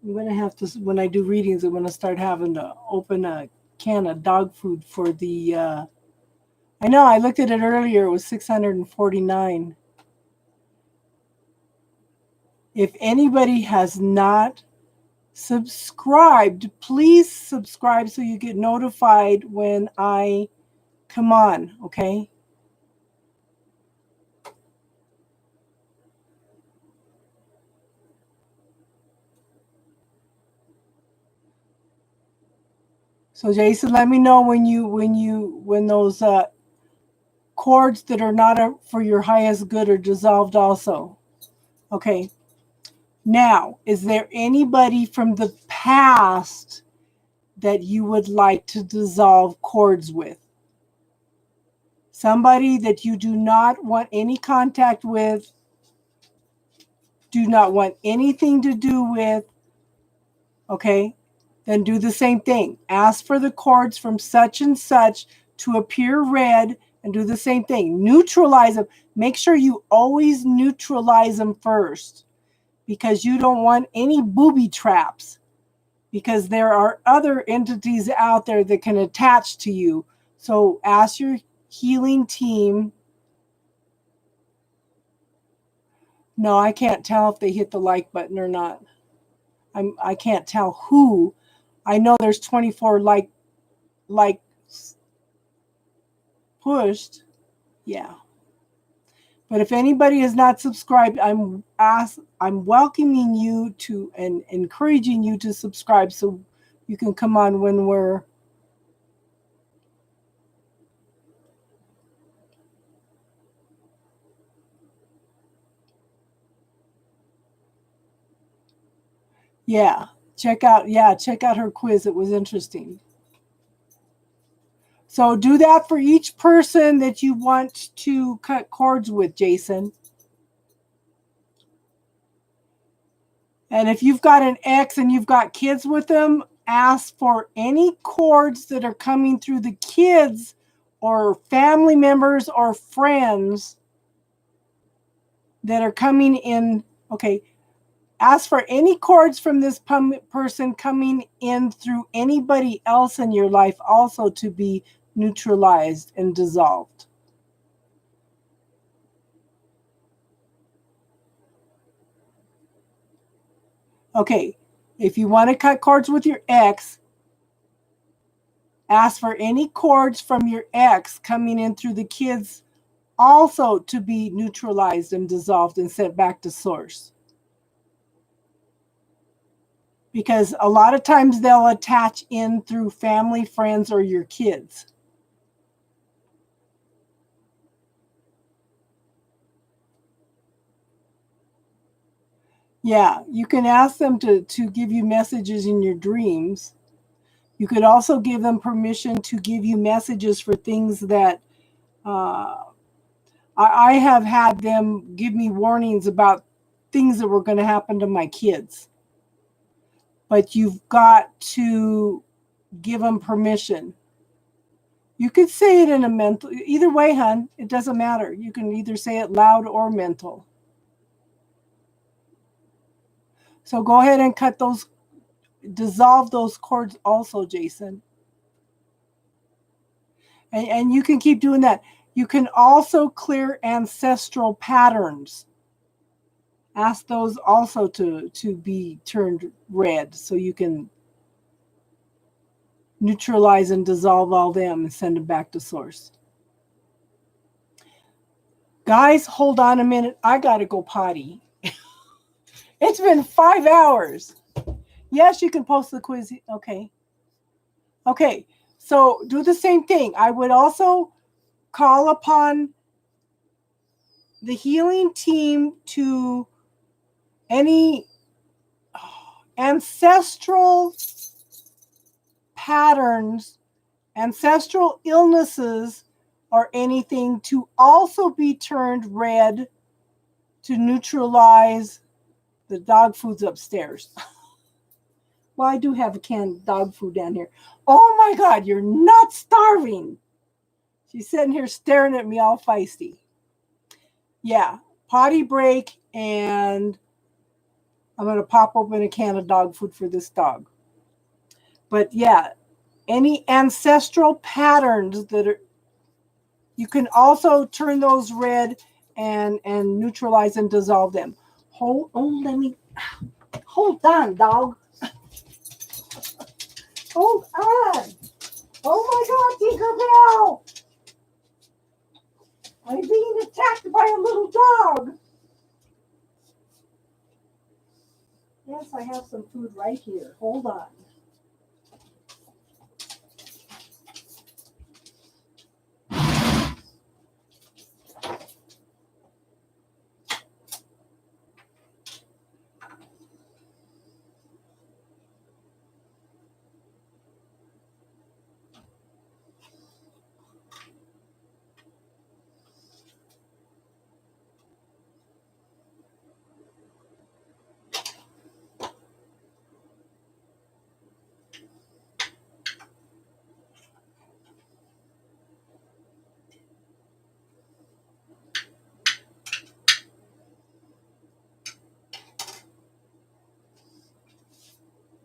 I'm going to have to, when I do readings, I'm going to start having to open a can of dog food for the, I know I looked at it earlier, it was $649. If anybody has not subscribed, please subscribe so you get notified when I come on, okay? So Jason, let me know when those cords that are not for your highest good are dissolved also. Okay. Now, is there anybody from the past that you would like to dissolve cords with? Somebody that you do not want any contact with, do not want anything to do with, okay? Then do the same thing. Ask for the cords from such and such to appear red and do the same thing. Neutralize them. Make sure you always neutralize them first because you don't want any booby traps, because there are other entities out there that can attach to you. So ask your healing team. No, I can't tell if they hit the like button or not. I can't tell who. I know there's 24 likes pushed. Yeah. But if anybody has not subscribed, I'm welcoming you to and encouraging you to subscribe so you can come on when we're check out her quiz. It was interesting. So do that for each person that you want to cut cords with, Jason. And if you've got an ex and you've got kids with them, ask for any cords that are coming through the kids or family members or friends that are coming in. Okay, ask for any cords from this person coming in through anybody else in your life also to be neutralized and dissolved. Okay, if you want to cut cords with your ex, ask for any cords from your ex coming in through the kids also to be neutralized and dissolved and sent back to source. Because a lot of times they'll attach in through family, friends, or your kids. Yeah, you can ask them to give you messages in your dreams. You could also give them permission to give you messages for things that I have had them give me warnings about things that were going to happen to my kids. But you've got to give them permission. You could say it in a mental, either way, hon, it doesn't matter. You can either say it loud or mental. So go ahead and dissolve those cords also, Jason. And you can keep doing that. You can also clear ancestral patterns. Ask those also to be turned red so you can neutralize and dissolve all them and send them back to source. Guys, hold on a minute. I got to go potty. It's been 5 hours. Yes, you can post the quiz. Okay. Okay. So do the same thing. I would also call upon the healing team to any ancestral patterns, ancestral illnesses, or anything to also be turned red to neutralize the dog food's upstairs. Well, I do have a canned dog food down here. Oh my God, you're not starving. She's sitting here staring at me all feisty. Yeah, potty break and I'm going to pop open a can of dog food for this dog. But yeah, any ancestral patterns that are, you can also turn those red and neutralize and dissolve them. Hold on, dog. Hold on. Oh my God, Tinkerbell! I'm being attacked by a little dog. Yes, I have some food right here. Hold on.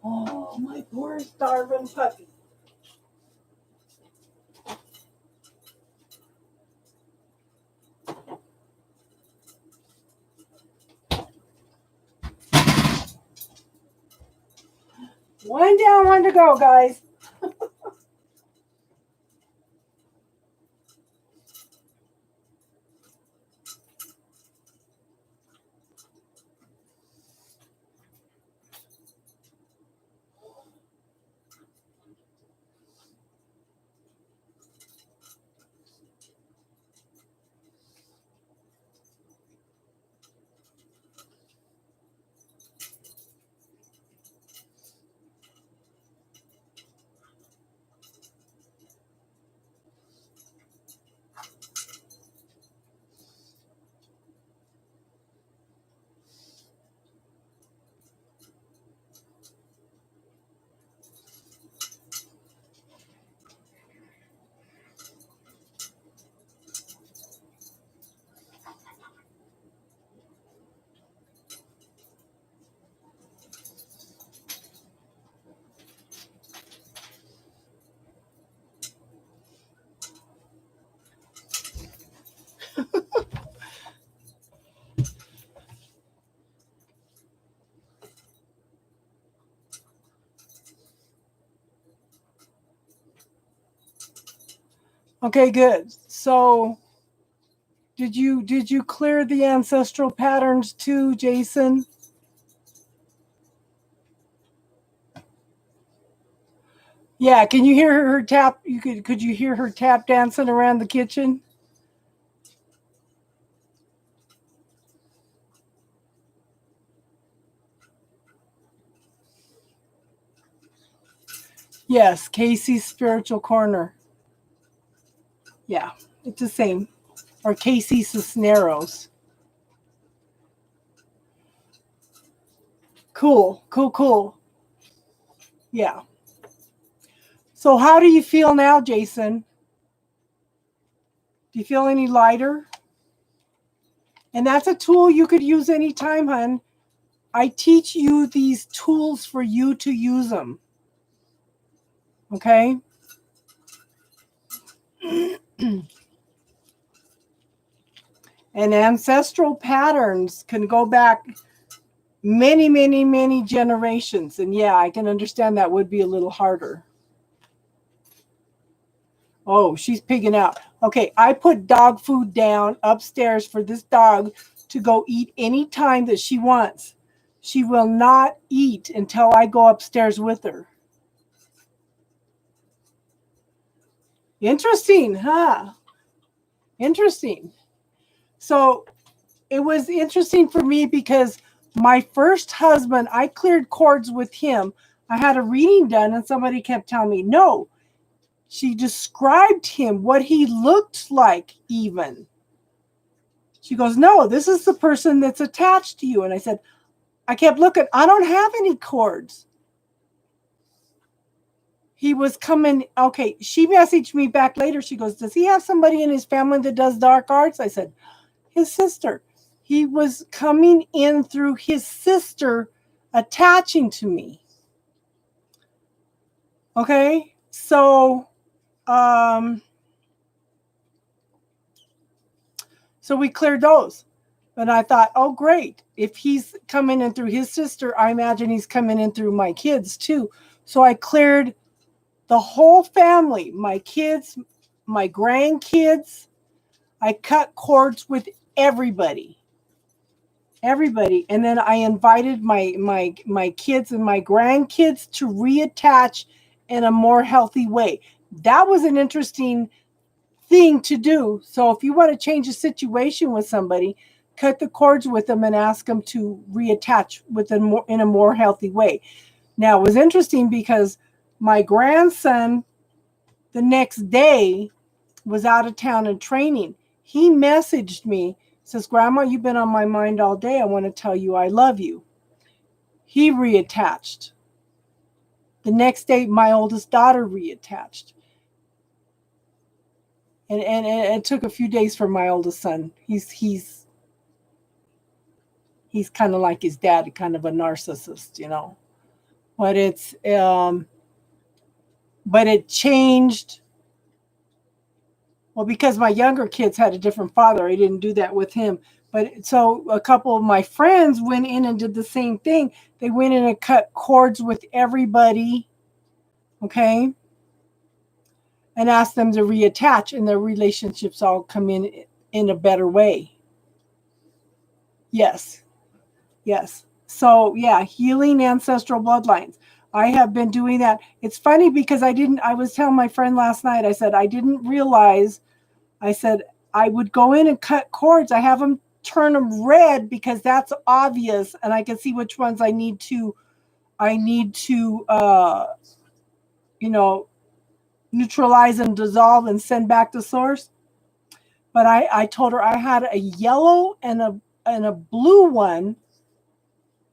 Oh, my poor starving puppy. One down, one to go, guys. Okay, good. So did you clear the ancestral patterns too, Jason? Yeah, can you hear her tap? Could you hear her tap dancing around the kitchen? Yes, Casey's Spiritual Corner. Yeah, it's the same. Or Casey Cisneros. Cool. Yeah. So how do you feel now, Jason? Do you feel any lighter? And that's a tool you could use anytime, hon. I teach you these tools for you to use them. Okay? And ancestral patterns can go back many generations. And yeah, I can understand that would be a little harder. Oh, she's pigging out. Okay, I put dog food down upstairs for this dog to go eat any time that she wants. She will not eat until I go upstairs with her. Interesting, huh? Interesting. So it was interesting for me because my first husband, I cleared cords with him. I had a reading done and somebody kept telling me, no, she described him, what he looked like even. She goes, no, this is the person that's attached to you. And I said, I kept looking, I don't have any cords. He was coming. Okay, she messaged me back later. She goes, does he have somebody in his family that does dark arts? I said, his sister. He was coming in through his sister attaching to me. Okay, so so we cleared those. And I thought, oh, great. If he's coming in through his sister, I imagine he's coming in through my kids too. So I cleared the whole family, my kids, my grandkids. I cut cords with everybody. Everybody. And then I invited my kids and my grandkids to reattach in a more healthy way. That was an interesting thing to do. So if you want to change a situation with somebody, cut the cords with them and ask them to reattach with them in a more healthy way. Now, it was interesting because my grandson the next day was out of town and training. He messaged me, says, Grandma, you've been on my mind all day. I want to tell you I love you. He reattached. The next day, my oldest daughter reattached. And it took a few days for my oldest son. He's kind of like his dad, kind of a narcissist, you know. But it changed. Well, because my younger kids had a different father, I didn't do that with him. But so a couple of my friends went in and did the same thing. They went in and cut cords with everybody, okay, and asked them to reattach, and their relationships all come in a better way. Yes. Yes. So yeah, healing ancestral bloodlines. I have been doing that. It's funny because I was telling my friend last night, I said, I didn't realize, I said, I would go in and cut cords. I have them turn them red because that's obvious. And I can see which ones I need to, neutralize and dissolve and send back to source. But I told her I had a yellow and a blue one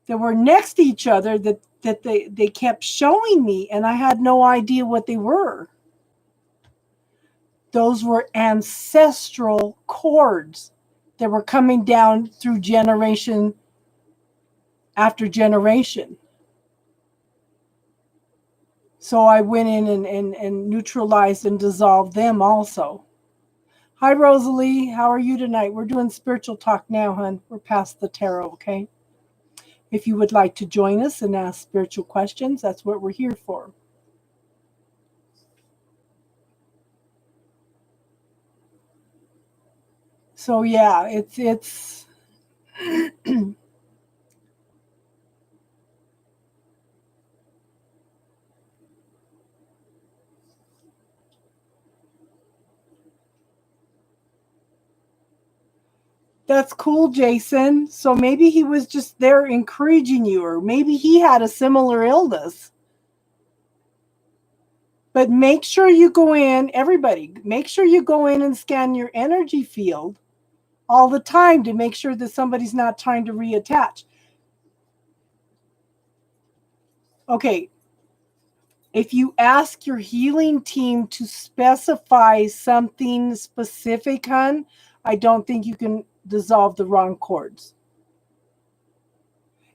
that were next to each other that they kept showing me, and I had no idea what they were. Those were ancestral cords that were coming down through generation after generation. So I went in and neutralized and dissolved them also. Hi, Rosalie. How are you tonight? We're doing spiritual talk now, hon. We're past the tarot, okay? If you would like to join us and ask spiritual questions, that's what we're here for. So yeah, it's that's cool, Jason. So maybe he was just there encouraging you, or maybe he had a similar illness. But make sure you go in, everybody, make sure you go in and scan your energy field all the time to make sure that somebody's not trying to reattach. Okay. If you ask your healing team to specify something specific, hon, I don't think you can dissolve the wrong cords.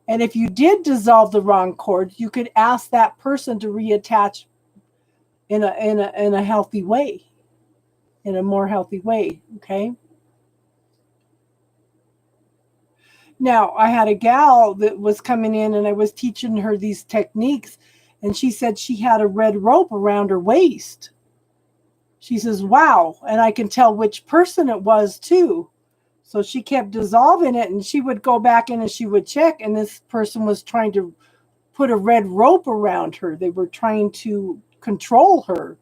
And if you did dissolve the wrong cords, you could ask that person to reattach in a healthy way, in a more healthy way, okay? Now, I had a gal that was coming in and I was teaching her these techniques, and she said she had a red rope around her waist. She says, wow, and I can tell which person it was too. So she kept dissolving it, and she would go back in and she would check, and this person was trying to put a red rope around her. They were trying to control her,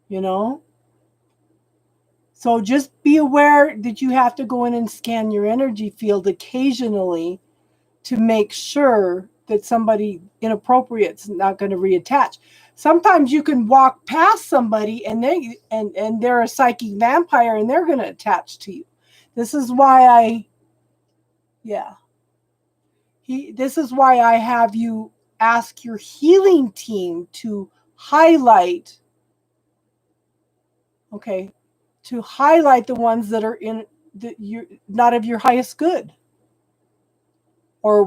you know? So just be aware that you have to go in and scan your energy field occasionally to make sure that somebody inappropriate is not going to reattach. Sometimes you can walk past somebody and they're a psychic vampire and they're going to attach to you. This is why this is why I have you ask your healing team to highlight, okay, to highlight the ones that are in you're not of your highest good, or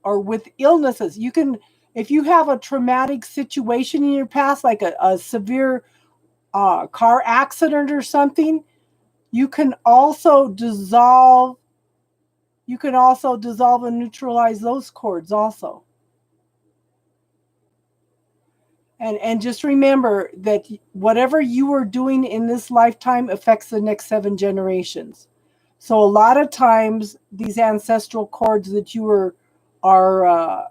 with illnesses. You can, if you have a traumatic situation in your past, like a severe car accident or something, you can also dissolve and neutralize those cords also. And just remember that whatever you are doing in this lifetime affects the next 7 generations. So a lot of times these ancestral cords that you are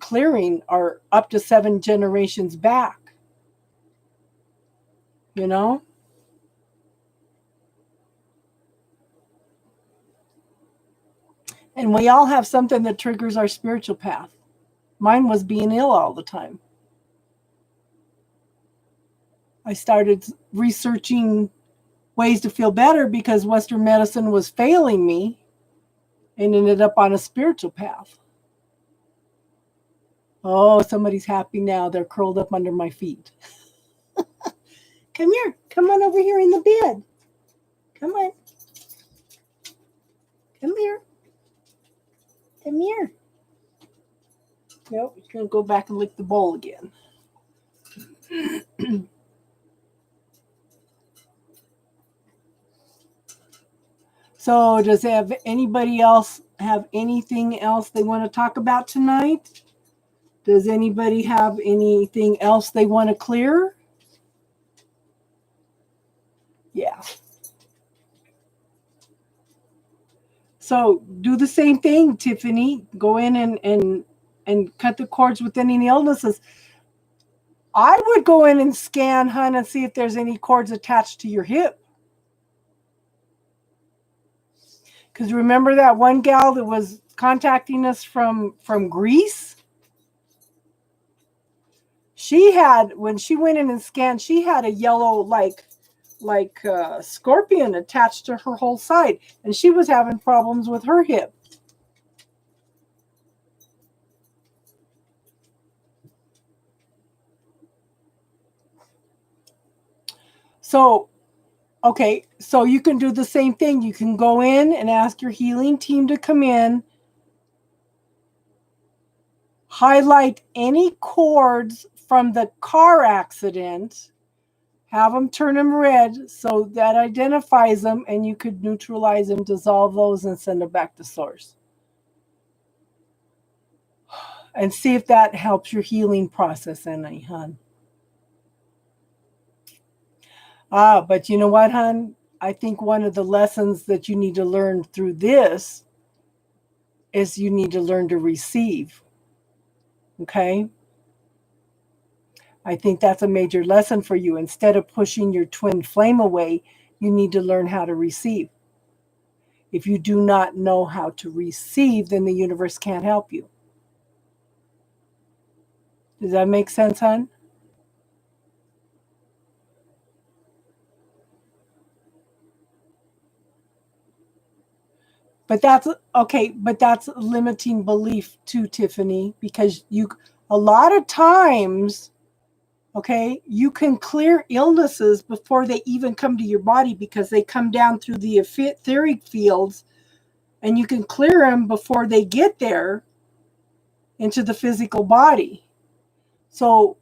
clearing are up to 7 generations back. You know? And we all have something that triggers our spiritual path. Mine was being ill all the time. I started researching ways to feel better because Western medicine was failing me, and ended up on a spiritual path. Oh, somebody's happy now. They're curled up under my feet. Come here. Come on over here in the bed. Come on. Come here. Come here. Nope, you're going to go back and lick the bowl again. So does anybody else have anything else they want to talk about tonight? Does anybody have anything else they want to clear? Yeah. So do the same thing, Tiffany. Go in and cut the cords with any illnesses. I would go in and scan, hun, and see if there's any cords attached to your hip. Because remember that one gal that was contacting us from Greece? She had, when she went in and scanned, she had a yellow like scorpion attached to her whole side, and she was having problems with her hip. So, okay, so you can do the same thing. You can go in and ask your healing team to come in, highlight any cords from the car accident, have them turn them red so that identifies them, and you could neutralize them, dissolve those, and send them back to source. And see if that helps your healing process any, hon. But you know what, hon? I think one of the lessons that you need to learn through this is you need to learn to receive. Okay? I think that's a major lesson for you. Instead of pushing your twin flame away, you need to learn how to receive. If you do not know how to receive, then the universe can't help you. Does that make sense, hon? But that's okay, but that's limiting belief too, Tiffany, because a lot of times, okay, you can clear illnesses before they even come to your body because they come down through the etheric fields, and you can clear them before they get there into the physical body. So,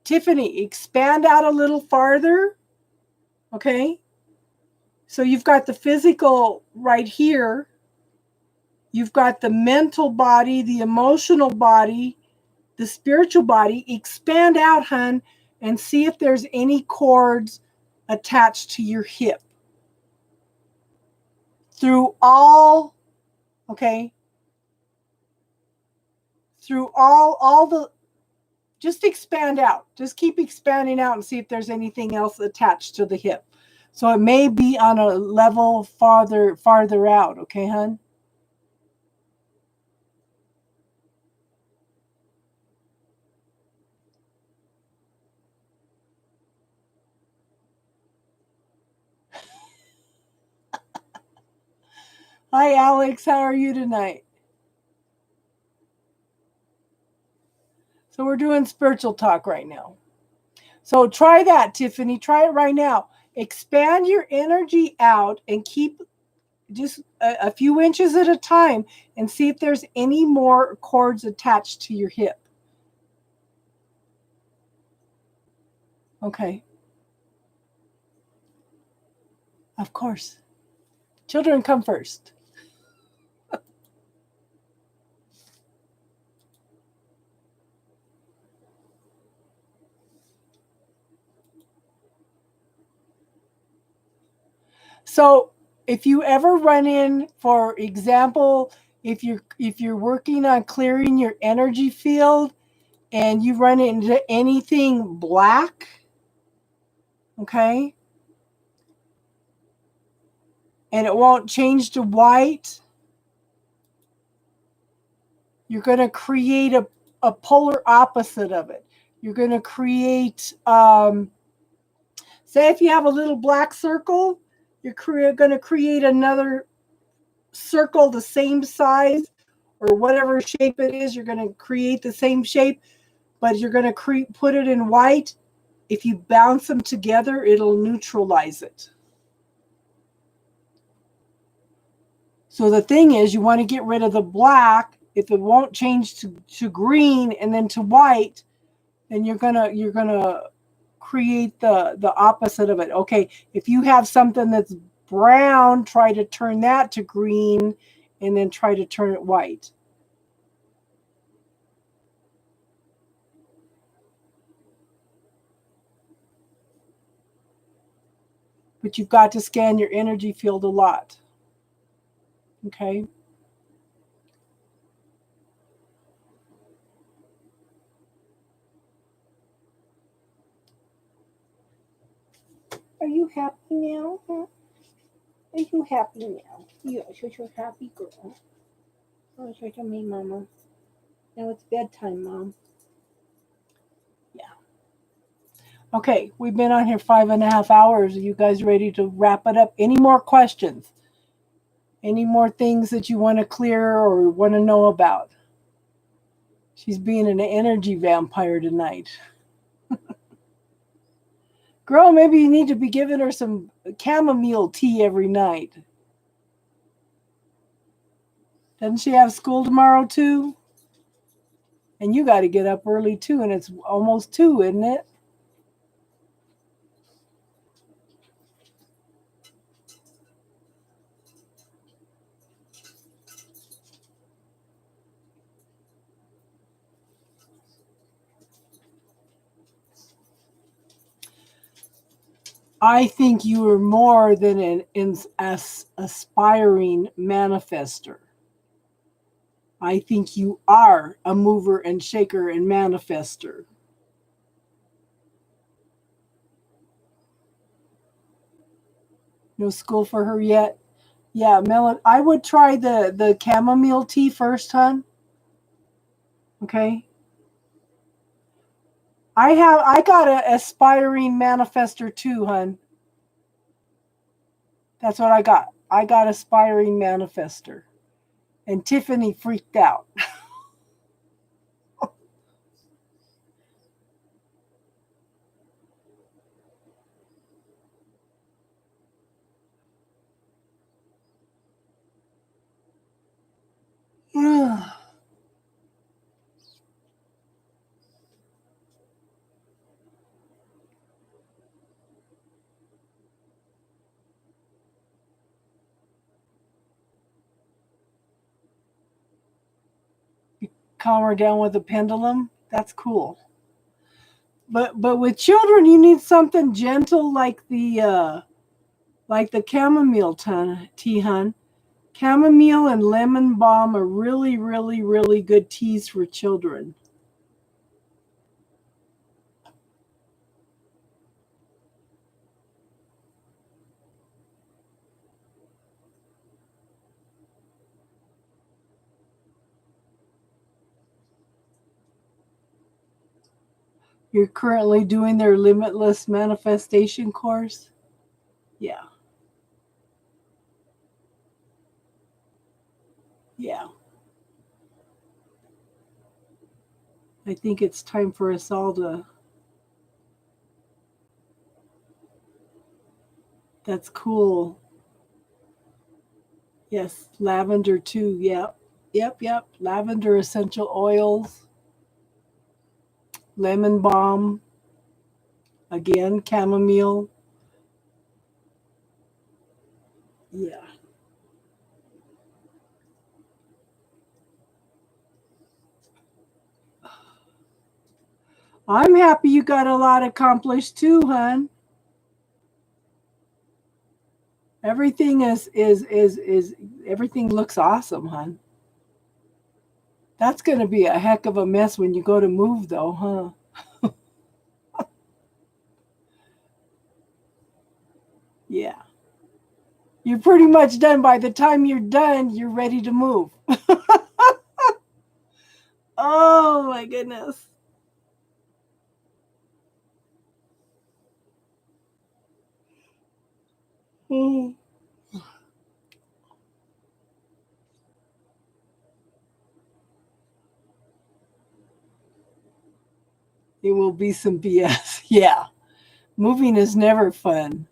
Tiffany, expand out a little farther, okay? So you've got the physical right here. You've got the mental body, the emotional body, the spiritual body. Expand out, hun, and see if there's any cords attached to your hip. Through all, okay? Through all the, just expand out. Just keep expanding out and see if there's anything else attached to the hip. So it may be on a level farther out, okay, hun? Hi, Alex. How are you tonight? So we're doing spiritual talk right now. So try that, Tiffany. Try it right now. Expand your energy out and keep just a few inches at a time, and see if there's any more cords attached to your hip. Okay. Of course. Children come first. So if you ever run in, for example, if you're working on clearing your energy field and you run into anything black, okay, and it won't change to white, you're going to create a polar opposite of it. You're going to create, say if you have a little black circle, you're going to create another circle the same size or whatever shape it is. You're going to create the same shape, but you're going to put it in white. If you bounce them together, it'll neutralize it. So the thing is, you want to get rid of the black. If it won't change to green and then to white, then you're gonna create the opposite of it. Okay, if you have something that's brown, try to turn that to green and then try to turn it white. But you've got to scan your energy field a lot. Okay? Are you happy now? Huh? Are you happy now? Yeah, you're a happy girl. Oh, show me, Mama. Now it's bedtime, Mom. Yeah. Okay, we've been on here 5.5 hours. Are you guys ready to wrap it up? Any more questions? Any more things that you want to clear or want to know about? She's being an energy vampire tonight. Girl, maybe you need to be giving her some chamomile tea every night. Doesn't she have school tomorrow too? And you got to get up early too, and it's almost 2, isn't it? I think you are more than an aspiring manifester. I think you are a mover and shaker and manifester. No school for her yet? Yeah, Melon. I would try the chamomile tea first, hon. Okay. I got an aspiring manifester too, hon. That's what I got. I got aspiring manifester. And Tiffany freaked out. Calm her down with a pendulum. That's cool. But with children, you need something gentle like the chamomile tea, hun. Chamomile and lemon balm are really, really, really good teas for children. You're currently doing their limitless manifestation course? Yeah. Yeah. I think it's time for us all to. That's cool. Yes, lavender too. Yep. Yep, yep. Lavender essential oils, lemon balm, again, chamomile. Yeah. I'm happy you got a lot accomplished too, hon. Everything is everything looks awesome, hon. That's going to be a heck of a mess when you go to move though, huh? Yeah. You're pretty much done. By the time you're done, you're ready to move. Oh my goodness. Mm. It will be some BS. Yeah. Moving is never fun.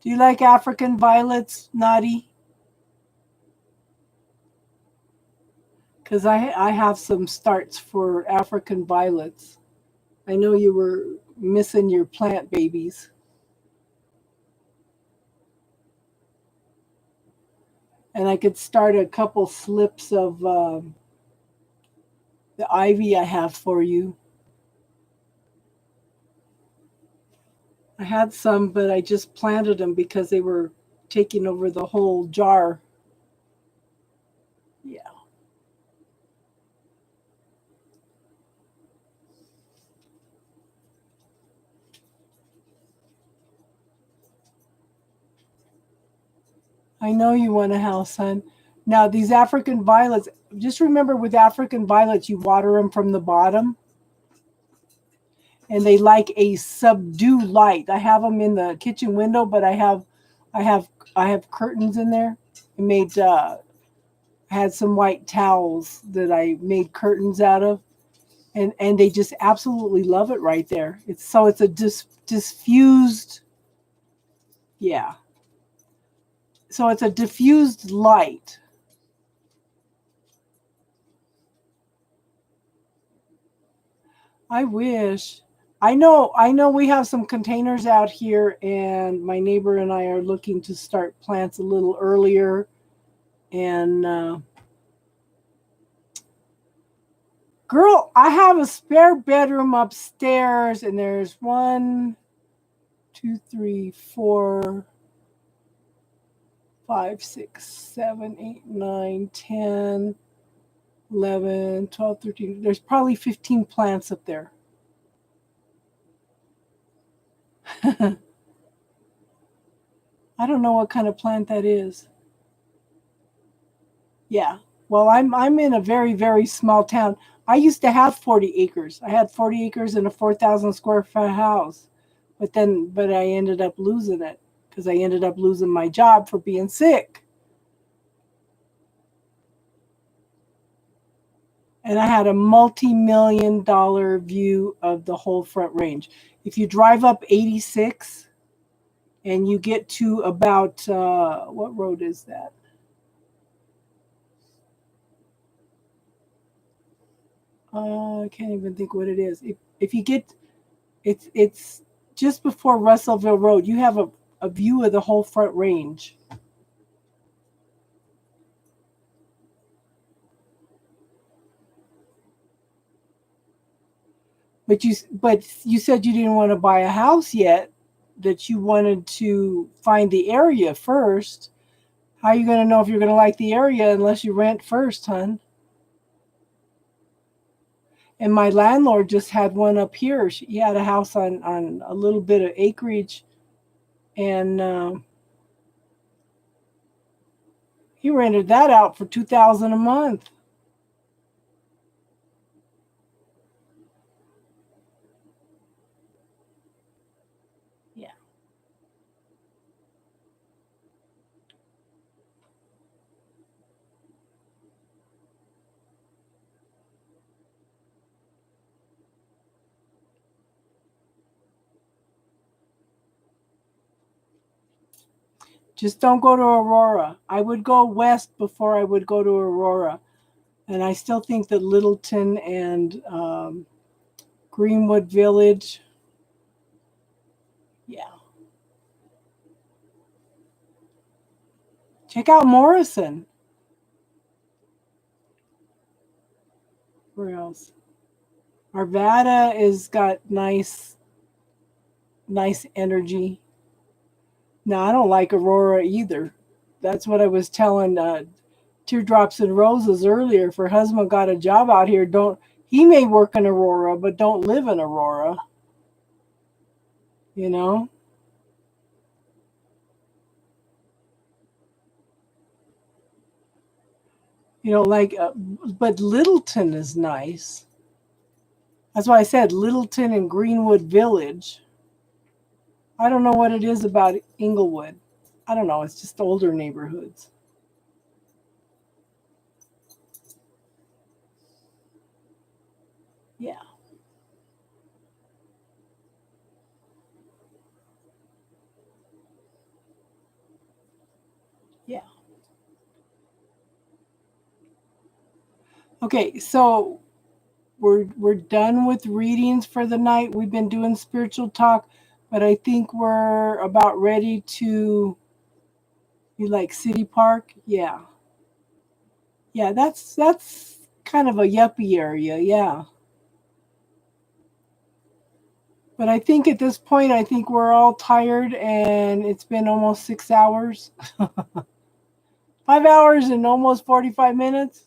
Do you like African violets, Naughty? Because I have some starts for African violets. I know you were missing your plant babies. And I could start a couple slips of the ivy I have for you. I had some, but I just planted them because they were taking over the whole jar. Yeah. I know you want a house, son. Now, these African violets, just remember with African violets, you water them from the bottom and they like a subdue light. I have them in the kitchen window, but I have, I have curtains in there. I made, I had some white towels that I made curtains out of, and they just absolutely love it right there. It's a diffused, yeah. So it's a diffused light. I wish. I know we have some containers out here and my neighbor and I are looking to start plants a little earlier and girl, I have a spare bedroom upstairs and there's one, two, three, four, five, six, seven, 8, 9, 10, 11, 12, 13. There's probably 15 plants up there. I don't know what kind of plant that is. Yeah. Well, I'm in a very very small town. I used to have 40 acres. I had 40 acres in a 4,000 square foot house. But I ended up losing it because I ended up losing my job for being sick. And I had a multi-million dollar view of the whole Front Range. If you drive up 86 and you get to about what road is that? I can't even think what it is. If you get it's just before Russellville Road. You have a view of the whole Front Range. But you said you didn't want to buy a house yet. That you wanted to find the area first. How are you going to know if you're going to like the area unless you rent first, hon? And my landlord just had one up here. He had a house on a little bit of acreage, and he rented that out for 2,000 a month. Yeah. Just don't go to Aurora. I would go west before I would go to Aurora. And I still think that Littleton and Greenwood Village, yeah. Check out Morrison. Where else? Arvada is got nice energy. No, I don't like Aurora either. That's what I was telling Teardrops and Roses earlier. If her husband got a job out here, he may work in Aurora, but don't live in Aurora. You know? You know, like, but Littleton is nice. That's why I said Littleton and Greenwood Village. I don't know what it is about Inglewood. I don't know. It's just older neighborhoods. Yeah. Yeah. Okay, so we're done with readings for the night. We've been doing spiritual talk, but I think we're about ready to. You like City Park? Yeah. Yeah, that's kind of a yuppie area, yeah. But I think at this point I think we're all tired and it's been almost 6 hours. 5 hours and almost 45 minutes.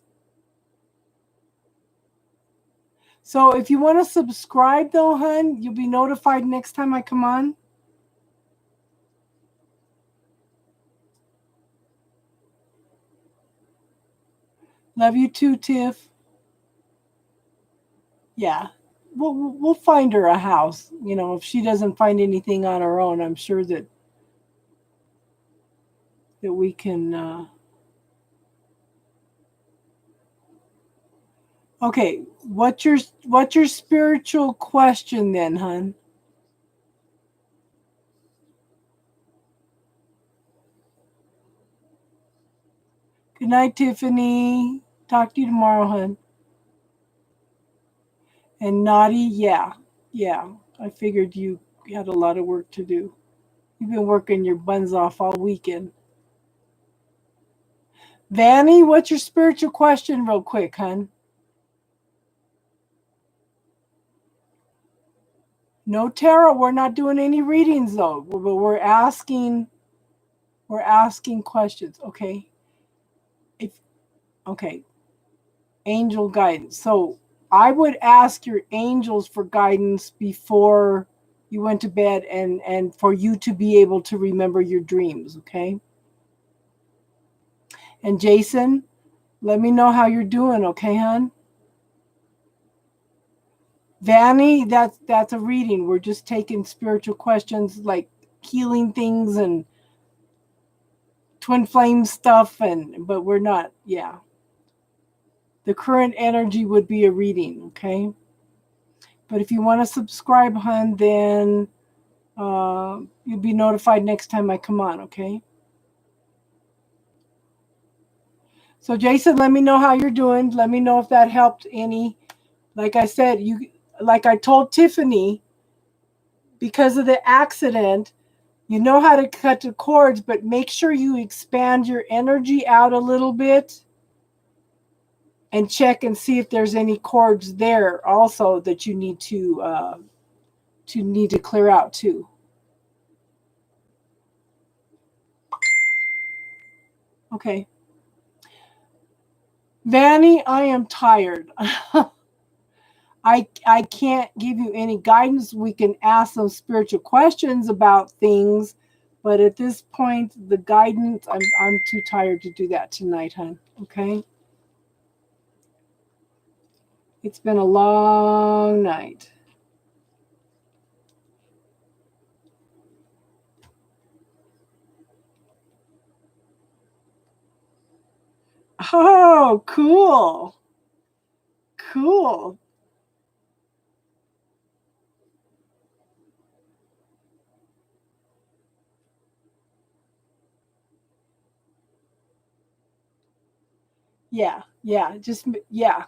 So if you want to subscribe though, hun, you'll be notified next time I come on. Love you too, Tiff. Yeah. We'll find her a house. You know, if she doesn't find anything on her own, I'm sure that we can Okay, what's your spiritual question then, hun? Good night, Tiffany. Talk to you tomorrow, hun. And Naughty, yeah. Yeah. I figured you had a lot of work to do. You've been working your buns off all weekend. Vanny, what's your spiritual question, real quick, hun? No tarot. We're not doing any readings though. But we're asking questions. Okay. Okay. Angel guidance. So I would ask your angels for guidance before you went to bed and for you to be able to remember your dreams, okay? And Jason, let me know how you're doing, okay, hon? Vanny, that's a reading. We're just taking spiritual questions like healing things and twin flame stuff but we're not, yeah. The current energy would be a reading, okay? But if you want to subscribe, hun, then you'll be notified next time I come on, okay? So Jason, let me know how you're doing. Let me know if that helped any. Like I said, like I told Tiffany, because of the accident, you know how to cut the cords, but make sure you expand your energy out a little bit and check and see if there's any cords there also that you need to clear out too. Okay. Vanny, I am tired. I can't give you any guidance. We can ask some spiritual questions about things, but at this point, the guidance, I'm too tired to do that tonight, hon. Okay? It's been a long night. Oh, cool. Cool. Yeah, yeah, just yeah.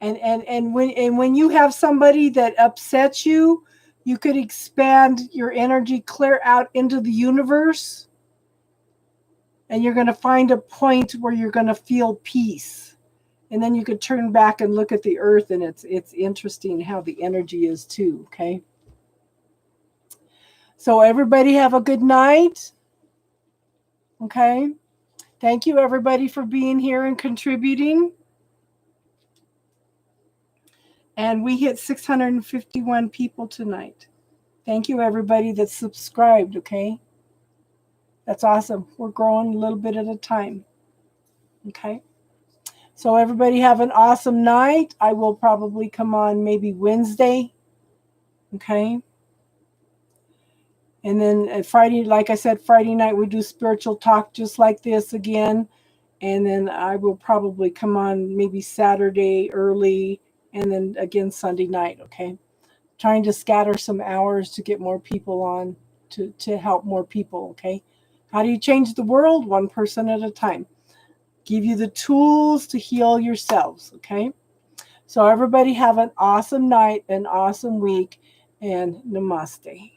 And when you have somebody that upsets you, you could expand your energy clear out into the universe, and you're going to find a point where you're going to feel peace. And then you could turn back and look at the earth, and it's interesting how the energy is too, okay? So everybody have a good night. Okay? Thank you everybody for being here and contributing. And we hit 651 people tonight. Thank you everybody that subscribed, okay? That's awesome. We're growing a little bit at a time. Okay? So everybody have an awesome night. I will probably come on maybe Wednesday. Okay? And then Friday, like I said, Friday night we do spiritual talk just like this again. And then I will probably come on maybe Saturday early and then again Sunday night, okay? Trying to scatter some hours to get more people on to help more people, okay? How do you change the world? One person at a time. Give you the tools to heal yourselves, okay? So everybody have an awesome night, an awesome week, and namaste.